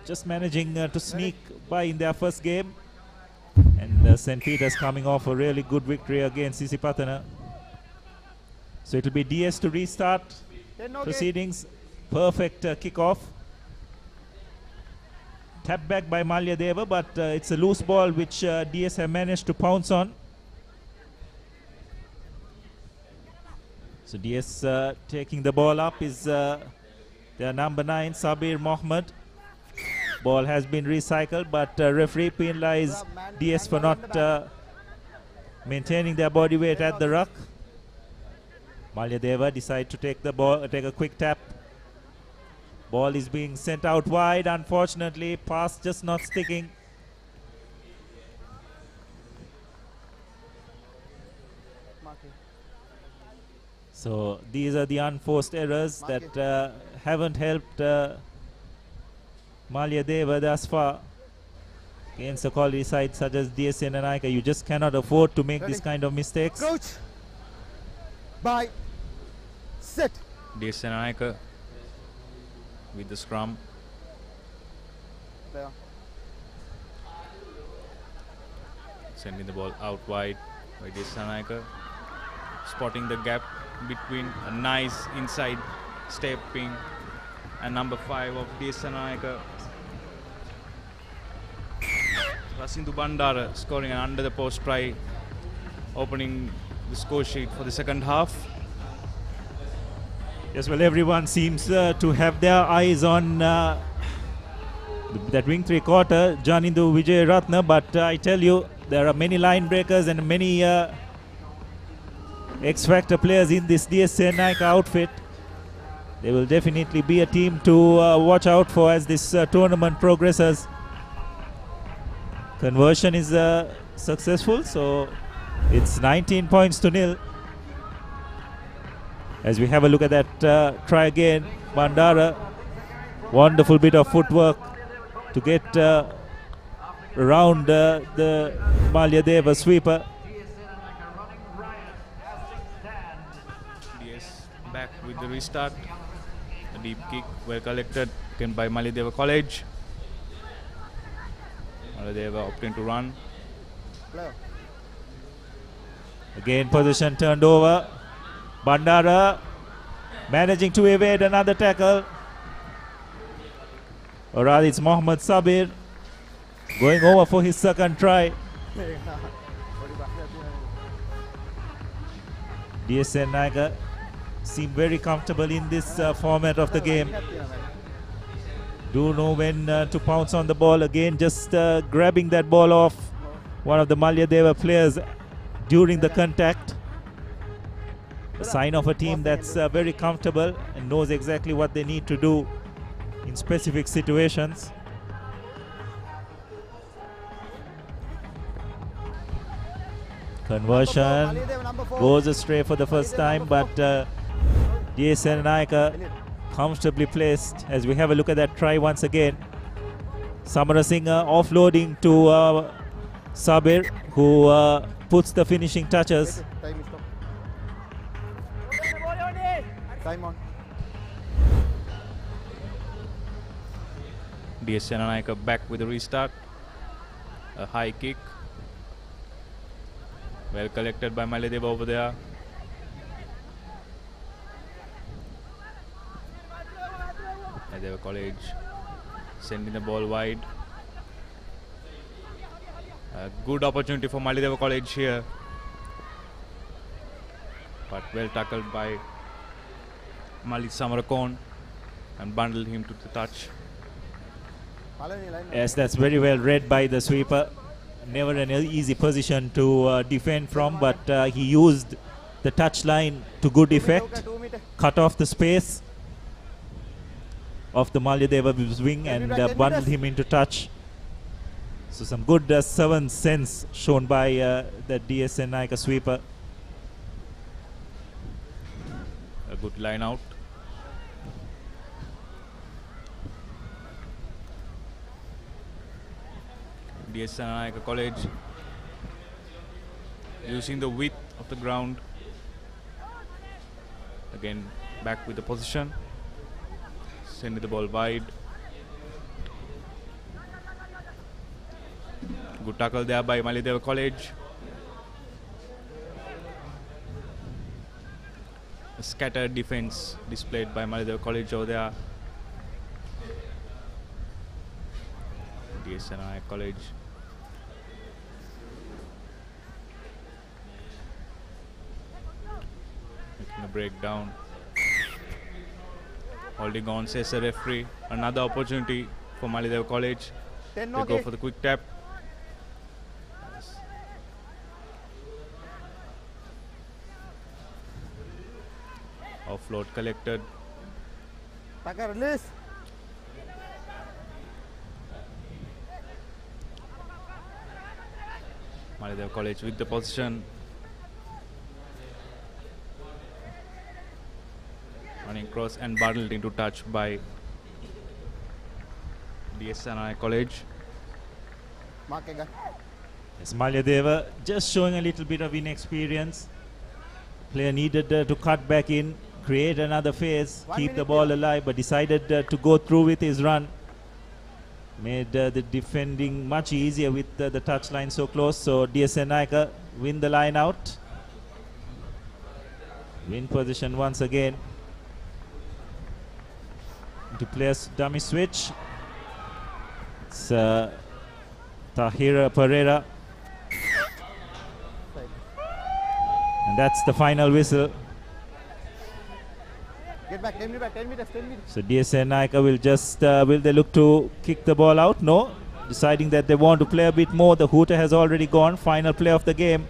just managing to sneak by in their first game. And St. Peter's coming off a really good victory against Sisipatana. So it will be DS to restart proceedings. Perfect kickoff. Tap back by Malyadeva, but it's a loose ball which DS have managed to pounce on. So DS taking the ball up is their number 9, Sabir Mohammed. Ball has been recycled, but referee penalized DS for not maintaining their body weight at the ruck. Malyadeva decide to take the ball, take a quick tap. Ball is being sent out wide. Unfortunately, pass just not sticking. So these are the unforced errors that haven't helped Malyadeva thus far. Against a quality side such as DS Senanayaka, you just cannot afford to make this kind of mistakes. Coach, bye. Sit. DS Senanayaka with the scrum. There. Sending the ball out wide by DS Senanayaka. Spotting the gap between a nice inside stepping and number 5 of DS Senanayaka. Rasindu Bandara scoring an under the post try, opening the score sheet for the second half. Yes, well, everyone seems to have their eyes on that wing three-quarter, Janindu Vijay Ratna, but I tell you, there are many line breakers and many X-Factor players in this DSN Nike outfit. They will definitely be a team to watch out for as this tournament progresses. Conversion is successful, so it's 19 points to nil. As we have a look at that try again, Bandara, wonderful bit of footwork to get around the Malyadeva sweeper. DS back with the restart. A deep kick, well collected, again by Malyadeva College. Malyadeva opting to run. Again, position turned over. Bandara managing to evade another tackle. Or rather, it's Mohammad Sabir going over for his second try. DSN Naga seem very comfortable in this format of the game. Do know when to pounce on the ball. Again, just grabbing that ball off one of the Malyadeva players during the contact. A sign of a team that's very comfortable and knows exactly what they need to do in specific situations. Conversion goes astray for the first time, but DSN Naika comfortably placed. As we have a look at that try once again, Samarasinghe offloading to Sabir, who puts the finishing touches. Time on. DSN Naika back with a restart. A high kick. Well collected by Malyadeva over there. Malyadeva College sending the ball wide. A good opportunity for Malyadeva College here. But well tackled by Malik Samarakon and bundled him to the touch. Yes, that's very well read by the sweeper. Never an easy position to defend from, but he used the touch line to good effect. Cut off the space of the Malyadeva's wing and bundled him into touch. So some good servant sense shown by the DSN Naika sweeper. A good line out. DSN Naika College using the width of the ground. Again, back with the position. Sending the ball wide. Good tackle there by Malyadeva College. A scattered defense displayed by Malyadeva College over there. DSN Naika College making a breakdown. Holding on, says the referee. Another opportunity for Malyadeva College. They go for the quick tap. Offload collected. Release. Malyadeva College with the position. Running cross and bundled into touch by DSN Naika College. Yes, Malyadeva just showing a little bit of inexperience. Player needed to cut back in, create another phase, keep the ball alive, but decided to go through with his run. Made the defending much easier with the touchline so close. So DSN Naika win the line out. Win position once again. To players dummy switch. It's Zahira Pereira. And that's the final whistle. Get back, 10 meters, 10 meters, 10 meters. So DSN Naika will just, will they look to kick the ball out? No. Deciding that they want to play a bit more. The hooter has already gone. Final play of the game.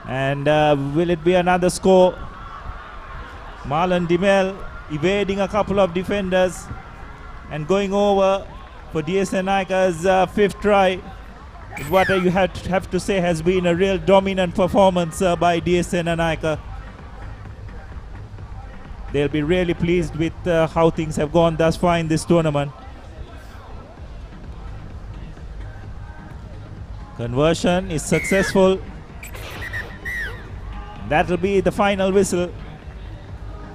And will it be another score? Marlon Dimel evading a couple of defenders and going over for DSN Naika's fifth try. What you have to say has been a real dominant performance by DSN Naika. They'll be really pleased with how things have gone thus far in this tournament. Conversion is successful. That'll be the final whistle.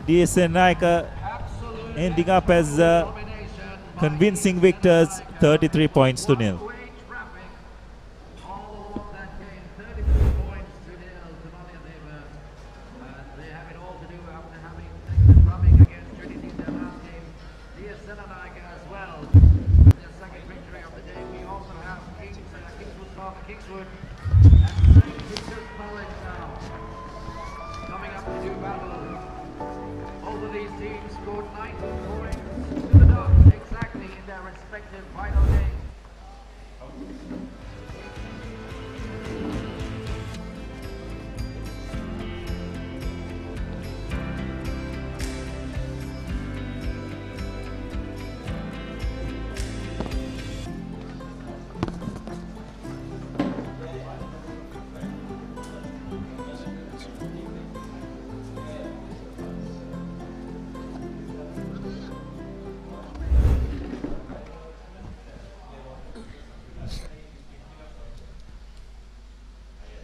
DSN Naika ending up as convincing victors, 33 points to nil.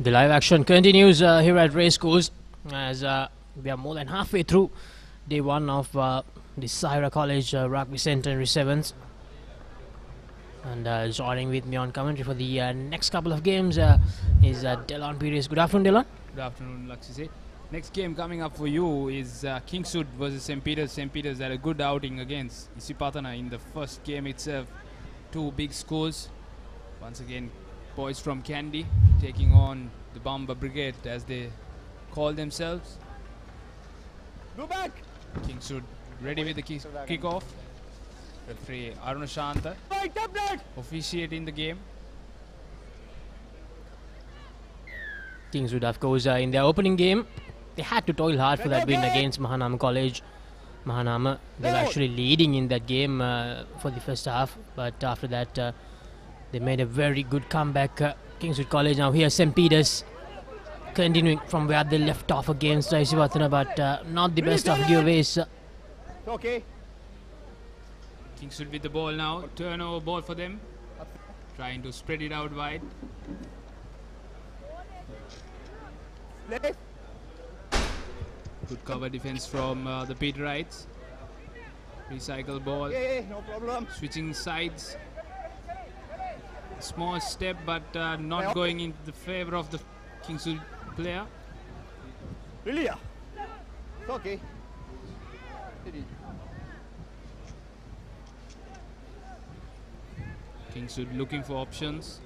The live action continues here at Racecourse as we are more than halfway through day one of the Zahira College Rugby Centenary 7s. And joining with me on commentary for the next couple of games is Delon Pires. Good afternoon, Delon. Good afternoon, Laksise. Next game coming up for you is Kingswood versus St. Peters. St. Peters had a good outing against Isipatana in the first game itself. Two big scores. Once again, boys from Kandy taking on the Bomber Brigade as they call themselves. Go back! Kingswood ready with the kick-off. Referee Aruna Shanta officiating the game. Kingswood, of course, in their opening game, they had to toil hard for that win against Mahanama College. Mahanama, they were actually leading in that game for the first half, but after that, they made a very good comeback. Kingswood College now here, St. Peters continuing from where they left off against Isipatana, but not the best of giveaways. Okay. Kingswood with the ball now, turnover ball for them, trying to spread it out wide. Good cover defense from the Peterites. Recycle ball. No problem. Switching sides. Small step, but not going in the favor of the Kingswood player. Really? It's okay. Kingswood looking for options.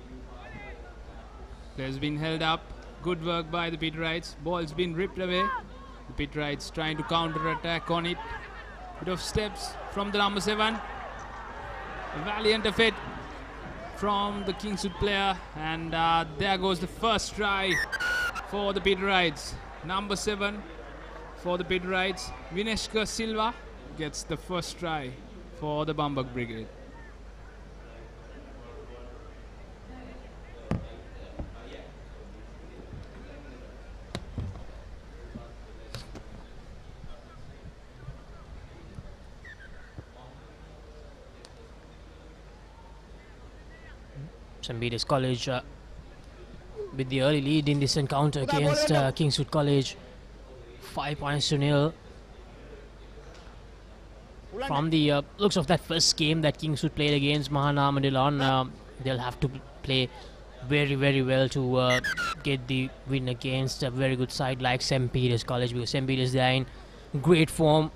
Player's been held up. Good work by the Peterites. Ball's been ripped away. The Peterites trying to counter attack on it. Bit of steps from the number 7. A valiant effort from the Kingswood player, and there goes the first try for the Peterites. Number 7 for the Peterites. Vineshka Silva gets the first try for the Bambak Brigade. St. Peters College with the early lead in this encounter against Kingswood College, 5 points to nil. From the looks of that first game that Kingswood played against Mahanama Delon, they'll have to play very, very well to get the win against a very good side like St. Peters College, because St. Peters, they are in great form.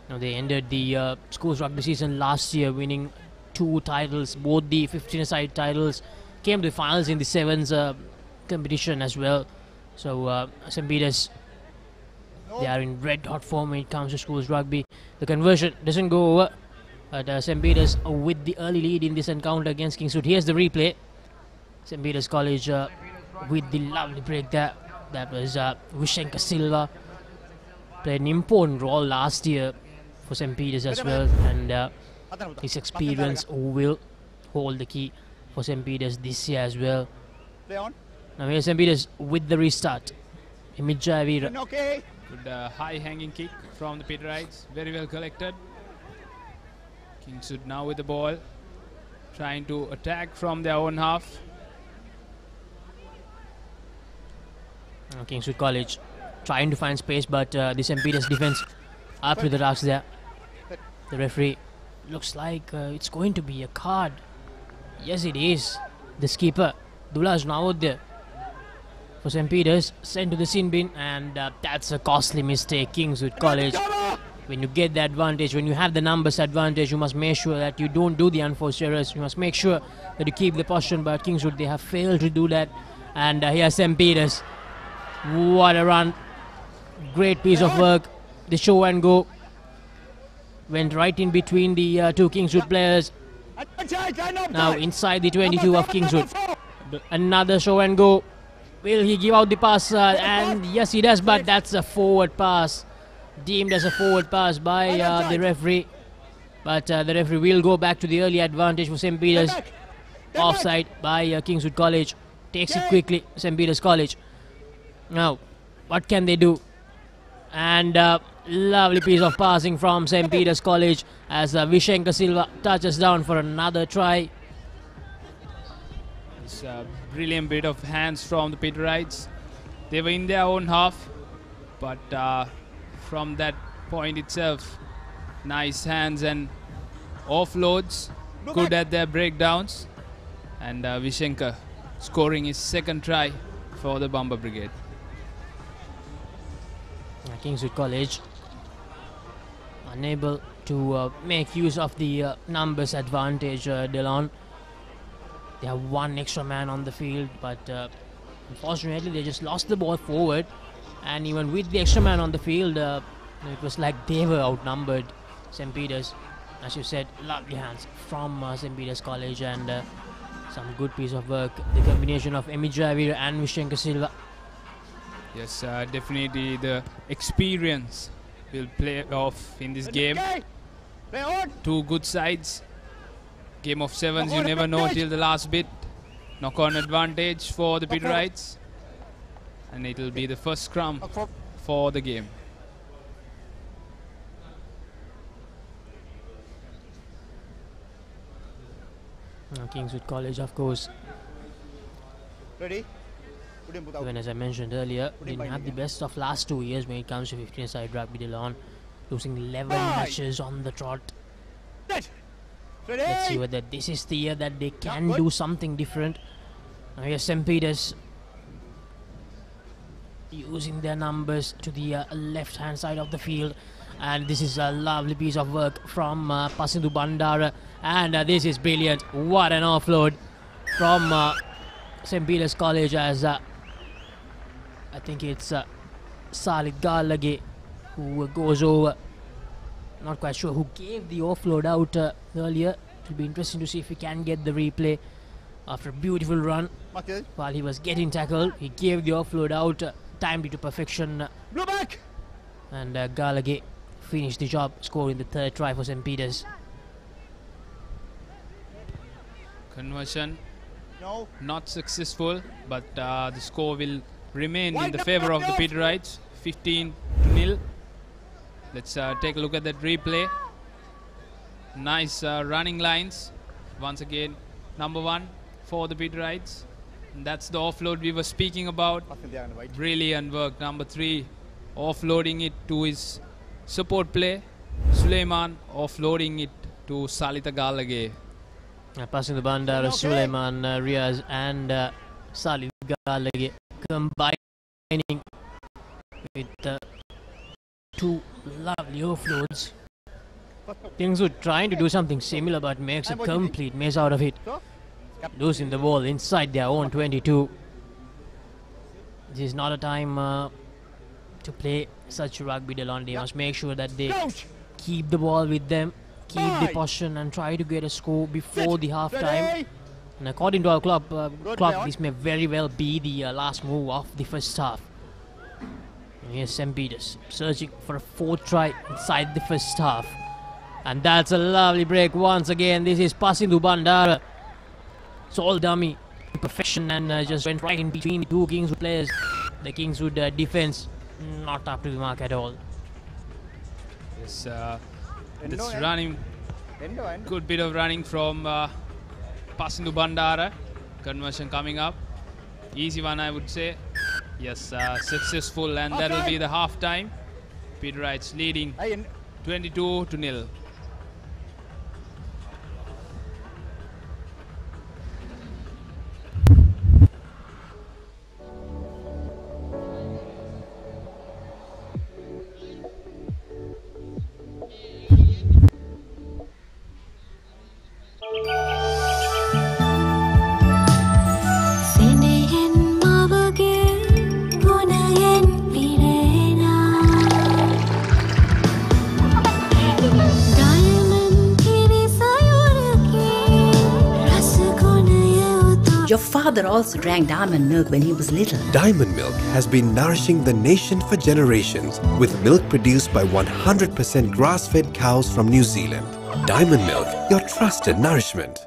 Now, they ended the schools rugby season last year winning 2 titles, both the 15-a-side titles, came to the finals in the 7s competition as well. So St. Peters They are in red hot form when it comes to schools rugby. The conversion doesn't go over, but St. Peter's with the early lead in this encounter against Kingswood. Here's the replay. St. Peter's College with the lovely break there. That was Vishenka Silva. Played an important role last year for St. Peter's as well, and his experience will hold the key for St. Peter's this year as well. Now here's St. Peter's with the restart. Jahira. Good high hanging kick from the Peterites. Very well collected. Kingswood now with the ball, trying to attack from their own half. Kingswood College trying to find space, but the St. Peter's defense up to the task there. The referee looks like it's going to be a card. Yes, it is. The skipper Dula is now out there for St. Peter's, sent to the sin bin, and that's a costly mistake. Kingswood College, when you get the advantage, when you have the numbers advantage, you must make sure that you don't do the unforced errors. You must make sure that you keep the possession, but Kingswood, they have failed to do that. And here's St. Peter's. What a run. Great piece of work. The show and go went right in between the two Kingswood players. Now inside the 22 of Kingswood. Another show and go. Will he give out the pass? And yes, he does, but that's a forward pass. Deemed as a forward pass by the referee. But the referee will go back to the early advantage for St. Peter's. Offside by Kingswood College. Takes it quickly, St. Peter's College. Now, what can they do? And lovely piece of passing from St. Peter's College as Vishenka Silva touches down for another try. It's a brilliant bit of hands from the Peterites. They were in their own half, but from that point itself, nice hands and offloads, good at their breakdowns, and Vishenka scoring his second try for the Bomber Brigade. Kingswood College unable to make use of the numbers advantage, Delon. They have one extra man on the field, but unfortunately they just lost the ball forward, and even with the extra man on the field, it was like they were outnumbered. St. Peter's, as you said, lovely hands from St. Peter's College, and some good piece of work. The combination of Jahira and Vishenka Silva. Yes, definitely the experience will play off in this game. Two good sides. Game of sevens, you never know till the last bit. Knock-on advantage for the Peterites. And it will be the first scrum for the game. Kingswood College, of course. Ready? Even as I mentioned earlier, didn't have the best of last 2 years when it comes to 15-side rugby. Delon losing 11 matches on the trot. Let's see whether this is the year that they can do something different. Now here's St. Peter's using their numbers to the left-hand side of the field, and this is a lovely piece of work from Pasindu Bandara, and this is brilliant. What an offload from St. Peter's College, as I think it's Salid Galage who goes over. Not quite sure who gave the offload out earlier. It will be interesting to see if we can get the replay. After a beautiful run, while he was getting tackled, he gave the offload out, timed it to perfection. Blue back! And Galage finished the job, scoring the third try for St. Peter's. Conversion not successful, but the score will remain in the favor of the Peterites, 15-0. Let's take a look at that replay. Nice running lines. Once again, number 1 for the Peterites. And that's the offload we were speaking about. Brilliant work. Number 3 offloading it to his support play. Suleiman offloading it to Salita Galage. Passing the bandara, Suleiman Riaz and Salid Galage combining with two lovely offloads. Kingswood trying to do something similar, but makes a complete mess out of it. Losing the ball inside their own 22. This is not a time to play such rugby, Delon, they must make sure that they keep the ball with them, keep the possession, and try to get a score before the half time. And according to our clock, this may very well be the last move of the first half. And here's St. Peter's searching for a fourth try inside the first half. And that's a lovely break once again. This is passing to Bandara. It's all dummy perfection and just went right in between the two Kingswood players. The Kingswood defense not up to the mark at all. Yes, it's running. Good bit of running from passing to Bandara. Conversion coming up. Easy one, I would say. Yes, successful, and that will be the half time. Peterites leading 22-0. Your father also drank diamond milk when he was little. Diamond milk has been nourishing the nation for generations with milk produced by 100% grass-fed cows from New Zealand. Diamond milk, your trusted nourishment.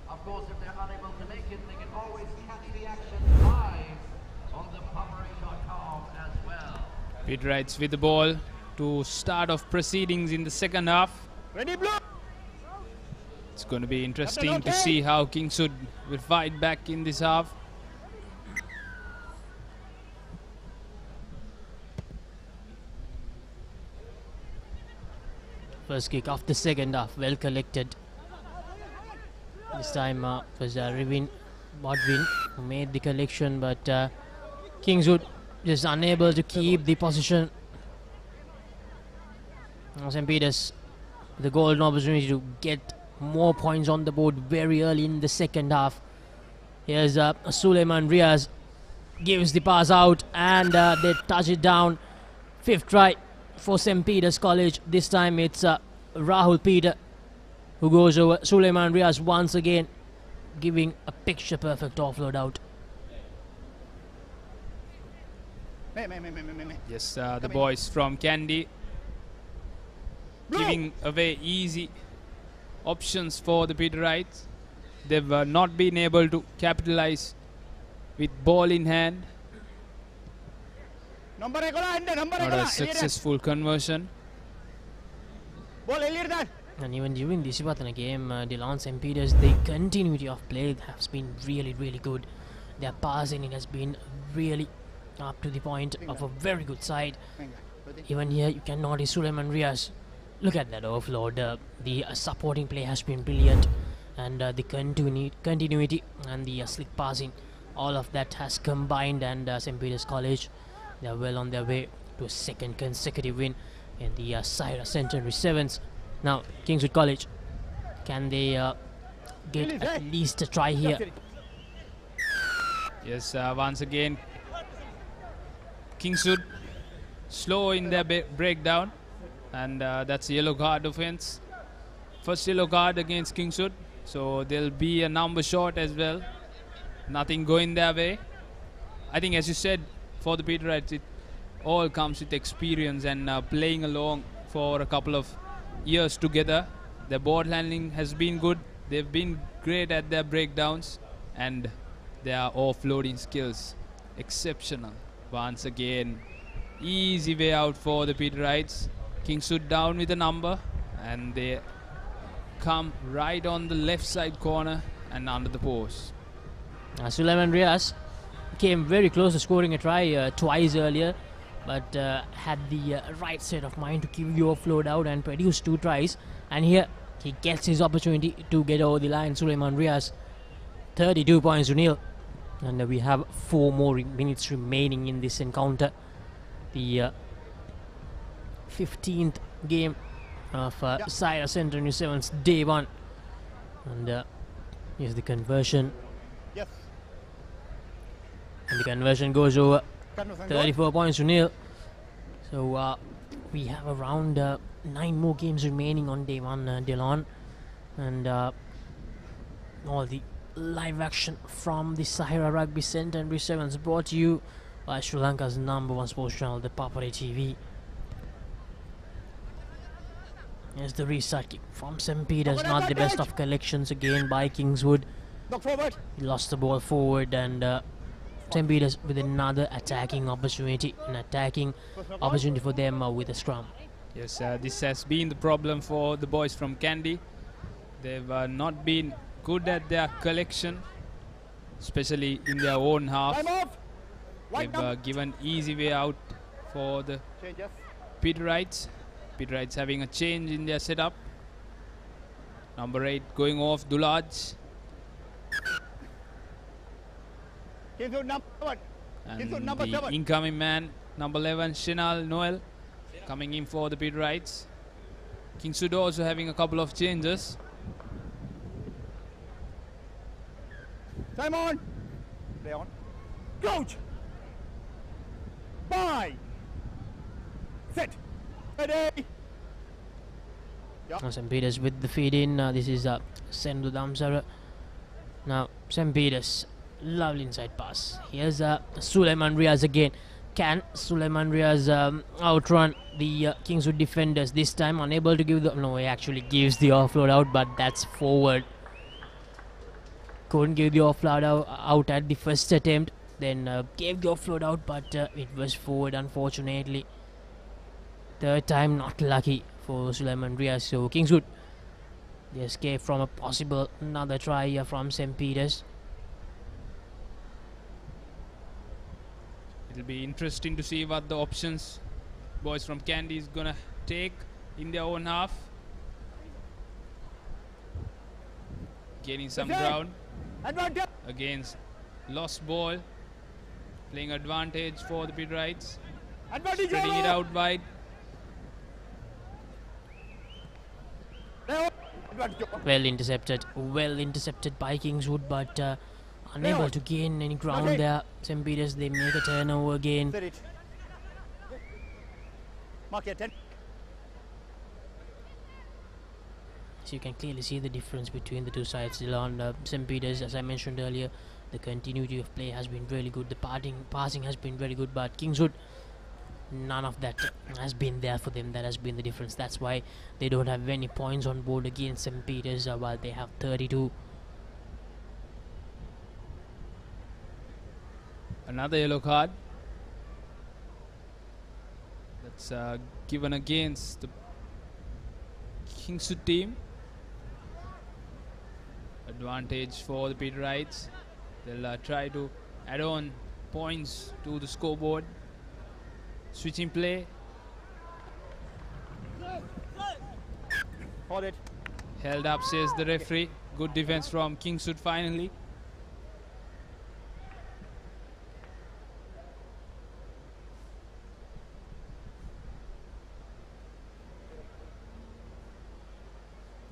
Of course, if they're unable to make it, they can always catch the action live on ThePapare.com as well. Peterites with the ball to start off proceedings in the second half. Ready, blue. It's going to be interesting to see how Kingswood will fight back in this half. First kick of the second half, well collected. This time was Bodwin who made the collection, but Kingswood just unable to keep the position. St. Peter's the golden opportunity to get more points on the board very early in the second half. Here's Suleiman Riaz, gives the pass out, and they touch it down. Fifth try for St. Peter's College. This time it's Rahul Peter who goes over Suleiman Riaz once again, giving a picture perfect offload out. Yes, the boys from Kandy giving away easy options for the Peterites. They've not been able to capitalize with ball in hand. Not a successful conversion. And even during this game, Delon St. Peter's, the continuity of play has been really, really good. Their passing has been really up to the point of a very good side. Even here, you can notice Suleiman Riaz. Look at that offload. The supporting play has been brilliant, and the continuity and the slick passing, all of that has combined, and St. Peter's College, they are well on their way to a second consecutive win in the Zahira Centenary Sevens. Now, Kingswood College, can they get at least a try here? Yes, once again, Kingswood slow in their breakdown, and that's a yellow card offense. First yellow card against Kingswood, so there'll be a number short as well. Nothing going their way. I think, as you said, for the Peterites, it all comes with experience and playing along for a couple of years together. Their ball handling has been good. They've been great at their breakdowns, and their offloading skills exceptional. Once again, easy way out for the Peterites. Kingswood down with a number, and they come right on the left side corner and under the post. Sulaiman Riaz came very close to scoring a try twice earlier, but had the right state of mind to keep the offload out and produce 2 tries. And here he gets his opportunity to get over the line. Sulaiman Riaz, 32 points to nil. And we have 4 more minutes remaining in this encounter. The 15th game of Zahira Centenary 7's day 1. And here's the conversion. Yes. And the conversion goes over. Conversion 34 points to nil. So we have around 9 more games remaining on day 1, Dylan. And all the live action from the Zahira Rugby Centenary 7s brought to you by Sri Lanka's #1 sports channel, the Papare TV. Here's the restart kick from St. Peter's. Not the best of collections again by Kingswood. He lost the ball forward, and St. Peter's with another attacking opportunity. An attacking opportunity for them with a scrum. Yes, this has been the problem for the boys from Kandy. They've not been good at their collection, especially in their own half. They've given easy way out for the Peterites. Peterites having a change in their setup. Number 8 going off, Dulaj. And the incoming man, number 11, Shinal Noel, coming in for the Peterites. Kingswood also having a couple of changes. Time on. Play on. Coach. Bye. Set. Ready. St. Peter's with the feed in. This is Sendu Damsara. Now St. Peter's, lovely inside pass. Here's Sulaiman Riaz again. Can Sulaiman Riaz outrun the Kingswood defenders? This time unable to give the... No, he actually gives the offload out, but that's forward. Couldn't give the offload out at the first attempt. Then gave the offload out, but it was forward, unfortunately. Third time not lucky for Sulaiman Riaz. So Kingswood, they escape from a possible another try from St. Peter's. It'll be interesting to see what the options boys from Kandy is gonna take in their own half. Gaining some ground against lost ball. Playing advantage for the Peterites. Spreading it out wide. Well intercepted by Kingswood, but unable to gain any ground there. St. Peter's, they make a turnover again. Mark your 10. So you can clearly see the difference between the two sides. On St. Peter's, as I mentioned earlier, the continuity of play has been really good. The passing has been very good, but Kingswood, none of that has been there for them. That has been the difference. That's why they don't have any points on board against St. Peter's, while they have 32. Another yellow card. That's given against the Kingswood team. Advantage for the Peterites. They'll try to add on points to the scoreboard. Switching play. Hold it. Held up, says the referee. Good defense from Kingswood finally.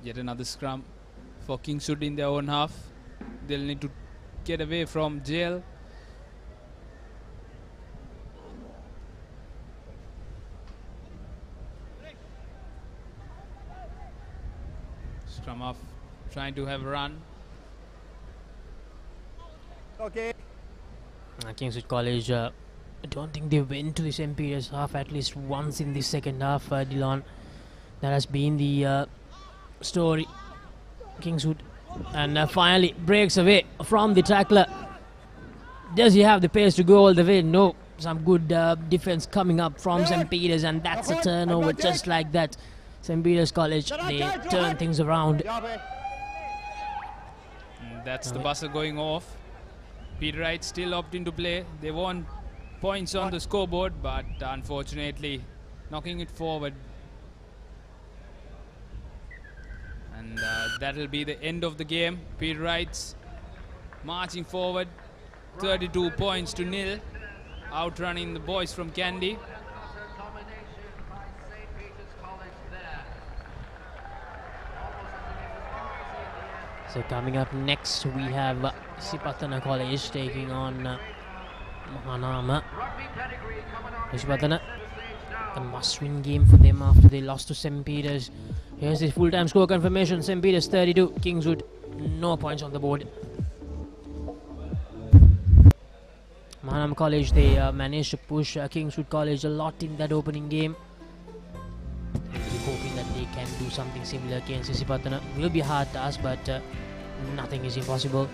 Yet another scrum for Kingswood in their own half. They'll need to get away from jail. Scrum off, trying to have a run. Okay. Kingswood College, I don't think they went to the St. Peter's half at least once in the second half, Dylan. That has been the story. Kingswood, and finally breaks away from the tackler. Does he have the pace to go all the way? No. some good defense coming up from St. Peter's, and that's a turnover just like that. St. Peter's College, they turn things around. That's the buzzer going off. Peterite still opting to play. They want points on the scoreboard, but unfortunately knocking it forward. And that'll be the end of the game. Peterites marching forward, 32 points to 0, outrunning the boys from Kandy. So coming up next, we have Isipatana College taking on Mahanama. Isipatana, a must-win game for them after they lost to St. Peter's. Here's the full-time score confirmation. St. Peter's 32, Kingswood no points on the board. Mahanama College, they managed to push Kingswood College a lot in that opening game. Hoping that they can do something similar against Isipatana. Will be a hard task, but nothing is impossible.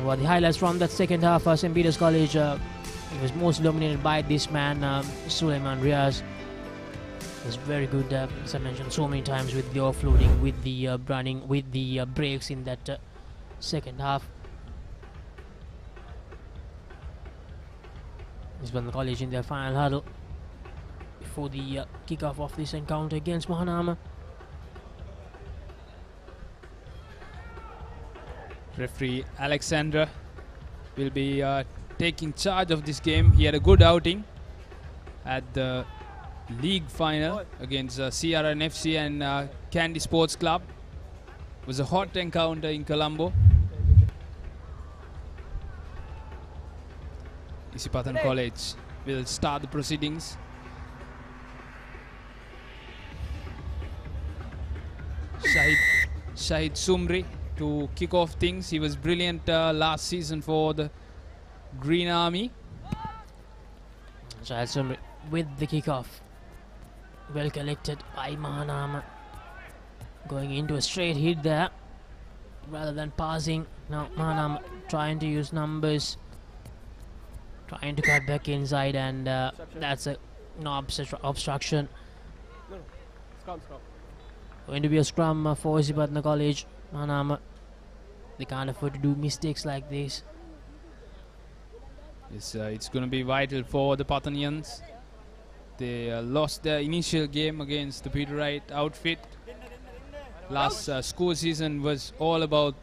Well, the highlights from that second half, St. Peter's College, it was most dominated by this man, Suleiman Riaz. He's very good, as I mentioned so many times, with the offloading, with the running, with the breaks in that second half. Isipatana College in their final huddle before the kickoff of this encounter against Mahanama. Referee Alexander will be taking charge of this game. He had a good outing at the league final against CRN FC and Kandy Sports Club. It was a hot encounter in Colombo. Isipatana College will start the proceedings. Shahid Sumri to kick off things. He was brilliant last season for the Green Army. Shahid Sumri with the kickoff. Well collected by Mahanama. Going into a straight hit there rather than passing. Now Mahanama trying to use numbers, trying to cut back inside, and that's a obstruction. Going to be a scrum for Isipatana College. Mahanama, they can't afford to do mistakes like this. It's going to be vital for the Pathanians. They lost their initial game against the Peterite outfit. Last school season was all about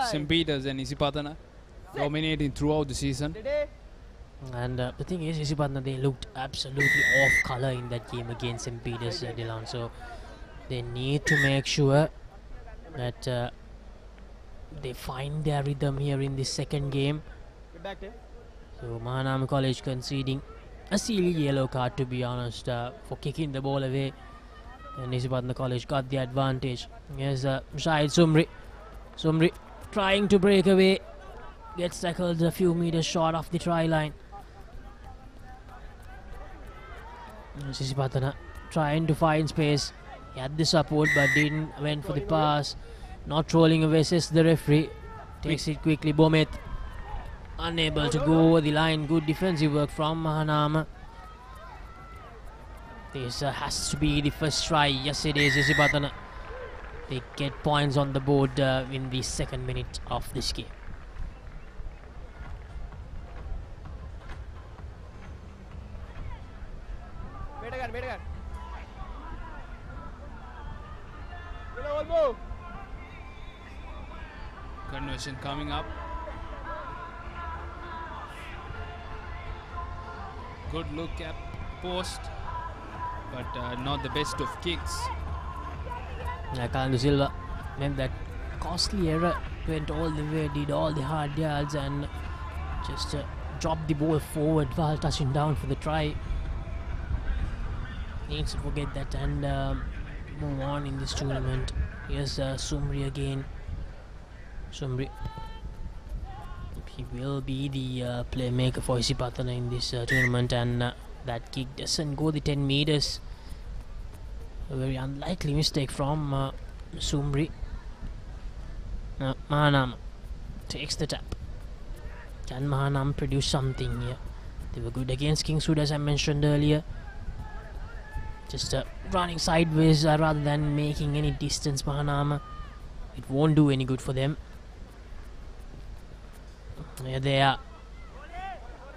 St. Peter's and Isipatana dominating throughout the season. And the thing is, Isipatana, they looked absolutely off color in that game against St. Peter's, Dylan. So they need to make sure that they find their rhythm here in this second game. So Mahanama College conceding a silly yellow card, to be honest, for kicking the ball away, and Isipatana College got the advantage. Here's Shahid Sumri. Sumri trying to break away, gets tackled a few meters short of the try line. Isipatana trying to find space. He had the support but didn't, went for the pass. Not rolling away, says the referee. Takes it quickly. Bomet unable to go over the line. Good defensive work from Mahanama. This has to be the first try. Yes, it is. Isipatana, they get points on the board in the second minute of this game. Wait again. Elbow. Conversion coming up. Good look at post, but not the best of kicks. Kalando Silva made that costly error, went all the way, did all the hard yards, and just dropped the ball forward while touching down for the try. Needs to forget that and move on in this tournament. Here's Sumri again. Sumri, he will be the playmaker for Isipatana in this tournament, and that kick doesn't go the 10 meters. A very unlikely mistake from Sumri. Mahanam takes the tap. Can Mahanam produce something here? They were good against Kingswood, as I mentioned earlier. Just running sideways rather than making any distance. Mahanama, it won't do any good for them. Here they are,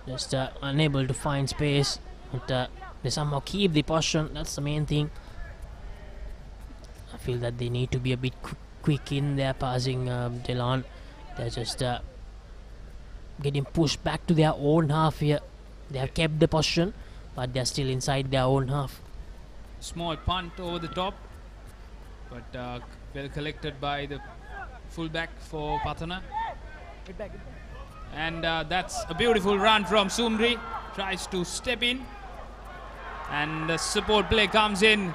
just unable to find space, but they somehow keep the possession. That's the main thing. I feel that they need to be a bit quick in their passing. Delon, they're just getting pushed back to their own half here. They have kept the possession, but they're still inside their own half. Small punt over the top, but well collected by the fullback for Patana. And that's a beautiful run from Sumri. Tries to step in, and the support play comes in.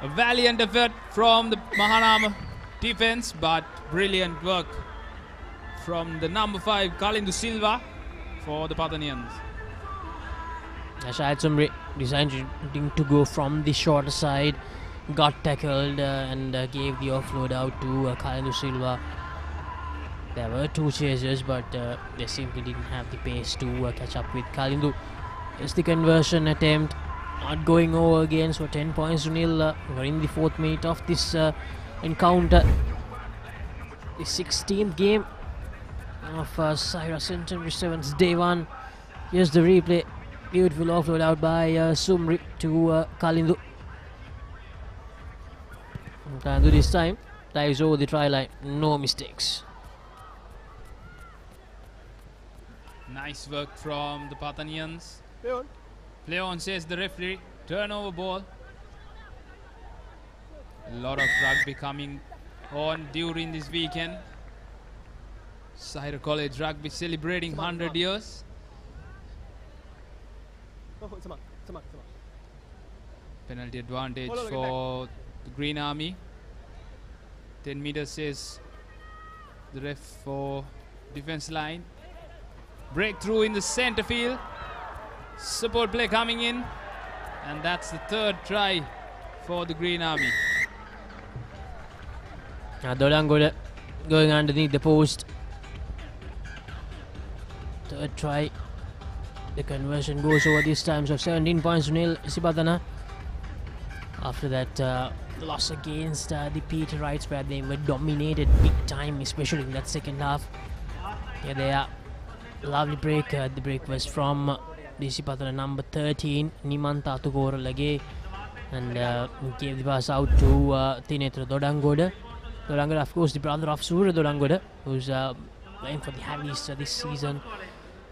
A valiant effort from the Mahanama defense, but brilliant work from the number 5 Kalindu Silva for the Pathanians. Shahid Sumri deciding to go from the shorter side, got tackled and gave the offload out to Kalindu Silva. There were 2 chasers, but they simply didn't have the pace to catch up with Kalindu. It's the conversion attempt, not going over again, so 10 points to nil. We're in the 4th minute of this encounter. The 16th game of Zahira Centenary 7's day 1. Here's the replay. Beautiful offload out by Sumri to Kalindu. Kalindu this time dives over the try line, no mistakes. Nice work from the Pathanians. Play on, says the referee. Turnover ball. A lot of rugby coming on during this weekend. Zahira College Rugby celebrating 100 years. Penalty advantage for the Green Army. 10 meters says the ref for defense line. Breakthrough in the center field. Support play coming in. And that's the 3rd try for the Green Army. Dolangoda going underneath the post. 3rd try. The conversion goes over this time, so 17 points to nil. Sipadana. After that loss against the Peterites, where they were dominated big time, especially in that 2nd half. Here they are. Lovely break. The break was from Sipadana number 13, Nimanta Tukoralage, and gave the pass out to Tinetra Dodangoda. Dodangoda, of course, the brother of Surya Dodangoda, who's playing for the Havis this season.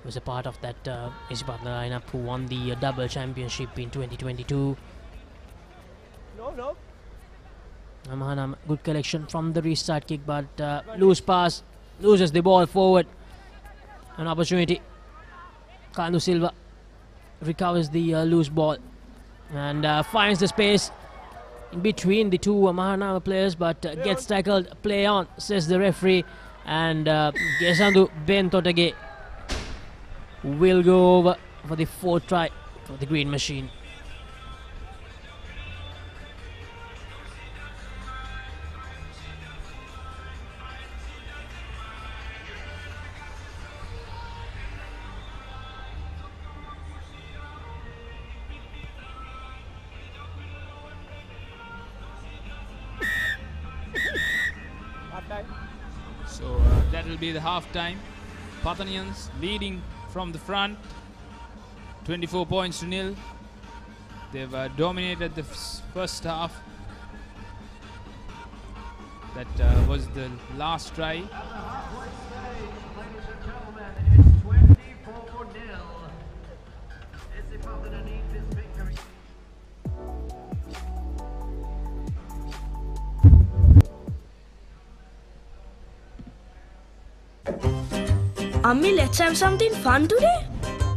Was a part of that Sipadana lineup who won the double championship in 2022. Mahanam, good collection from the restart kick, but loose pass, loses the ball forward. An opportunity. Kalindu Silva recovers the loose ball and finds the space in between the 2 Mahanama players, but gets tackled. Play on, says the referee, and Gesandu Bentotage will go over for the 4th try for the Green Machine. So that will be the half time. Pathanians leading from the front, 24 points to nil. They've dominated the 1st half. That was the last try. Ammi, let's have something fun today.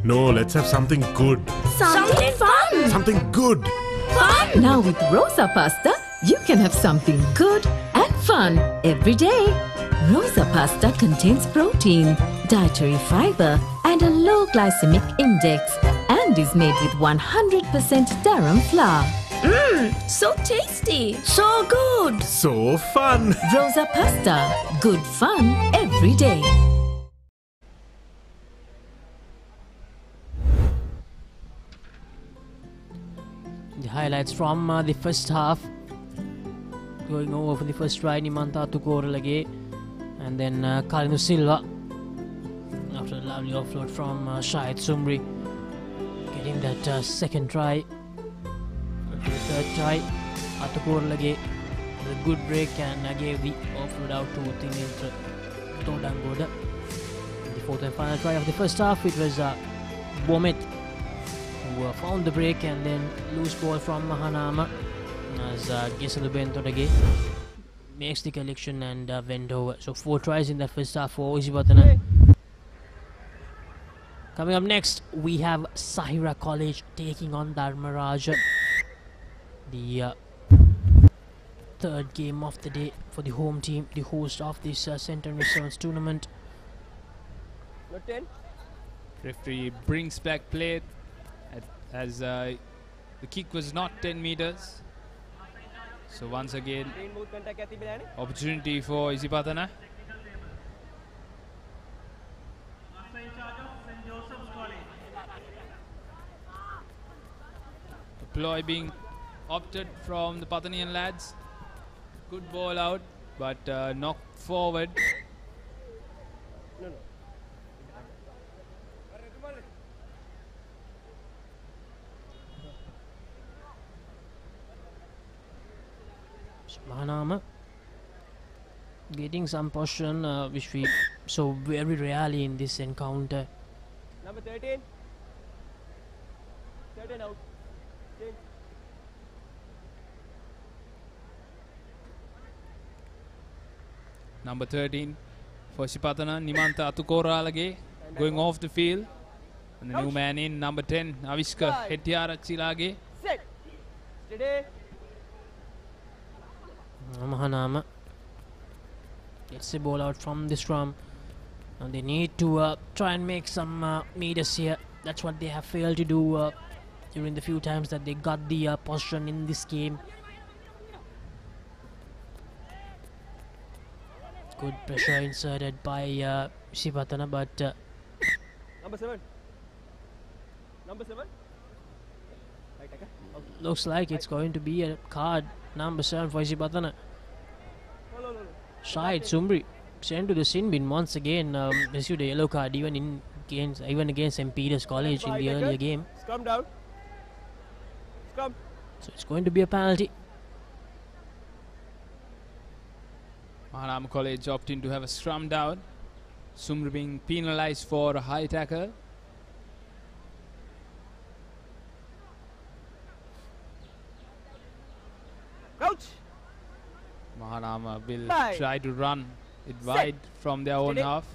No, let's have something good. Something fun. Something good. Fun. Now with Rosa Pasta, you can have something good and fun every day. Rosa Pasta contains protein, dietary fiber, and a low glycemic index, and is made with 100% durum flour. Mmm, so tasty. So good. So fun. Rosa Pasta, good fun every day. highlights from the first half. Going over for the first try, Nimanta Tukoralage, and then Kalinu Silva. After a lovely offload from Shahid Sumri, getting that second try. The third try, Atukoralage with a good break and gave the offload out to Tinendra Todangoda. The fourth and final try of the first half, it was Bomet who found the break, and then loose ball from Mahanama as Gesalu Bentodage makes the collection and went over. So 4 tries in that first half for Isibatana. Coming up next, we have Zahira College taking on Dharmaraj. The third game of the day for the home team, the host of this Centenary Sevens tournament. Not 10. Referee brings back play as the kick was not 10 meters. So once again, opportunity for Isipatana. Ploy being opted from the Pathanian lads. Good ball out, but knocked forward. No. Mahanama getting some possession, which we saw very rarely in this encounter. Number 13. 13 out. Change. Number 13 for Sipatana, Nimanta Atukoralage going off the field. And the new man in, number 10, Avishka Hettiaraksilage. Set. Steady. Mahanama gets the ball out from the scrum, and they need to try and make some meters here. That's what they have failed to do during the few times that they got the possession in this game. Good pressure inserted by Sipatana, but Number 7. Number 7. looks like it's going to be a card. Number 7 for Sipatana. Shahid Sumri sent to the sin bin once again. Received a yellow card even against St. Peter's College in the earlier game. Scrum down. Scrum. So it's going to be a penalty. Mahanama College opting to have a scrum down. Sumri being penalized for a high tackle. Coach. Mahanama will Bye. try to run it wide from their own half.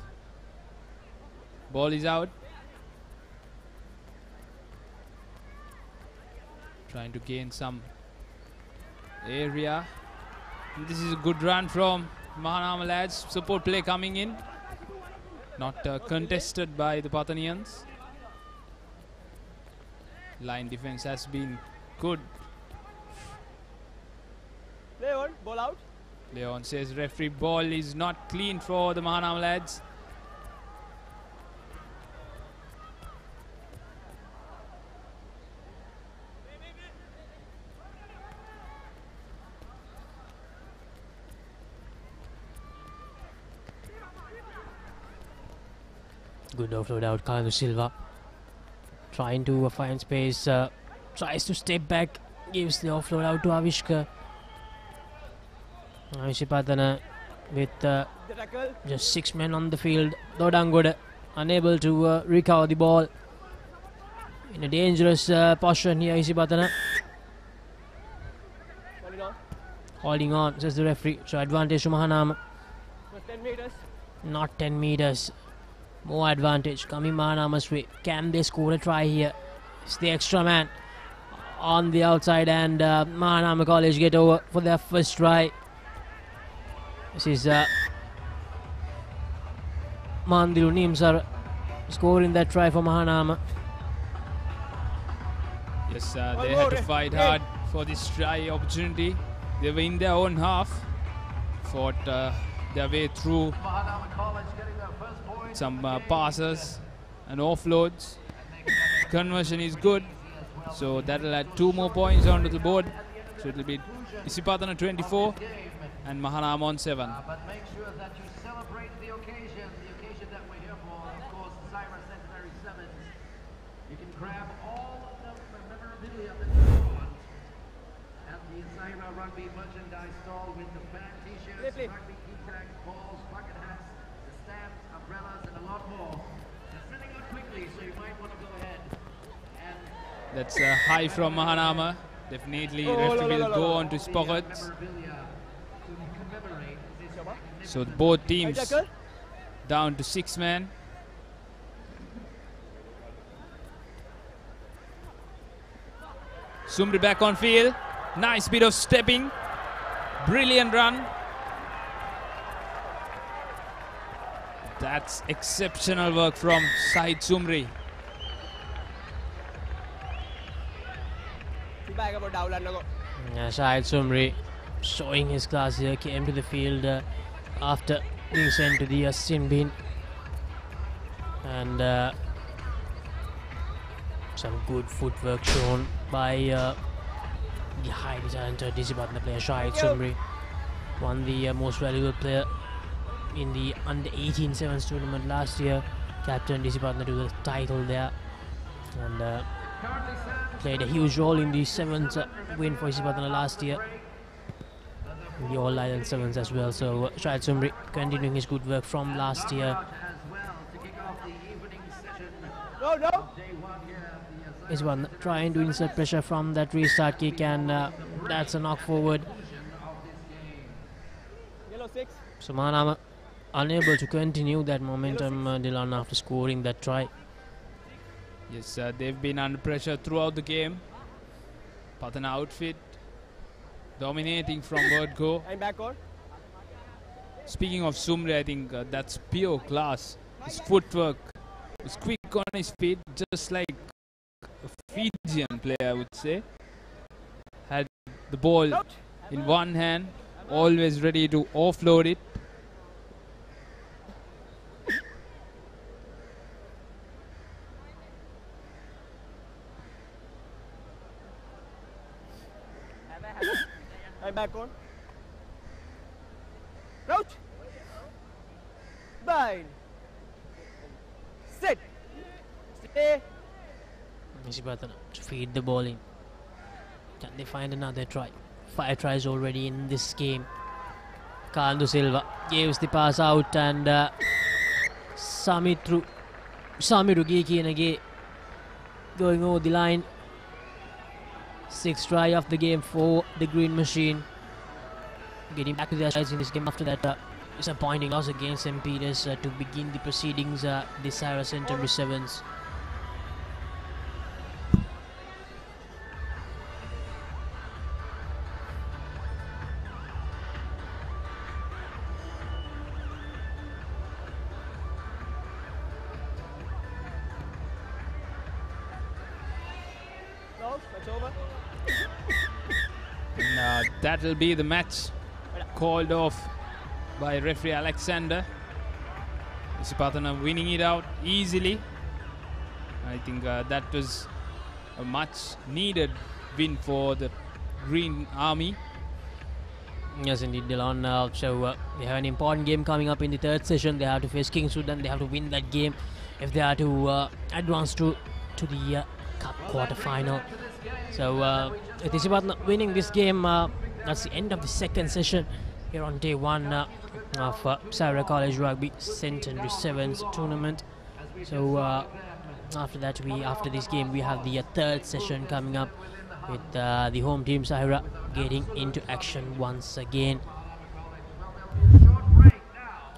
Ball is out. Trying to gain some area. And this is a good run from Mahanama lads. Support play coming in. Not contested by the Pathanians. Line defense has been good. Play on. Ball out. Leon says referee ball is not clean for the Mahanama lads. Good offload out, Kalinu Silva trying to find space, tries to step back, gives the offload out to Avishka. Sipatana with just 6 men on the field. Todangoda unable to recover the ball. In a dangerous position here, Sipatana. Holding on, says the referee. So advantage to Mahanama. 10 meters. Not 10 meters. More advantage coming Mahanama's way. Can they score a try here? It's the extra man on the outside, and Mahanama College get over for their first try. This is Mandiru Nimsar scoring that try for Mahanama. Yes, they had to fight hard for this try opportunity. They were in their own half, fought their way through some passes and offloads. Conversion is good. So that'll add 2 more points onto the board. So it'll be Isipatana 24 and Mahanam on 7. But make sure that you celebrate the occasion that we're here for, of course, Zahira Centenary 7s. You can grab all of the memorabilia that you want at the Zahira Rugby merchandise stall with the fan t-shirts, rugby key tags, balls, bucket hats, the stamps, umbrellas, and a lot more. They're selling out quickly, so you might want to go ahead. That's a high from Mahanama. Definitely referee will go on to his pockets. So both teams down to 6 men. Sumri back on field. Nice bit of stepping. Brilliant run. That's exceptional work from Sahid Sumri. Sahid Sumri showing his class here, came to the field after being sent to the sin bin, and some good footwork shown by the highly talented Isipatana player Sahid Sumri. Won the most valuable player in the under-18 sevens tournament last year, captained Isipatana to the title there, and played a huge role in the 7th win for Isipatana last year, in the All-Island 7s as well. So Sahid Sumri continuing his good work from last year. Isipatana trying to insert pressure from that restart kick, and that's a knock forward. So Mahanama unable to continue that momentum, Dylan, after scoring that try. Yes, they've been under pressure throughout the game. Patana outfit dominating from word go. Speaking of Sumri, I think that's pure class. His footwork is quick on his feet, just like a Fijian player, I would say. Had the ball in one hand, always ready to offload it. I'm back on. Crouch. Bind. Sit. Stay. Isipatana to feed the ball in. Can they find another try? 5 tries already in this game. Kandu Silva gives the pass out, and Samiru Gikinage going over the line. 6th try of the game for the Green Machine. Getting back to their sides in this game after that disappointing loss against St. Peter's to begin the proceedings, the Zahira Centenary 7s. That'll be the match called off by referee Alexander. Isipatana winning it out easily. I think that was a much needed win for the Green Army. Yes, indeed, Dylan. So they have an important game coming up in the 3rd session. They have to face King Sudan. They have to win that game if they are to advance to the Cup quarter-final. So with Isipatana winning this game, that's the end of the 2nd session here on day 1 of Zahira College Rugby Centenary 7s tournament. So after that, after this game, we have the 3rd session coming up with the home team Zahira getting into action once again.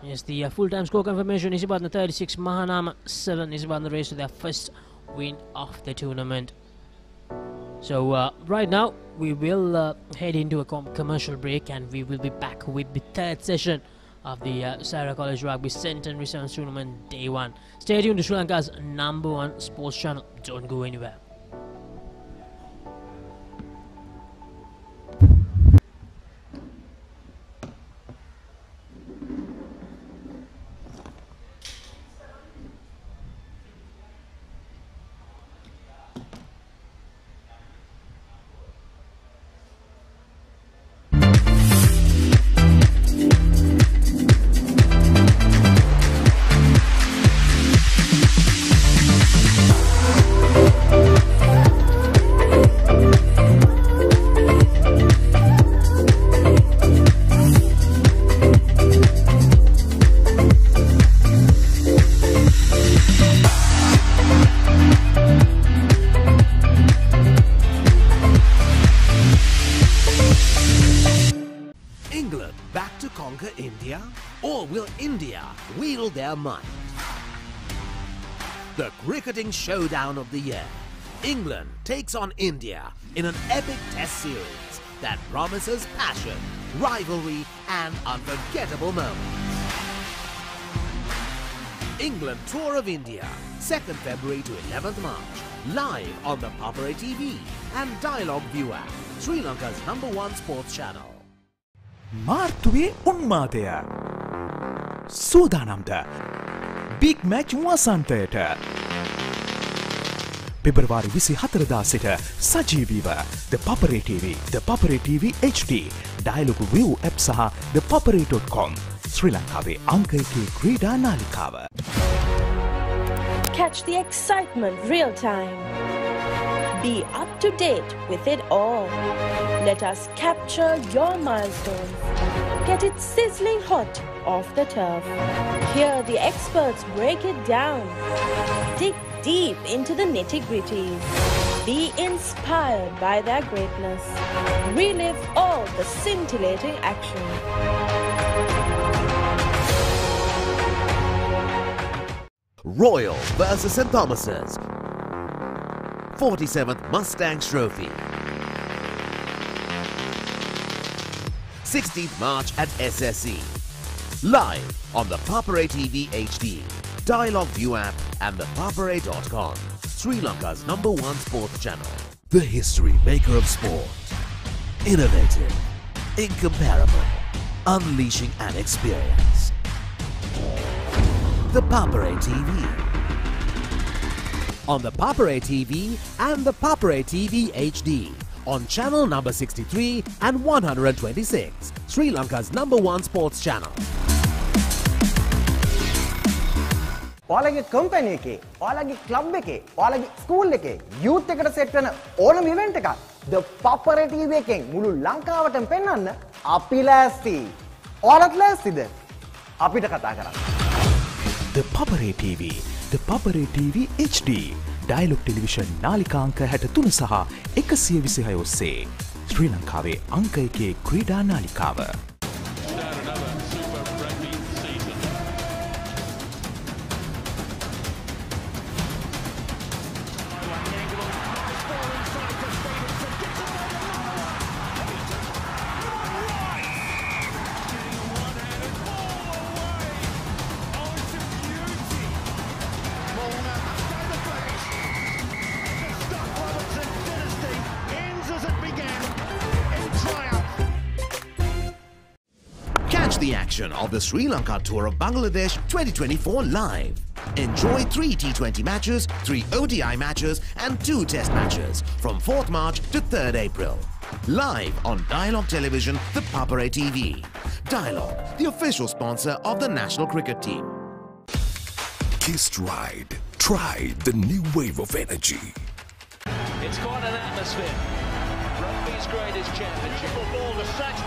Yes, the full-time score confirmation is about the 36, Mahanama 7 is about the race to their first win of the tournament. So right now we will head into a commercial break, and we will be back with the 3rd session of the Zahira College Rugby Centenary 7s tournament day 1. Stay tuned to Sri Lanka's #1 sports channel. Don't go anywhere. conquer India? Or will India wield their might? The cricketing showdown of the year. England takes on India in an epic test series that promises passion, rivalry and unforgettable moments. England Tour of India, 2nd February to 11th March, live on the Papare TV and Dialog ViU app, Sri Lanka's #1 sports channel. මාර්තුවේ උන්මාදය සූදානම්ද big match වසන්තයට පෙබරවාරි 24 සිට සජීවීව ThePapare TV, ThePapare TV HD, Dialog ViU app සහ ThePapare.com ශ්‍රී ලංකාවේ අංක 1 ක්‍රීඩා නාලිකාව. Catch the excitement real time. Be up to date with it all. Let us capture your milestones. Get it sizzling hot off the turf. Hear the experts break it down. Dig deep into the nitty-gritties. Be inspired by their greatness. Relive all the scintillating action. Royal versus St Thomas's, 47th Mustangs Trophy, 16th March at SSE, live on the Papare TV HD, Dialog ViU app and ThePapare.com, Sri Lanka's #1 sports channel. The history maker of sport, innovative, incomparable, unleashing an experience. The Papare TV. On the Papare TV and the Papare TV HD on channel number 63 and 126, Sri Lanka's #1 sports channel. ඔයාලගේ company එකේ, ඔයාලගේ club එකේ, ඔයාලගේ school එකේ youth එකට set වෙන ඕනම event එකක් The Papare TV එකෙන් මුළු ලංකාවටම පෙන්වන්න අපි ලෑස්ති. ඔයාලත් ලෑස්තිද? අපිට කතා කරන්න. The Papare TV, The Papare TV HD, Dialog Television නාලිකා අංක 63 සහ 126 ඔස්සේ ශ්‍රී ලංකාවේ අංක 1 ක්‍රීඩා නාලිකාව. The action of the Sri Lanka Tour of Bangladesh 2024 live. Enjoy 3 T20 matches, 3 ODI matches and 2 Test matches from 4th March to 3rd April. Live on Dialog Television, the Papare TV. Dialog, the official sponsor of the national cricket team. Kissed Ride. Try the new wave of energy. It's quite an atmosphere. Rugby's greatest championship. Ball to set.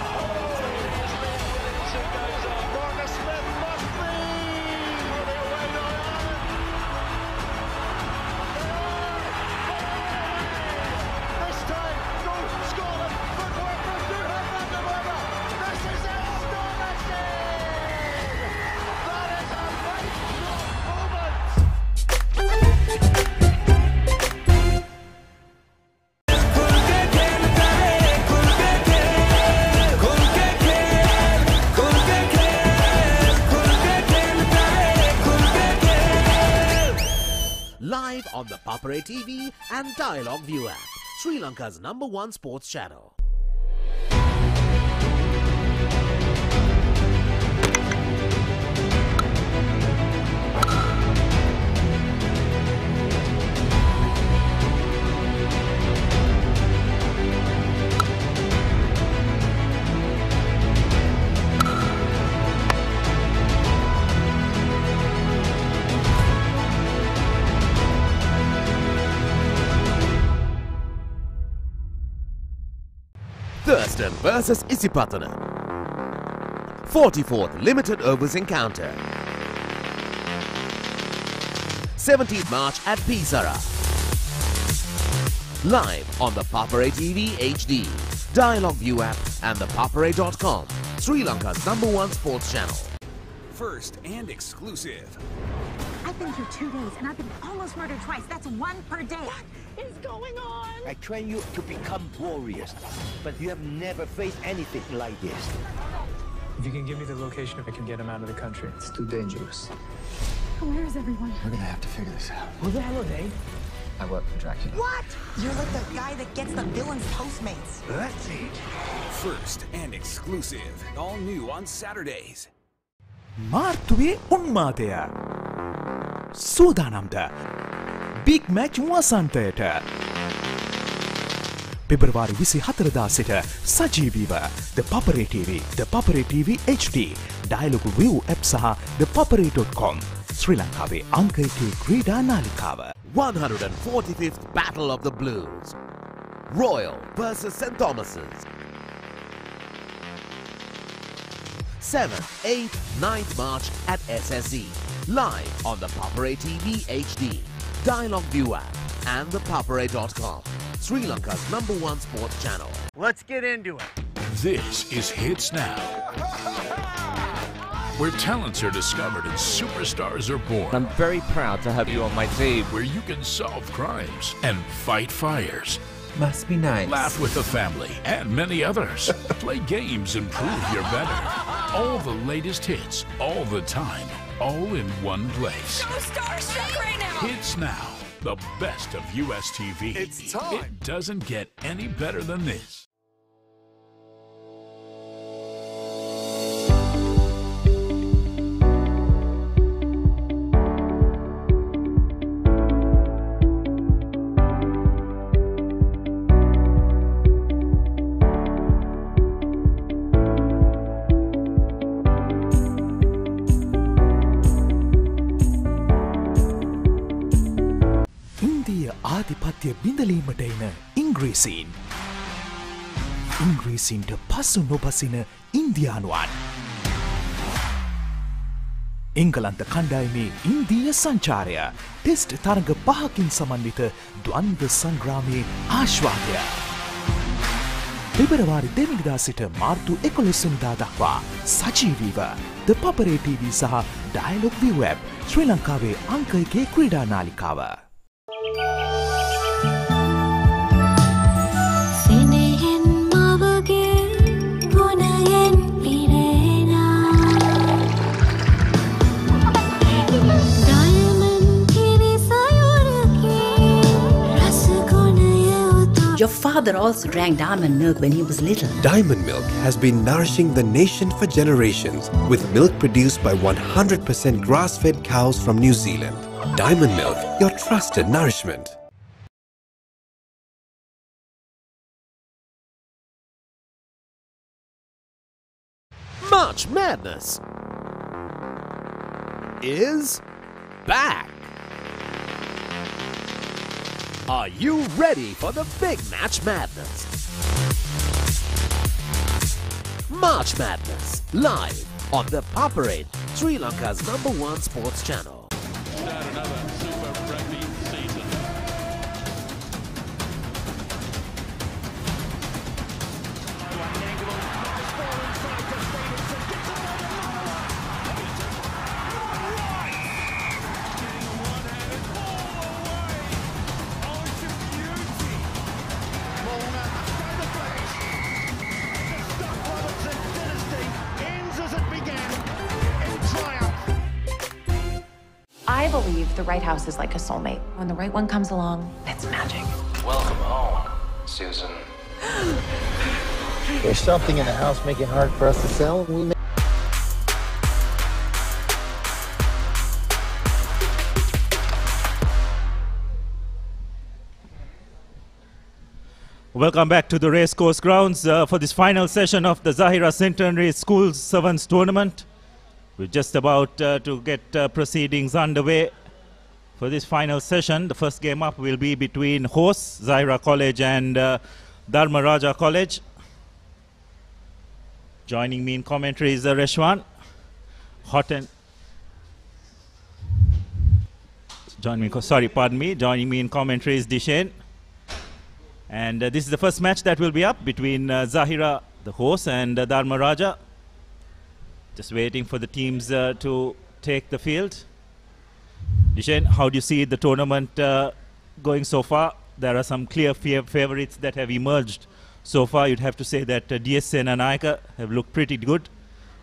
Live on the Papare TV and Dialog ViU app, Sri Lanka's #1 sports channel. Thurston versus Isipatana, 44th limited overs encounter, 17th March at Pisara. Live on the Papare TV HD, Dialog ViU app and ThePapare.com, Sri Lanka's #1 sports channel. First and exclusive. I've been here 2 days and I've been almost murdered twice. That's 1 per day. What is going on? I train you to become warriors, but you have never faced anything like this. If you can give me the location, I can get him out of the country. It's too dangerous. Where is everyone? We're gonna have to figure this out. Who the hell are they? I work for Dracula. What? You're like the guy that gets the villain's Postmates. That's it. First and exclusive. All new on Saturdays. මාර්තුවේ උන්මාදය සූදානම්ද big match වසන්තයට පෙබරවාරි 24 සිට සජීවීව ThePapare TV, ThePapare TV HD, Dialog ViU app සහ ThePapare.com ශ්‍රී ලංකාවේ අංක 1 ක්‍රීඩා නාලිකාව 145th Battle of the Blues. Royal versus St. Thomas's. 7th, 8th, 9th March at SSE. Live on the Papare TV HD, Dialog ViU app and ThePapare.com. Sri Lanka's #1 sports channel. Let's get into it. This is Hits Now, where talents are discovered and superstars are born. I'm very proud to have you on my team. Where you can solve crimes and fight fires. Must be nice. Laugh with the family and many others. Play games and prove you're better. All the latest hits, all the time, all in one place. So starstruck right now. Hits Now, the best of US TV. It's time. It doesn't get any better than this. ආධිපත්‍ය බිඳලීමට එන ඉංග්‍රීසීන් ඉංග්‍රීසීන්ට පසු නොබසින ඉන්දියානුවන් එංගලන්ත කණ්ඩායමේ ඉන්දීය සංචාරය test තරඟ 5කින් සමන්විත ද්වන්ද්ව සංග්‍රාමයේ ආශ්වාදය පෙබරවාරි 2 වෙනිදා සිට මාර්තු 11 වෙනිදා දක්වා සජීවීව ThePapare TV සහ Dialog ViU app ශ්‍රී ලංකාවේ අංක 1 ක්‍රීඩා නාලිකාව Your father also drank diamond milk when he was little. Diamond milk has been nourishing the nation for generations with milk produced by 100% grass-fed cows from New Zealand. Diamond milk, your trusted nourishment. March Madness is back. Are you ready for the big Match Madness? March Madness, live on the Papare, Sri Lanka's #1 sports channel. Another super rugby season. I believe the right house is like a soulmate. When the right one comes along, it's magic. Welcome home, Susan. There's something in the house making it hard for us to sell. Welcome back to the Racecourse grounds for this final session of the Zahira Centenary School Sevens Tournament. We're just about to get proceedings underway for this final session. The first game up will be between hosts Zahira College and Dharmaraja College. Joining me in commentary is Reshwan. Joining me in commentary is Dishen. And this is the first match that will be up between Zahira, the host, and Dharmaraja. Just waiting for the teams to take the field. Dishen, how do you see the tournament going so far? There are some clear favorites that have emerged so far. You'd have to say that DSN and Aika have looked pretty good.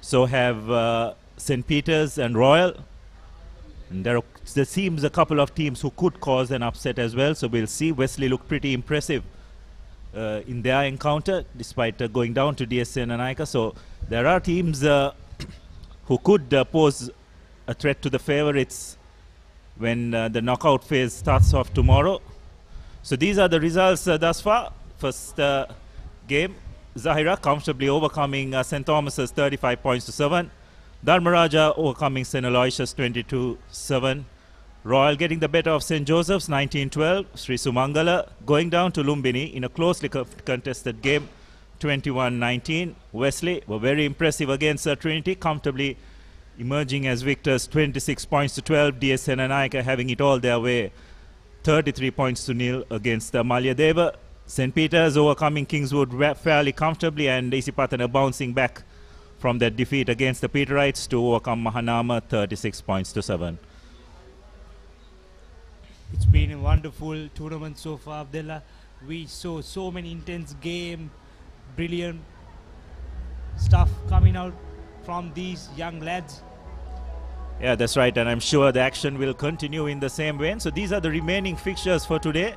So have St. Peter's and Royal. And there seems a couple of teams who could cause an upset as well. So we'll see. Wesley looked pretty impressive in their encounter, despite going down to DSN and Aika. So there are teams who could pose a threat to the favorites when the knockout phase starts off tomorrow. So these are the results thus far. First game, Zahira comfortably overcoming St. Thomas's 35 points to 7. Dharmaraja overcoming St. Aloysius 22-7. Royal getting the better of St. Joseph's 19-12. Sri Sumangala going down to Lumbini in a closely contested game 21-19. Wesley were very impressive against Trinity, comfortably emerging as victors 26 points to 12. DSN and Aika having it all their way 33 points to 0 against Malyadeva. St. Peter's overcoming Kingswood fairly comfortably, and Isipatana bouncing back from that defeat against the Peterites to overcome Mahanama 36 points to 7. It's been a wonderful tournament so far, Abdullah. We saw so many intense game, brilliant stuff coming out from these young lads. Yeah, that's right, and I'm sure the action will continue in the same vein. So these are the remaining fixtures for today.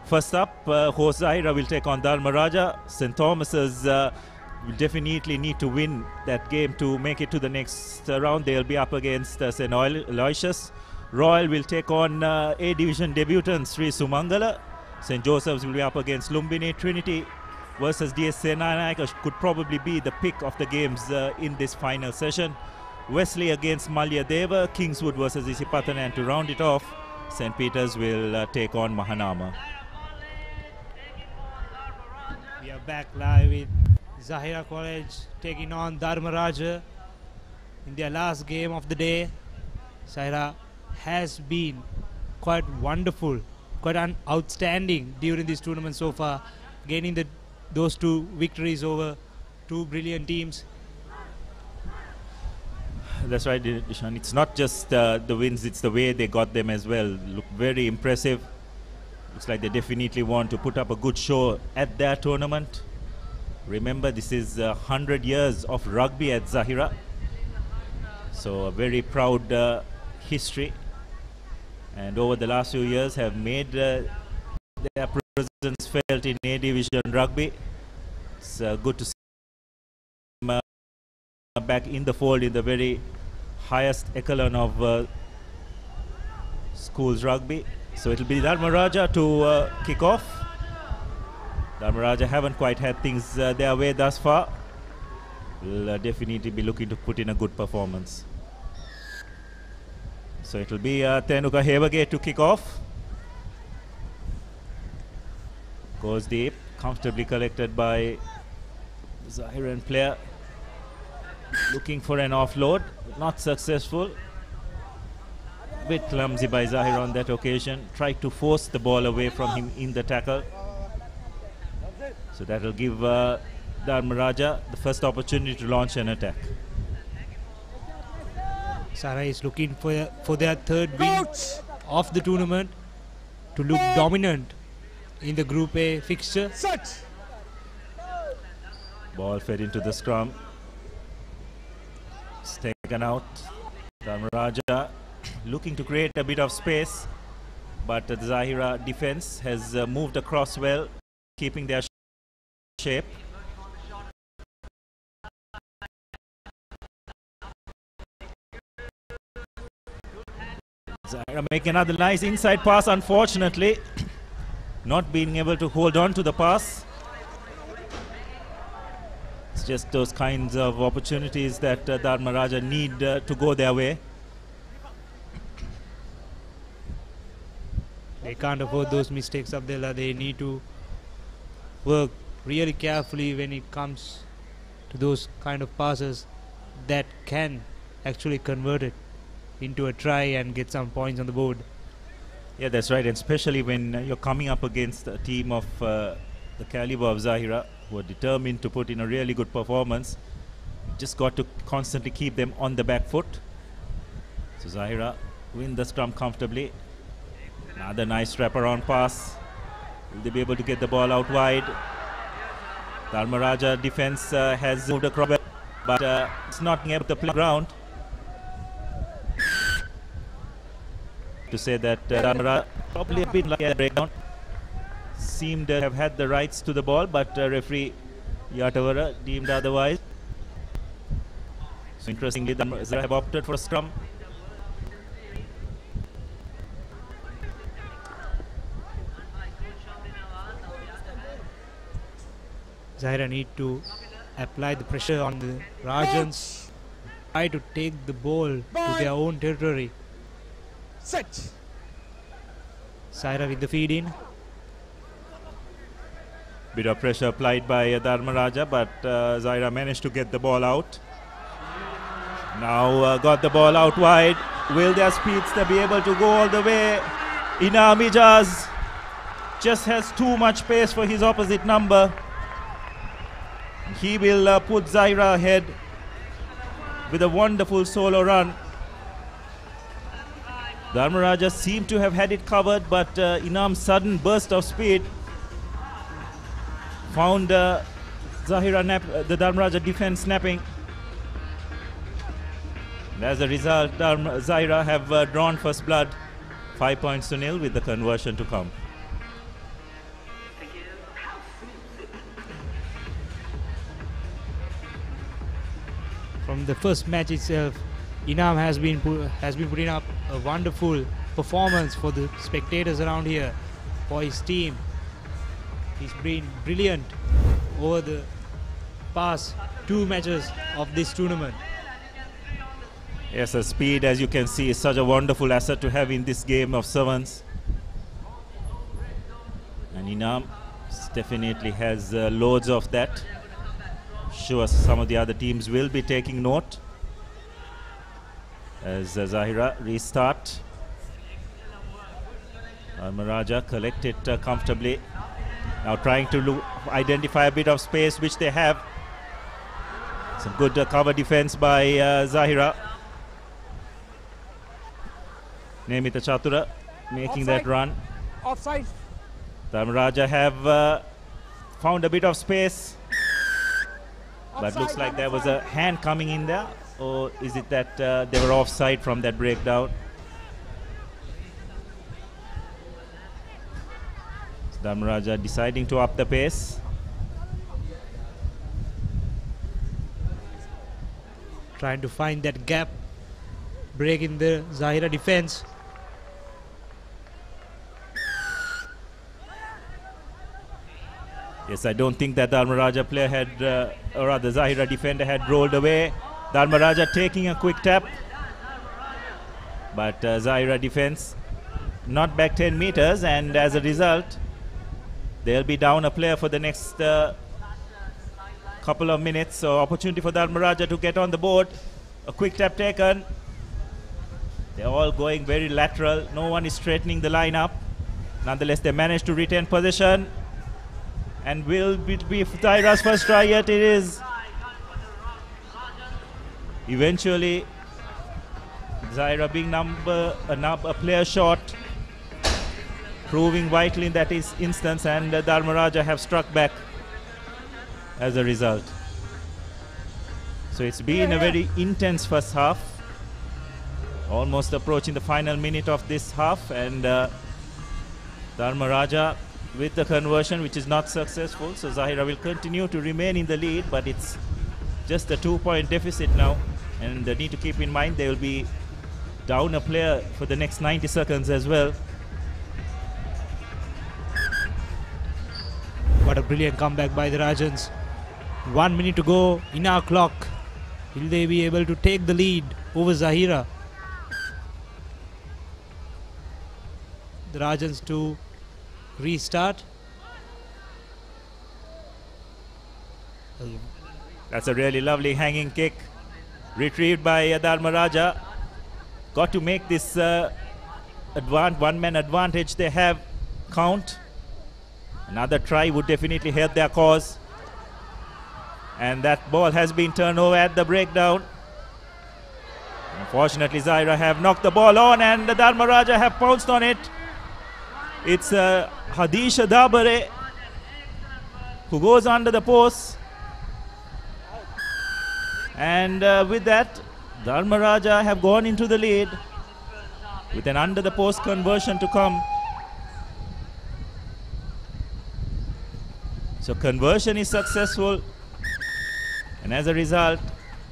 First up, host Zahira will take on Dharmaraja. St. Thomas's will definitely need to win that game to make it to the next round. They'll be up against St. Aloysius. Royal will take on A Division debutant Sri Sumangala. St. Joseph's will be up against Lumbini. Trinity versus DSN Naika could probably be the pick of the games in this final session. Wesley against Malyadeva. Kingswood versus Isipatana, and to round it off, St. Peter's will take on Mahanama. We are back live with Zahira College taking on Dharmaraja in their last game of the day. Zahira has been quite wonderful, quite outstanding during this tournament so far, gaining those two victories over two brilliant teams. That's right, Dishan. It's not just the wins, it's the way they got them as well. Look very impressive. Looks like they definitely want to put up a good show at their tournament. Remember, this is 100 years of rugby at Zahira. So a very proud history. And over the last few years have made their presence felt in A Division rugby. It's good to see them back in the fold in the very highest echelon of schools rugby. So it'll be Dharmaraja to kick off. Dharmaraja haven't quite had things their way thus far. Will definitely be looking to put in a good performance. So it'll be Tenuka Hevage to kick off. Goes deep, comfortably collected by Zahiran player. Looking for an offload, not successful. Bit clumsy by Zahir on that occasion. Tried to force the ball away from him in the tackle. So that'll give Dharmaraja the first opportunity to launch an attack. Sarah is looking for their third win of the tournament to look dominant in the Group A fixture. Ball fed into the scrum. It's taken out. Dharmaraja looking to create a bit of space, but the Zahira defense has moved across well, keeping their shape. Zahira making another nice inside pass, unfortunately not being able to hold on to the pass. It's just those kinds of opportunities that Dharmaraja need to go their way. They can't afford those mistakes, Abdullah. They need to work really carefully when it comes to those kind of passes that can actually convert it into a try and get some points on the board. Yeah, that's right, and especially when you're coming up against a team of the caliber of Zahira, who are determined to put in a really good performance. Just got to constantly keep them on the back foot. So Zahira win the scrum comfortably. Another nice wraparound pass. Will they be able to get the ball out wide? Dharmaraja defense has moved across, but it's not able to play ground. To say that Dharmaraja probably a bit like a breakdown. Seemed to have had the rights to the ball, but referee Yatavara deemed otherwise. So interestingly, Zahira have opted for a scrum. Zahira need to apply the pressure on the Rajans, try to take the ball to their own territory. Set. Zahira with the feed in. Bit of pressure applied by Dharmaraja, but Zahira managed to get the ball out. Now got the ball out wide. Will their speedster be able to go all the way? Inam Ijaz just has too much pace for his opposite number. He will put Zahira ahead with a wonderful solo run. Dharmaraja seemed to have had it covered, but Inam's sudden burst of speed found the Dharmaraja defense snapping. And as a result, Zahira have drawn first blood, 5 points to nil, with the conversion to come. From the first match itself, Inam has been putting up a wonderful performance for the spectators around here, for his team. He's been brilliant over the past 2 matches of this tournament. Yes, the speed, as you can see, is such a wonderful asset to have in this game of sevens. And Inam definitely has loads of that. Sure, some of the other teams will be taking note as Zahira restart. Dharmaraja collect it comfortably. Now trying to identify a bit of space, which they have. Some good cover defense by Zahira. Nemita Chatura making Offside. that run. Offside. Dharmaraja have found a bit of space. But looks like there was a hand coming in there. Or is it that they were offside from that breakdown? Dharmaraja deciding to up the pace. Trying to find that gap, break in the Zahira defense. Yes, I don't think that Dharmaraja player had, or rather Zahira defender had rolled away. Dharmaraja taking a quick tap. But Zahira defense not back 10 meters, and as a result, they'll be down a player for the next couple of minutes. So opportunity for Dharmaraja to get on the board. A quick tap taken. They're all going very lateral. No one is straightening the lineup. Nonetheless, they managed to retain possession. And will be Zahira's first try yet? It is. Eventually, Zahira being a player short, proving vital in that instance, and Dharmaraja have struck back as a result. So it's been a very intense first half, almost approaching the final minute of this half, and Dharmaraja with the conversion, which is not successful. So Zahira will continue to remain in the lead, but it's just a 2-point deficit now, and they need to keep in mind they will be down a player for the next 90 seconds as well. What a brilliant comeback by the Rajans. 1 minute to go in our clock. Will they be able to take the lead over Zahira? The Rajans to restart. That's a really lovely hanging kick, retrieved by Dharmaraja. Got to make this one-man advantage they have count. Another try would definitely help their cause. And that ball has been turned over at the breakdown. Unfortunately, Zahira have knocked the ball on and the Dharmaraja have pounced on it. It's Hadisha Dabare who goes under the post. And with that, Dharmaraja have gone into the lead with an under the post conversion to come. So conversion is successful. And as a result,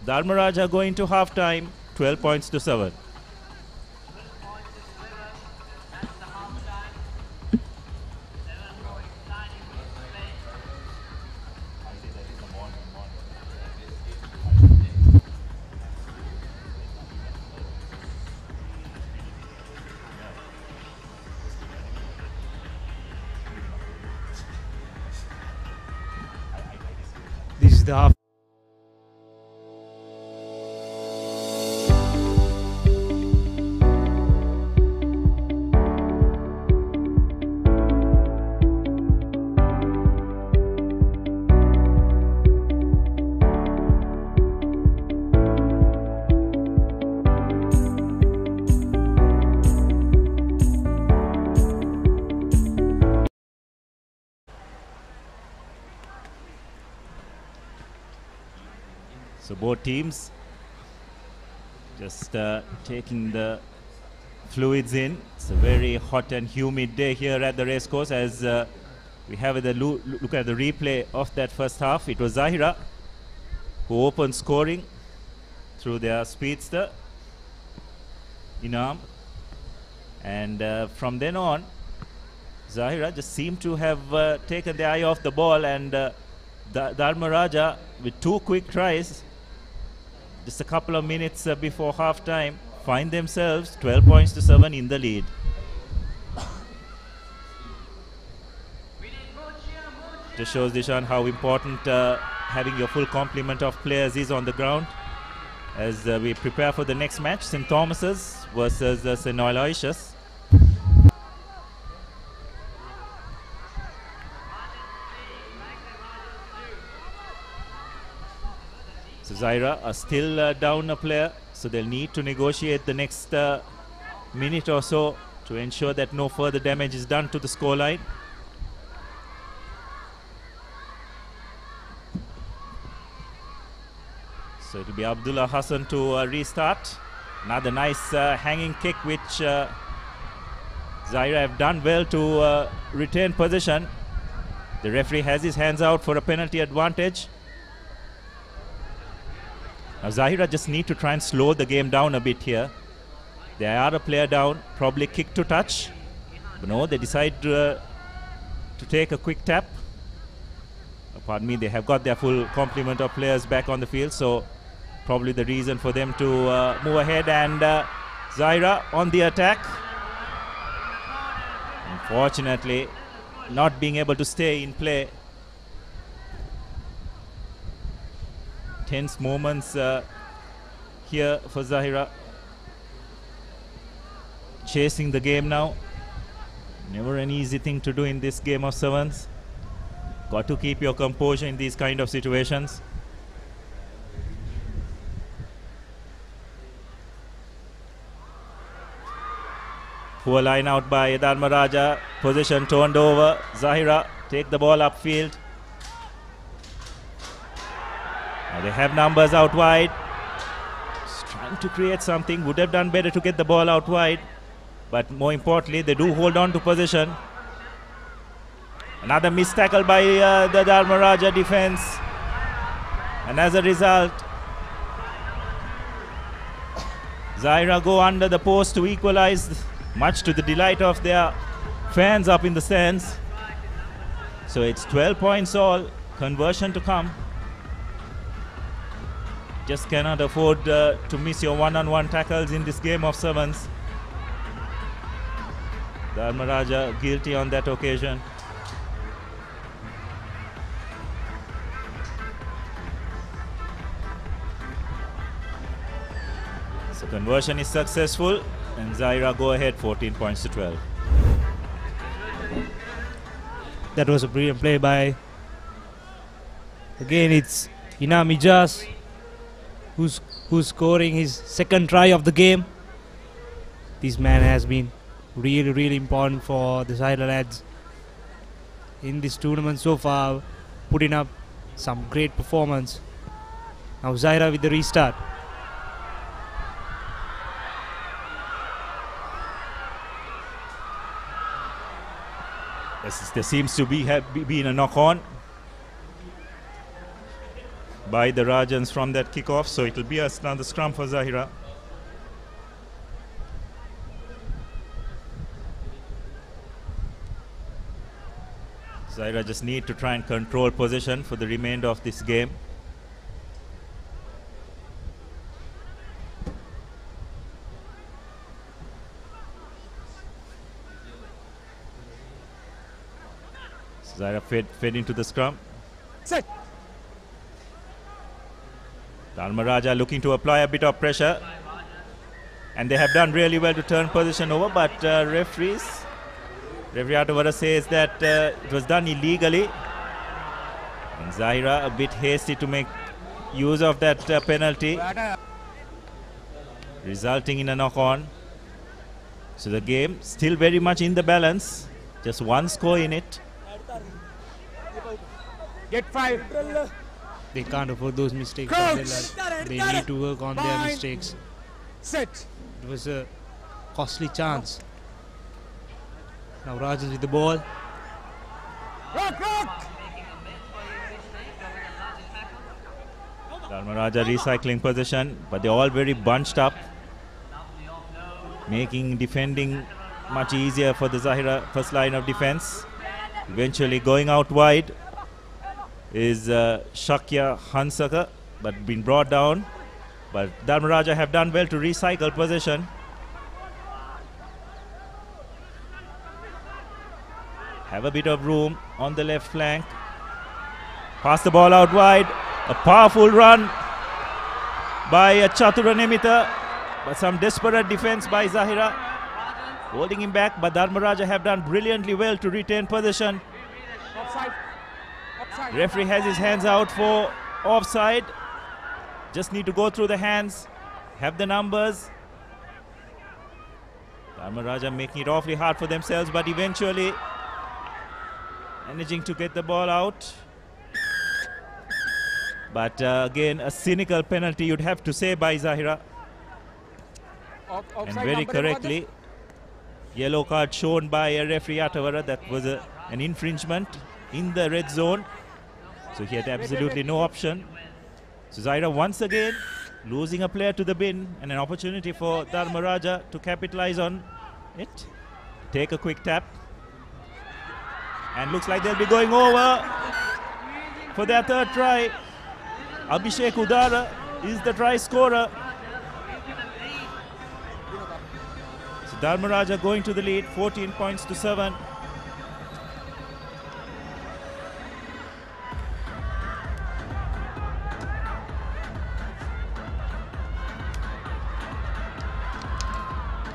Dharmaraja going to half-time, 12 points to 7. This is the half. So both teams just taking the fluids in. It's a very hot and humid day here at the racecourse. As we have a look at the replay of that first half, it was Zahira who opened scoring through their speedster Inam, and from then on Zahira just seemed to have taken the eye off the ball, and Dharmaraja with 2 quick tries just a couple of minutes before half time find themselves 12 points to 7 in the lead. Just shows, Dishan, how important having your full complement of players is on the ground as we prepare for the next match, St. Thomas's versus St. Aloysius. So Zahira are still down a player, so they'll need to negotiate the next minute or so to ensure that no further damage is done to the scoreline. So it will be Abdullah Hassan to restart. Another nice hanging kick which Zahira have done well to retain possession. The referee has his hands out for a penalty advantage. Now Zahira just need to try and slow the game down a bit here. They are a player down, probably kick to touch. But no, they decide to take a quick tap. Pardon me, they have got their full complement of players back on the field, so probably the reason for them to move ahead. And Zahira on the attack. Unfortunately, not being able to stay in play. Tense moments here for Zahira. Chasing the game now. Never an easy thing to do in this game of sevens. Got to keep your composure in these kind of situations. Poor line out by Dharmaraja. Position turned over. Zahira take the ball upfield. Now they have numbers out wide. Just trying to create something. Would have done better to get the ball out wide. But more importantly, they do hold on to possession. Another missed tackle by the Dharmaraja defense. And as a result, Zahira go under the post to equalize, much to the delight of their fans up in the stands. So it's 12 points all. Conversion to come. Just cannot afford to miss your one-on-one tackles in this game of sevens. Dharmaraja guilty on that occasion. So conversion is successful and Zahira go ahead 14 points to 12. That was a brilliant play by, again it's Ina Mijas, who's scoring his second try of the game. This man has been really important for the Zahira lads in this tournament so far, putting up some great performance. Now Zahira with the restart. There seems to be been a knock-on by the Rajans from that kickoff, so it will be another scrum for Zahira. Zahira just need to try and control possession for the remainder of this game. Zahira fed into the scrum. Set. Dharmaraja looking to apply a bit of pressure, and they have done really well to turn position over, but referee Atavara says that it was done illegally, and Zahira a bit hasty to make use of that penalty, resulting in a knock-on. So the game still very much in the balance, just one score in it. Get 5. They can't afford those mistakes. They need to work on their mistakes. Set. It was a costly chance. Now Rajans with the ball. Rock. Dharmaraja recycling possession, but they're all very bunched up, making defending much easier for the Zahira first line of defense. Eventually going out wide is Shakya Hansaka, but been brought down. But Dharmaraja have done well to recycle possession. Have a bit of room on the left flank. Pass the ball out wide. A powerful run by Chatura Nemita, but some desperate defense by Zahira, holding him back. But Dharmaraja have done brilliantly well to retain possession. Offside. Referee has his hands out for offside. Just need to go through the hands, have the numbers. Dharmaraja making it awfully hard for themselves, but eventually managing to get the ball out. But again, a cynical penalty, you'd have to say, by Zahira. And very correctly, yellow card shown by referee Atavara. That was an infringement in the red zone. So he had absolutely no option. So Zahira once again losing a player to the bin, and an opportunity for Dharmaraja to capitalize on it. Take a quick tap. And looks like they'll be going over for their third try. Abhishek Udara is the try scorer. So Dharmaraja going to the lead, 14 points to 7.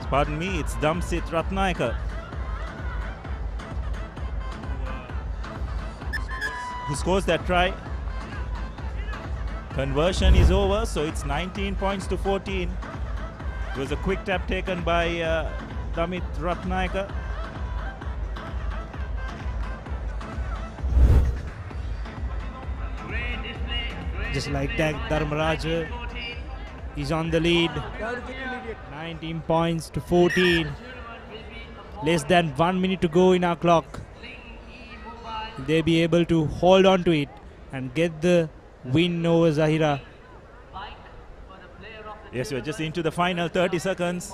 Pardon me, it's Damsit Ratnayaka who scores that try. Conversion is over, so it's 19 points to 14. It was a quick tap taken by Damit Ratnayaka. Just like that, Dharmaraja is on the lead. 19 points to 14. Less than 1 minute to go in our clock. Will they be able to hold on to it and get the win over Zahira? Yes, we're just into the final 30 seconds.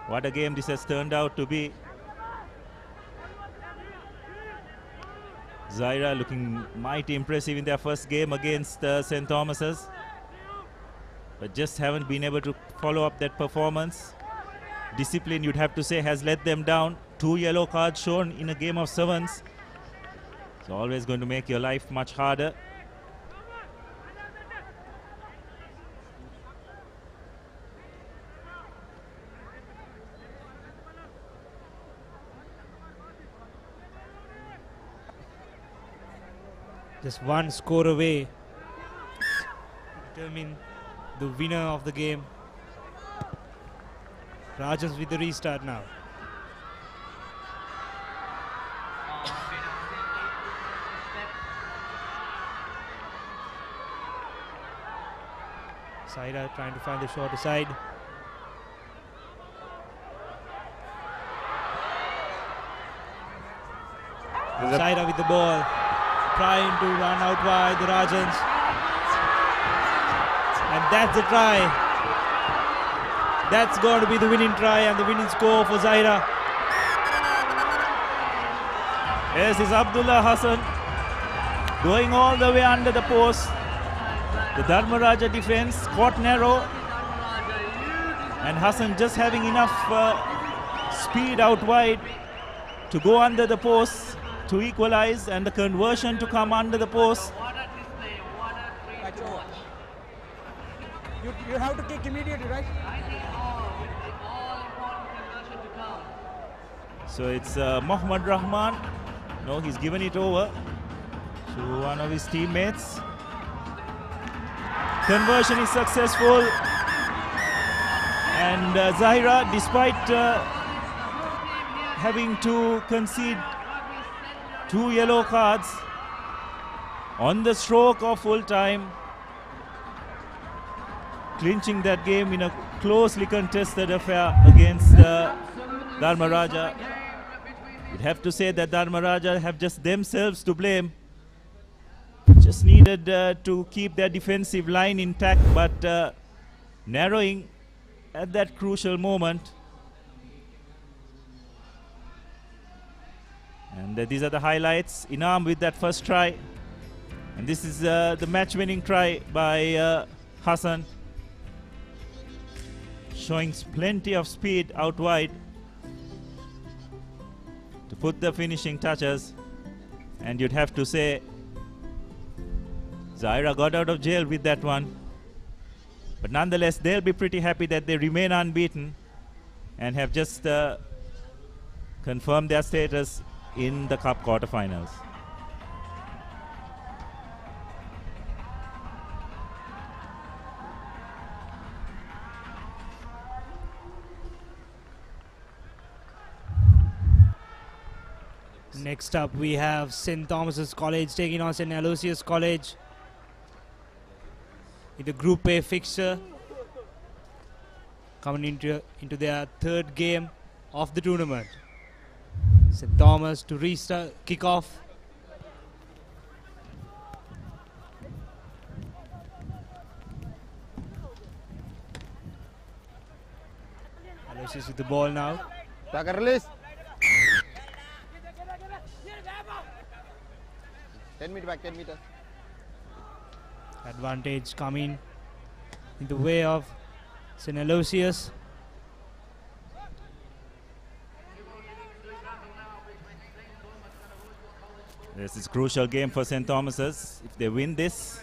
What a game this has turned out to be. Zahira looking mighty impressive in their first game against St. Thomas's, but just haven't been able to follow up that performance. Discipline, you'd have to say, has let them down. 2 yellow cards shown in a game of 7s. It's always going to make your life much harder. Just one score away determine the winner of the game. Rajans with the restart now. Zahira trying to find the shorter side. Zahira with the ball, trying to run out wide the Rajans. And that's the try. That's going to be the winning try and the winning score for Zahira. Yes, it's Abdullah Hassan going all the way under the post. The Dharmaraja defense caught narrow, and Hassan just having enough speed out wide to go under the post to equalize, and the conversion to come under the post. You have to kick immediately, right? So it's Mohammad Rahman. No, he's given it over to one of his teammates. Conversion is successful, and Zahira, despite having to concede 2 yellow cards on the stroke of full time, clinching that game in a closely contested affair against Dharmaraja. You'd have to say that Dharmaraja have just themselves to blame. Just needed to keep their defensive line intact, but narrowing at that crucial moment. And these are the highlights. Inam with that first try. And this is the match-winning try by Hassan. Showing plenty of speed out wide to put the finishing touches. And you'd have to say Zahira got out of jail with that one. But nonetheless, they'll be pretty happy that they remain unbeaten and have just confirmed their status in the Cup quarterfinals. Next up, we have St. Thomas's College taking on St. Aloysius College in the Group A fixture, coming into their third game of the tournament. St. Thomas to restart, kick off. Aloysius with the ball now. Back release. 10 meters back, 10 meters. Advantage coming in the way of St. Aloysius. This is a crucial game for St. Thomas's. If they win this,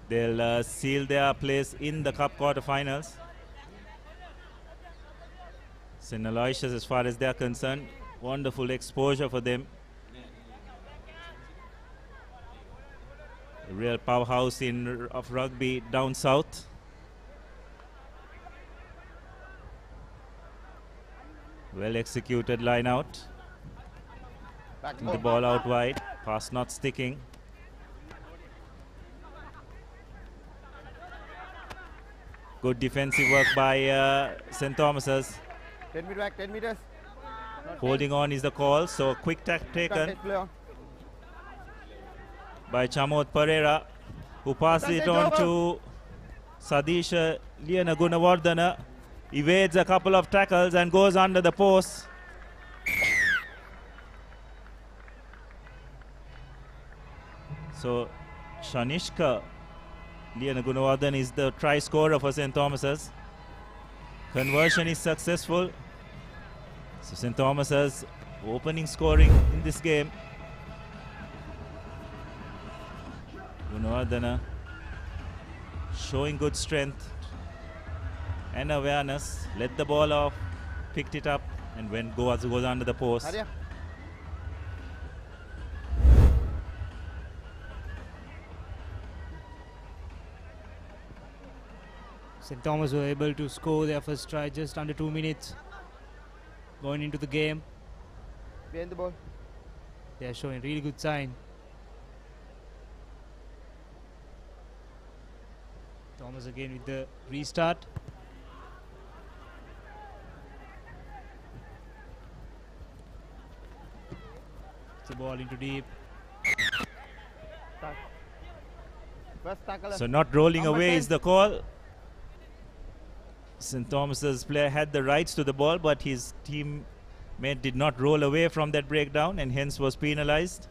they'll seal their place in the Cup quarterfinals. St. Aloysius, as far as they're concerned, wonderful exposure for them. A real powerhouse of rugby down south. Well executed line out. The ball out wide, pass not sticking. Good defensive work by St. Thomas's. 10 meters back, 10 meters. Holding on is the call, so quick tack taken by Chamod Pereira, who passes it on to Sadisha Liana Gunawardana. Evades a couple of tackles and goes under the post. So Shanishka Liana Gunawardana is the try scorer for St. Thomas's. Conversion is successful. So St. Thomas's opening scoring in this game. Gunawardana showing good strength and awareness. Let the ball off, picked it up, and goes under the post. Arya. St. Thomas were able to score their first try just under 2 minutes going into the game. Behind the ball. They are showing really good sign. Thomas again with the restart. The ball into deep. So not rolling away is the call. St. Thomas's player had the rights to the ball, but his teammate did not roll away from that breakdown and hence was penalized.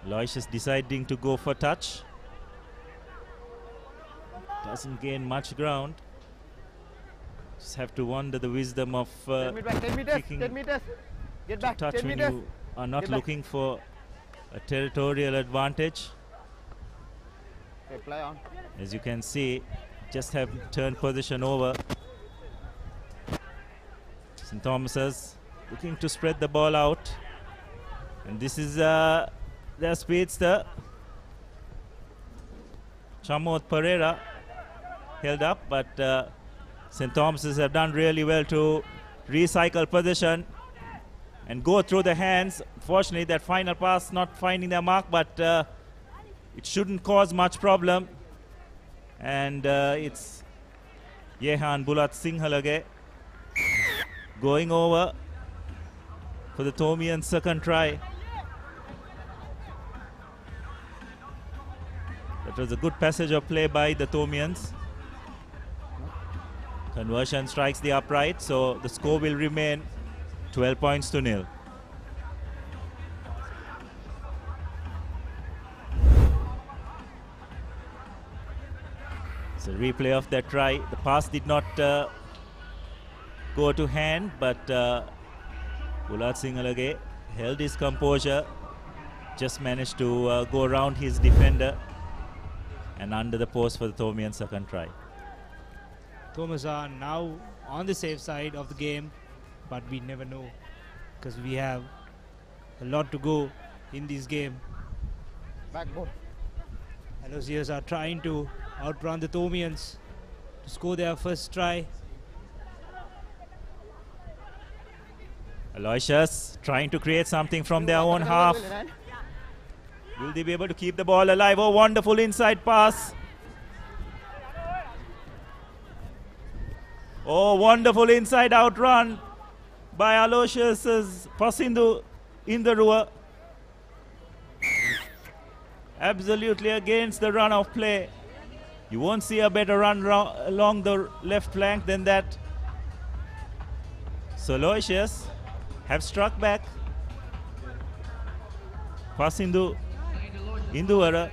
Aloysius deciding to go for touch. Doesn't gain much ground. Just have to wonder the wisdom of 10 meters, 10 meters. Get back, touch 10 when meters. you are not Get back. looking for a territorial advantage. Okay, play on. As you can see, just have turned position over. St. Thomas's looking to spread the ball out. And this is their speedster. Chamod Pereira held up, but St. Thomas's have done really well to recycle position and go through the hands. Fortunately, that final pass not finding their mark, but it shouldn't cause much problem. And it's Yehan Bulat Singhalage going over for the Thomian second try. That was a good passage of play by the Thomians. Conversion strikes the upright, so the score will remain 12 points to 0. It's a replay of that try. The pass did not go to hand, but Bulat Singhalage held his composure, just managed to go around his defender and under the post for the Thomian second try. Thomas are now on the safe side of the game, but we never know because we have a lot to go in this game. Back ball. Aloysius are trying to outrun the Thomians to score their first try. Aloysius trying to create something from their own half. Will they be able to keep the ball alive? Oh, wonderful inside pass. Oh, wonderful inside out run by Aloysius Pasindu in the Rua. Absolutely against the run of play. You won't see a better run along the left flank than that. So Aloysius have struck back. Pasindu Induwara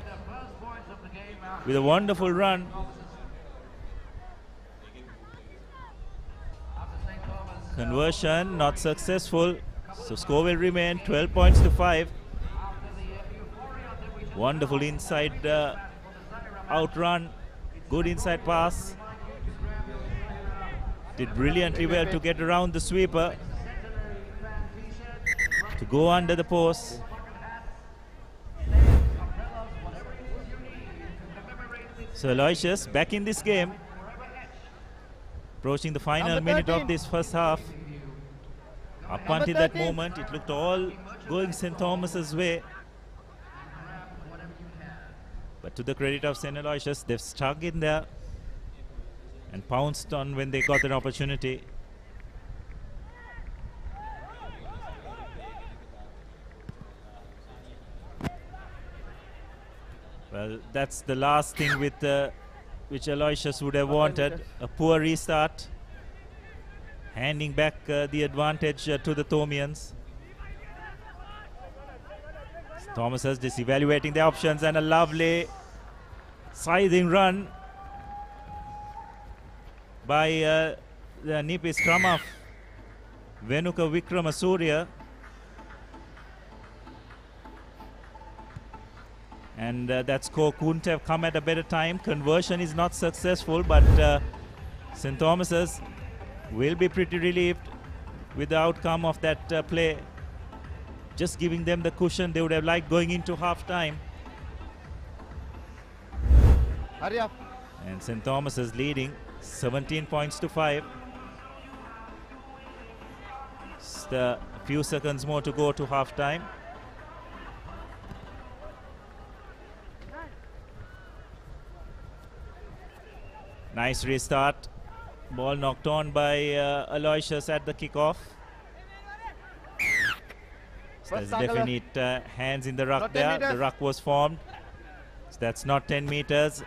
with a wonderful run. Conversion not successful, so score will remain 12 points to 5. Wonderful inside outrun, good inside pass. Did brilliantly well to get around the sweeper to go under the post. So Aloysius back in this game, approaching the final minute of this first half. Up until that moment, it looked all going St. Thomas's way. But to the credit of St. Aloysius, they've stuck in there and pounced on when they got an opportunity. Well, that's the last thing with which Aloysius would have wanted. A poor restart, handing back the advantage to the Thomians. Thomas is just evaluating the options, and a lovely scything run by the Nipi scrum of Venuka Vikramasuriya. And that score couldn't have come at a better time. Conversion is not successful, but St. Thomas's will be pretty relieved with the outcome of that play. just giving them the cushion they would have liked going into half time. Hurry up. And St. Thomas is leading 17 points to 5. Just a few seconds more to go to half time. Nice restart. Ball knocked on by Aloysius at the kickoff. So there's definite hands in the ruck there. The ruck was formed. So that's not 10 meters.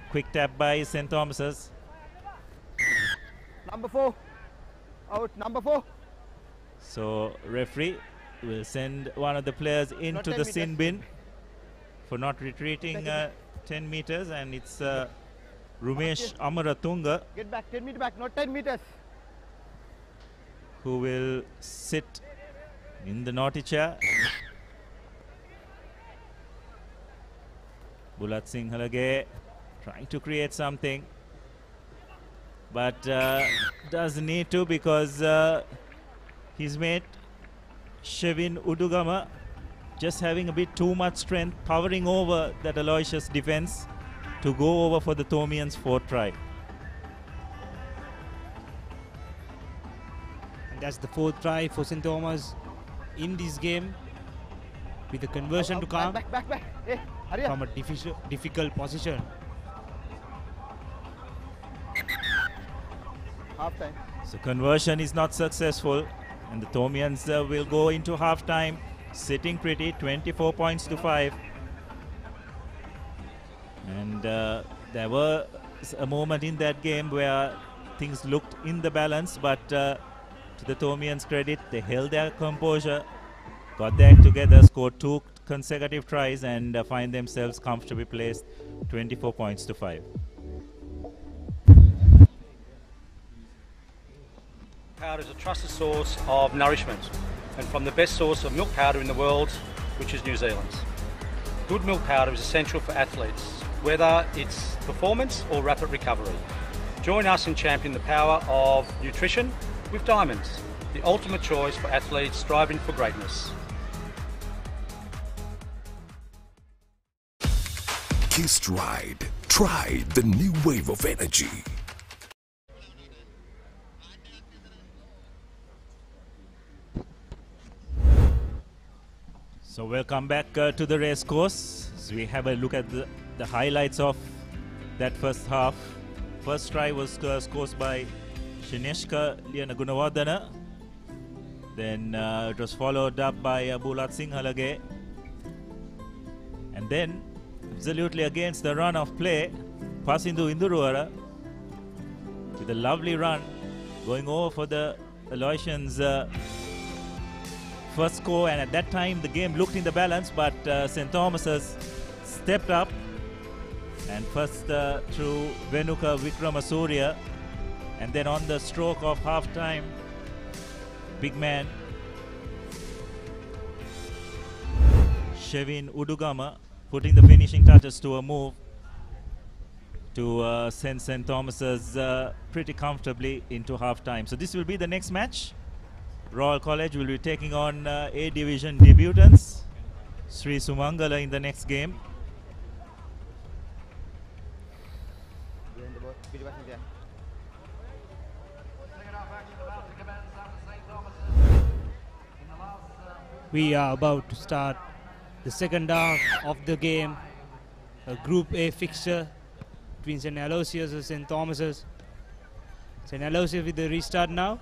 Quick tap by St. Thomas's. Number 4. Out, number 4. So referee will send one of the players into the sin bin for not retreating 10 meters, and it's Rumesh Amaratunga. Get back, 10 meters back, not 10 meters. Who will sit in the naughty chair. Bulat Sinhalage trying to create something, but doesn't need to, because his mate Shevin Udugama just having a bit too much strength, powering over that Aloysius defense to go over for the Thomians' 4th try. And that's the 4th try for St. Thomas in this game, with the conversion to come back. Hey, hurry up. from a difficult position. Half time. So conversion is not successful, and the Thomians will go into half time sitting pretty, 24 points to 5. And there was a moment in that game where things looked in the balance, but to the Thomians' credit, they held their composure, got their act together, scored 2 consecutive tries, and find themselves comfortably placed 24 points to 5. Powder is a trusted source of nourishment, and from the best source of milk powder in the world, which is New Zealand's. Good milk powder is essential for athletes, whether it's performance or rapid recovery. Join us in championing the power of nutrition with Diamonds, the ultimate choice for athletes striving for greatness. Kissed Ride. Try the new wave of energy. So welcome back to the race course. So we have a look at the highlights of that first half. First try was scored by Shineshka Lianagunawardana. Then it was followed up by Bulat Sinhalage. And then, absolutely against the run of play, Pasindu Induruara with a lovely run, going over for the Aloysians' first score. And at that time the game looked in the balance, but St. Thomas's stepped up, and first through Venuka Vikramasuriya, and then on the stroke of half time, big man Shevin Udugama putting the finishing touches to a move to send St. Thomas's pretty comfortably into half time. So this will be the next match. Royal College will be taking on A Division debutants Sri Sumangala in the next game. We are about to start the second half of the game, a Group A fixture between St. Aloysius and St. Thomas's. St. Aloysius with the restart now,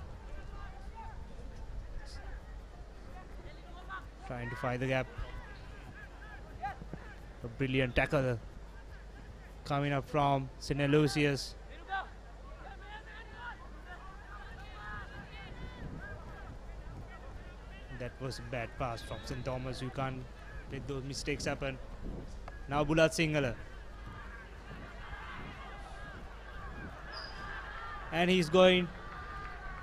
trying to find the gap. A brilliant tackle coming up from St. Aloysius. That was a bad pass from St. Thomas. You can't let those mistakes happen. Now Bulat Sinhala. And he's going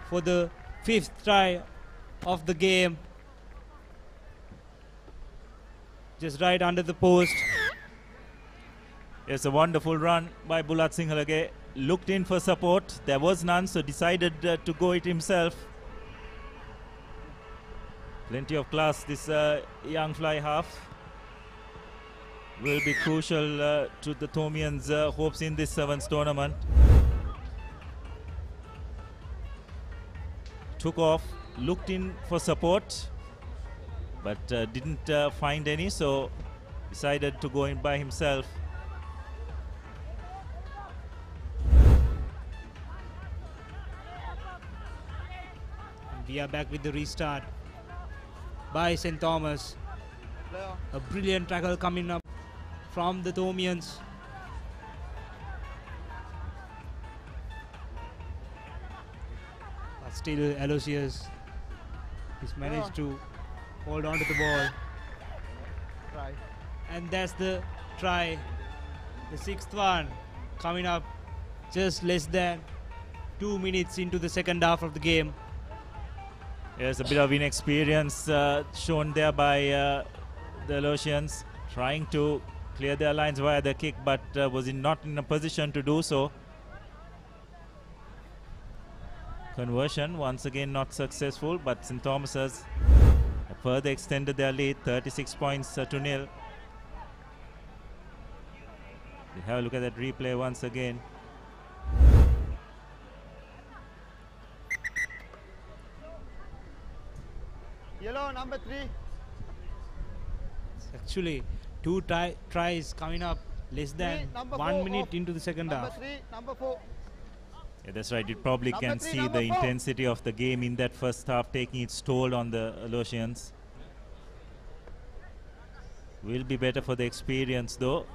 for the 5th try of the game. Just right under the post. It's a wonderful run by Bulat Sinhalage. Looked in for support. There was none, so decided to go it himself. Plenty of class. This young fly half will be crucial to the Thomians' hopes in this sevens tournament. Took off, looked in for support, but didn't find any, so decided to go in by himself. We are back with the restart by St. Thomas. A brilliant tackle coming up from the Thomians. But still Aloysius has managed to hold on to the ball. Try. And that's the try. The sixth one coming up just less than 2 minutes into the second half of the game. There's a bit of inexperience shown there by the Aloysians, trying to clear their lines via the kick, but was not in a position to do so. Conversion once again not successful, but St. Thomas has further extended their lead, 36 points to 0. We have a look at that replay once again. Yellow, number 3. Actually, 2 tries coming up less than 1 minute into the second half. Number 3, number 4. Yeah, that's right. You probably Number can 3, see number the 4. intensity of the game in that first half taking its toll on the Aloysians. Will be better for the experience though.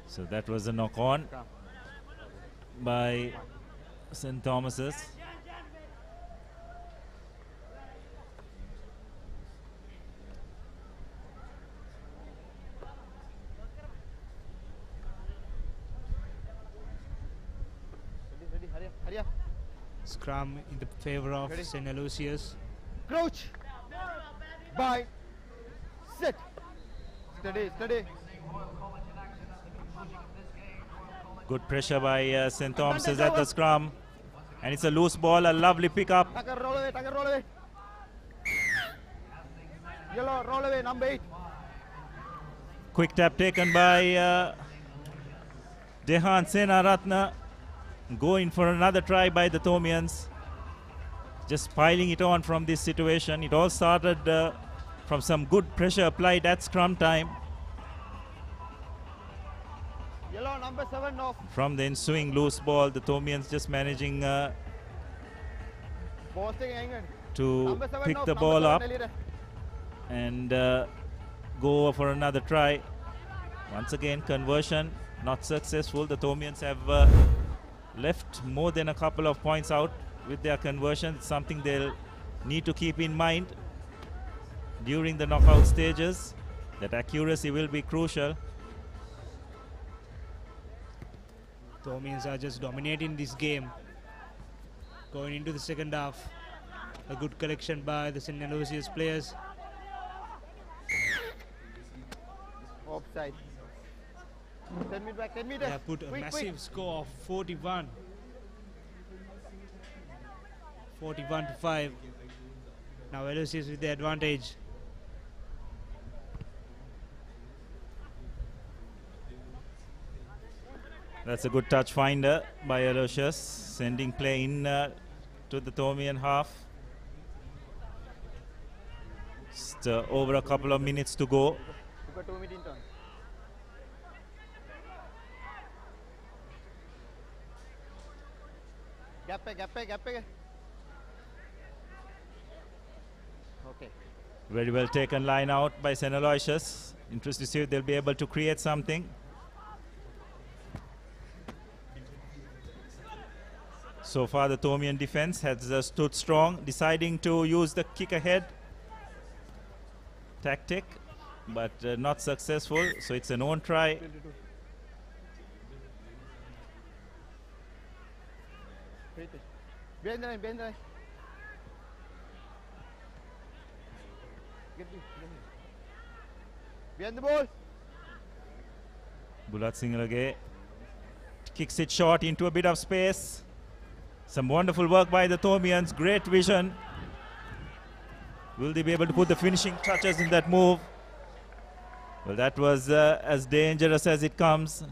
So that was a knock on by St. Thomas's. Ready, hurry up. Scrum in the favor of Ready. St. Aloysius. Crouch. Bye. Sit. Steady. Good pressure by St. Thomas's at the scrum. And it's a loose ball, a lovely pickup. Tucker, roll away. Yellow, roll away, number 8. Quick tap taken by Dehan Senaratna. Going for another try by the Thomians. Just piling it on from this situation. It all started from some good pressure applied at scrum time. Yellow, number 7 off. From the ensuing loose ball, the Thomians just managing to pick the ball up and go for another try. Once again, conversion not successful. The Thomians have left more than a couple of points out with their conversion. It's something they'll need to keep in mind during the knockout stages. That accuracy will be crucial. Thomians are just dominating this game. Going into the second half. A good collection by the St. Aloysius players. Offside. 10 meters back, 10 meters. They have put a Quick. massive score of 41. 41-5. Now Aloysius with the advantage. That's a good touch finder by Aloysius, sending play in to the Thomian half. Just over a couple of minutes to go. Gap pe. Okay. Very well taken line out by St. Aloysius. Interested to see if they'll be able to create something. So far the Thomian defense has stood strong, deciding to use the kick ahead tactic, but not successful. So it's an own try. Behind the line, behind the line. Get me. Behind the ball. Bulat Singalage kicks it short into a bit of space. Some wonderful work by the Thomians, great vision. Will they be able to put the finishing touches in that move? Well, that was as dangerous as it comes.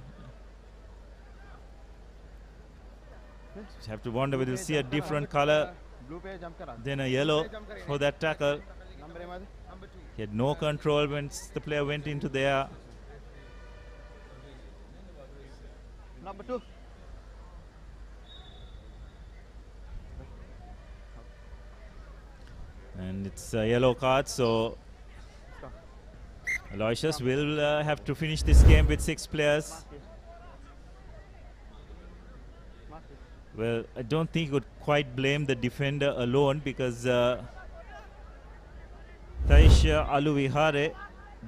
You have to wonder whether you'll see a different color than a yellow for that tackle. He had no control once the player went into there. Number 2. And it's a yellow card, so Aloysius will have to finish this game with 6 players. Well, I don't think you could quite blame the defender alone, because Taisha Aluvihare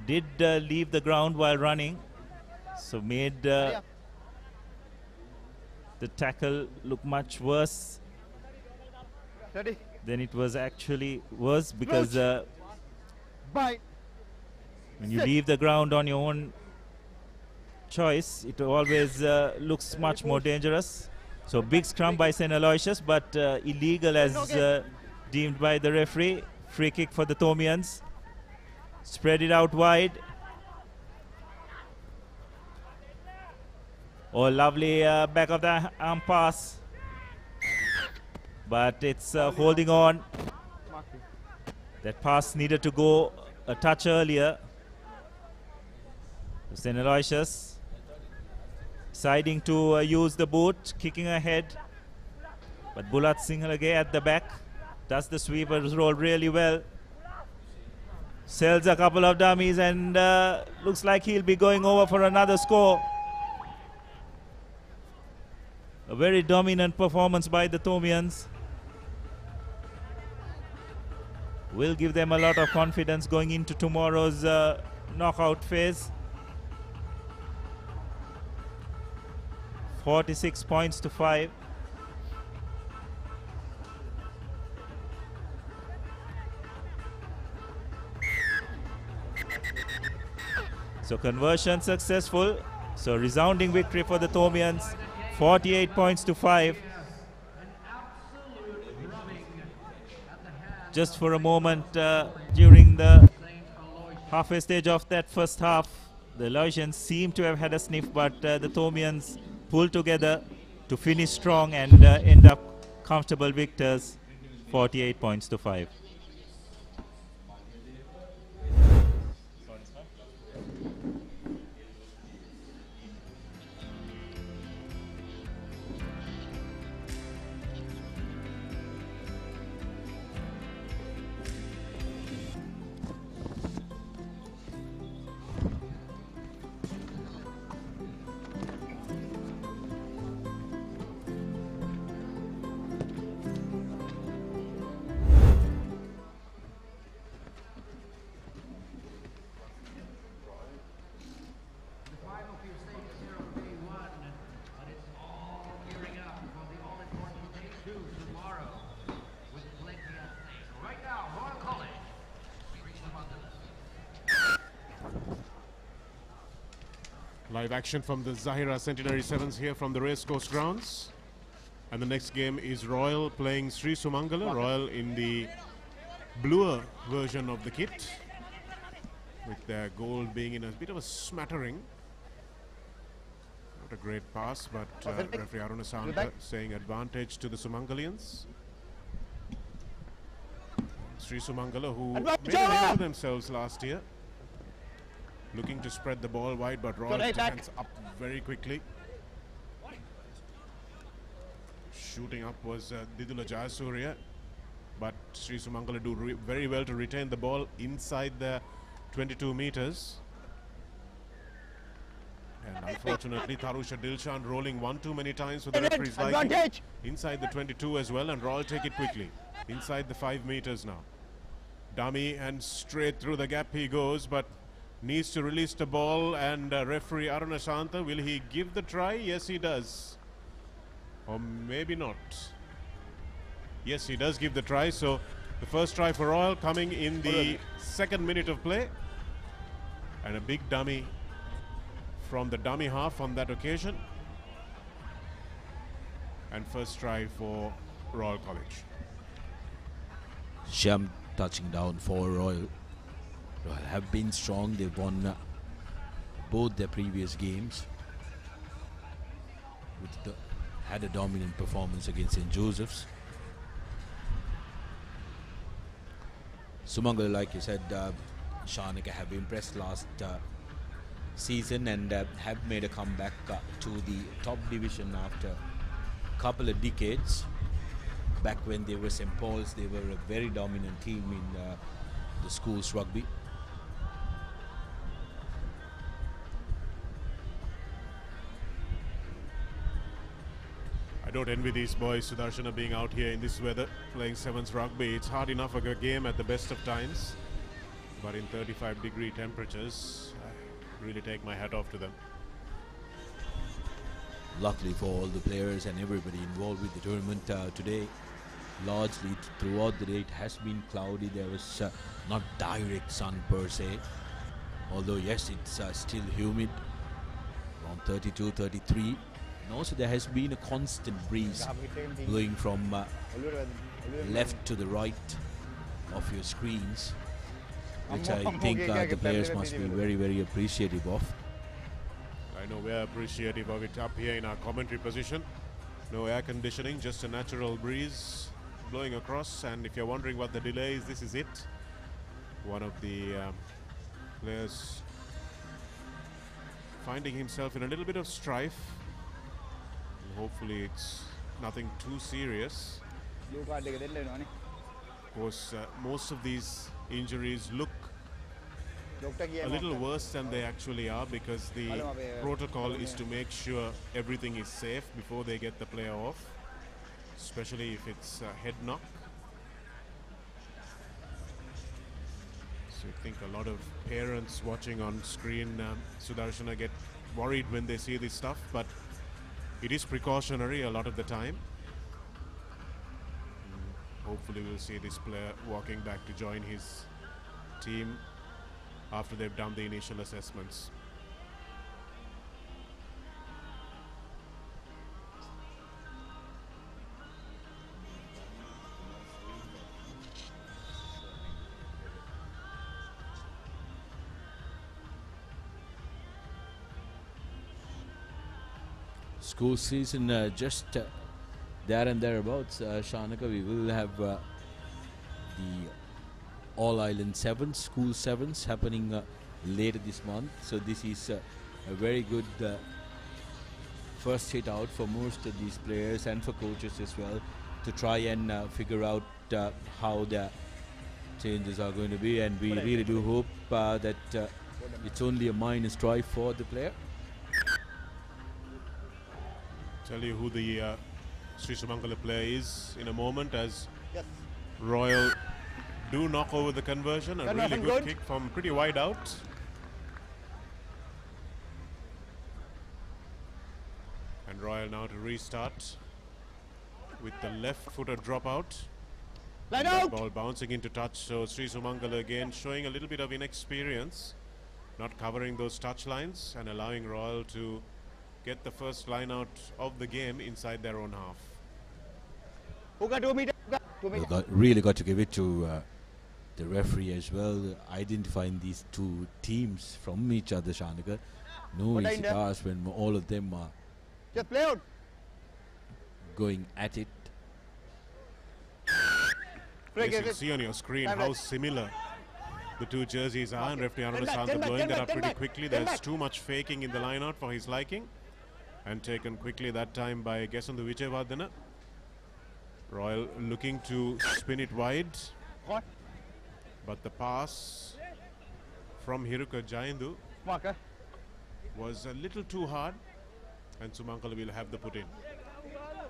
did leave the ground while running, so made the tackle look much worse than it was actually was, because when you leave the ground on your own choice, it always looks much more dangerous. So big scrum by St. Aloysius, but illegal as deemed by the referee. Free kick for the Thomians. Spread it out wide. Oh, lovely back of the arm pass. But it's holding on. That pass needed to go a touch earlier. St. Aloysius deciding to use the boot, kicking ahead. But Bulat Singalage at the back does the sweeper's role really well. Sells a couple of dummies and looks like he'll be going over for another score. A very dominant performance by the Thomians. Will give them a lot of confidence going into tomorrow's knockout phase. 46 points to 5. So conversion successful. So resounding victory for the Thomians. 48 points to 5. Just for a moment during the halfway stage of that first half, the Aloysians seem to have had a sniff, but the Thomians pulled together to finish strong and end up comfortable victors, 48 points to 5. Live action from the Zahira Centenary Sevens here from the Racecourse grounds. And the next game is Royal playing Sri Sumangala. Royal in the bluer version of the kit, with their goal being in a bit of a smattering. Not a great pass, but referee Aruna Santa saying advantage to the Sumangalians. Sri Sumangala, who made a name for themselves last year, looking to spread the ball wide, but Royal stands up very quickly. Shooting up was Didula Jayasuriya, but Sri Sumangala do very well to retain the ball inside the 22 meters. And unfortunately, Tarusha Dilshan rolling one too many times for the referee's liking. Inside the 22 as well, and Royal take it quickly. Inside the 5 meters now. Dummy and straight through the gap he goes, but needs to release the ball, and referee Aruna Shanta, will he give the try? Yes, he does. Or maybe not. Yes, he does give the try. So the first try for Royal coming in the second minute of play. And a big dummy from the dummy half on that occasion. And first try for Royal College. Sham touching down for Royal. Royal have been strong. They've won both their previous games. Had a dominant performance against St. Joseph's. Sumangala, like you said, Shanaka have impressed last season and have made a comeback to the top division after a couple of decades. Back when they were St. Paul's, they were a very dominant team in the school's rugby. I don't envy these boys, Sudarshana, being out here in this weather playing sevens rugby. It's hard enough a game at the best of times, but in 35-degree temperatures, I really take my hat off to them. Luckily for all the players and everybody involved with the tournament today, largely throughout the day it has been cloudy. There was not direct sun per se, although yes, it's still humid, around 32, 33. And also there has been a constant breeze blowing from left to the right of your screens, which I think the players must be very, very appreciative of. I know we're appreciative of it up here in our commentary position. No air conditioning, just a natural breeze blowing across. And if you're wondering what the delay is, this is it. One of the players finding himself in a little bit of strife. Hopefully it's nothing too serious. Of course, most of these injuries look a little worse than they actually are, because the protocol is to make sure everything is safe before they get the player off, especially if it's a head knock. So I think a lot of parents watching on screen, Sudarshana, get worried when they see this stuff, but it is precautionary a lot of the time. Hopefully we'll see this player walking back to join his team after they've done the initial assessments. School season just there and thereabouts, Shanaka. We will have the All-Island Sevens, School Sevens, happening later this month. So this is a very good first hit out for most of these players and for coaches as well, to try and figure out how the changes are going to be. And we really do hope that it's only a minor strife for the player. Tell you who the Sri Sumangala player is in a moment, as Royal do knock over the conversion. A really good kick from pretty wide out. And Royal now to restart with the left-footed dropout. Line out! Ball bouncing into touch. So Sri Sumangala again showing a little bit of inexperience, not covering those touch lines and allowing Royal to get the first line out of the game inside their own half. Really got to give it to the referee as well, identifying these two teams from each other, Shanaka. No easy task when all of them are just play out, going at it. Yes, you can see on your screen how similar the two jerseys are, and referee Arunasantha blowing that up pretty quickly. There's too much faking in the line out for his liking, and taken quickly that time by Gesandu Vijayavardhana. Royal looking to spin it wide, but the pass from Hiruka Jayendu was a little too hard, and Sumangala will have the put in.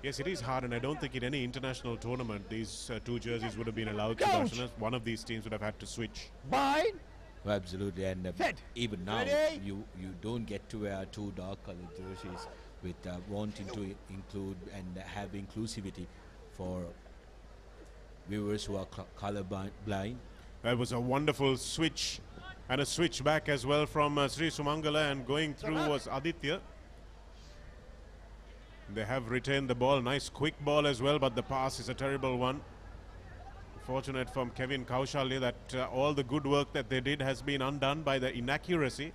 Yes, it is hard, and I don't think in any international tournament these two jerseys would have been allowed to. One of these teams would have had to switch. Oh, absolutely, and even now you don't get to wear two dark colored jerseys, with wanting to include and have inclusivity for viewers who are color blind. That was a wonderful switch and a switch back as well from Sri Sumangala, and going through was Aditya. They have retained the ball. Nice quick ball as well, but the pass is a terrible one. Fortunate from Kevin Kaushalya that all the good work that they did has been undone by the inaccuracy.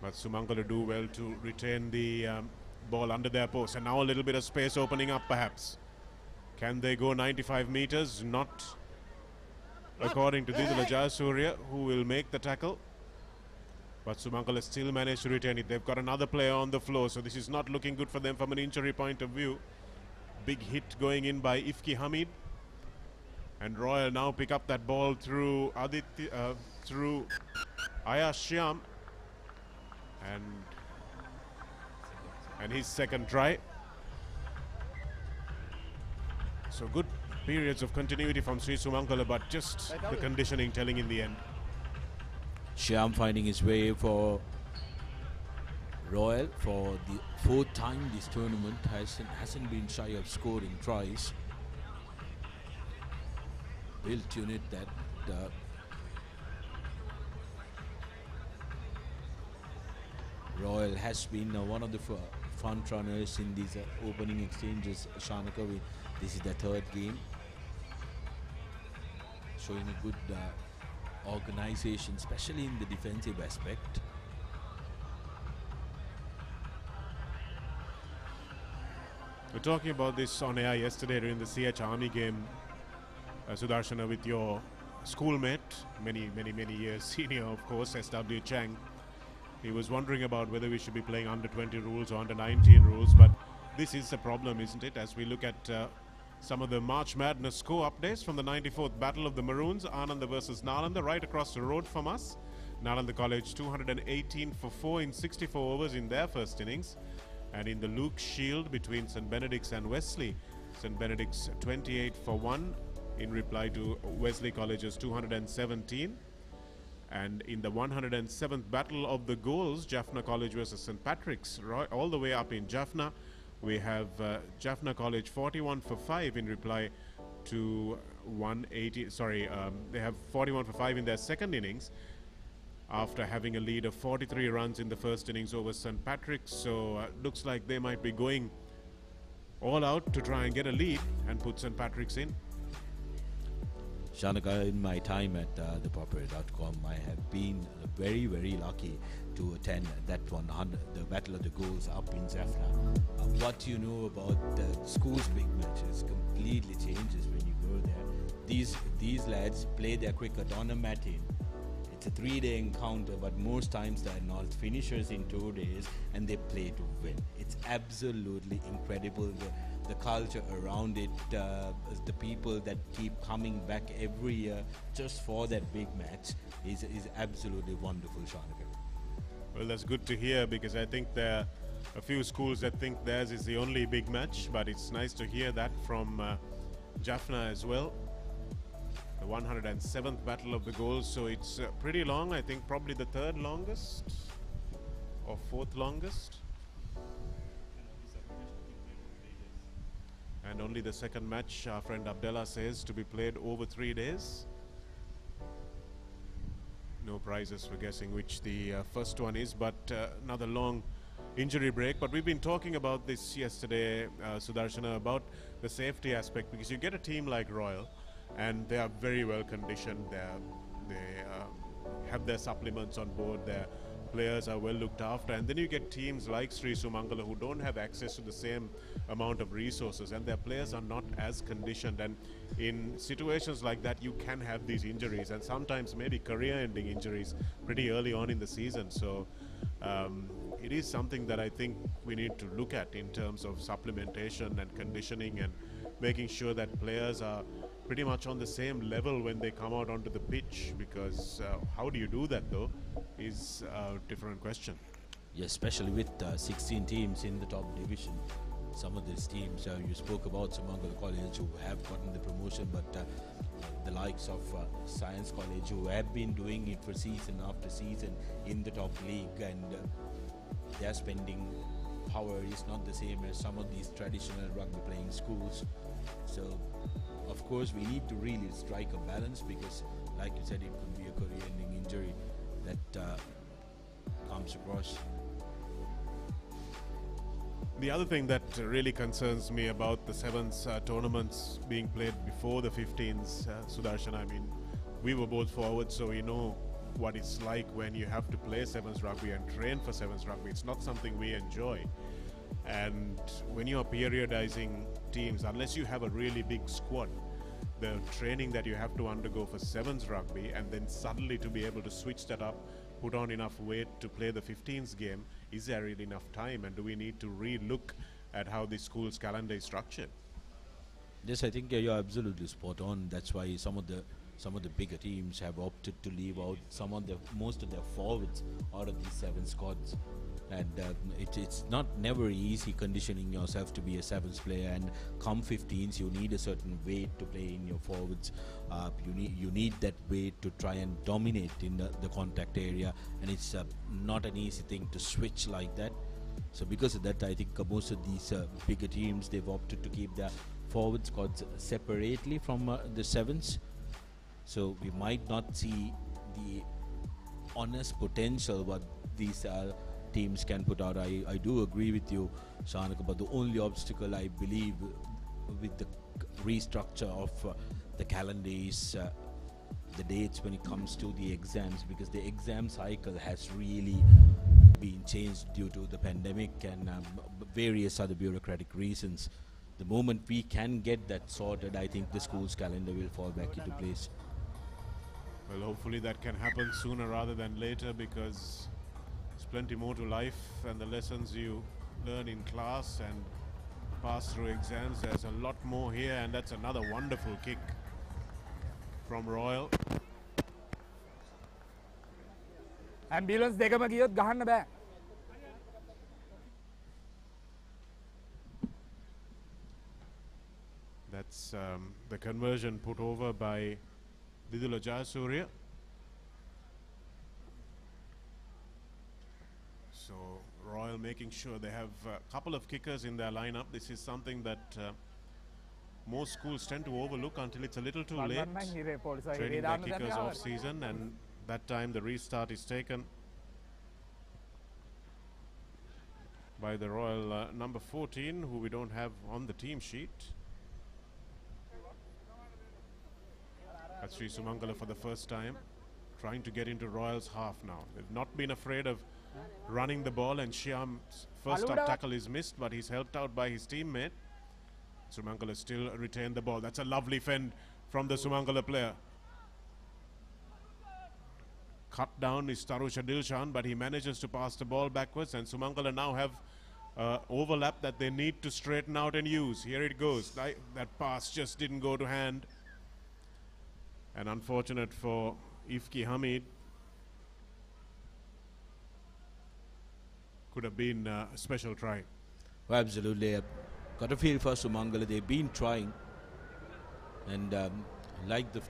But Sumangala do well to retain the ball under their post. And now a little bit of space opening up perhaps. Can they go 95 meters? Not according to Didula Jayasuriya, who will make the tackle. But Sumangala still managed to retain it. They've got another player on the floor, so this is not looking good for them from an injury point of view. Big hit going in by Ifki Hamid. And Royal now pick up that ball through Aditya, through Ayash Shyam. And his second try. So good periods of continuity from Sri Sumangala, but just the conditioning telling in the end. Shyam finding his way for Royal for the fourth time this tournament. Hasn't been shy of scoring tries. Built unit that Royal has been one of the front runners in these opening exchanges. Shanaka, this is the third game, showing a good organization, especially in the defensive aspect. We're talking about this on air yesterday during the CH Army game, Sudarshana, with your schoolmate, many years senior, of course, SW Chang. He was wondering about whether we should be playing under 20 rules or under 19 rules, but this is a problem, isn't it? As we look at some of the March Madness score updates from the 94th Battle of the Maroons, Ananda versus Nalanda, right across the road from us. Nalanda College 218 for 4 in 64 overs in their first innings. And in the Luke Shield between St. Benedict's and Wesley, St. Benedict's 28 for 1 in reply to Wesley College's 217. And in the 107th Battle of the Goals, Jaffna College versus St. Patrick's, all the way up in Jaffna, we have Jaffna College 41 for 5 in reply to 180. They have 41 for 5 in their second innings after having a lead of 43 runs in the first innings over St. Patrick's. So looks like they might be going all out to try and get a lead and put St. Patrick's in. Shanaka, in my time at ThePapare.com, I have been very lucky to attend that one, the Battle of the Goals up in Jaffna. What you know about the school's big matches completely changes when you go there. These lads play their cricket on a matin. It's a 3-day encounter, but most times they're not finishers in 2 days, and they play to win. It's absolutely incredible. The culture around it, the people that keep coming back every year just for that big match is absolutely wonderful, Shanaka. Well, that's good to hear, because I think there are a few schools that think theirs is the only big match, but it's nice to hear that from Jaffna as well. The 107th Battle of the Goals, so it's pretty long. I think probably the third longest or fourth longest. And only the second match, our friend Abdullah says, to be played over 3 days. No prizes for guessing which the first one is, but another long injury break. But we've been talking about this yesterday, Sudarshana, about the safety aspect, because you get a team like Royal and they are very well conditioned. They have their supplements on board. Their players are well looked after, and then you get teams like Sri Sumangala who don't have access to the same amount of resources, and their players are not as conditioned, and in situations like that you can have these injuries, and sometimes maybe career-ending injuries pretty early on in the season. So it is something that I think we need to look at in terms of supplementation and conditioning, and making sure that players are pretty much on the same level when they come out onto the pitch, because how do you do that though is a different question. Yes, especially with 16 teams in the top division. Some of these teams, you spoke about Sumangala College who have gotten the promotion, but the likes of Science College who have been doing it for season after season in the top league, and they're spending power is not the same as some of these traditional rugby playing schools. So of course we need to really strike a balance, because like you said, it could be a career-ending injury that comes across. The other thing that really concerns me about the sevens tournaments being played before the 15s, Sudarshan, I mean, we were both forwards, so we know what it's like when you have to play sevens rugby and train for sevens rugby. It's not something we enjoy. And when you're periodizing teams, unless you have a really big squad, the training that you have to undergo for sevens rugby, and then suddenly to be able to switch that up, put on enough weight to play the 15s game, is there really enough time, and do we need to re-look at how the school's calendar is structured? Yes, I think you're absolutely spot on. That's why some of the bigger teams have opted to leave out most of their forwards out of these seven squads, and it's never easy conditioning yourself to be a sevens player. And come 15s, you need a certain weight to play in your forwards. You need that weight to try and dominate in the contact area, and it's not an easy thing to switch like that. So because of that, I think most of these bigger teams, they've opted to keep their forward squads separately from the sevens. So we might not see the honest potential what these teams can put out. I do agree with you, Shanak, but the only obstacle I believe with the restructure of the calendar is the dates when it comes to the exams, because the exam cycle has really been changed due to the pandemic and various other bureaucratic reasons. The moment we can get that sorted, I think the school's calendar will fall back into place. Well, hopefully that can happen sooner rather than later, because there's plenty more to life, and the lessons you learn in class and pass through exams, there's a lot more here. And that's another wonderful kick from Royal. Ambulance දෙකම ගියොත් ගහන්න බෑ. That's the conversion put over by Vidula Jayasuriya. So Royal making sure they have a couple of kickers in their lineup. This is something that most schools tend to overlook until it's a little too late, training their kickers off season, and that time the restart is taken by the Royal number 14, who we don't have on the team sheet. That's Sri Sumangala for the first time, trying to get into Royal's half now. They've not been afraid of running the ball, and Shyam's first up tackle is missed, but he's helped out by his teammate. Sumangala still retained the ball. That's a lovely fend from the Sumangala player. Cut down is Tarusha Dilshan, but he manages to pass the ball backwards, and Sumangala now have overlap that they need to straighten out and use. Here it goes. That pass just didn't go to hand. And unfortunate for Ifki Hamid. Could have been a special try. Well, absolutely. Got a feel for Sumangala. They've been trying. And like the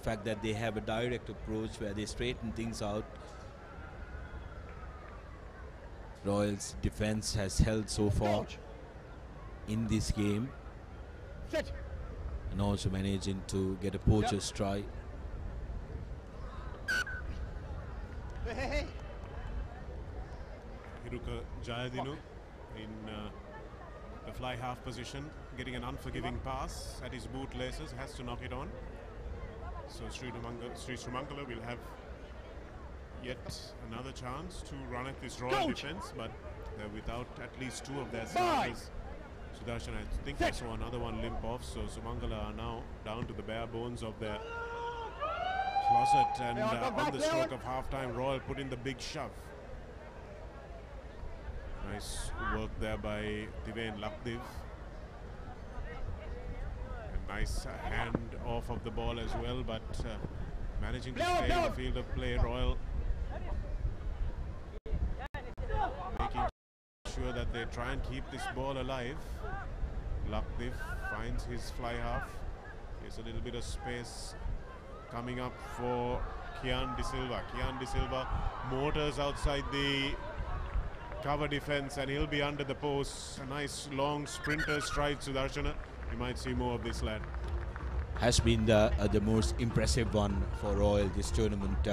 fact that they have a direct approach where they straighten things out. Royals' defense has held so far in this game. And also managing to get a poacher's try. Hiruka Jayadinu in the fly half position, getting an unforgiving pass at his boot laces, has to knock it on. So Sri Sumangala will have yet another chance to run at this Royal defense, but they're without at least two of their starters. Sudarshan, I think I saw another one limp off, so Sumangala are now down to the bare bones of their closet, and on the stroke of half-time, Royal put in the big shove. Nice work there by Divain Lakdiv. A nice hand off of the ball as well, but managing to stay in the field of play. Royal making sure that they try and keep this ball alive. Lakdiv finds his fly half. There's a little bit of space coming up for Kian De Silva. Kian De Silva motors outside the cover defense, and he'll be under the post. A nice long sprinter stride, Sudarshana. You might see more of this lad. Has been the most impressive one for Royal this tournament.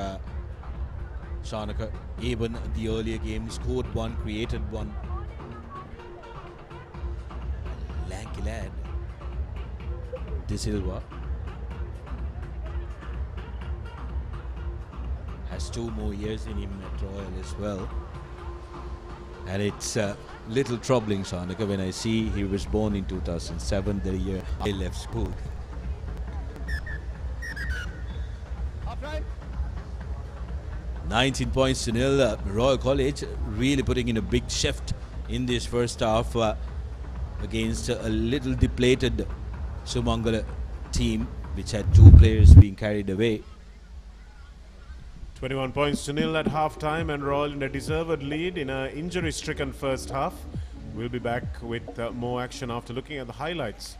Shanaka, even the earlier game, scored one, created one. Lanky lad. De Silva has 2 more years in him at Royal as well. And it's a little troubling, Shanaka, when I see he was born in 2007, the year I left school. 19 points to nil. Royal College really putting in a big shift in this first half against a little depleted Sumangala team, which had 2 players being carried away. 21 points to nil at half-time, and Royal in a deserved lead in an injury-stricken first half. We'll be back with more action after looking at the highlights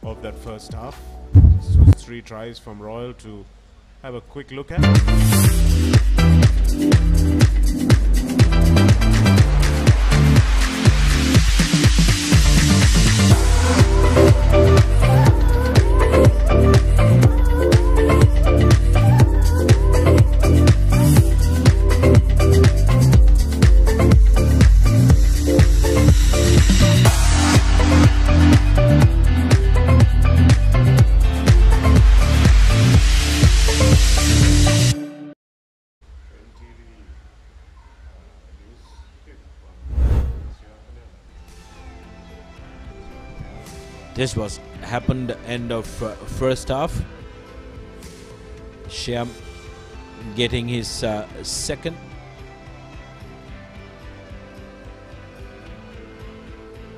of that first half. This was 3 tries from Royal to have a quick look at. This was happened end of first half. Shyam getting his second.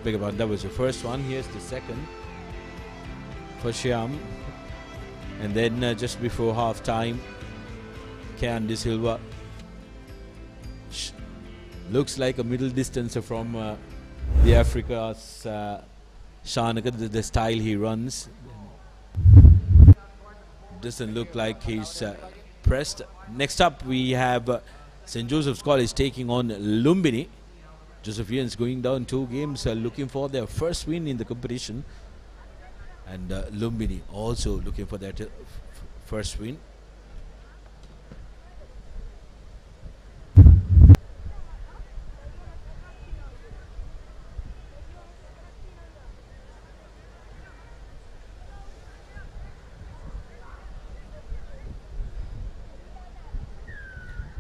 Beg your pardon, that was the first one. Here's the second for Shyam. And then just before half time, De Silva looks like a middle distancer from the Africa's Shanaka, the style he runs doesn't look like he's pressed. Next up we have St. Joseph's College taking on Lumbini. Josephians going down 2 games, looking for their first win in the competition, and Lumbini also looking for that first win.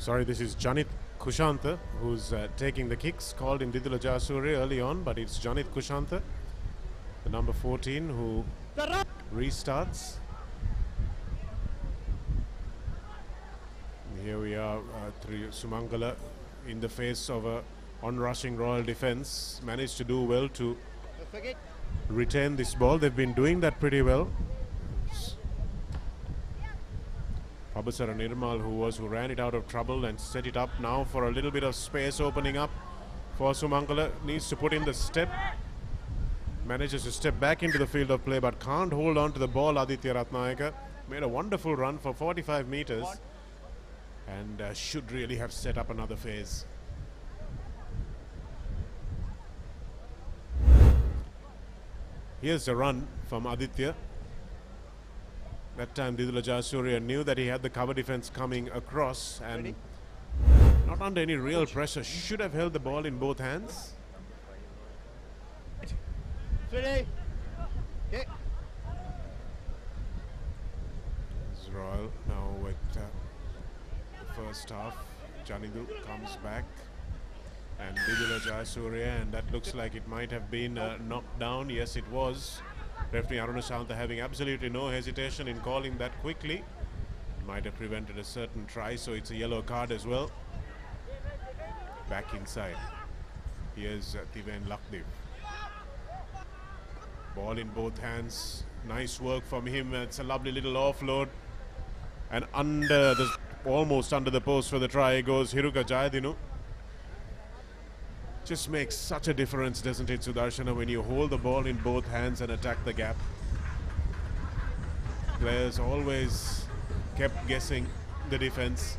Sorry, this is Janit Kushantha who's taking the kicks. Called him Didula Jasuri early on, but it's Janit Kushantha, the number 14, who restarts. And here we are, Sumangala in the face of a on-rushing Royal defence. Managed to do well to retain this ball. They've been doing that pretty well. Abasara Nirmal, who ran it out of trouble and set it up now for a little bit of space opening up for Sumangala. Needs to put in the step. Manages to step back into the field of play, but can't hold on to the ball. Aditya Ratnayaka made a wonderful run for 45 meters and should really have set up another phase. Here's a run from Aditya. That time Didula Jasuria knew that he had the cover defense coming across and not under any real pressure. Should have held the ball in both hands. Ready? Okay. Royal now with the first half. Janidu comes back and Didula Jasuria, and that looks like it might have been knocked down. Yes, it was. Referee Aruna Shanta having absolutely no hesitation in calling that quickly. Might have prevented a certain try, so it's a yellow card as well. Back inside. Here's Tiven Lakdev. Ball in both hands. Nice work from him. It's a lovely little offload. And almost under the post for the try goes Hiruka Jayadinu. Just makes such a difference, doesn't it, Sudarshana, when you hold the ball in both hands and attack the gap. Players always kept guessing the defense.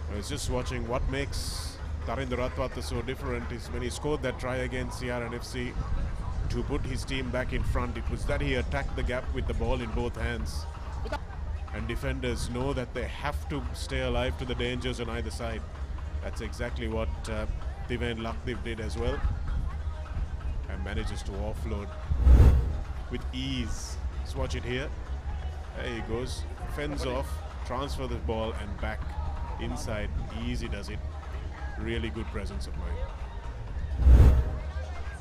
I was just watching what makes Tarinder Ratwat is so different is when he scored that try against CRN FC to put his team back in front. It was that he attacked the gap with the ball in both hands. And defenders know that they have to stay alive to the dangers on either side. That's exactly what Thiven Lakdev did as well. And manages to offload with ease. Let's watch it here. There he goes. Fends off, transfer the ball and back inside. Easy does it. Really good presence of mind.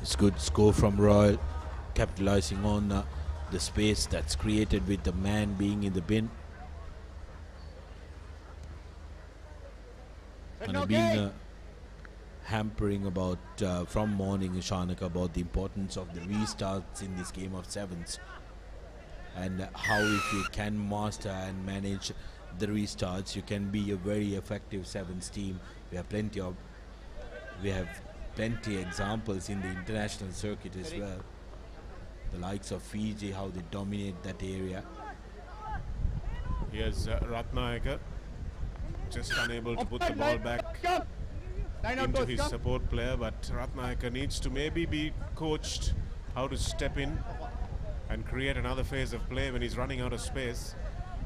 It's good score from Royal, capitalizing on the space that's created with the man being in the bin. And I've been hampering about from morning, Shanak, about the importance of the restarts in this game of sevens, and how if you can master and manage the restarts, you can be a very effective sevens team. We have plenty examples in the international circuit as well. The likes of Fiji, how they dominate that area. Here's Ratnayaka, just unable to put the ball back into his support player, but Ratnayaka needs to maybe be coached how to step in and create another phase of play when he's running out of space.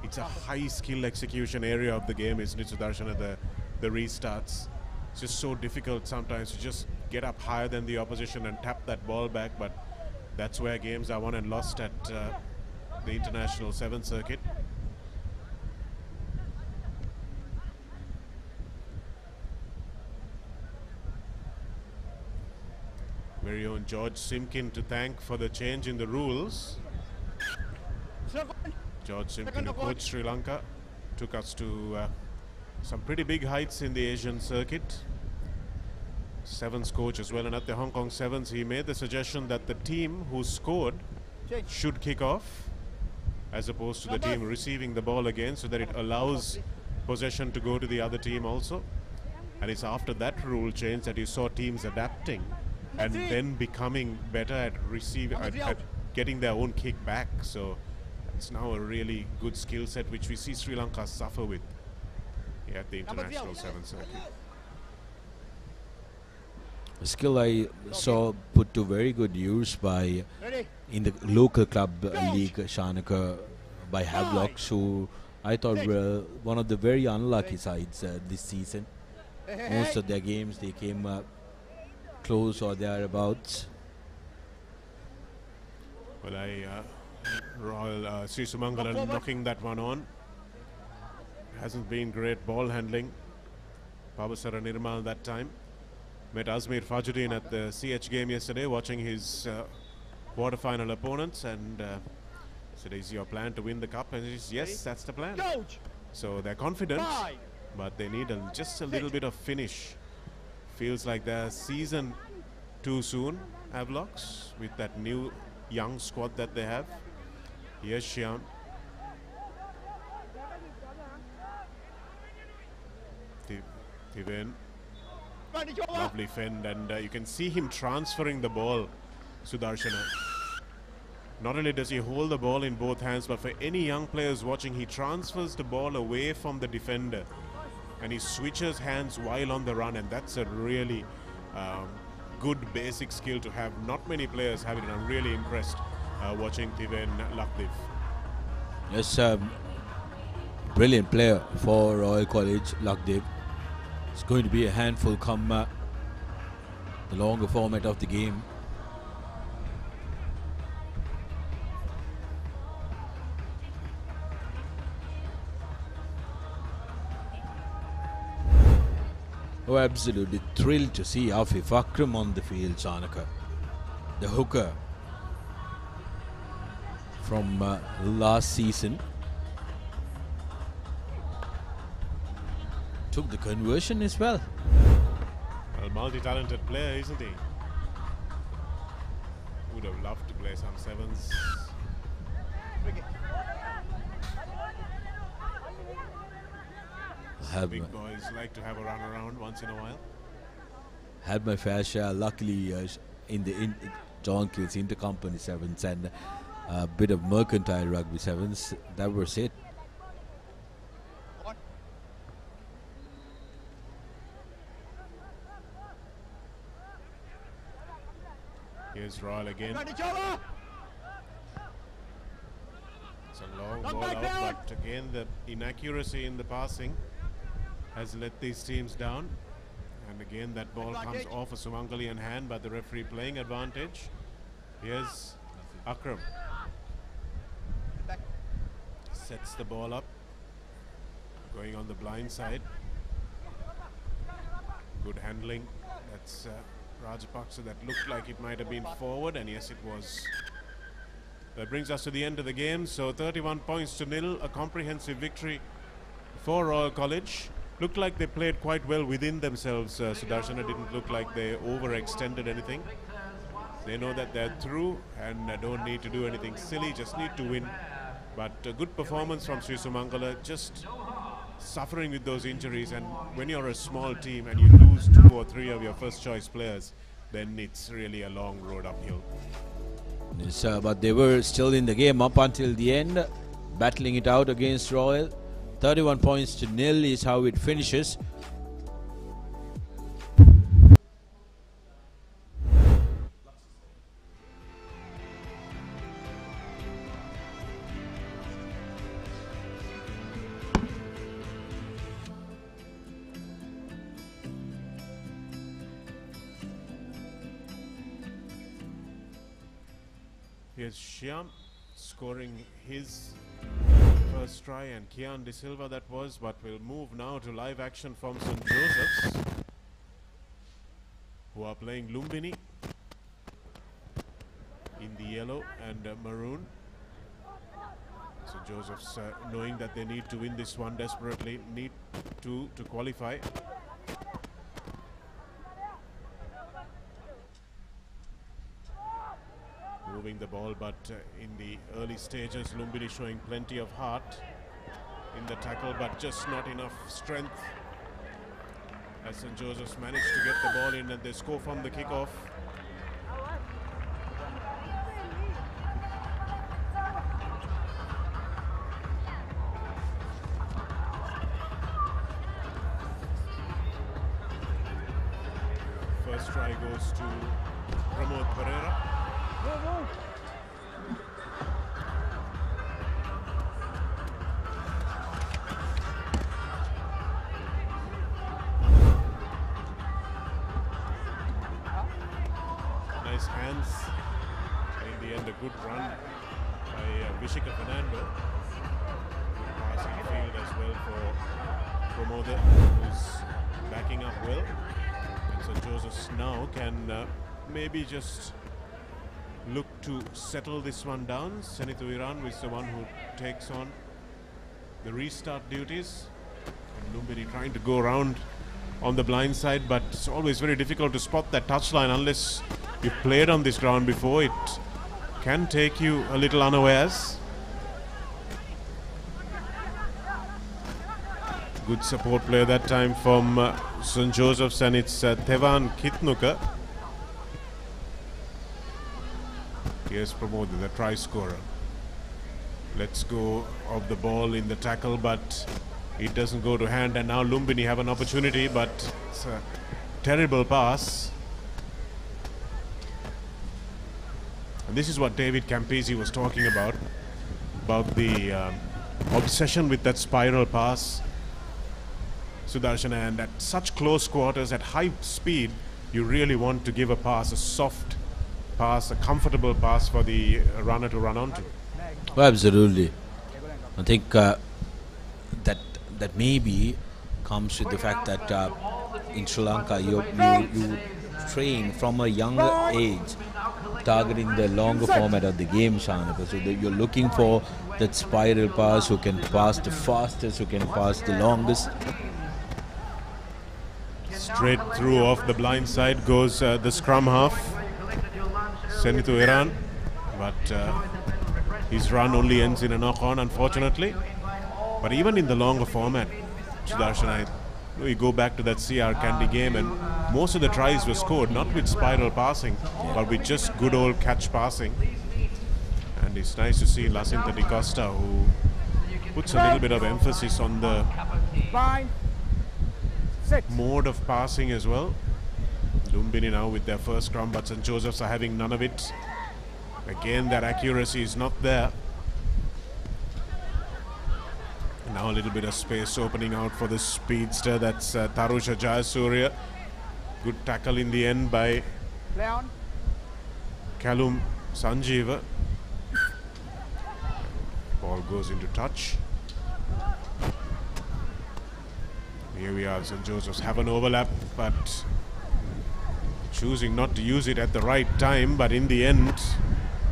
It's a high skill execution area of the game, isn't it, Sudarshana, the restarts. It's just so difficult sometimes to just get up higher than the opposition and tap that ball back, but that's where games are won and lost at the international 7 circuit. Very own George Simkin to thank for the change in the rules. George Simkin, who coached Sri Lanka, took us to some pretty big heights in the Asian circuit. Sevens coach as well, and at the Hong Kong Sevens he made the suggestion that the team who scored should kick off as opposed to the team receiving the ball again, so that it allows possession to go to the other team also. And it's after that rule change that you saw teams adapting and then becoming better at receiving, at getting their own kick back. So it's now a really good skill set which we see Sri Lanka suffer with here at the international 7 circuit. A skill I saw put to very good use by in the local club league, Shanaka, by Havelocks, who I thought were one of the very unlucky sides this season. Most of their games they came close or thereabouts. Well, Royal Sri Sumangala knocking that one on. Hasn't been great ball handling. Pavasara Nirmal that time. Met Azmir Fajuddin at the CH game yesterday, watching his quarter-final opponents, and said, "Is your plan to win the cup?" And he says, "Yes, that's the plan." So they're confident, but they need just a little bit of finish. Feels like they're season too soon, Havelocks, with that new young squad that they have. Here's Shyam. Thiven. Lovely fend, and you can see him transferring the ball, Sudarshana. Not only does he hold the ball in both hands, but for any young players watching, he transfers the ball away from the defender and he switches hands while on the run, and that's a really good basic skill to have. Not many players have it, and I'm really impressed watching Thiven Lakdev. Yes, brilliant player for Royal College, Lakdev. It's going to be a handful come the longer format of the game. Oh, absolutely thrilled to see Afif Akram on the field, Chanaka. The hooker from last season. Took the conversion as well. Well, multi-talented player, isn't he? Would have loved to play some sevens. Big boys like to have a run around once in a while. Had my fair share, luckily, in the John Kill's intercompany sevens and a bit of mercantile rugby sevens. That was it. Here's Royal again. It's a long ball out, but again the inaccuracy in the passing has let these teams down. And again that ball comes off a Sumangalian hand, but the referee playing advantage. Here's Akram. Sets the ball up, going on the blind side. Good handling. That's Rajapaksa. That looked like it might have been forward, and yes, it was. That brings us to the end of the game. So 31 points to nil, a comprehensive victory for Royal College. Looked like they played quite well within themselves. Sudarshana didn't look like they overextended anything. They know that they're through and don't need to do anything silly, just need to win. But a good performance from Sri Sumangala, just suffering with those injuries, and when you're a small team and you lose 2 or 3 of your first choice players, then it's really a long road uphill. Yes, but they were still in the game up until the end, battling it out against Royal. 31 points to nil is how it finishes. Here's Shyam scoring his first try, and Kian De Silva that was, but we'll move now to live action from St. Joseph's, who are playing Lumbini in the yellow and maroon. St. Joseph's knowing that they need to win this one desperately, need to qualify. Moving the ball, but in the early stages, Lumbini showing plenty of heart in the tackle, but just not enough strength as St. Joseph's managed to get the ball in, and they score from the kickoff. First try goes to Pramod Pereira. Nice hands. In the end, a good run by Vishika Fernando. Good passing field as well for Pramod, who's backing up well. And St. Joseph's now can maybe just look to settle this one down. Senithu Iran is the one who takes on the restart duties. And Lumbini trying to go around on the blind side, but it's always very difficult to spot that touchline unless you've played on this ground before. It can take you a little unawares. Good support play that time from St. Joseph's, and it's Tevan Kitnuka. Here's Pramod, the try scorer. Let's go of the ball in the tackle, but it doesn't go to hand, and now Lumbini have an opportunity, but it's a terrible pass. And this is what David Campisi was talking about the obsession with that spiral pass, Sudarshana, and at such close quarters, at high speed, you really want to give a pass, a soft pass, a comfortable pass for the runner to run onto. Well, absolutely. I think that maybe comes with the fact that in Sri Lanka you train from a younger age, targeting the longer format of the game, Shanaka. So you're looking for that spiral pass, who can pass the fastest, who can pass the longest. Straight through off the blind side goes the scrum half, Senithu Iran, but his run only ends in a knock-on, unfortunately. But even in the longer format, Sudarshan, we go back to that CR Candy game, and most of the tries were scored not with spiral passing, but with just good old catch passing. And it's nice to see Lacinta Di Costa, who puts a little bit of emphasis on the mode of passing as well. Lumbini now with their first scrum, but St. Joseph's are having none of it. Again, that accuracy is not there. Now a little bit of space opening out for the speedster. That's Tarusha Jayasuriya. Good tackle in the end by Kalum Sanjeeva. Ball goes into touch. Here we are. St. Joseph's have an overlap, but choosing not to use it at the right time. But in the end,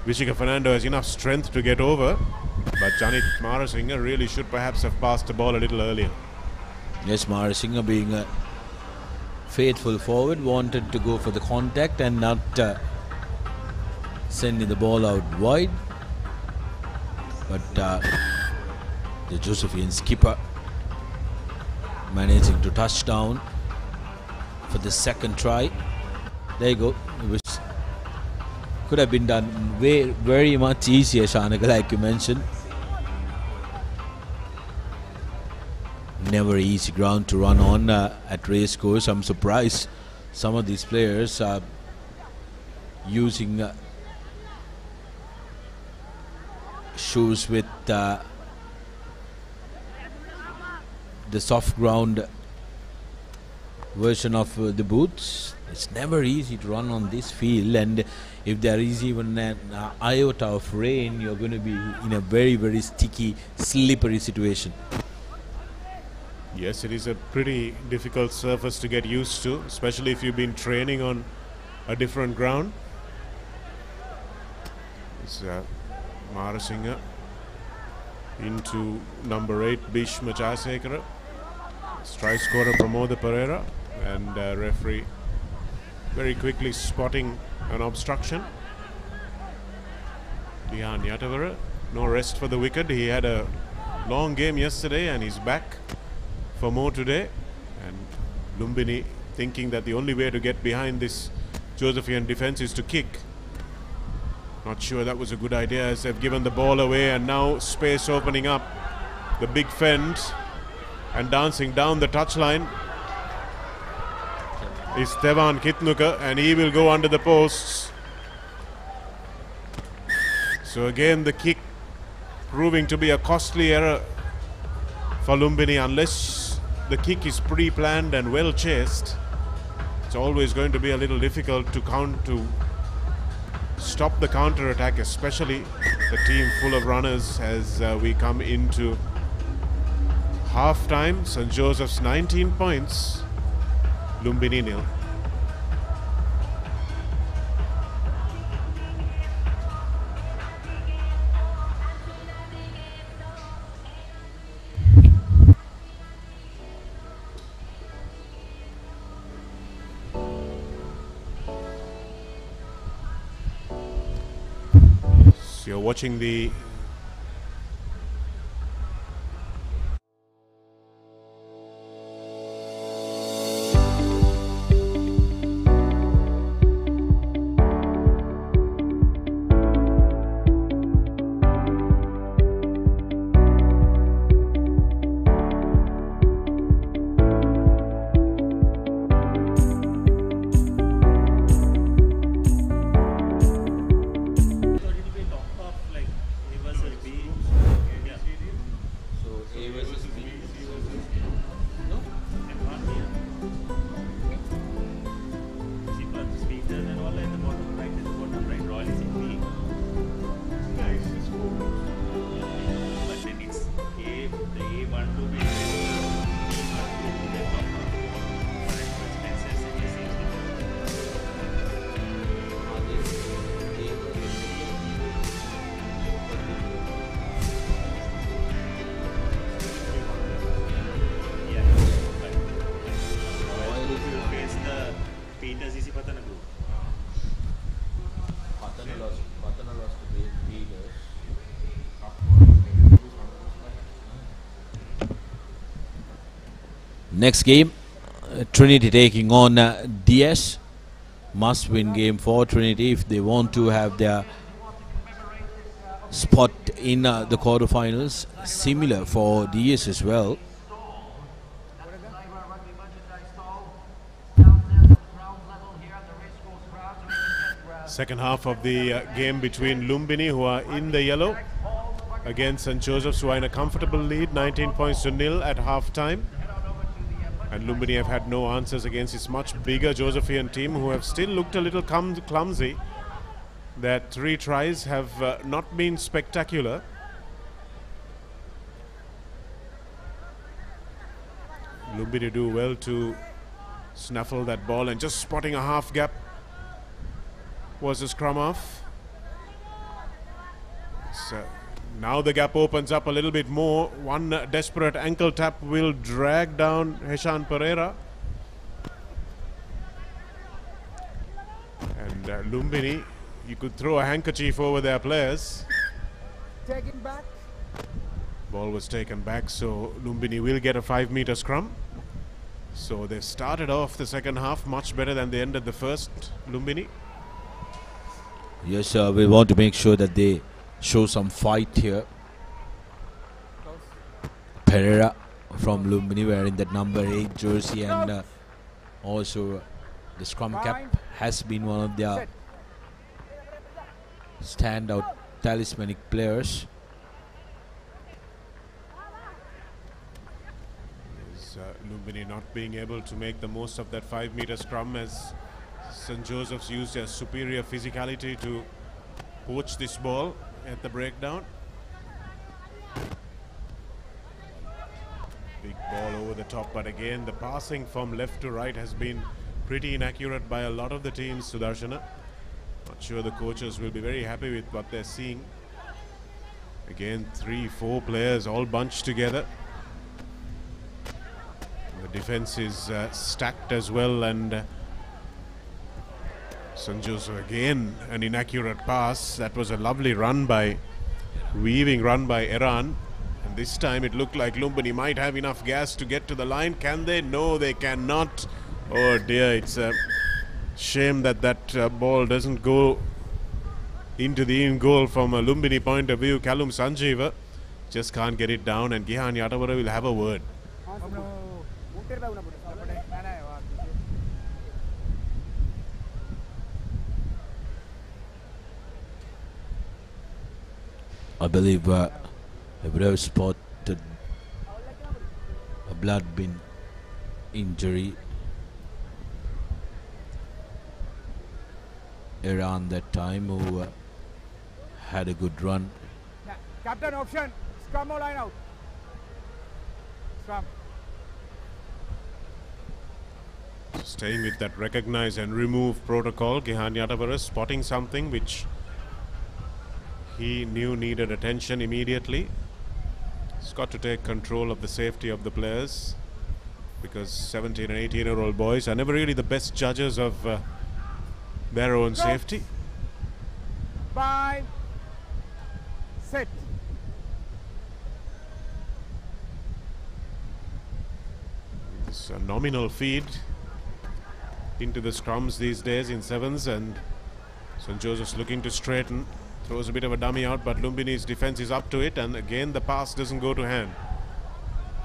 Vishika Fernando has enough strength to get over. But Janit Marasinghe really should perhaps have passed the ball a little earlier. Yes, Marasinghe, being a faithful forward, wanted to go for the contact and not sending the ball out wide. But the Josephian skipper managing to touch down for the second try. There you go. It was, could have been done very much easier, Shanaka, like you mentioned. Never easy ground to run on at Racecourse. I'm surprised some of these players are using shoes with the soft ground version of the boots. It's never easy to run on this field, and if there is even an iota of rain, you're going to be in a very sticky, slippery situation. Yes, it is a pretty difficult surface to get used to, especially if you've been training on a different ground. It's Marasinghe into number 8, Bhishma Jayasekara. Try scorer Pramoda Pereira, and referee very quickly spotting an obstruction. Dihan Yatavara, no rest for the wicket. He had a long game yesterday and he's back for more today. And Lumbini thinking that the only way to get behind this Josephian defense is to kick. Not sure that was a good idea as they've given the ball away, and now space opening up. The big fend and dancing down the touchline is Tevan Kitnuka, and he will go under the posts. So again the kick proving to be a costly error for Lumbini. Unless the kick is pre-planned and well chased, it's always going to be a little difficult to stop the counter-attack, especially the team full of runners as we come into half-time. St. Joseph's 19 points, Lumbini 0. So you're watching the next game, Trinity taking on DS. Must win game for Trinity if they want to have their spot in the quarterfinals. Similar for DS as well. Second half of the game between Lumbini, who are in the yellow, against St. Joseph's, who are in a comfortable lead, 19 points to nil at half-time. And Lumbini have had no answers against this much bigger Josephian team, who have still looked a little clumsy. Their 3 tries have not been spectacular. Lumbini do well to snaffle that ball, and just spotting a half gap was a scrum off. So now the gap opens up a little bit more. One desperate ankle tap will drag down Heshan Pereira. And Lumbini, you could throw a handkerchief over their players. Taking back. Ball was taken back, so Lumbini will get a 5-meter scrum. So they've started off the second half much better than they ended the first, Lumbini. Yes, we want to make sure that they show some fight here. Pereira from Lumbini wearing that number 8 jersey, and also the scrum cap has been one of their standout talismanic players. Lumbini not being able to make the most of that 5-meter scrum, as St. Joseph's used their superior physicality to poach this ball at the breakdown. Big ball over the top, but again the passing from left to right has been pretty inaccurate by a lot of the teams, Sudarshana. Not sure the coaches will be very happy with what they're seeing. Again, 3-4 players all bunched together. The defense is stacked as well, and St. Joseph again an inaccurate pass. That was a lovely run by, weaving run by Iran, and this time it looked like Lumbini might have enough gas to get to the line. Can they? No, they cannot. Oh dear, it's a shame that that ball doesn't go into the in goal from a Lumbini point of view. Kalum Sanjeeva just can't get it down, and Gihan Yatavara will have a word. I believe I would have spotted a blood bin injury around that time, who had a good run. Captain option, scrum or line out. Scrum. Staying with that recognize and remove protocol, Gihan Yatavara spotting something which he knew needed attention immediately. He's got to take control of the safety of the players, because 17 and 18-year-old boys are never really the best judges of their own safety. 5, sit. It's a nominal feed into the scrums these days in sevens, and St. Joseph's looking to straighten. Throws a bit of a dummy out, but Lumbini's defense is up to it, and again the pass doesn't go to hand.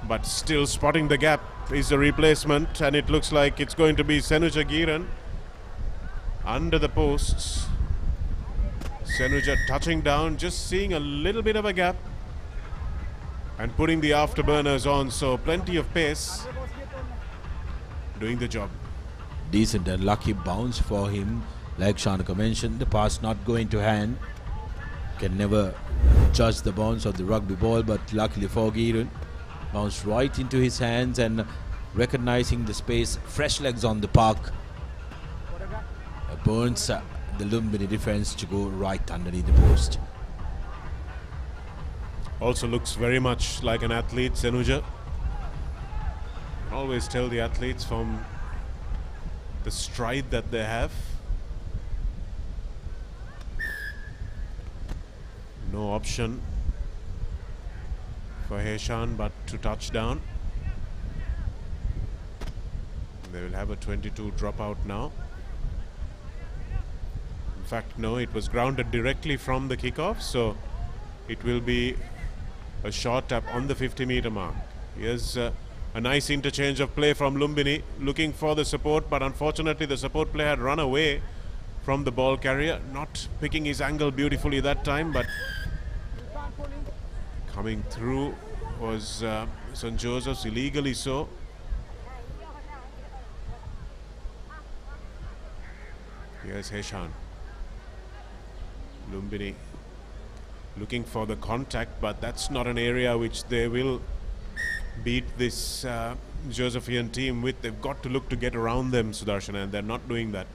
But still spotting the gap is the replacement, and it looks like it's going to be Senuja Giran under the posts. Senuja touching down, just seeing a little bit of a gap and putting the afterburners on, so plenty of pace, doing the job. Decent and lucky bounce for him. Like Shanaka mentioned, the pass not going to hand. Can never judge the bounce of the rugby ball, but luckily for Giran, bounced right into his hands, and recognizing the space, fresh legs on the park, burns the Lumbini defense to go right underneath the post. Also looks very much like an athlete, Senuja. Always tell the athletes from the stride that they have. No option for Heshan but to touch down. They will have a 22 dropout now. In fact, no, it was grounded directly from the kickoff, so it will be a short tap on the 50-meter mark. Here's a nice interchange of play from Lumbini, looking for the support, but unfortunately the support player had run away from the ball carrier. Not picking his angle beautifully that time, but coming through was St. Joseph's, illegally so. Here's Heshan. Lumbini looking for the contact, but that's not an area which they will beat this Josephian team with. They've got to look to get around them, Sudarshan, and they're not doing that.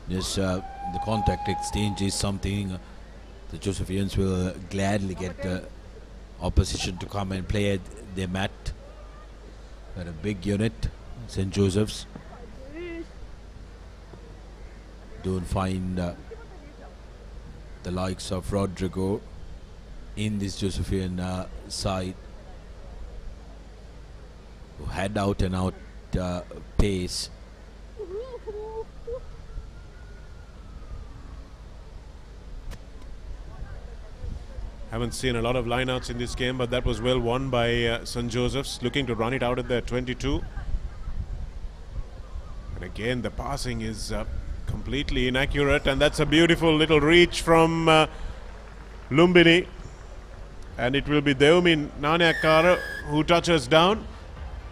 Yes, the contact exchange is something the Josephians will gladly get the opposition to come and play at their mat. They're a big unit, St. Joseph's. Don't find the likes of Rodrigo in this Josephian side, who had out and out pace. Haven't seen a lot of lineouts in this game, but that was well won by St. Joseph's, looking to run it out at their 22. And again, the passing is completely inaccurate, and that's a beautiful little reach from Lumbini. And it will be Deomin Nanyakara who touches down.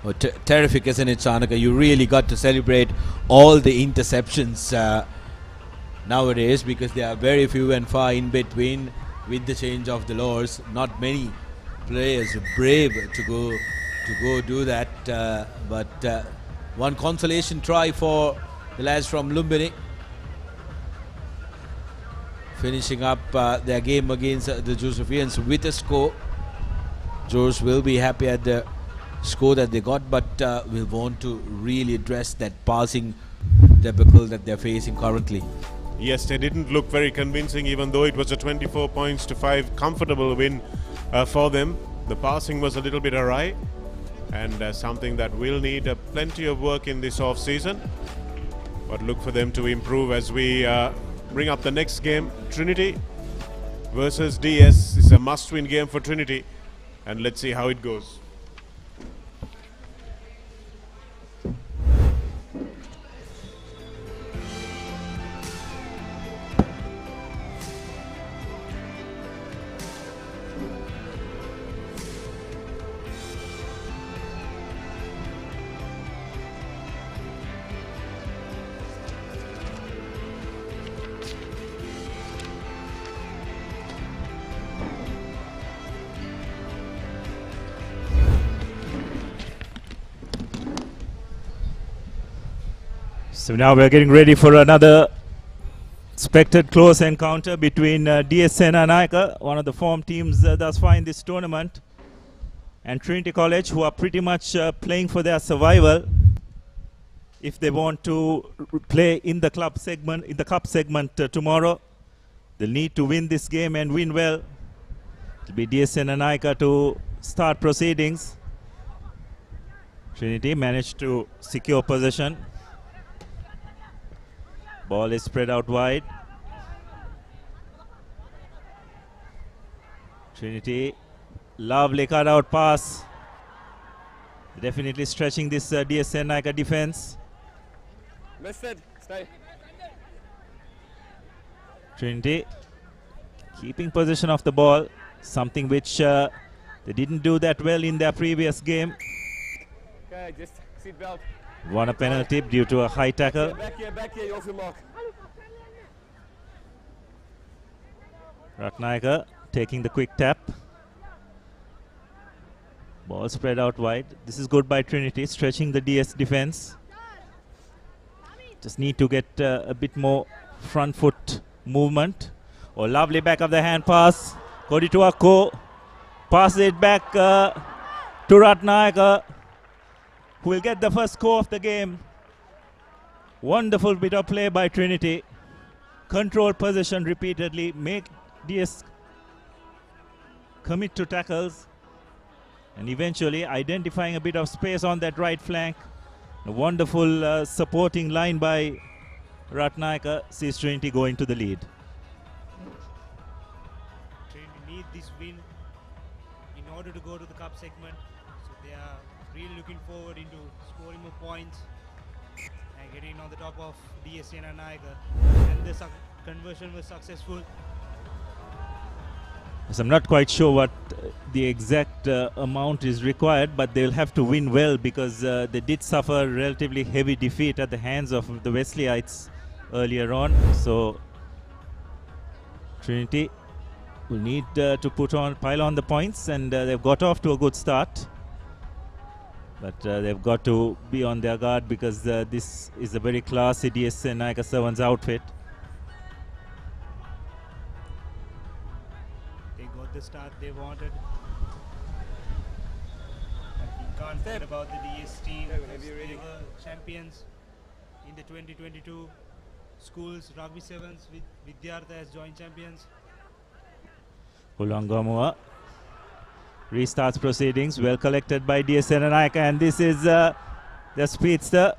Oh, terrific, isn't it, Chanaka? You really got to celebrate all the interceptions nowadays, because they are very few and far in between. With the change of the laws, not many players are brave to go do that. But one consolation try for the lads from Lumbini, finishing up their game against the Josephians with a score. Jos will be happy at the score that they got, but will want to really address that passing debacle that they're facing currently. Yes, they didn't look very convincing, even though it was a 24 points to 5 comfortable win for them. The passing was a little bit awry, and something that will need plenty of work in this off-season. But look for them to improve as we bring up the next game. Trinity versus DS. It's a must-win game for Trinity, and let's see how it goes. So now we're getting ready for another expected close encounter between DS Senanayaka, one of the form teams thus far in this tournament, and Trinity College, who are pretty much playing for their survival. If they want to play in the club segment, cup segment tomorrow, they'll need to win this game and win well. It'll be DS Senanayaka to start proceedings. Trinity managed to secure possession. Ball is spread out wide. Trinity, lovely cut out pass. Definitely stretching this DS Senanayaka defense. Stay. Trinity keeping possession of the ball, something which they didn't do that well in their previous game. Okay, just seat belt. Won a penalty due to a high tackle. Back here, you're off your mark. Ratnayaka taking the quick tap. Ball spread out wide. This is good by Trinity, stretching the DS defense. Just need to get a bit more front foot movement. Oh, lovely back of the hand pass. Kodi Tuako passes it back to Ratnayaka, who will get the first score of the game. Wonderful bit of play by Trinity. Control possession repeatedly, make DS commit to tackles, and eventually identifying a bit of space on that right flank. A wonderful supporting line by Ratnayaka sees Trinity going to the lead. Trinity need this win in order to go to the cup segment. So they are really looking forward into scoring more points And getting on the top of DS Senanayaka. And the conversion was successful. So I'm not quite sure what the exact amount is required, but they'll have to win well because they did suffer a relatively heavy defeat at the hands of the Wesleyites earlier on. So Trinity will need to pile on the points, and they've got off to a good start. But they've got to be on their guard because this is a very classy DS Senanayaka Sevens outfit. The start they wanted. And we can't forget about the DS team. They were champions in the 2022 schools rugby sevens with Vidyartha as joint champions. Hulangamua restarts proceedings, well collected by DS Senanayaka, and this is the speedster.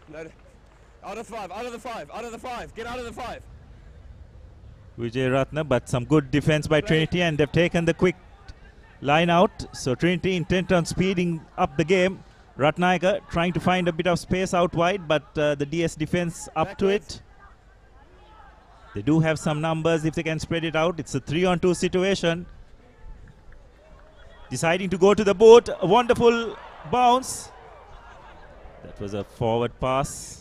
No, out of the five, out of the five, out of the five, get out of the five. Vijay Ratna, but some good defense by Trinity, and they've taken the quick line out. So Trinity intent on speeding up the game. Ratnayaka trying to find a bit of space out wide, but the DS defense up to it. They do have some numbers if they can spread it out. It's a 3-on-2 situation. Deciding to go to the boat. A wonderful bounce. That was a forward pass.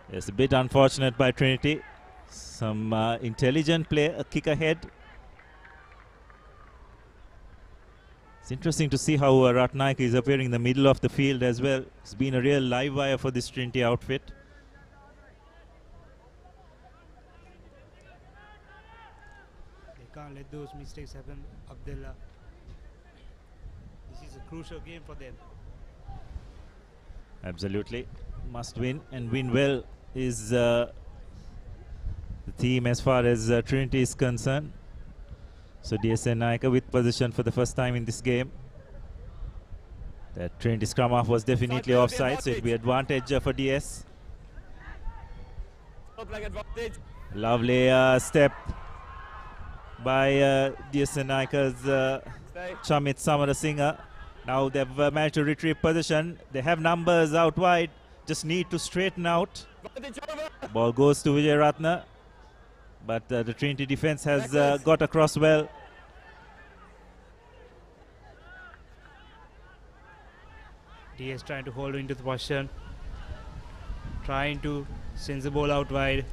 It's a bit unfortunate by Trinity. Some intelligent play, a kick ahead. It's interesting to see how Ratnayaka is appearing in the middle of the field as well. It's been a real live wire for this Trinity outfit. They can't let those mistakes happen, Abdullah. This is a crucial game for them. Absolutely. Must win, and win well is the theme as far as Trinity is concerned. So DS Senanayaka with possession for the first time in this game. That Trinity scrum half was definitely offside, so it'll be advantage for DS. Lovely step by DS Senanayaka's Chamit Samarasinghe. Now they've managed to retrieve possession. They have numbers out wide. Just need to straighten out. Ball goes to Vijay Ratna, but the Trinity defense has got across well. DS trying to hold into the position, trying to send the ball out wide,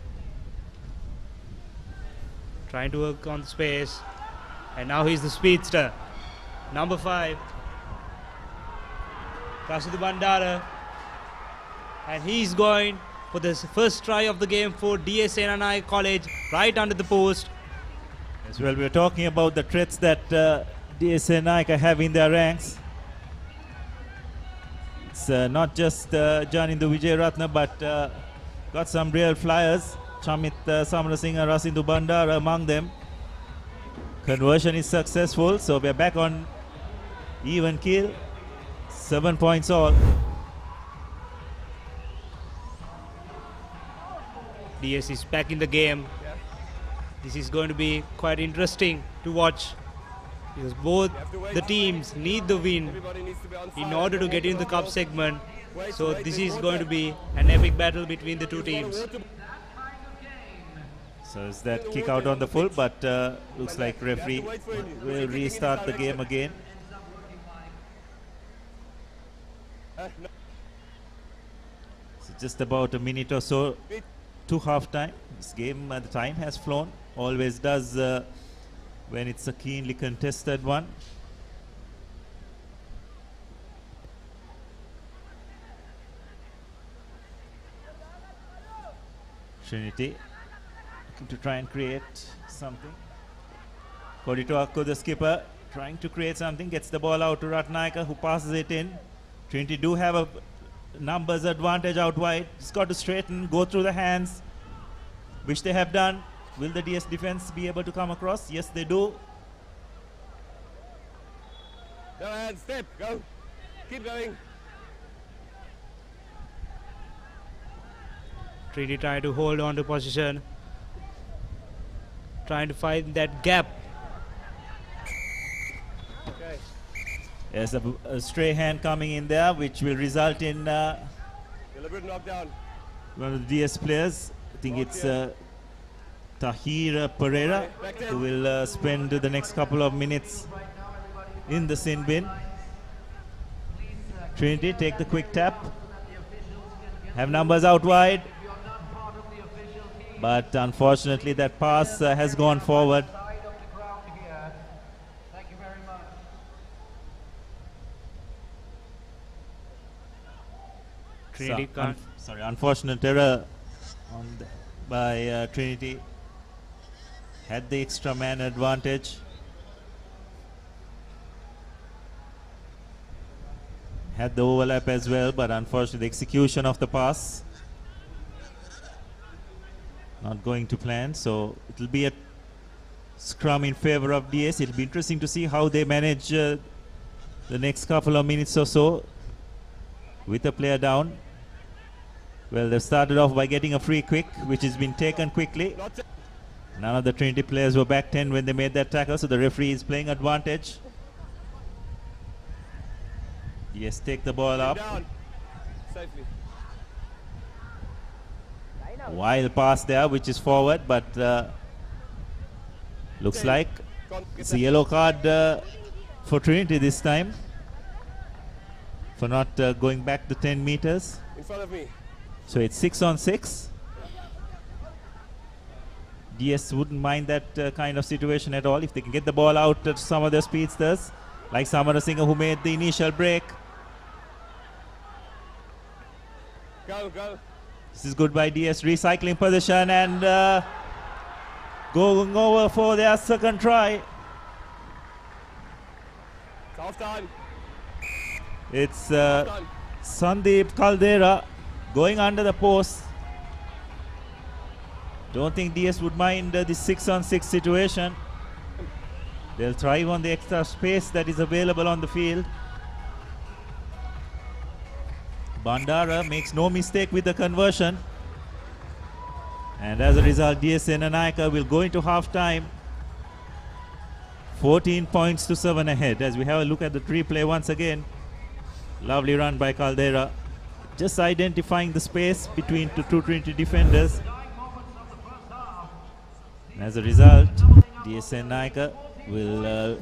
trying to work on the space, and now he's the speedster, number 5, Kasidu Bandara. And he's going for the first try of the game for DS Senanayaka College, right under the post. As well, we're talking about the threats that DS Senanayaka have in their ranks. It's not just Janindu Vijay Ratna, but got some real flyers. Chamit Samarasinghe, Rasindu Bandara among them. Conversion is successful, so we're back on even keel. 7 points all. DS is back in the game. This is going to be quite interesting to watch because both the teams need the win in order to get into the cup segment. So this is going to be an epic battle between the two teams. So is that kick out on the full, but looks like referee will restart the game again. So just about a minute or so to half time. This game, the time has flown, always does when it's a keenly contested one. Trinity looking to try and create something. Kodito Akko, the skipper, trying to create something, gets the ball out to Ratnayaka, who passes it in. Trinity do have a numbers advantage out wide. Just got to straighten, go through the hands, which they have done. Will the DS defense be able to come across? Yes, they do. Go ahead, step, go. Keep going. Trinity trying to hold on to position, trying to find that gap. Okay. There's a stray hand coming in there, which will result in Deliberate knockdown. one of the DS players. I think it's Zahira Pereira, who will spend the next couple of minutes in the sin bin. Trinity take the quick tap. Have numbers out wide. But unfortunately that pass has gone forward. Trinity can't. Sorry, unfortunate error by Trinity. Had the extra man advantage. Had the overlap as well, but unfortunately the execution of the pass not going to plan. So it will be a scrum in favor of DS. It will be interesting to see how they manage the next couple of minutes or so with a player down. Well, they've started off by getting a free kick, which has been taken quickly. None of the Trinity players were back 10 when they made that tackle, so the referee is playing advantage. Yes, take the ball up. Wild pass there, which is forward, but looks like it's a yellow card for Trinity this time for not going back to 10 meters. In front of me. So it's 6 on 6. DS wouldn't mind that kind of situation at all if they can get the ball out to some of their speedsters, like Samarasinghe, who made the initial break. Go, go. This is good by DS, recycling position and going over for their second try. Half time. It's Sandeep Caldera going under the post. Don't think DS would mind the 6 on 6 situation. They'll thrive on the extra space that is available on the field. Bandara makes no mistake with the conversion. And as a result, DS Senanayaka will go into half-time 14 points to 7 ahead. As we have a look at the replay once again. Lovely run by Caldera. Just identifying the space between the two Trinity defenders. And as a result, DS Senanayaka will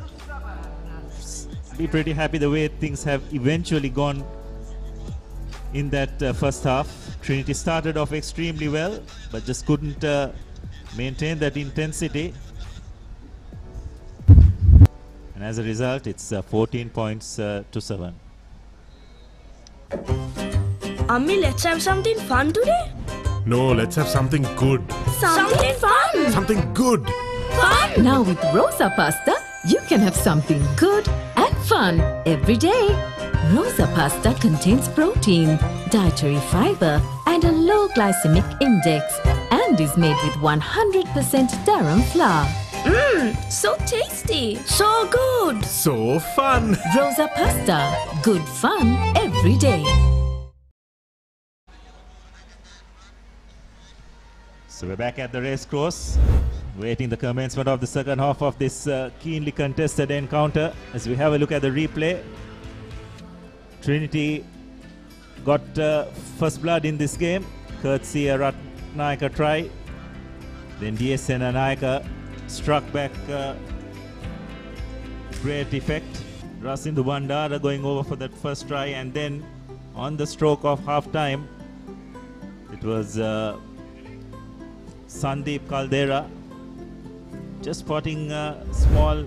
be pretty happy the way things have eventually gone in that first half. Trinity started off extremely well, but just couldn't maintain that intensity. And as a result, it's 14 points to 7. Ammi, let's have something fun today? No, let's have something good. Something fun! Something good! Fun! Now with Rosa Pasta, you can have something good and fun every day. Rosa Pasta contains protein, dietary fiber and a low glycemic index and is made with 100% durum flour. Mmm, so tasty, so good. So fun! Rosa Pasta, good fun every day. So we're back at the racecourse, waiting the commencement of the second half of this keenly contested encounter. As we have a look at the replay, Trinity got first blood in this game, courtesy a Ratnayaka try. Then DS Senanayaka struck back great effect. Rasindu Bandara going over for that first try, and then on the stroke of half-time, it was Sandeep Caldera just spotting a small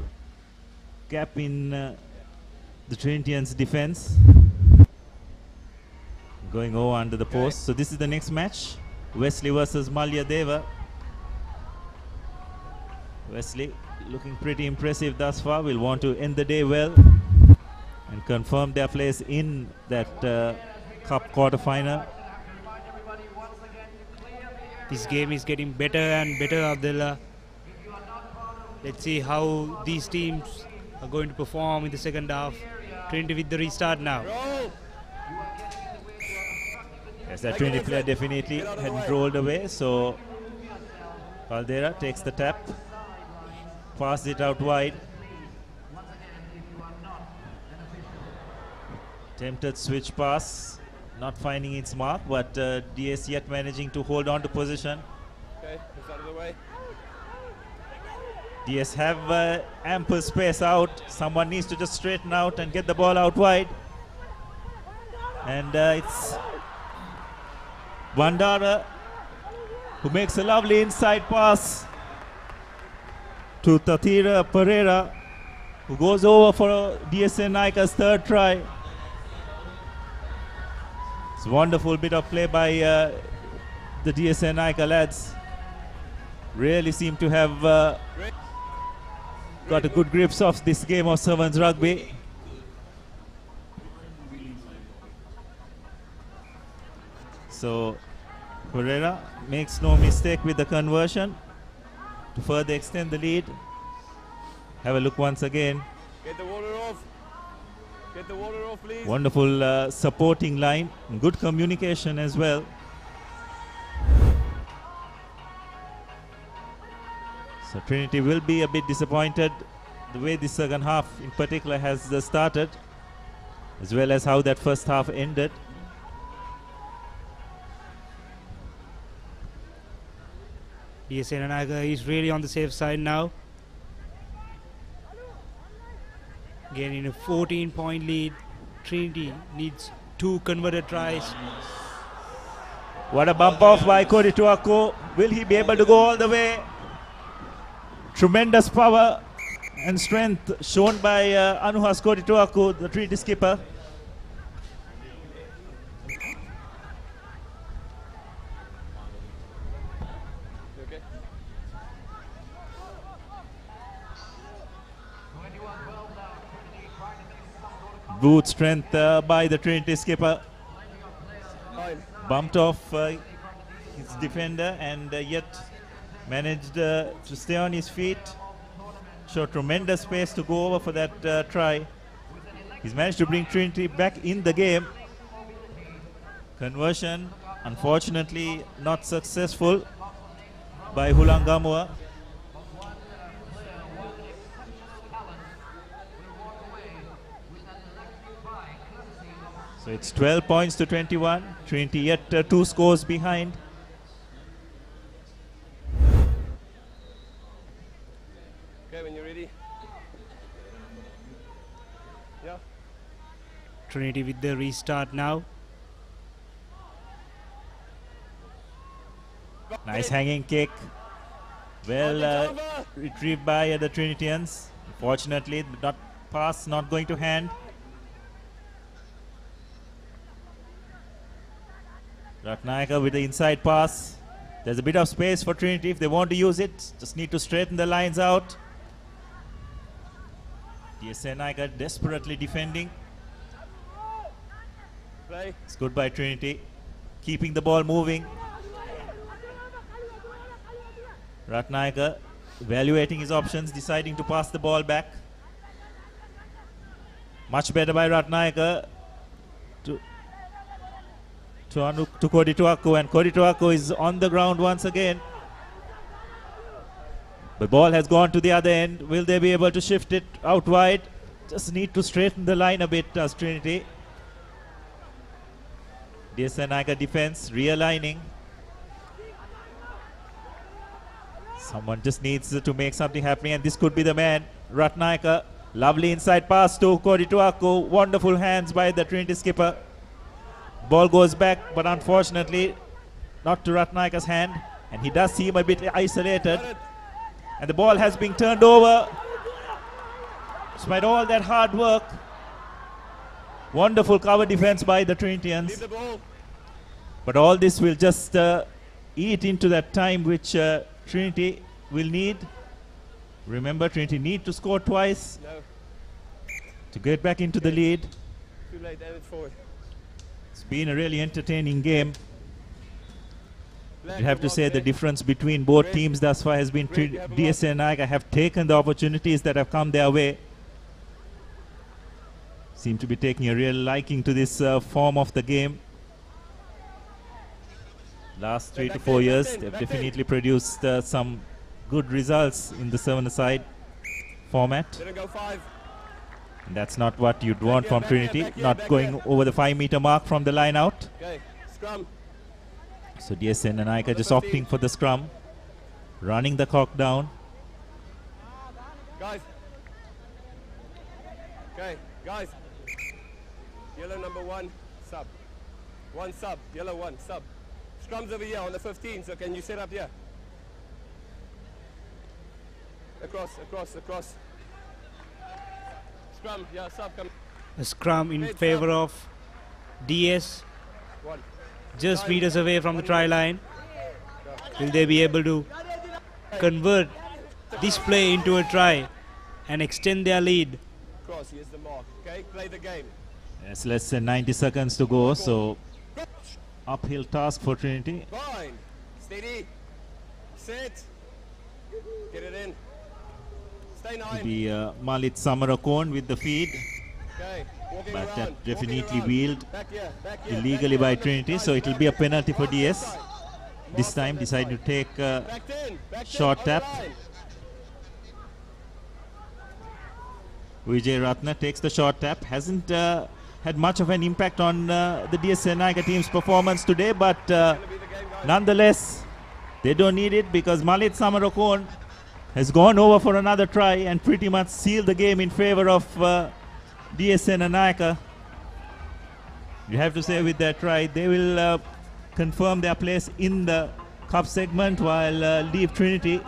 gap in the Trinitians' defense, going over under the post. So this is the next match, Wesley versus Malya Deva. Wesley looking pretty impressive thus far. Will want to end the day well and confirm their place in that cup quarterfinal. This game is getting better and better, Abdullah. Let's see how these teams are going to perform in the second half. Trinity with the restart now. Yes, that Trinity player definitely hadn't rolled away, so Caldera takes the tap, passes it out wide. Attempted switch pass, not finding its mark, but DS yet managing to hold on to position. Okay, it's out of the way. DS have ample space out. Someone needs to just straighten out and get the ball out wide. And it's Bandara who makes a lovely inside pass to Zahira Pereira, who goes over for DSN Naika's third try. It's a wonderful bit of play by the DSN Naika lads. Really seem to have got a good grips of this game of sevens rugby. So Pereira makes no mistake with the conversion to further extend the lead. Have a look once again. Get the water off. Get the water off, please. Wonderful supporting line. Good communication as well. So Trinity will be a bit disappointed the way the second half in particular has started, as well as how that first half ended. DSN Naika is really on the safe side now. Gaining a 14-point lead. Trinity needs 2 converted tries. What a bump off by Kodi Tuako. Will he be able to go all the way? Tremendous power and strength shown by Anuhas Kodi Tuako, the Trinity skipper. Boot strength by the Trinity skipper. Bumped off his defender and yet managed to stay on his feet. Showed tremendous space to go over for that try. He's managed to bring Trinity back in the game. Conversion, unfortunately, not successful by Hulangamua. So it's 12 points to 21. Trinity yet 2 scores behind. Okay, when you're ready. Yeah. Trinity with the restart now. Nice hanging kick. Well retrieved by the Trinitians. Unfortunately, not pass not going to hand. Ratnaika with the inside pass. There's a bit of space for Trinity if they want to use it. Just need to straighten the lines out. DSN Naika desperately defending. Play. It's good by Trinity. Keeping the ball moving. Ratnaika evaluating his options, deciding to pass the ball back. Much better by Ratnaika to Kodi Tuako, and Kodi Tuako is on the ground once again. The ball has gone to the other end. Will they be able to shift it out wide? Just need to straighten the line a bit as Trinity. DSN Naika defense realigning. Someone just needs to make something happening, and this could be the man. Ratnaika, lovely inside pass to Kodi Tuako. Wonderful hands by the Trinity skipper. Ball goes back, but unfortunately not to Ratnaika's hand, and he does seem a bit isolated. And the ball has been turned over. Despite all that hard work, wonderful cover defense by the Trinitians. But all this will just eat into that time which Trinity will need. Remember, Trinity need to score twice to get back into the lead. Too late, David, forward. It's been a really entertaining game. You have to say the difference between both teams thus far has been DSN Naika have taken the opportunities that have come their way. Seem to be taking a real liking to this form of the game. Last 3 to 4 years, they've definitely produced some good results in the 7-a-side format. Didn't go 5. That's not what you'd want from Trinity, not going over the 5-meter mark from the line out. Okay, scrum. So DSN and Aika just opting for the scrum, running the clock down. Guys. Okay, guys. Yellow number 1, sub. 1 sub, yellow 1, sub. Scrum's over here on the 15, so can you set up here? Across. Scrum, yeah, sub, come. A scrum in favor of DS. Just meters away from the try line. Will they be able to convert this play into a try and extend their lead? Cross, here's the mark. Okay, play the game. Yes, less than 90 seconds to go, so uphill task for Trinity. Fine. Steady. Set. Get it in. Stay 9. The Malit Samarakon with the feed. Okay. But that definitely wheeled illegally by Trinity, so it will be a penalty for DS. This time decide to take short tap. Vijay Ratna takes the short tap. Hasn't had much of an impact on the DSN Naika team's performance today, but nonetheless, they don't need it because Malit Samarakon has gone over for another try and pretty much sealed the game in favor of DSN and Naika. You have to say with that try, they will confirm their place in the cup segment while leave Trinity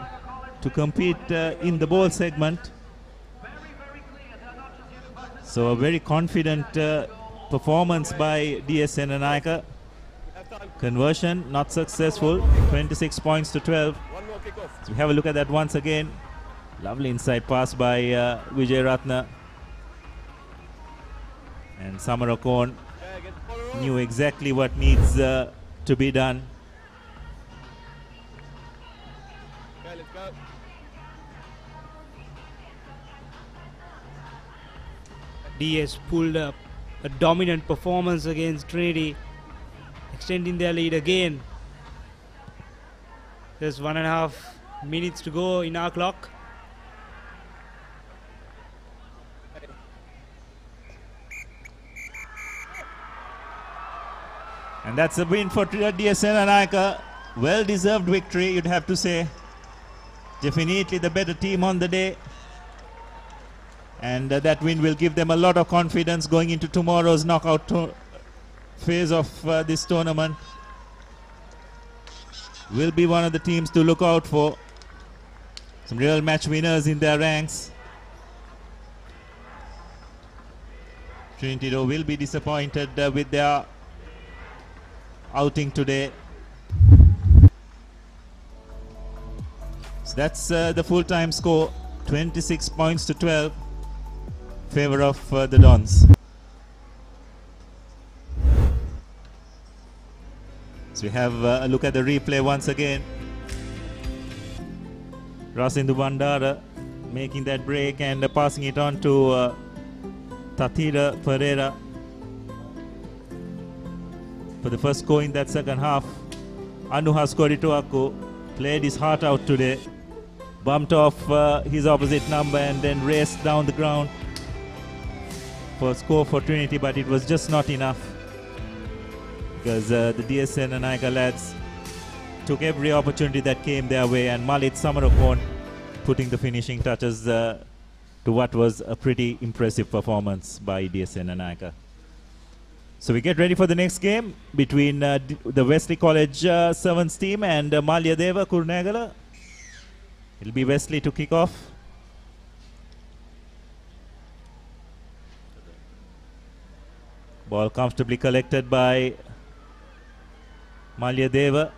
to compete in the bowl segment. So a very confident performance by DSN and Naika. Conversion not successful, 26 points to 12. So we have a look at that once again. Lovely inside pass by Vijay Ratna. And Samarakon knew exactly what needs to be done. Okay, let's go. DS pulled up a dominant performance against Trinity, extending their lead again. There's 1.5 minutes to go in our clock. And that's a win for DSN and Naika. Well-deserved victory, you'd have to say. Definitely the better team on the day. And that win will give them a lot of confidence going into tomorrow's knockout phase of this tournament. Will be one of the teams to look out for. Some real match winners in their ranks. Trinity though will be disappointed with their outing today. So that's the full-time score, 26 points to 12, favor of the Dons. So we have a look at the replay once again. Rasindu Bandara making that break and passing it on to Tatira Pereira for the first score in that second half. Anuha Skoritoaku played his heart out today, bumped off his opposite number and then raced down the ground for a score for Trinity, but it was just not enough because the DSN and Naika lads took every opportunity that came their way, and Malit Samarakon putting the finishing touches to what was a pretty impressive performance by DSN and Naika. So we get ready for the next game between the Wesley College Sevens team and Malyadeva Kurnagala. It'll be Wesley to kick off. Ball comfortably collected by Malyadeva.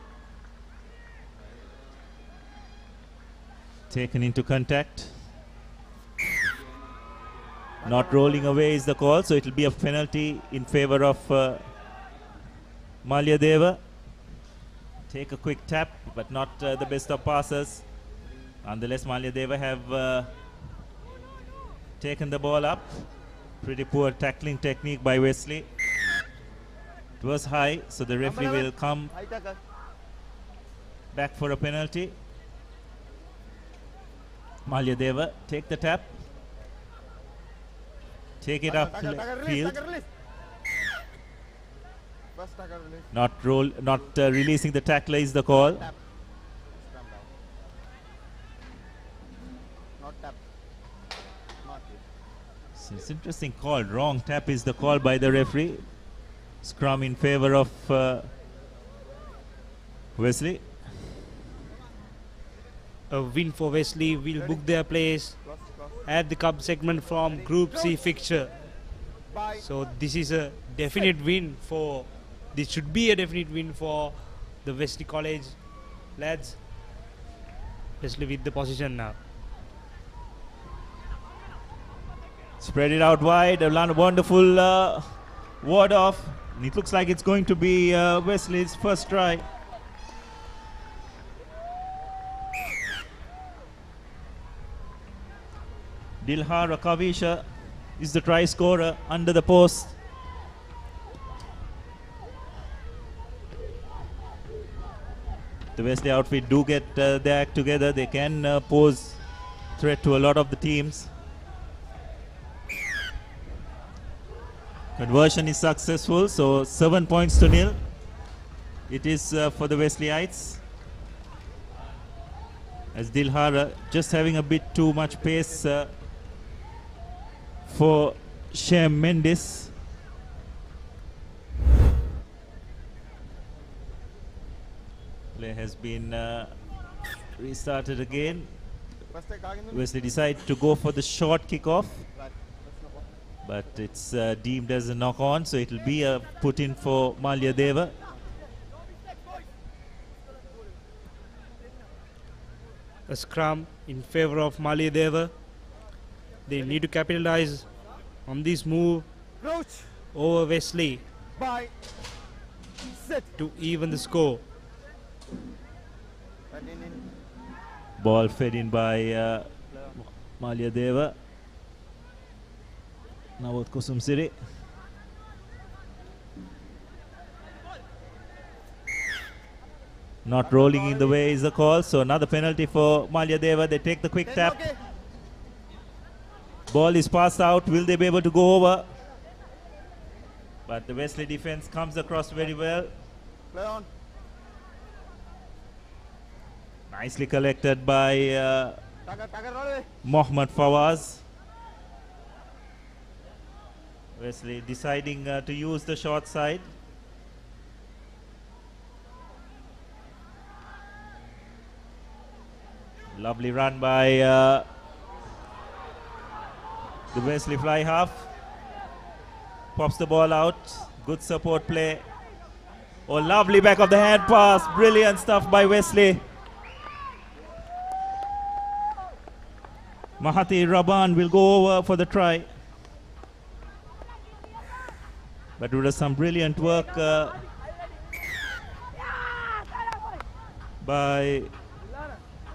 Taken into contact. Not rolling away is the call, so it will be a penalty in favor of Malyadeva. Take a quick tap, but not the best of passes. Nonetheless, Malyadeva have taken the ball up. Pretty poor tackling technique by Wesley. It was high, so the referee will come back for a penalty. Malyadeva take the tap. take it up field. First tackle release. Not releasing the tackler is the call. Tap. Not tap. Not it. It's interesting call. Wrong tap is the call by the referee. Scrum in favor of Wesley. A win for Wesley will book their place at the cup segment from Group C fixture. So this is a definite win for. This should be a definite win for the Wesley College lads. Wesley with the position now. Spread it out wide. A wonderful ward off. And it looks like it's going to be Wesley's first try. Zahira Kavisha is the try scorer under the post. The Wesley outfit do get their act together. They can pose threat to a lot of the teams. Conversion is successful, so 7 points to nil. It is for the Wesleyites. As Zahira just having a bit too much pace for Shem Mendes. Play has been restarted again. Wesley decided to go for the short kickoff, but it's deemed as a knock-on, so it will be a put-in for Malya Deva. A scrum in favor of Malya Deva. They need to capitalize on this move over Wesley to even the score. Ball fed in by Malya Deva. Now with Kusum Siri. Not rolling in the way is the call, so another penalty for Malya Deva. They take the quick tap. Ball is passed out. Will they be able to go over? But the Wesley defense comes across very well. Play on. Nicely collected by Mohammad Fawaz. Wesley deciding to use the short side. Lovely run by the Wesley fly half. Pops the ball out. Good support play. Oh, lovely back of the hand pass. Brilliant stuff by Wesley. Mahati Raban will go over for the try. But it was some brilliant work by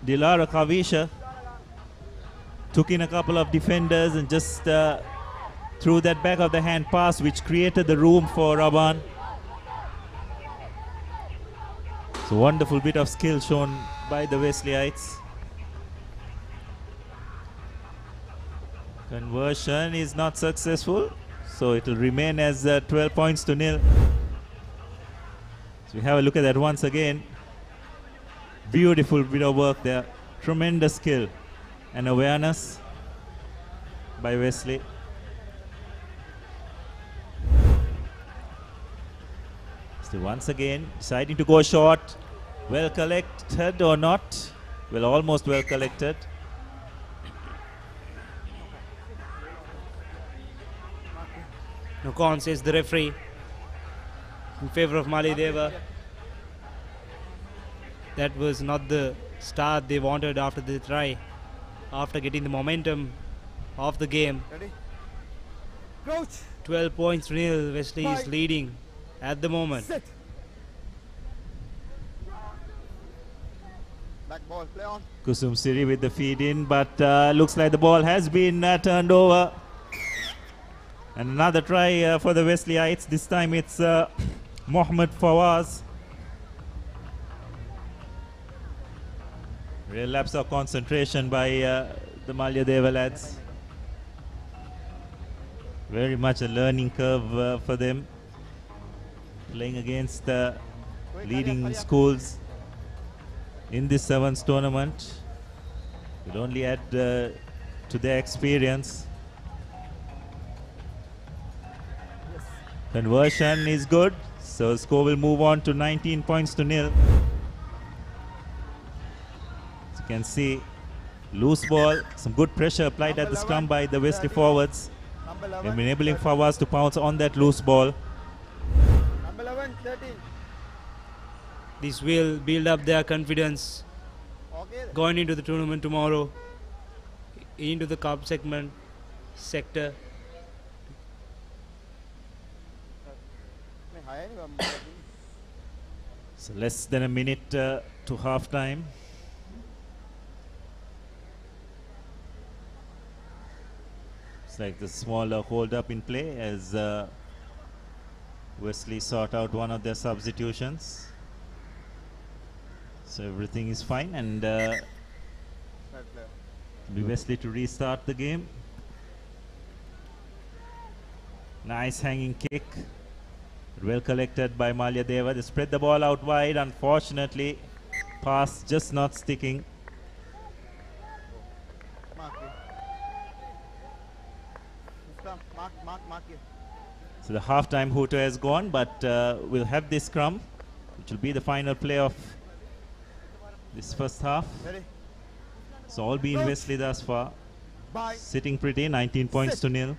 Zahira Kavisha. Took in a couple of defenders and just threw that back of the hand pass, which created the room for Raban. It's a wonderful bit of skill shown by the Wesleyites. Conversion is not successful, so it will remain as 12 points to nil. So we have a look at that once again. Beautiful bit of work there. Tremendous skill and awareness by Wesley. So once again, deciding to go short. Well collected or not? Well, almost well collected. No con, says the referee, in favor of Malya Deva. That was not the start they wanted after the try, after getting the momentum of the game. 12 points to nil. Wesley is leading at the moment. Back ball, play on. Kusum Siri with the feed in, but looks like the ball has been turned over. And another try for the Wesleyites. This time it's Mohammad Fawaz. Real lapse of concentration by the Malya Deva lads. Very much a learning curve for them. Playing against the leading schools in this sevens tournament. Will only add to their experience. Conversion is good, so score will move on to 19 points to nil. As you can see, loose ball, some good pressure applied at the scrum by the Wesley forwards, enabling Fawaz to pounce on that loose ball. Number 11, 13. This will build up their confidence going into the tournament tomorrow, into the cup sector. So less than a minute to half time. It's like the smaller hold up in play as Wesley sort out one of their substitutions. So everything is fine, and be Wesley to restart the game. Nice hanging kick. Well collected by Malia Deva. They spread the ball out wide. Unfortunately, pass just not sticking. So the halftime hooter has gone, but we'll have this scrum, which will be the final play of this first half. So all being Wesley thus far. Sitting pretty, 19 points to nil.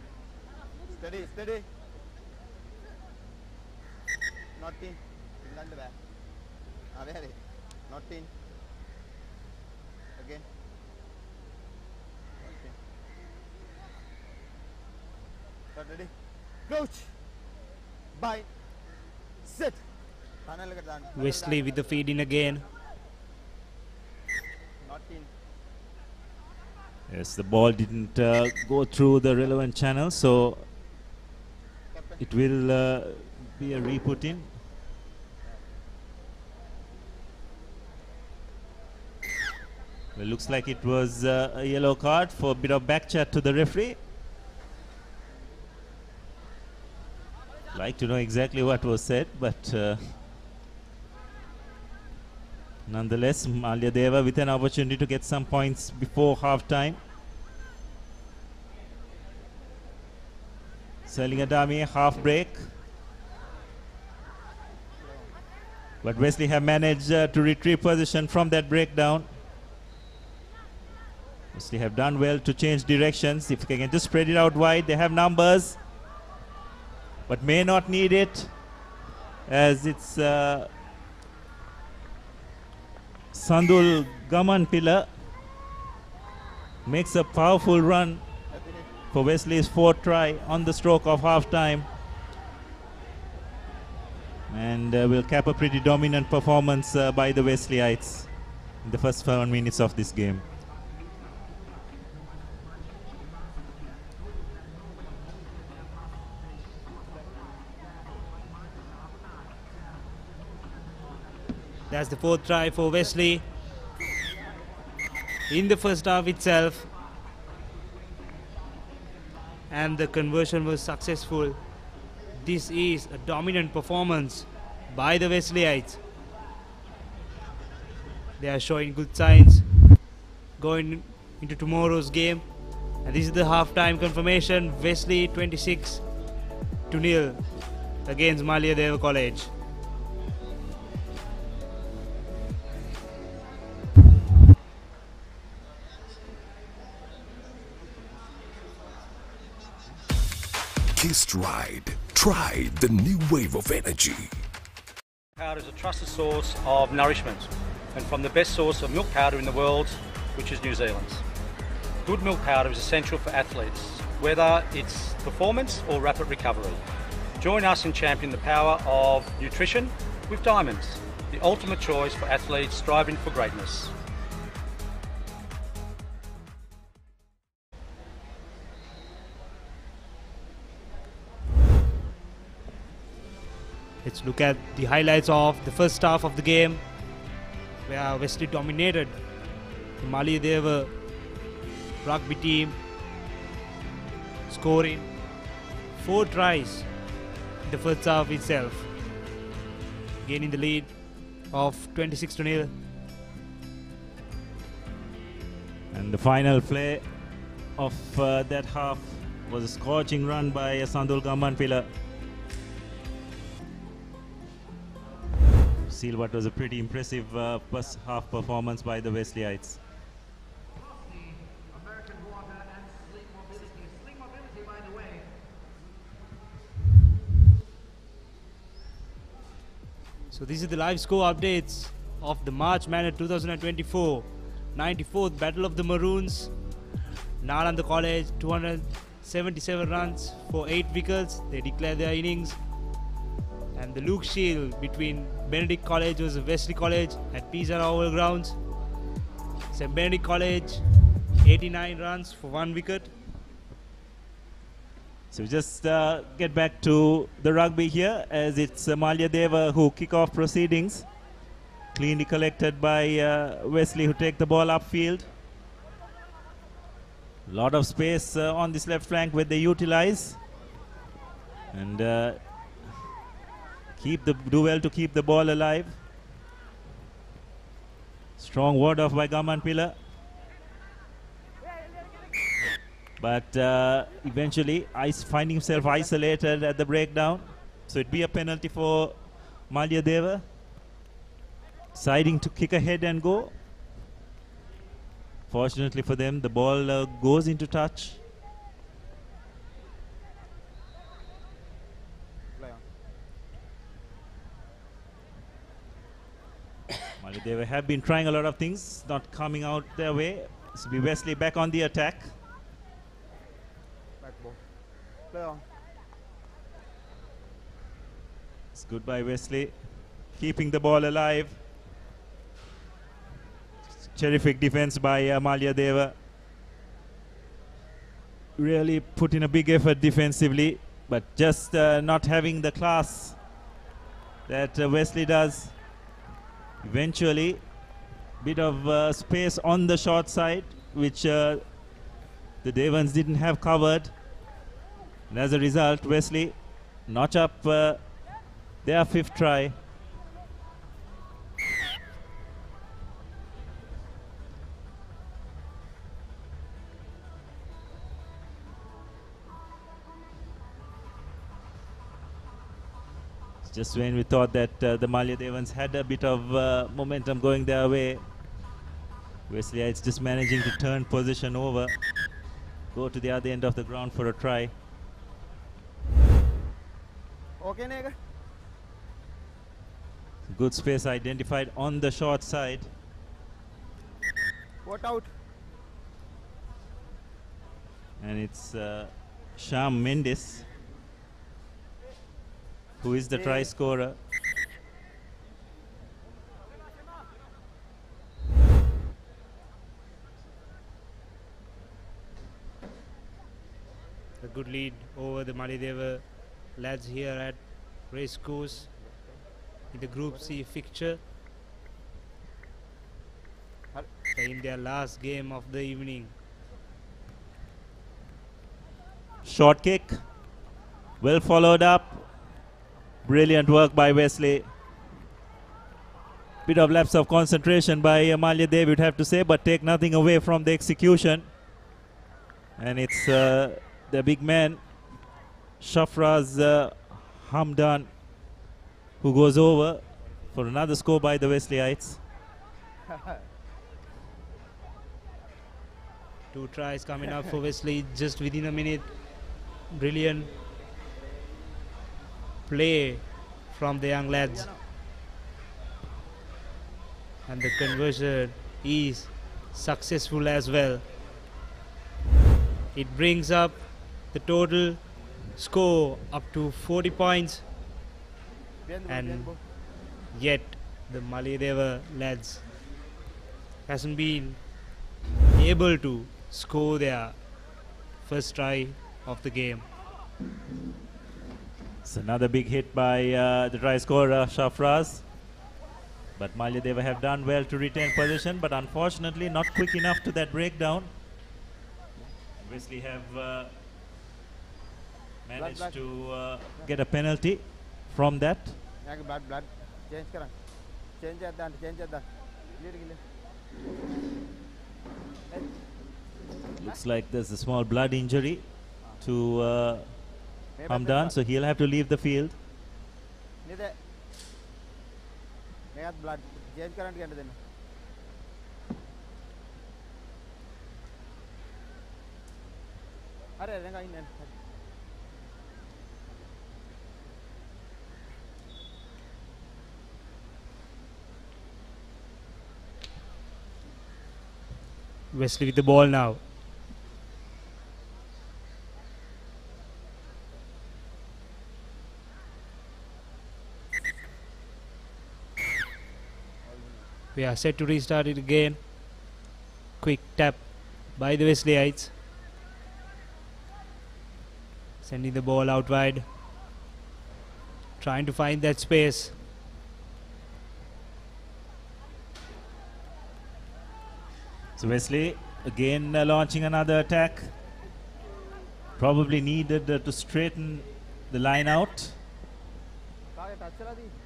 Steady, steady. Not in. Finland back. Very. Not in. Again. Start ready. Coach. Bye. Sit. Wesley with the feed in again. Not in. Yes, the ball didn't go through the relevant channel, so it will be a re-put in. Well, looks like it was a yellow card for a bit of back chat to the referee. Like to know exactly what was said, but nonetheless, Malia Deva with an opportunity to get some points before half-time. Selingadami half break. But Wesley have managed to retrieve position from that breakdown. Wesley have done well to change directions. If they can just spread it out wide, they have numbers, but may not need it, as it's Sandul Gamanpila makes a powerful run for Wesley's fourth try on the stroke of half-time, and will cap a pretty dominant performance by the Wesleyites in the first 7 minutes of this game. That's the fourth try for Wesley in the first half itself, and the conversion was successful. This is a dominant performance by the Wesleyites. They are showing good signs going into tomorrow's game, and this is the half-time confirmation. Wesley 26-0 against Malia Deva College. Ride. Try the new wave of energy. Powder is a trusted source of nourishment, and from the best source of milk powder in the world, which is New Zealand's. Good milk powder is essential for athletes, whether it's performance or rapid recovery. Join us in championing the power of nutrition with Diamonds, the ultimate choice for athletes striving for greatness. Let's look at the highlights of the first half of the game, where Wesley dominated the Malia Deva rugby team, scoring 4 tries in the first half itself, gaining the lead of 26-0. And the final play of that half was a scorching run by Sandul Gamanpila. Seal what was a pretty impressive first half performance by the Wesleyites. So this is the live score updates of the March Madness 2024 94th Battle of the Maroons. Nalanda College 277 runs for 8 wickets. They declare their innings. And the Luke Shield between Benedict College versus Wesley College at Pisa Oval Grounds. St. Benedict College 89 runs for 1 wicket. So just get back to the rugby here, as it's Malia Deva who kick off proceedings. Cleanly collected by Wesley, who take the ball upfield. Lot of space on this left flank where they utilize. And do well to keep the ball alive. Strong ward off by Gamanpila. But eventually finding himself isolated at the breakdown. So it'd be a penalty for Malia Deva. Deciding to kick ahead and go. Fortunately for them, the ball goes into touch. Malia Deva have been trying a lot of things, not coming out their way. So be Wesley back on the attack. It's good by Wesley, keeping the ball alive. Terrific defense by Malia Deva. Really put in a big effort defensively, but just not having the class that Wesley does. Eventually, bit of space on the short side, which the Devons didn't have covered. And as a result, Wesley notch up their 5th try. Just when we thought that the Malia Devons had a bit of momentum going their way, Wesleyites just managing to turn position over, go to the other end of the ground for a try. Okay, nigga. Good space identified on the short side. What out? And it's Sham Mendes who is the try scorer. A good lead over the Malia Deva lads here at Racecourse in the Group C fixture. In their last game of the evening. Short kick, well followed up. Brilliant work by Wesley. Bit of lapse of concentration by Malia Dev, you'd have to say, but take nothing away from the execution. And it's the big man, Shafraz Hamdan, who goes over for another score by the Wesleyites. 2 tries coming up for Wesley just within a minute. Brilliant play from the young lads. And the conversion is successful as well. It brings up the total score up to 40 points. And yet the Malia Deva lads hasn't been able to score their first try of the game. It's another big hit by the try scorer Shafraz. But Malia Deva have done well to retain position, but unfortunately not quick enough to that breakdown. Wesley have Managed to get a penalty from that. Blood. Change karan. Change that. Looks like there's a small blood injury to Hamdan, so he'll have to leave the field. Blood. Change karan kiyanda denna. Are renga in. Wesley with the ball now. We are set to restart it again. Quick tap by the Wesleyites. Sending the ball out wide. Trying to find that space. So Wesley again launching another attack. Probably needed to straighten the line out.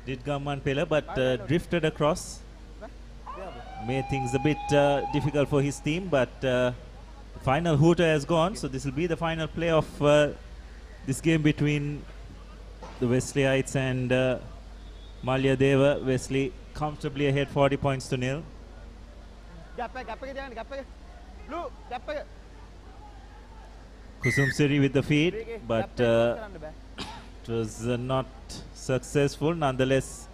Did Gamman Pela, but drifted across. Made things a bit difficult for his team, but the final hooter has gone, so this will be the final play of this game between the Wesleyites and Malya Deva. Wesley comfortably ahead 40 points to nil. Kusum Siri with the feed, but it was not successful. Nonetheless,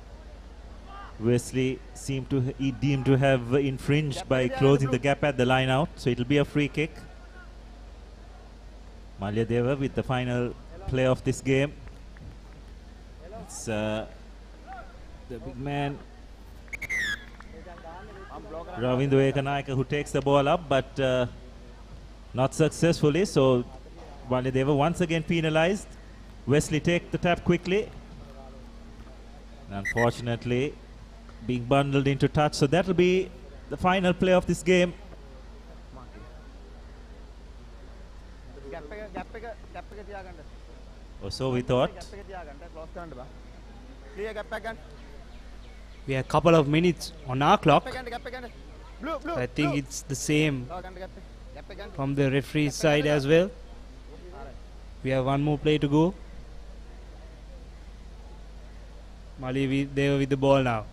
Wesley seemed to deemed to have infringed by closing the gap at the line out, so it will be a free kick. Malya Deva with the final play of this game. It's the big man Ravindu Ekanayaka who takes the ball up, but not successfully, so Malya Deva once again penalized. Wesley take the tap quickly. Unfortunately, being bundled into touch, so that will be the final play of this game. Or so we thought. We have a couple of minutes on our clock. I think it's the same from the referee's side as well. We have one more play to go. Malya Deva with the ball now.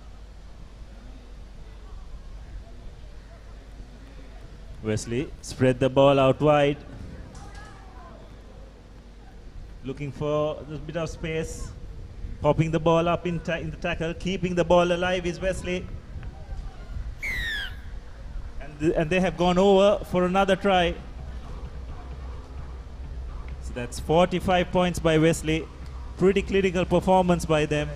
Wesley spread the ball out wide, looking for a bit of space, popping the ball up in the tackle, keeping the ball alive is Wesley. And they have gone over for another try. So that's 45 points by Wesley. Pretty clinical performance by them.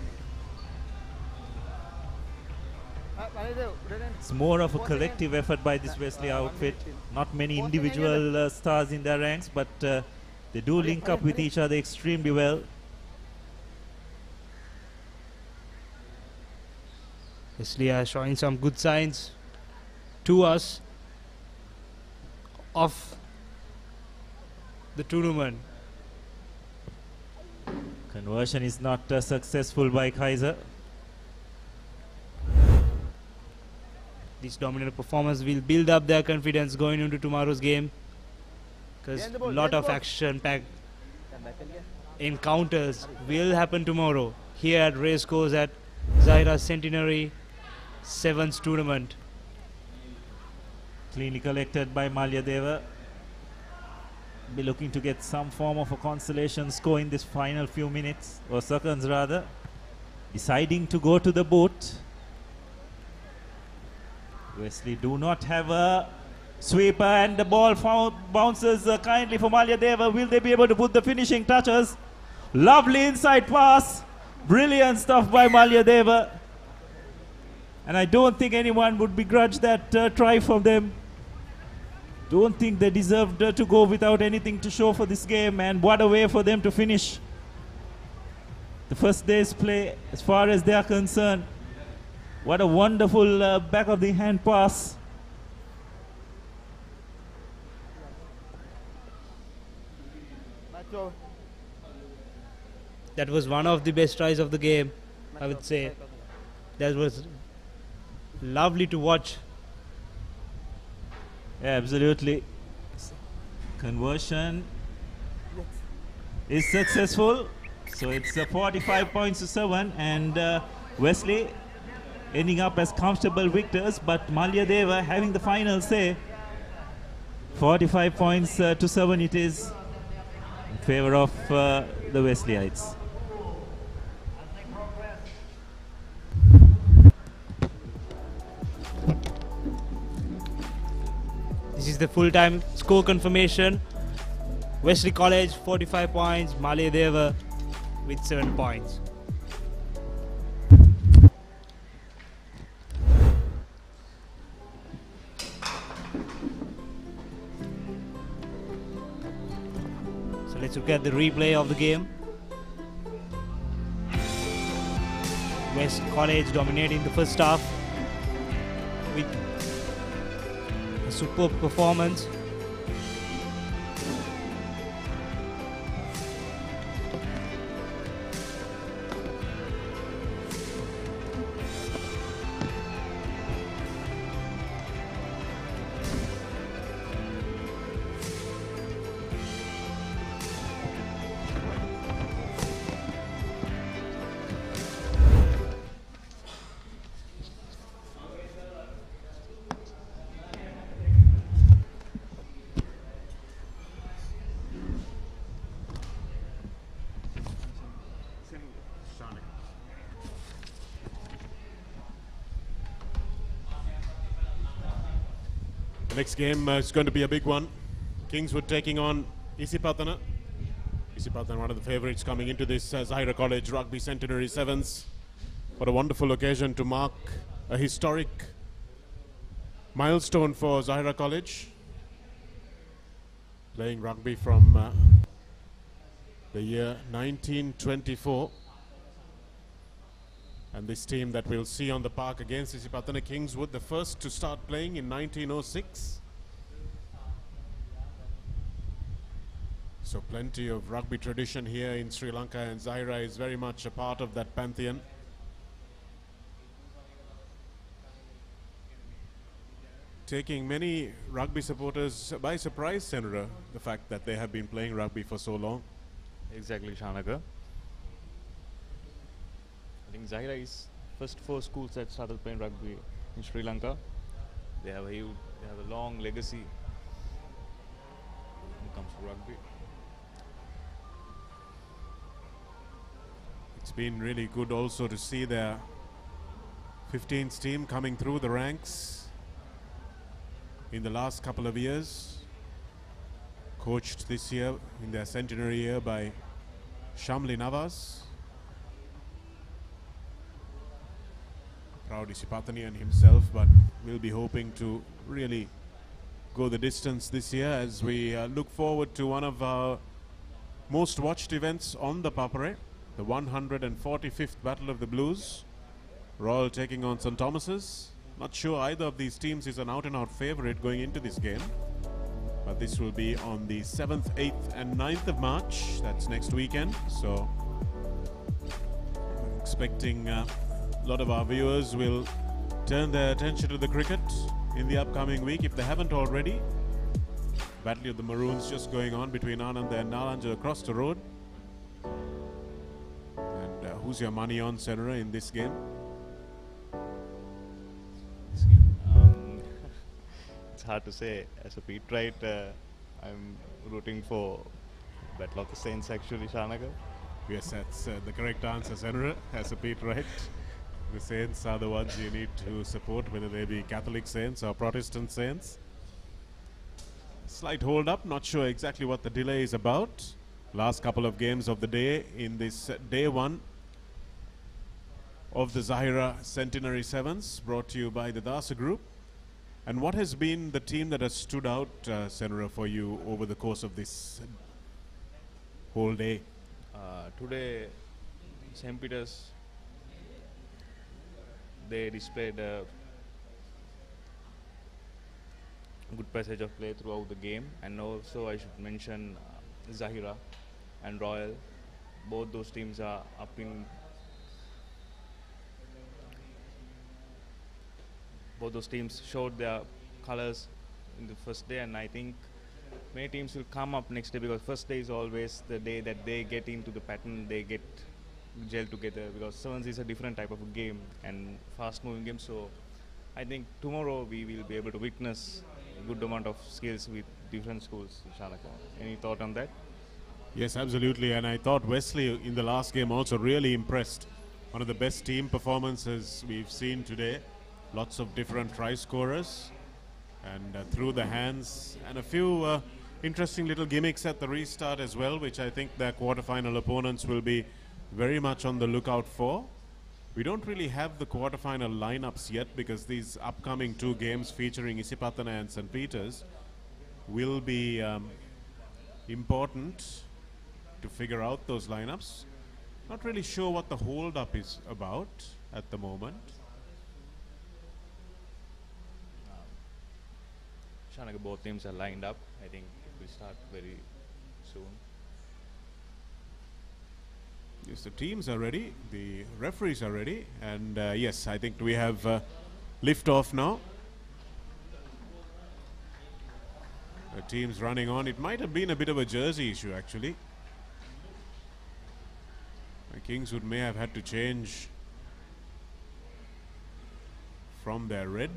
It's more of a collective effort by this Wesley outfit. Not many individual stars in their ranks, but they do link up with each other extremely well. Wesley are showing some good signs to us of the tournament. Conversion is not successful by Kaiser. This dominant performance will build up their confidence going into tomorrow's game, because a lot of action-packed encounters will happen tomorrow here at Racecourse at Zahira Centenary Sevens tournament. Cleanly collected by Malya Deva. Be looking to get some form of a consolation score in this final few minutes, or seconds rather. Deciding to go to the boot. Wesley do not have a sweeper, and the ball bounces kindly for Malya Deva. Will they be able to put the finishing touches? Lovely inside pass. Brilliant stuff by Malya Deva. And I don't think anyone would begrudge that try from them. Don't think they deserved to go without anything to show for this game, and what a way for them to finish the first day's play as far as they are concerned. What a wonderful back of the hand pass. That was one of the best tries of the game, I would say. That was lovely to watch. Yeah, absolutely. Conversion is successful. So it's 45 points to 7, and Wesley ending up as comfortable victors, but Malyadeva having the final say. 45 points to 7 it is in favor of the Wesleyites. This is the full-time score confirmation. Wesley College 45 points, Malyadeva with 7 points. So let's look at the replay of the game. West College dominating the first half with a superb performance. Next game is going to be a big one. Kingswood taking on Isipatana. Isipatana, one of the favourites coming into this Zahira College Rugby Centenary Sevens. What a wonderful occasion to mark a historic milestone for Zahira College. Playing rugby from the year 1924. And this team that we'll see on the park against Isipatana Kingswood, the first to start playing in 1906. So plenty of rugby tradition here in Sri Lanka, and Zahira is very much a part of that pantheon. Taking many rugby supporters by surprise, Senator, the fact that they have been playing rugby for so long. Exactly, Shanaka. I think Zahira is first 4 schools that started playing rugby in Sri Lanka. They have a long legacy when it comes to rugby. It's been really good also to see their 15th team coming through the ranks in the last couple of years. Coached this year in their centenary year by Shamli Navas. Proud Isipatanian himself, but we'll be hoping to really go the distance this year as we look forward to one of our most watched events on the Papare, the 145th Battle of the Blues. Royal taking on St. Thomas's. Not sure either of these teams is an out-and-out favourite going into this game, but this will be on the 7th, 8th and 9th of March. That's next weekend, so I'm expecting a lot of our viewers will turn their attention to the cricket in the upcoming week if they haven't already. Battle of the Maroons just going on between Anand and Nalanja across the road. And who's your money on, Senator, in this game? It's hard to say. As a Pete Wright, I'm rooting for Battle of the Saints actually, Shanaka. Yes, that's the correct answer, Senator. As a Pete Wright. The Saints are the ones you need to support, whether they be Catholic Saints or Protestant Saints. Slight hold up, not sure exactly what the delay is about. Last couple of games of the day in this day 1 of the Zahira Centenary Sevens, brought to you by the Dasa Group. And what has been the team that has stood out, Senator, for you over the course of this whole day? Today, St. Peter's, they displayed a good passage of play throughout the game, and also I should mention Zahira and Royal. both those teams are up in. Both those teams showed their colors in the first day, and I think many teams will come up next day, because first day is always the day that they get into the pattern, they get gel together, because sevens is a different type of a game and fast moving game. So I think tomorrow we will be able to witness a good amount of skills with different schools in Sri Lanka. Any thought on that? Yes, absolutely. And I thought Wesley in the last game also really impressed. One of the best team performances we've seen today. Lots of different try scorers and through the hands, and a few interesting little gimmicks at the restart as well, which I think their quarterfinal opponents will be very much on the lookout for. We don't really have the quarterfinal lineups yet, because these upcoming two games featuring Isipathana and St. Peter's will be important to figure out those lineups. Not really sure what the hold-up is about at the moment. Sri Lanka, both teams are lined up. I think it will start very soon. Yes, the teams are ready, the referees are ready, and yes, I think we have lift off now. The team's running on. It might have been a bit of a jersey issue actually. Kingswood may have had to change from their red.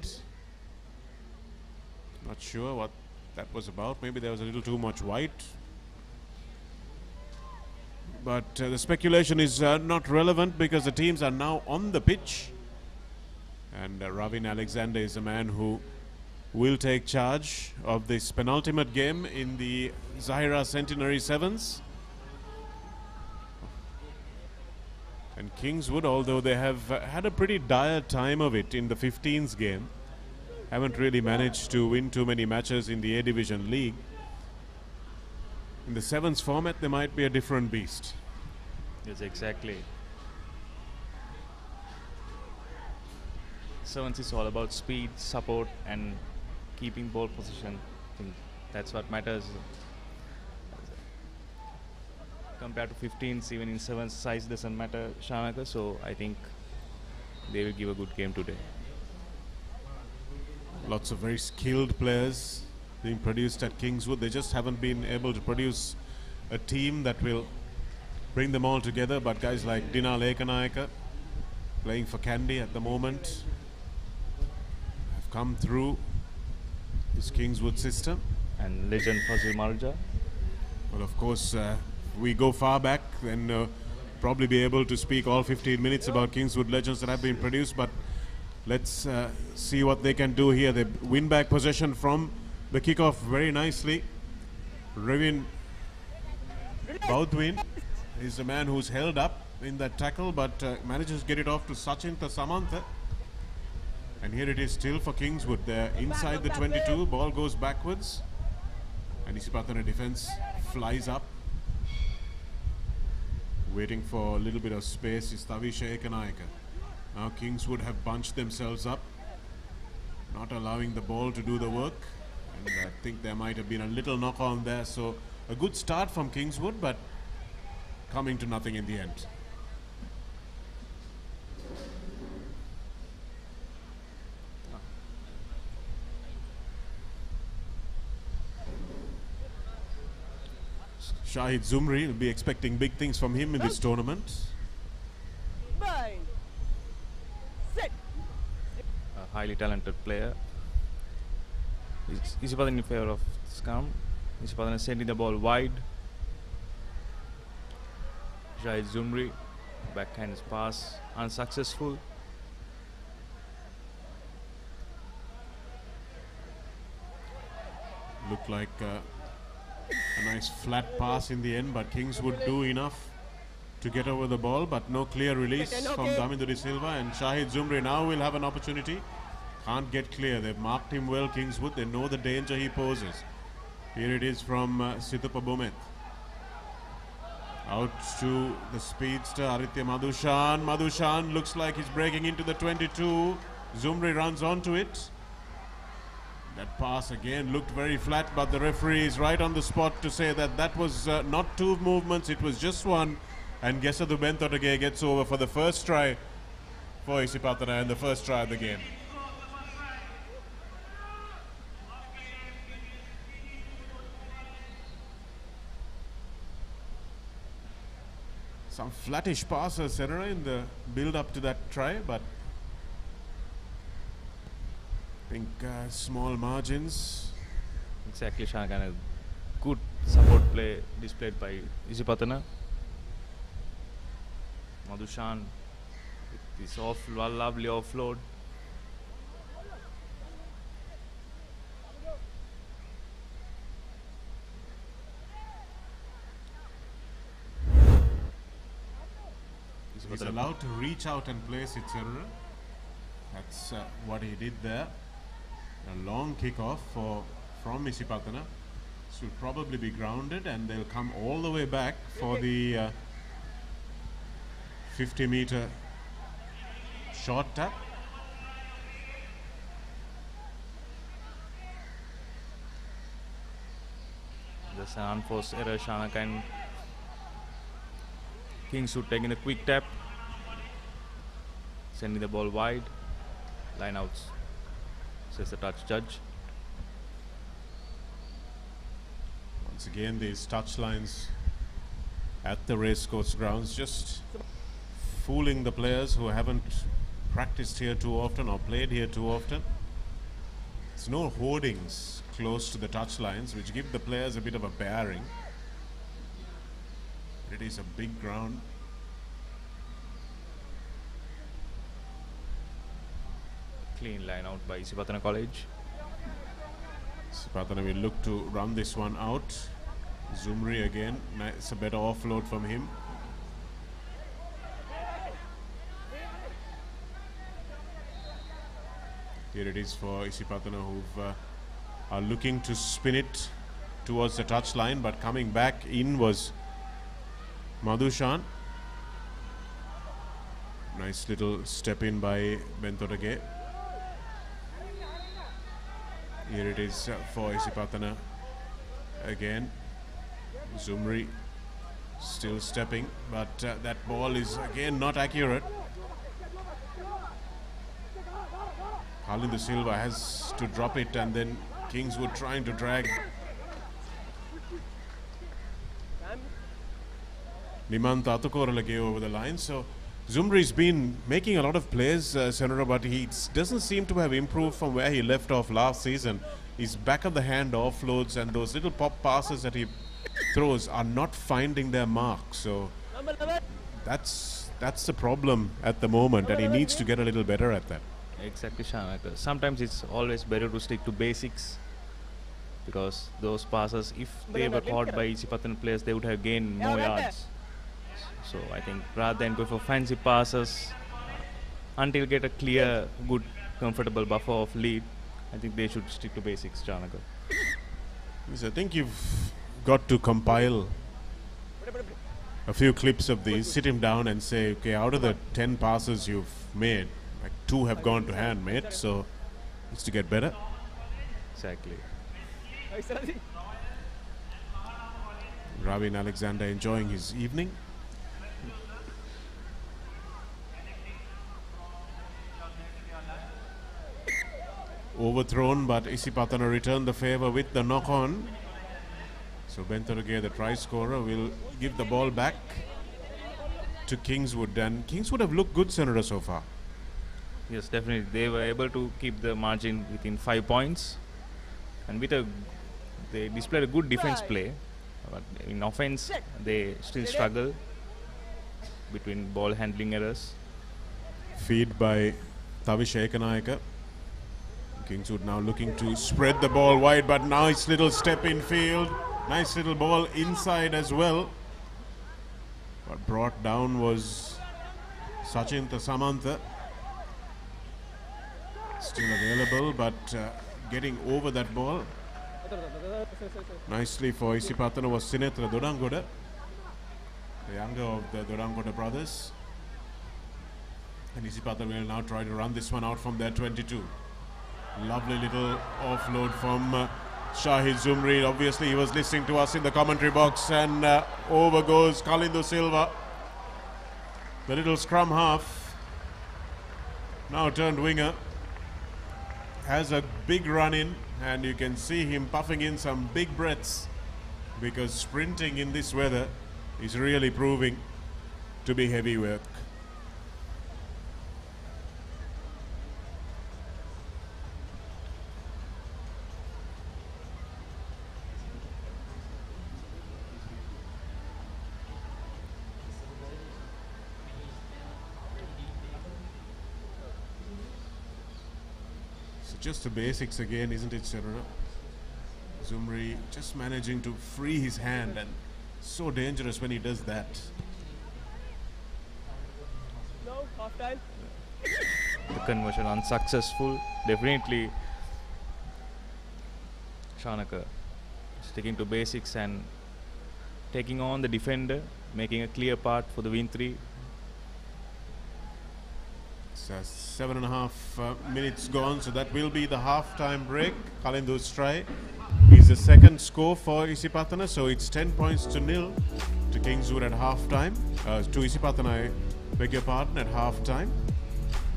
Not sure what that was about. Maybe there was a little too much white. But the speculation is not relevant, because the teams are now on the pitch. And Ravin Alexander is a man who will take charge of this penultimate game in the Zahira Centenary Sevens. And Kingswood, although they have had a pretty dire time of it in the 15s game, haven't really managed to win too many matches in the A Division League. In the sevens format, they might be a different beast. Yes, exactly. Sevens is all about speed, support, and keeping ball position. I think that's what matters. Compared to 15s, even in sevens, size doesn't matter, Sri Lanka. So I think they will give a good game today. Lots of very skilled players being produced at Kingswood. They just haven't been able to produce a team that will bring them all together. But guys like Dina Lekanayaka, playing for Kandy at the moment, have come through this Kingswood system. And legend Fazil Marja. Well, of course, we go far back, then probably be able to speak all 15 minutes about Kingswood legends that have been produced. But let's see what they can do here. They win back possession from the kickoff very nicely. Ravin Baudwin is the man who's held up in that tackle, but manages to get it off to Sachinta Samantha. And here it is still for Kingswood. They're inside the 22. Ball goes backwards. And Isipathana defense flies up. Waiting for a little bit of space is Tavisha Ekanayaka. Now Kingswood have bunched themselves up, not allowing the ball to do the work. And I think there might have been a little knock on there. So a good start from Kingswood, but coming to nothing in the end. Shahid Zumri will be expecting big things from him in this tournament. A highly talented player. Isipathana in favor of scrum. Isipathana sending the ball wide. Shahid Zumri, backhand pass, unsuccessful. Looked like a nice flat pass in the end, but Kingswood do enough to get over the ball, but no clear release from Damindu De Silva, and Shahid Zumri now will have an opportunity. Can't get clear. They've marked him well, Kingswood. They know the danger he poses. Here it is from Situpa Bomet. Out to the speedster Aritya Madhushan. Madhushan looks like he's breaking into the 22. Zumri runs onto it. That pass again looked very flat, but the referee is right on the spot to say that that was not two movements, it was just one. And Gesadu Bentotage gets over for the first try for Isipatana and the first try of the game. Some flattish passes, Senera, in the build up to that try, but I think small margins. Exactly, Shankan. Good support play displayed by Isipatana. Madhushan with this lovely offload. He's allowed to reach out and place it, Senera. That's what he did there. A long kick-off from Isipatana. This will probably be grounded and they'll come all the way back for the 50-meter short tap. There's an unforced error, Shanak, and Kingswood taking a quick tap, sending the ball wide, line outs, says the touch judge. Once again, these touch lines at the racecourse grounds just fooling the players who haven't practiced here too often or played here too often. There's no hoardings close to the touch lines, which give the players a bit of a bearing. It is a big ground. Clean line out by Isipatana College. Isipatana will look to run this one out. Zumri again, it's a better offload from him. Here it is for Isipatana, who are looking to spin it towards the touch line, but coming back in was Madhushan. Nice little step in by Bentotage. Here it is for Isipatana again. Zumri still stepping, but that ball is again not accurate. Colin De Silva has to drop it, and then Kingswood trying to drag Nimanta Atukoralage over the line. So Zumri's been making a lot of plays, Senora, but he doesn't seem to have improved from where he left off last season. His back of the hand offloads and those little pop passes that he throws are not finding their mark. So that's the problem at the moment, and he needs to get a little better at that. Exactly, Shanak. Sometimes it's always better to stick to basics, because those passes, if they were caught by Isipatana players, they would have gained more yards. So I think rather than go for fancy passes until get a clear, good, comfortable buffer of lead, I think they should stick to basics, Janaka. Yes, I think you've got to compile a few clips of these, sit him down and say, okay, out of the 10 passes you've made, like 2 have gone to hand, mate, so it's to get better. Exactly. Ravin Alexander enjoying his evening. Overthrown, but Isipatana returned the favor with the knock-on. So Bentotage, the try scorer, will give the ball back to Kingswood, and Kingswood have looked good, Senator, so far. Yes, definitely. They were able to keep the margin within 5 points, and with they displayed a good defense play, but in offense they still struggle between ball handling errors. Feed by Tavish Ekanayaka. Kingswood now looking to spread the ball wide, but nice little step in field. Nice little ball inside as well. But brought down was Sachinta Samantha. Still available, but getting over that ball nicely for Isipatana was Sinetra Dodangoda, the younger of the Dodangoda brothers. And Isipatana will now try to run this one out from their 22. Lovely little offload from Shahid Zumri. Obviously he was listening to us in the commentary box, and over goes Kalindu Silva. The little scrum half, now turned winger, has a big run in, and you can see him puffing in some big breaths because sprinting in this weather is really proving to be heavy work. Just the basics again, isn't it, Zahira? Zumri just managing to free his hand, and so dangerous when he does that. No, half time. The conversion unsuccessful. Definitely Shanaka sticking to basics and taking on the defender, making a clear path for the win 3. 7.5 minutes gone, so that will be the half-time break. Kalindu's try is the second score for Isipathana, so it's 10 points to 0 to Kingswood at half-time. To Isipathana, I beg your pardon, at half-time.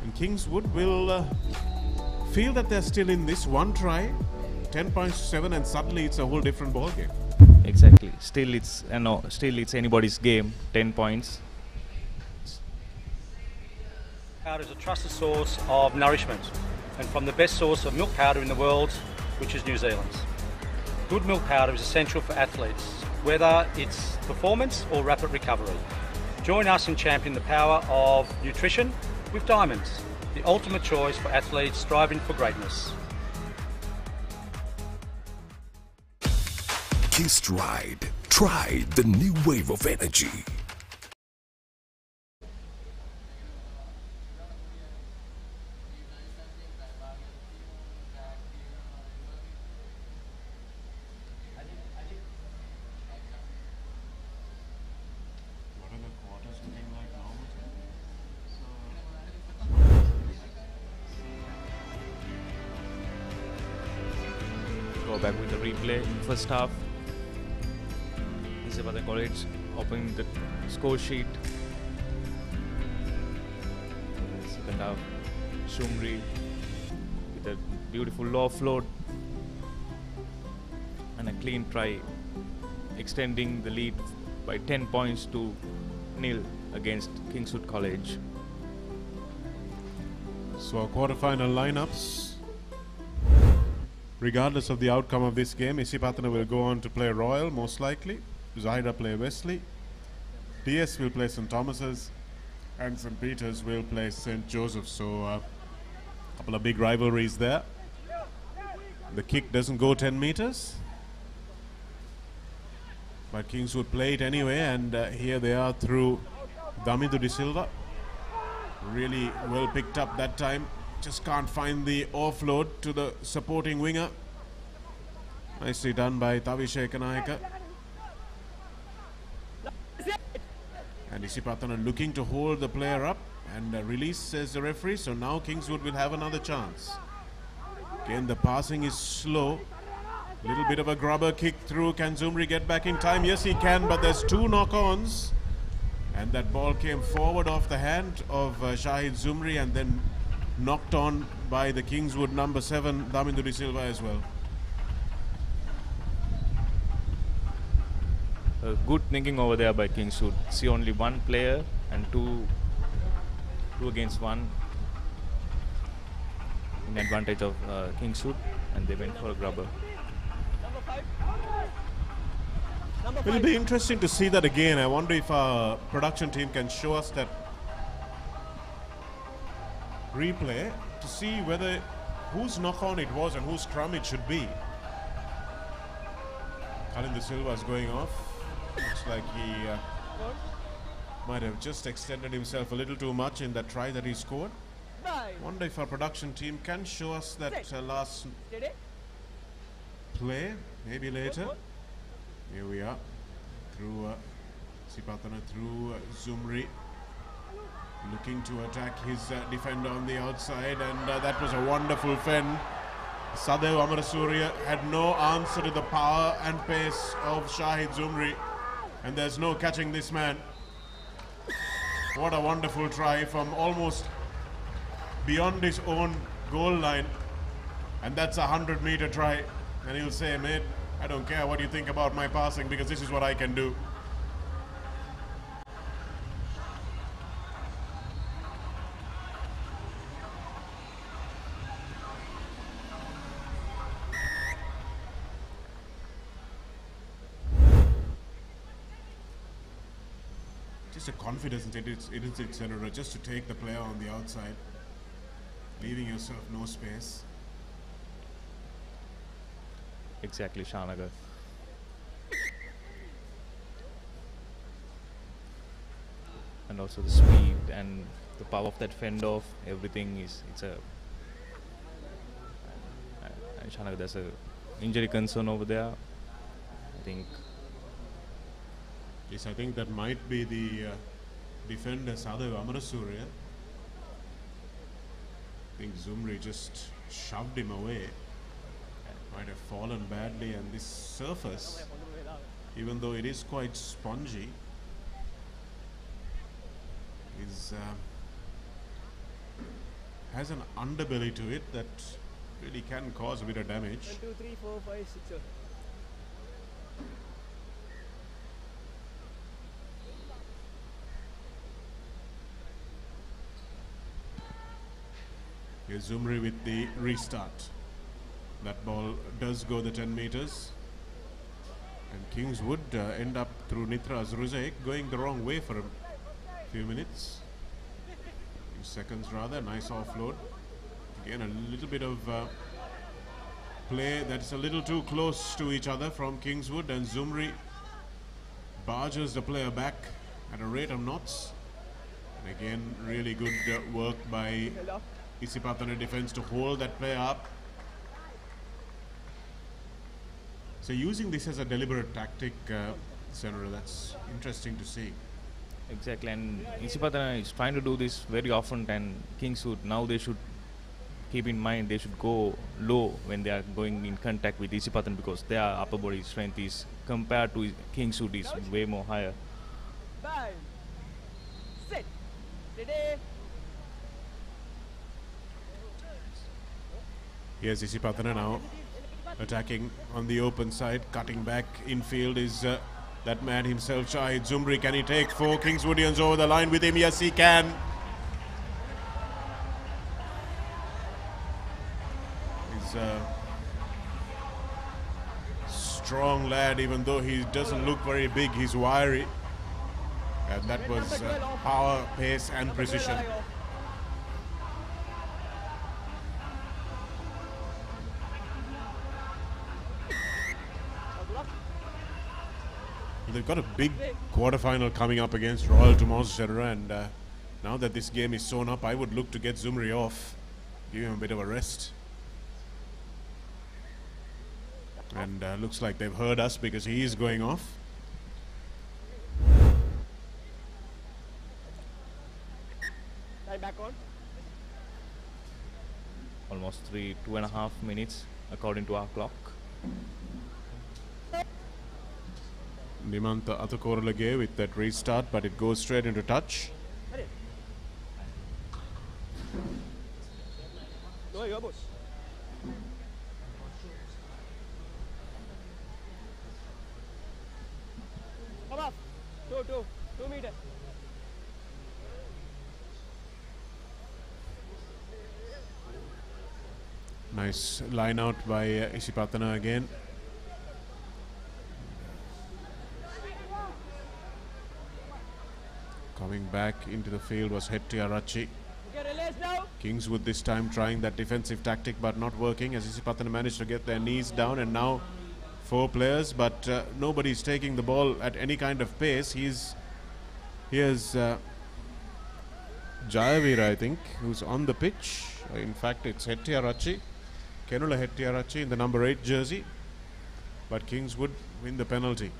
And Kingswood will feel that they're still in this one try, 10 points to 7, and suddenly it's a whole different ball game. Exactly. Still it's anybody's game. 10 points. Powder is a trusted source of nourishment and from the best source of milk powder in the world, which is New Zealand's. Good milk powder is essential for athletes, whether it's performance or rapid recovery. Join us in championing the power of nutrition with Diamonds, the ultimate choice for athletes striving for greatness. Kissed Ride. Try the new wave of energy. Back with the replay. First half, Zahira College opening the score sheet. Second half, Shumri with a beautiful low float and a clean try, extending the lead by 10 points to 0 against Kingswood College. So our quarterfinal lineups. Regardless of the outcome of this game, Isipathana will go on to play Royal, most likely. Zahira play Wesley. DS will play St. Thomas's. And St. Peter's will play St. Joseph. So a couple of big rivalries there. The kick doesn't go 10 meters. But Kingswood play it anyway. And here they are through Damindu De Silva. Really well picked up that time. Just can't find the offload to the supporting winger. Nicely done by Tavishe Kanayaka. And Isipathana looking to hold the player up and release, says the referee. So now Kingswood will have another chance. Again, the passing is slow. Little bit of a grubber kick through. Can Zumri get back in time? Yes, he can, but there's 2 knock-ons. And that ball came forward off the hand of Shahid Zumri and then knocked on by the Kingswood number 7, Damindu De Silva as well. Good thinking over there by Kingswood. See only one player and two against one in advantage of Kingswood, and they went for a grubber. It'll be interesting to see that again. I wonder if our production team can show us that replay to see whether whose knock-on it was and whose scrum it should be. Colin De Silva is going off. Looks like he might have just extended himself a little too much in that try that he scored. Wonder if our production team can show us that last play, maybe later. Here we are, through Isipathana, through Zumri. Looking to attack his defender on the outside, and that was a wonderful fend. Sadev Amarasuriya had no answer to the power and pace of Shahid Zumri, and there's no catching this man. What a wonderful try from almost beyond his own goal line. And that's a 100-meter try. And he'll say, mate, I don't care what you think about my passing because this is what I can do. Just a confidence in it, Senator, just to take the player on the outside, leaving yourself no space. Exactly, Shanagar. And also the speed and the power of that fend off, everything is, it's a... And Shanagar, there's a injury concern over there, I think. Yes, I think that might be the defender, Sadhu Amarasuriya. I think Zumri just shoved him away. Might have fallen badly, and this surface, even though it is quite spongy, is has an underbelly to it that really can cause a bit of damage. 1, 2, 3, 4, 5, 6, 7. Here's Zumri with the restart. That ball does go the 10 meters. And Kings would end up through Nitra Azruzek going the wrong way for a few minutes. Few seconds rather. Nice offload. Again, a little bit of play that's a little too close to each other from Kingswood, and Zumri barges the player back at a rate of knots. And again, really good work by Isipatana defense to hold that player up. So using this as a deliberate tactic, Senator, that's interesting to see. Exactly, and Isipatana is trying to do this very often, and Kingswood, now they should keep in mind they should go low when they are going in contact with Isipatana, because their upper body strength is, compared to Kingswood, is way more higher. Bye. Sit. Ready. Here's Isipatana now attacking on the open side, cutting back infield is that man himself, Shahid Zumri. Can he take 4 Kingswoodians over the line with him? Yes, he can. He's a strong lad, even though he doesn't look very big, he's wiry. And that was power, pace and precision. They've got a big quarterfinal coming up against Royal tomorrow, and now that this game is sewn up, I would look to get Zumri off, give him a bit of a rest. And looks like they've heard us because he is going off. Back on. Almost 2.5 minutes according to our clock. Nimanta Atakoralage with that restart, but it goes straight into touch. No, your boss. Come up. 2 meters. Nice line out by Isipatana again. Coming back into the field was Hettiarachi. Kingswood this time trying that defensive tactic but not working, as Isipatana managed to get their knees down, and now 4 players, but nobody's taking the ball at any kind of pace. Here's Jayavira, I think, who's on the pitch. In fact, it's Hettiarachi, Kenula Hettiarachi in the number 8 jersey, but Kingswood win the penalty.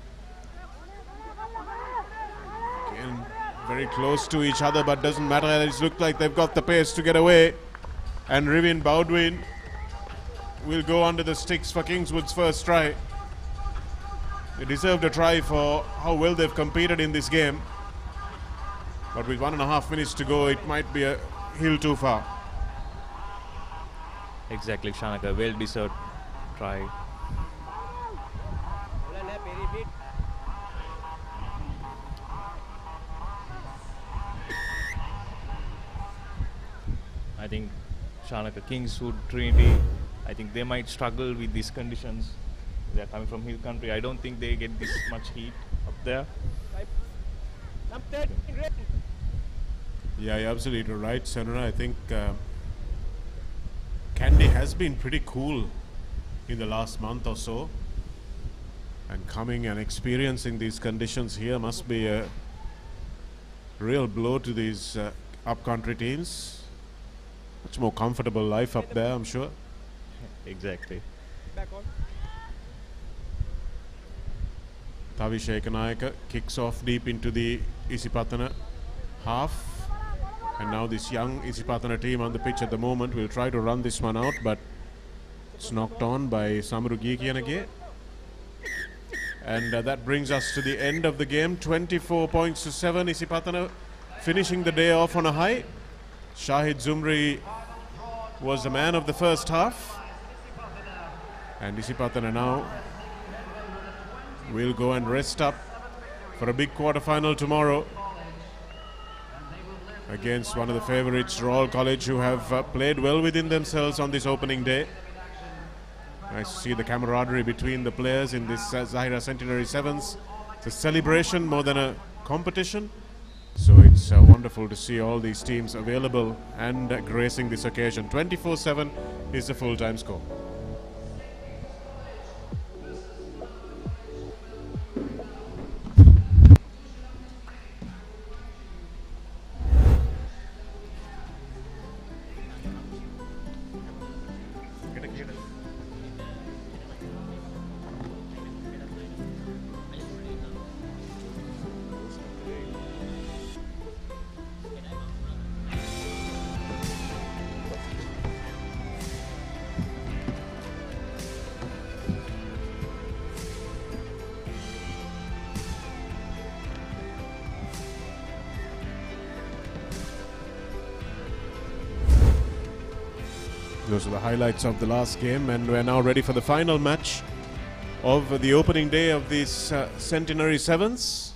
Again, very close to each other, but doesn't matter. It looks like they've got the pace to get away. And Rivin Baudwin will go under the sticks for Kingswood's first try. They deserved a try for how well they've competed in this game. But with 1.5 minutes to go, it might be a hill too far. Exactly, Shanaka, well-deserved try. I think Shanaka, Kingswood, Trinity, I think they might struggle with these conditions. They're coming from hill country. I don't think they get this much heat up there. Yeah, you're absolutely right, Senra. I think Kandy has been pretty cool in the last month or so. And coming and experiencing these conditions here must be a real blow to these up-country teams. Much more comfortable life up there, I'm sure. Exactly. Tavi Shekanayaka kicks off deep into the Isipatana half. And now this young Isipatana team on the pitch at the moment will try to run this one out, but it's knocked on by Samuru Gikianage. And that brings us to the end of the game. 24 points to 7. Isipatana finishing the day off on a high. Shahid Zumri was the man of the first half. And Isipatana now will go and rest up for a big quarter-final tomorrow against one of the favourites, Royal College, who have played well within themselves on this opening day. Nice to see the camaraderie between the players in this Zahira Centenary Sevens. It's a celebration more than a competition. So it's wonderful to see all these teams available and gracing this occasion. 24-7 is the full-time score. Those are the highlights of the last game, and we're now ready for the final match of the opening day of these Centenary Sevens,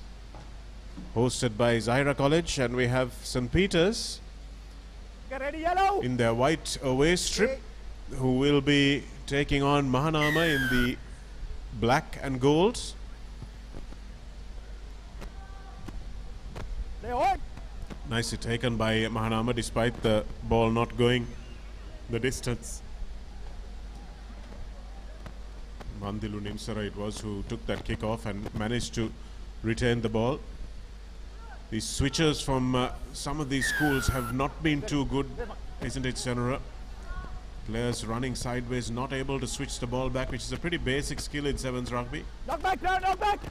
hosted by Zahira College, and we have St. Peter's in their white away strip, who will be taking on Mahanama in the black and gold. Nicely taken by Mahanama despite the ball not going the distance. Mandilu Nimsara it was who took that kick off and managed to retain the ball. The switches from some of these schools have not been too good, isn't it, Senra? Players running sideways, not able to switch the ball back, which is a pretty basic skill in Sevens rugby. Knock back, knock back!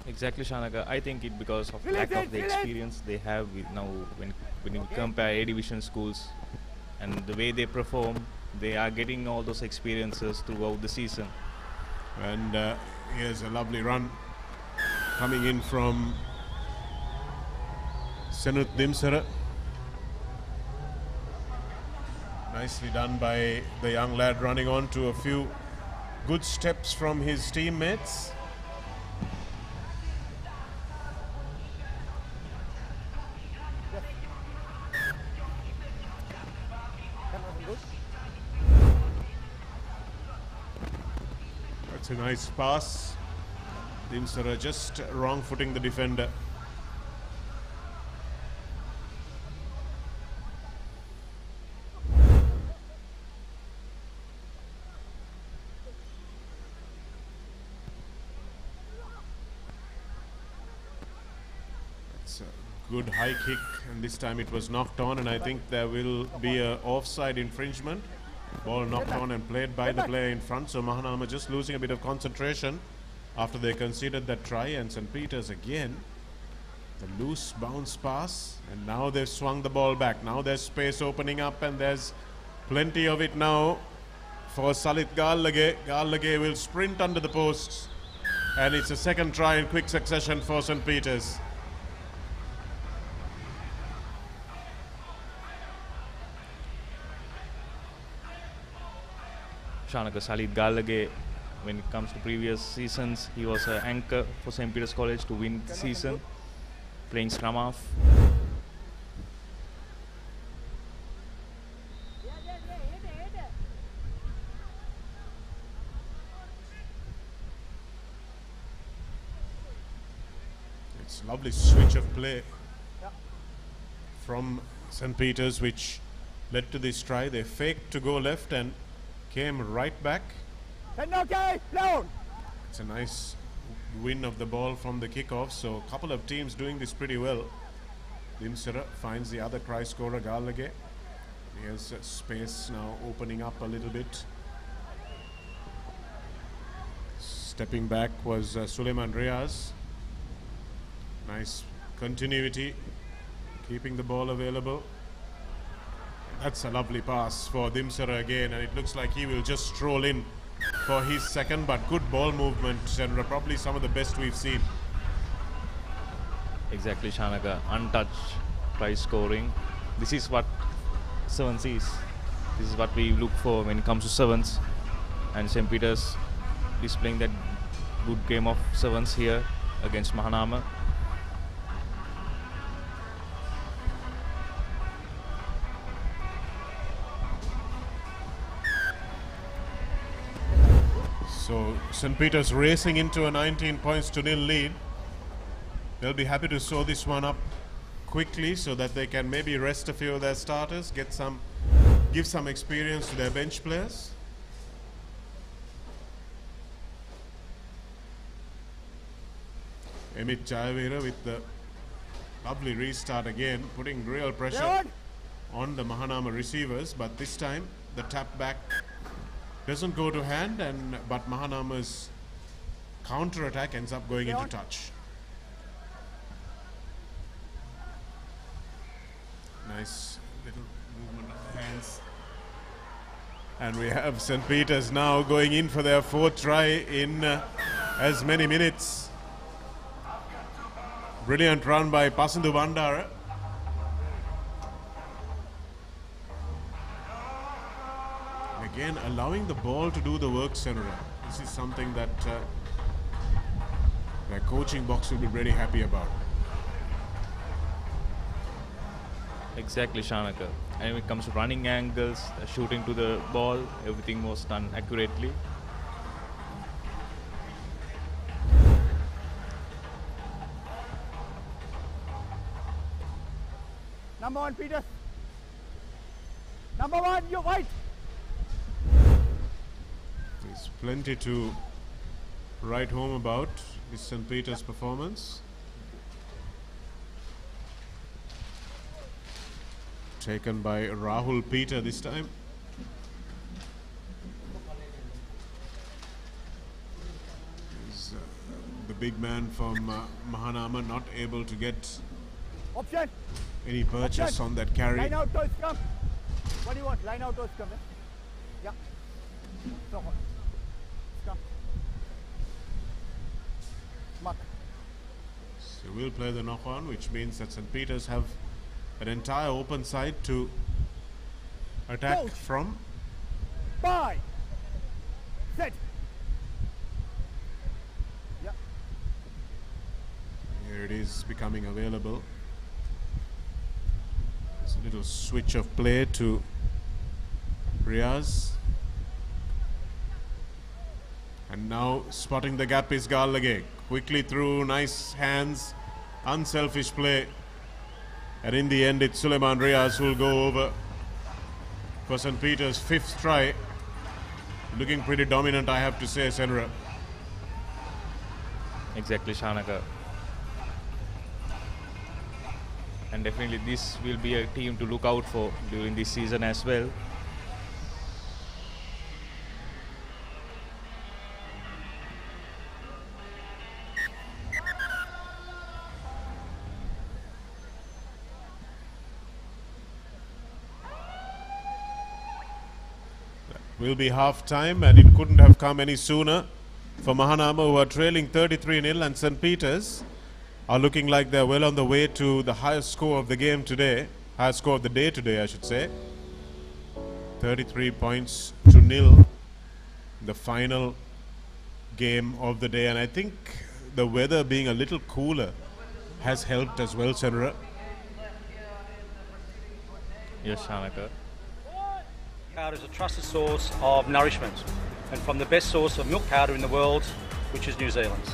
Exactly, Shanaka. I think it because of lack of the experience they have with now when you compare A division schools and the way they perform, they are getting all those experiences throughout the season. And here's a lovely run coming in from Senut Dimsara. Nicely done by the young lad, running on to a few good steps from his teammates. That's a nice pass. Dimsara just wrong footing the defender. It's a good high kick, and this time it was knocked on, and I think there will be an offside infringement. Ball knocked on and played by the player in front, so Mahanama just losing a bit of concentration after they conceded that try. And St. Peter's again, the loose bounce pass, and now they've swung the ball back. Now there's space opening up, and there's plenty of it now for Salit Gallage. Gallage will sprint under the posts, and it's a second try in quick succession for St. Peter's. Shanaka Salid Galage. When it comes to previous seasons, he was an anchor for St. Peter's College to win the season, playing scrum half. It's a lovely switch of play from St. Peter's, which led to this try. They faked to go left and came right back. It's a nice win of the ball from the kickoff. So a couple of teams doing this pretty well. Dimsara finds the other try scorer, Galage. Here's space now opening up a little bit. Stepping back was Suleiman Riaz. Nice continuity, keeping the ball available. That's a lovely pass for Dimsara again, and it looks like he will just stroll in for his second, but good ball movement, and probably some of the best we've seen. Exactly, Shanaka. Untouched try scoring. This is what sevens is. This is what we look for when it comes to sevens. And St. Peter's is playing that good game of sevens here against Mahanama. So St. Peter's racing into a 19 points to nil lead. They'll be happy to sew this one up quickly so that they can maybe rest a few of their starters, give some experience to their bench players. Amit Jayavira with the lovely restart again, putting real pressure on the Mahanama receivers, but this time the tap back doesn't go to hand, but Mahanama's counter attack ends up going into touch. Nice little movement of the hands. And we have St. Peter's now going in for their fourth try in as many minutes. Brilliant run by Pasandu Bandara. Again, allowing the ball to do the work, Senora. This is something that their coaching box will be very happy about. Exactly, Shanaka. And when it comes to running angles, shooting to the ball, everything was done accurately. Number 1, Peters. Number 1, you're white. There's plenty to write home about this St. Peter's performance. Taken by Rahul Peter this time. He's, the big man from Mahanama not able to get any purchase on that carry. Line out to scrum. What do you want? Line out to scrum. Yeah. So hot. Scrum. Mark. So we'll play the knock on, which means that St. Peter's have an entire open side to attack from. Bye. Set. Yeah. Here it is becoming available. There's a little switch of play to Riaz. And now spotting the gap is Galage. Quickly through, nice hands, unselfish play. And in the end, it's Suleiman Riaz who will go over for St. Peter's fifth try. Looking pretty dominant, I have to say, Senra. Exactly, Shanaka. And definitely this will be a team to look out for during this season as well. Will be half time, and it couldn't have come any sooner for Mahanama, who are trailing 33-0, and St. Peter's are looking like they're well on the way to the highest score of the game today, highest score of the day today, I should say. 33 points to nil. the final game of the day, and I think the weather being a little cooler has helped as well, Senra. Yes, Shanaka. Powder is a trusted source of nourishment and from the best source of milk powder in the world, which is New Zealand's.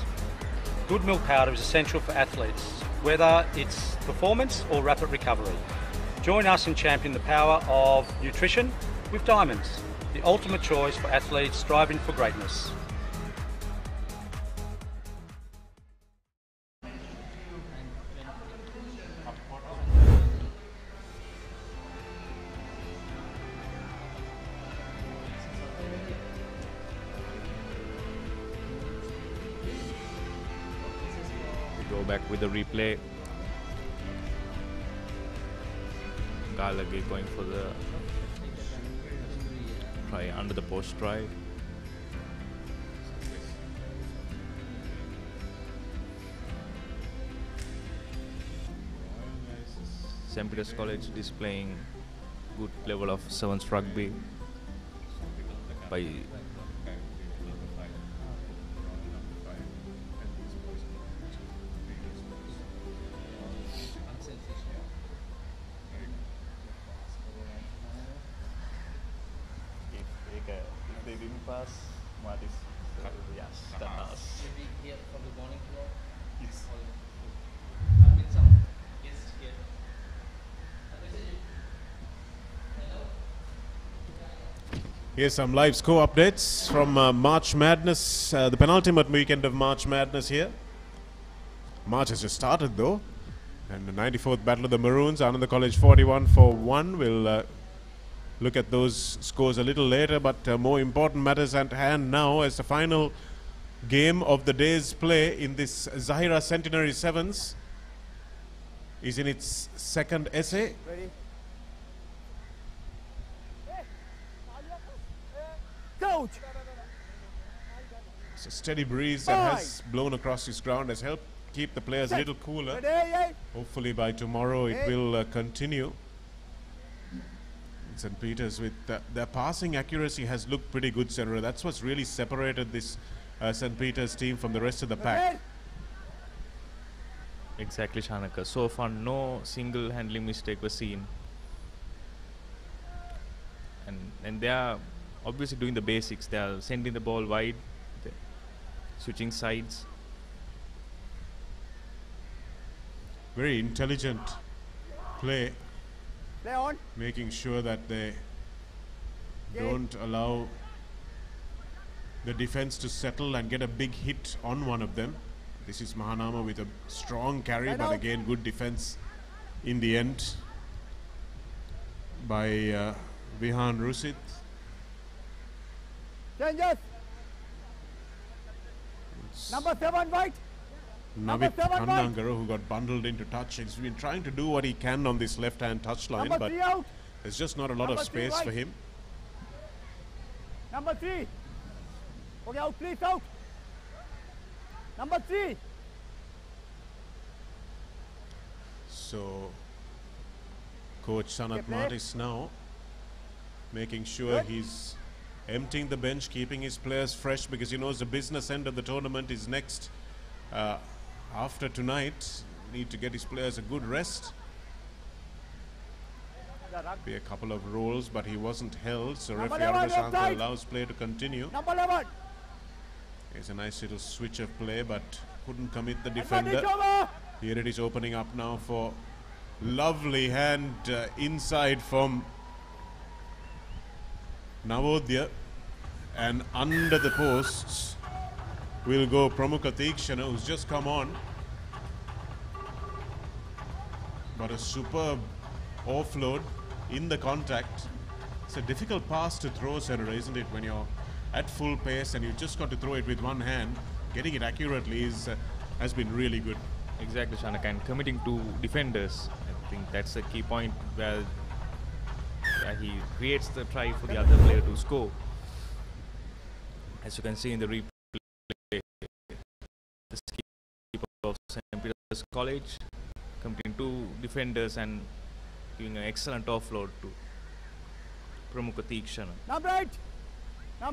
Good milk powder is essential for athletes, whether it's performance or rapid recovery. Join us in championing the power of nutrition with Diamonds, the ultimate choice for athletes striving for greatness. Go back with the replay. Gallagher going for the try under the post try. St. Peter's College displaying good level of sevens rugby by if they didn't pass, Martis, yes, that pass. Maybe here from the morning floor. Yes. With some guests here. Here's some live score updates from March Madness, the penultimate weekend of March Madness here. March has just started though, and the 94th Battle of the Maroons, Ananda College 41-1. We'll look at those scores a little later, but more important matters at hand now as the final game of the day's play in this Zahira Centenary Sevens is in its second essay. Ready? Coach! It's a steady breeze that has blown across this ground, has helped keep the players a little cooler. Hopefully by tomorrow it will continue. St. Peter's with their passing accuracy has looked pretty good, Senra. That's what's really separated this St. Peter's team from the rest of the pack. Exactly, Shanaka. So far, no single handling mistake was seen, and they are obviously doing the basics. They are sending the ball wide, switching sides. Very intelligent play. Play on. Making sure that they don't allow the defense to settle and get a big hit on one of them. This is Mahanama with a strong carry, but again good defense in the end by Vihan Rusit. Changes. Number 7 white. Navit Kandangaro, who got bundled into touch. He's been trying to do what he can on this left-hand touch line, but there's just not a lot of space for him. Number 3. Okay, out, please, out. Number 3. So, Coach Sanat Martis now making sure he's emptying the bench, keeping his players fresh, because he knows the business end of the tournament is next. After tonight, need to get his players a good rest. Be a couple of rolls, but he wasn't held, so referee Arvashankar allows play to continue. Number 11. It's a nice little switch of play, but couldn't commit the defender. Here it is opening up now for lovely hand inside from Navodya, and under the posts will go Pramukha Tikshana, who's just come on. But a superb offload in the contact. It's a difficult pass to throw, Senator, isn't it? When you're at full pace and you've just got to throw it with one hand, getting it accurately has been really good. Exactly, Shanak, and committing to defenders. I think that's the key point where he creates the try for the other player to score. As you can see in the replay, the keeper of St. Peter's College committing two defenders and giving an excellent offload to Pramukha Tikshana. Number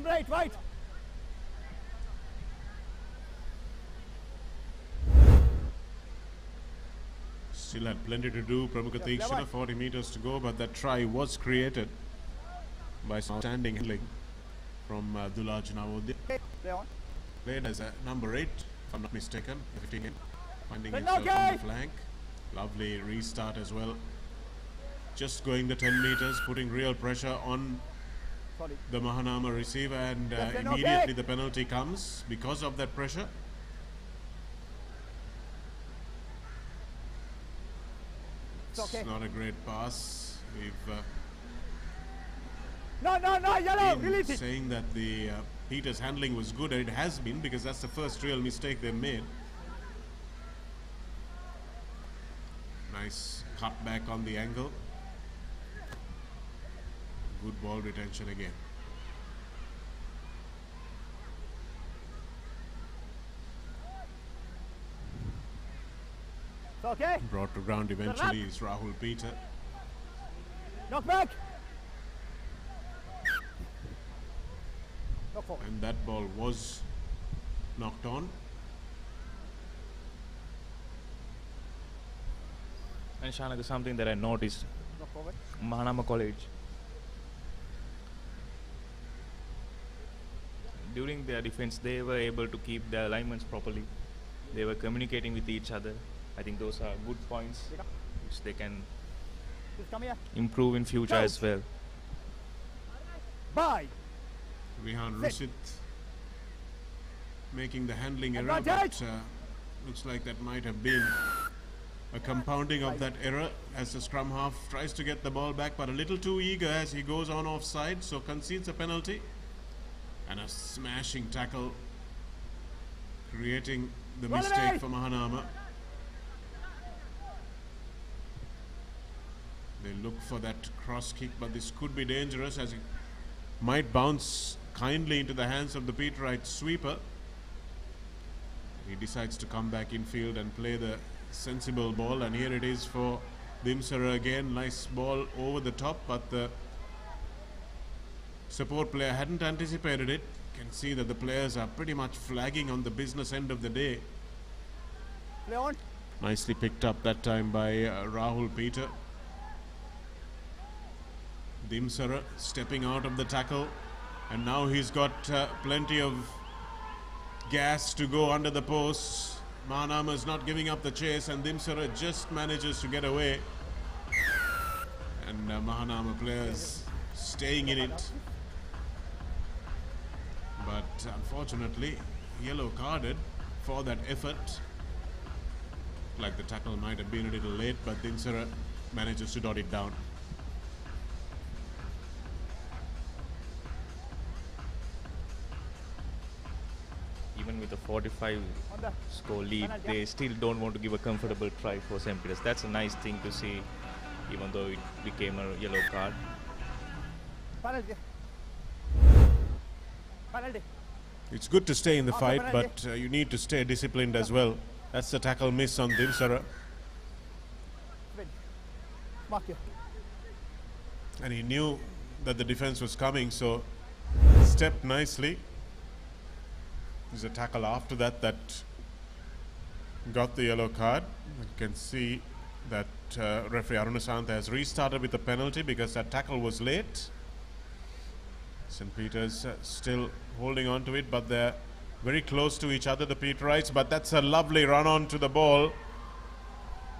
8, white. Still had plenty to do. Pramukha Thikshana, 40 meters to go, but that try was created by standing handling from Dulaj Navodya. Played as a number 8, if I'm not mistaken, fitting in, finding himself on the flank. Lovely restart as well. Just going the 10 meters, putting real pressure on the Mahanama receiver, and immediately the penalty comes because of that pressure. It's not a great pass. We've yellow, been saying that the Peter's handling was good, and it has been, because that's the first real mistake they've made. Nice cut back on the angle. Good ball retention again. Brought to ground eventually is Rahul Peter. Knock back. And that ball was knocked on. And Shanaka, something that I noticed, Mahanama College, during their defense, they were able to keep their alignments properly. They were communicating with each other. I think those are good points which they can improve in future as well. Bye. Rihan Rusit making the handling error, but looks like that might have been a compounding of that error as the scrum half tries to get the ball back, but a little too eager as he goes on offside, so concedes a penalty. And a smashing tackle, creating the mistake for Mahanama. They look for that cross kick, but this could be dangerous as it might bounce kindly into the hands of the Peterite sweeper. He decides to come back in field and play the sensible ball, and here it is for Dimsara again. Nice ball over the top, but the support player hadn't anticipated it. Can see that the players are pretty much flagging on the business end of the day. Nicely picked up that time by Rahul Peter. Dimsara stepping out of the tackle, and now he's got plenty of gas to go under the posts. Mahanama is not giving up the chase, and Dimsara just manages to get away. And Mahanama players staying in it. But unfortunately, yellow carded for that effort. Like the tackle might have been a little late, but Dimsara manages to dot it down. Even with a 45 score lead, they still don't want to give a comfortable try for St. Peter's. That's a nice thing to see, even though it became a yellow card. It's good to stay in the fight, but you need to stay disciplined as well. That's the tackle miss on Dimsara. And he knew that the defense was coming, so stepped nicely. There's a tackle after that that got the yellow card. You can see that referee Arunasantha has restarted with the penalty because that tackle was late. St. Peter's still holding on to it, but they're very close to each other, the Peterites. But that's a lovely run on to the ball.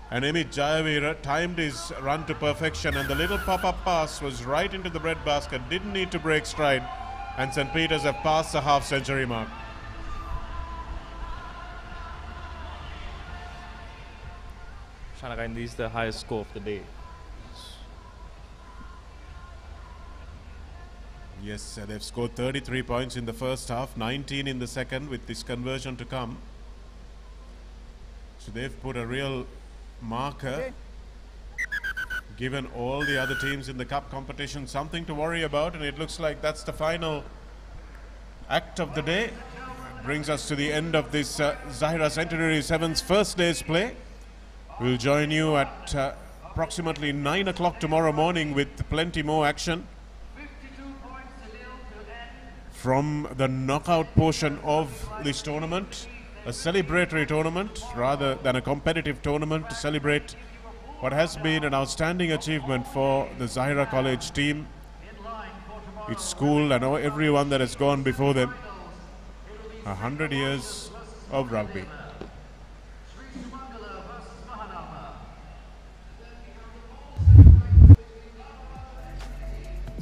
And Amit Jayavira timed his run to perfection, and the little pop-up pass was right into the breadbasket. Didn't need to break stride, and St. Peter's have passed the half-century mark. Shanaka, and this is the highest score of the day. Yes, they've scored 33 points in the first half, 19 in the second, with this conversion to come. So they've put a real marker, given all the other teams in the cup competition something to worry about, and it looks like that's the final act of the day. Brings us to the end of this Zahira Centenary 7's first day's play. We'll join you at approximately 9 o'clock tomorrow morning with plenty more action from the knockout portion of this tournament, a celebratory tournament rather than a competitive tournament to celebrate what has been an outstanding achievement for the Zahira College team, its school and everyone that has gone before them. 100 years of rugby.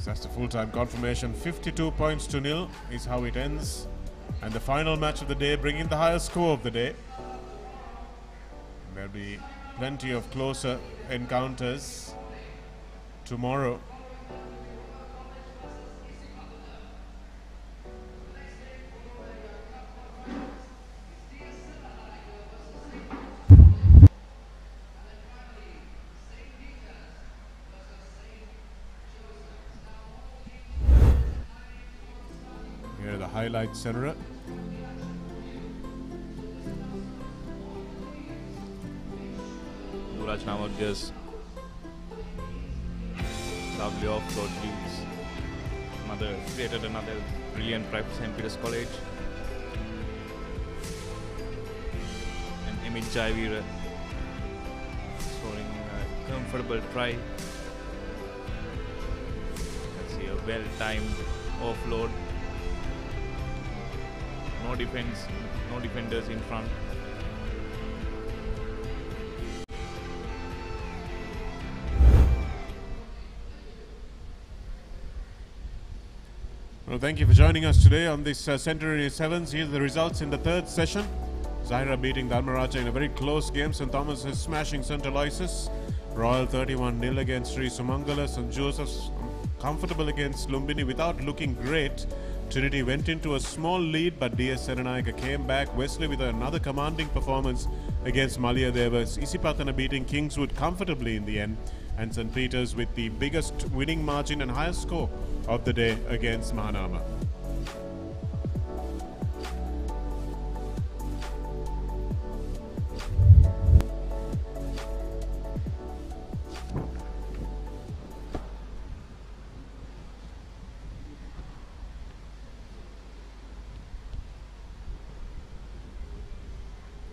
That's the full-time confirmation. 52 points to 0 is how it ends. And the final match of the day, bringing the highest score of the day. There'll be plenty of closer encounters tomorrow. Here are the highlights, Senra. Nawadya's lovely offload leads. Created another brilliant try for St. Peter's College. And Amit Jaivira scoring a comfortable try. Let's see, a well-timed offload. No defenders in front. Well, thank you for joining us today on this Centenary Sevens. Here are the results in the third session. Zahira beating Dharmaraja in a very close game. St. Thomas is smashing St. Aloysius. Royal 31-0 against Sri Sumangala. St. Joseph's comfortable against Lumbini without looking great. Trinity went into a small lead, but DS Serenayaka came back. Wesley with another commanding performance against Malia Devas. Isipatana beating Kingswood comfortably in the end. And St. Peter's with the biggest winning margin and highest score of the day against Mahanama.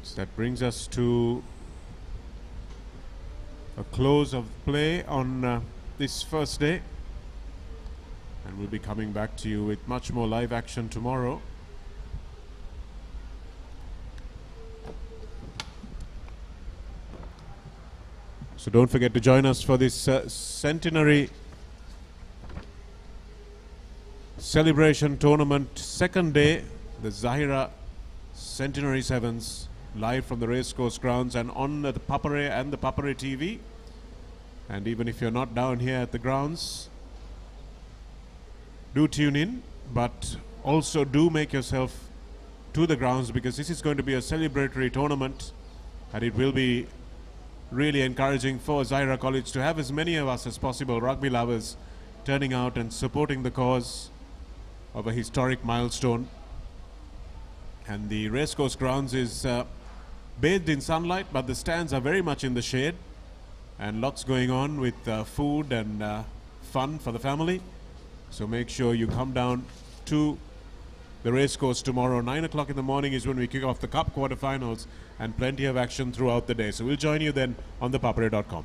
So that brings us to a close of play on this first day. And we'll be coming back to you with much more live action tomorrow. So don't forget to join us for this centenary celebration tournament second day, the Zahira Centenary Sevens, live from the Racecourse grounds and on the Papare and the Papare TV. And even if you're not down here at the grounds, do tune in, but also do make yourself to the grounds, because this is going to be a celebratory tournament and it will be really encouraging for Zahira College to have as many of us as possible, rugby lovers, turning out and supporting the cause of a historic milestone. And the Racecourse grounds is bathed in sunlight, but the stands are very much in the shade, and lots going on with food and fun for the family. So make sure you come down to the Racecourse tomorrow. 9 o'clock in the morning is when we kick off the Cup quarterfinals, and plenty of action throughout the day. So we'll join you then on thepapare.com.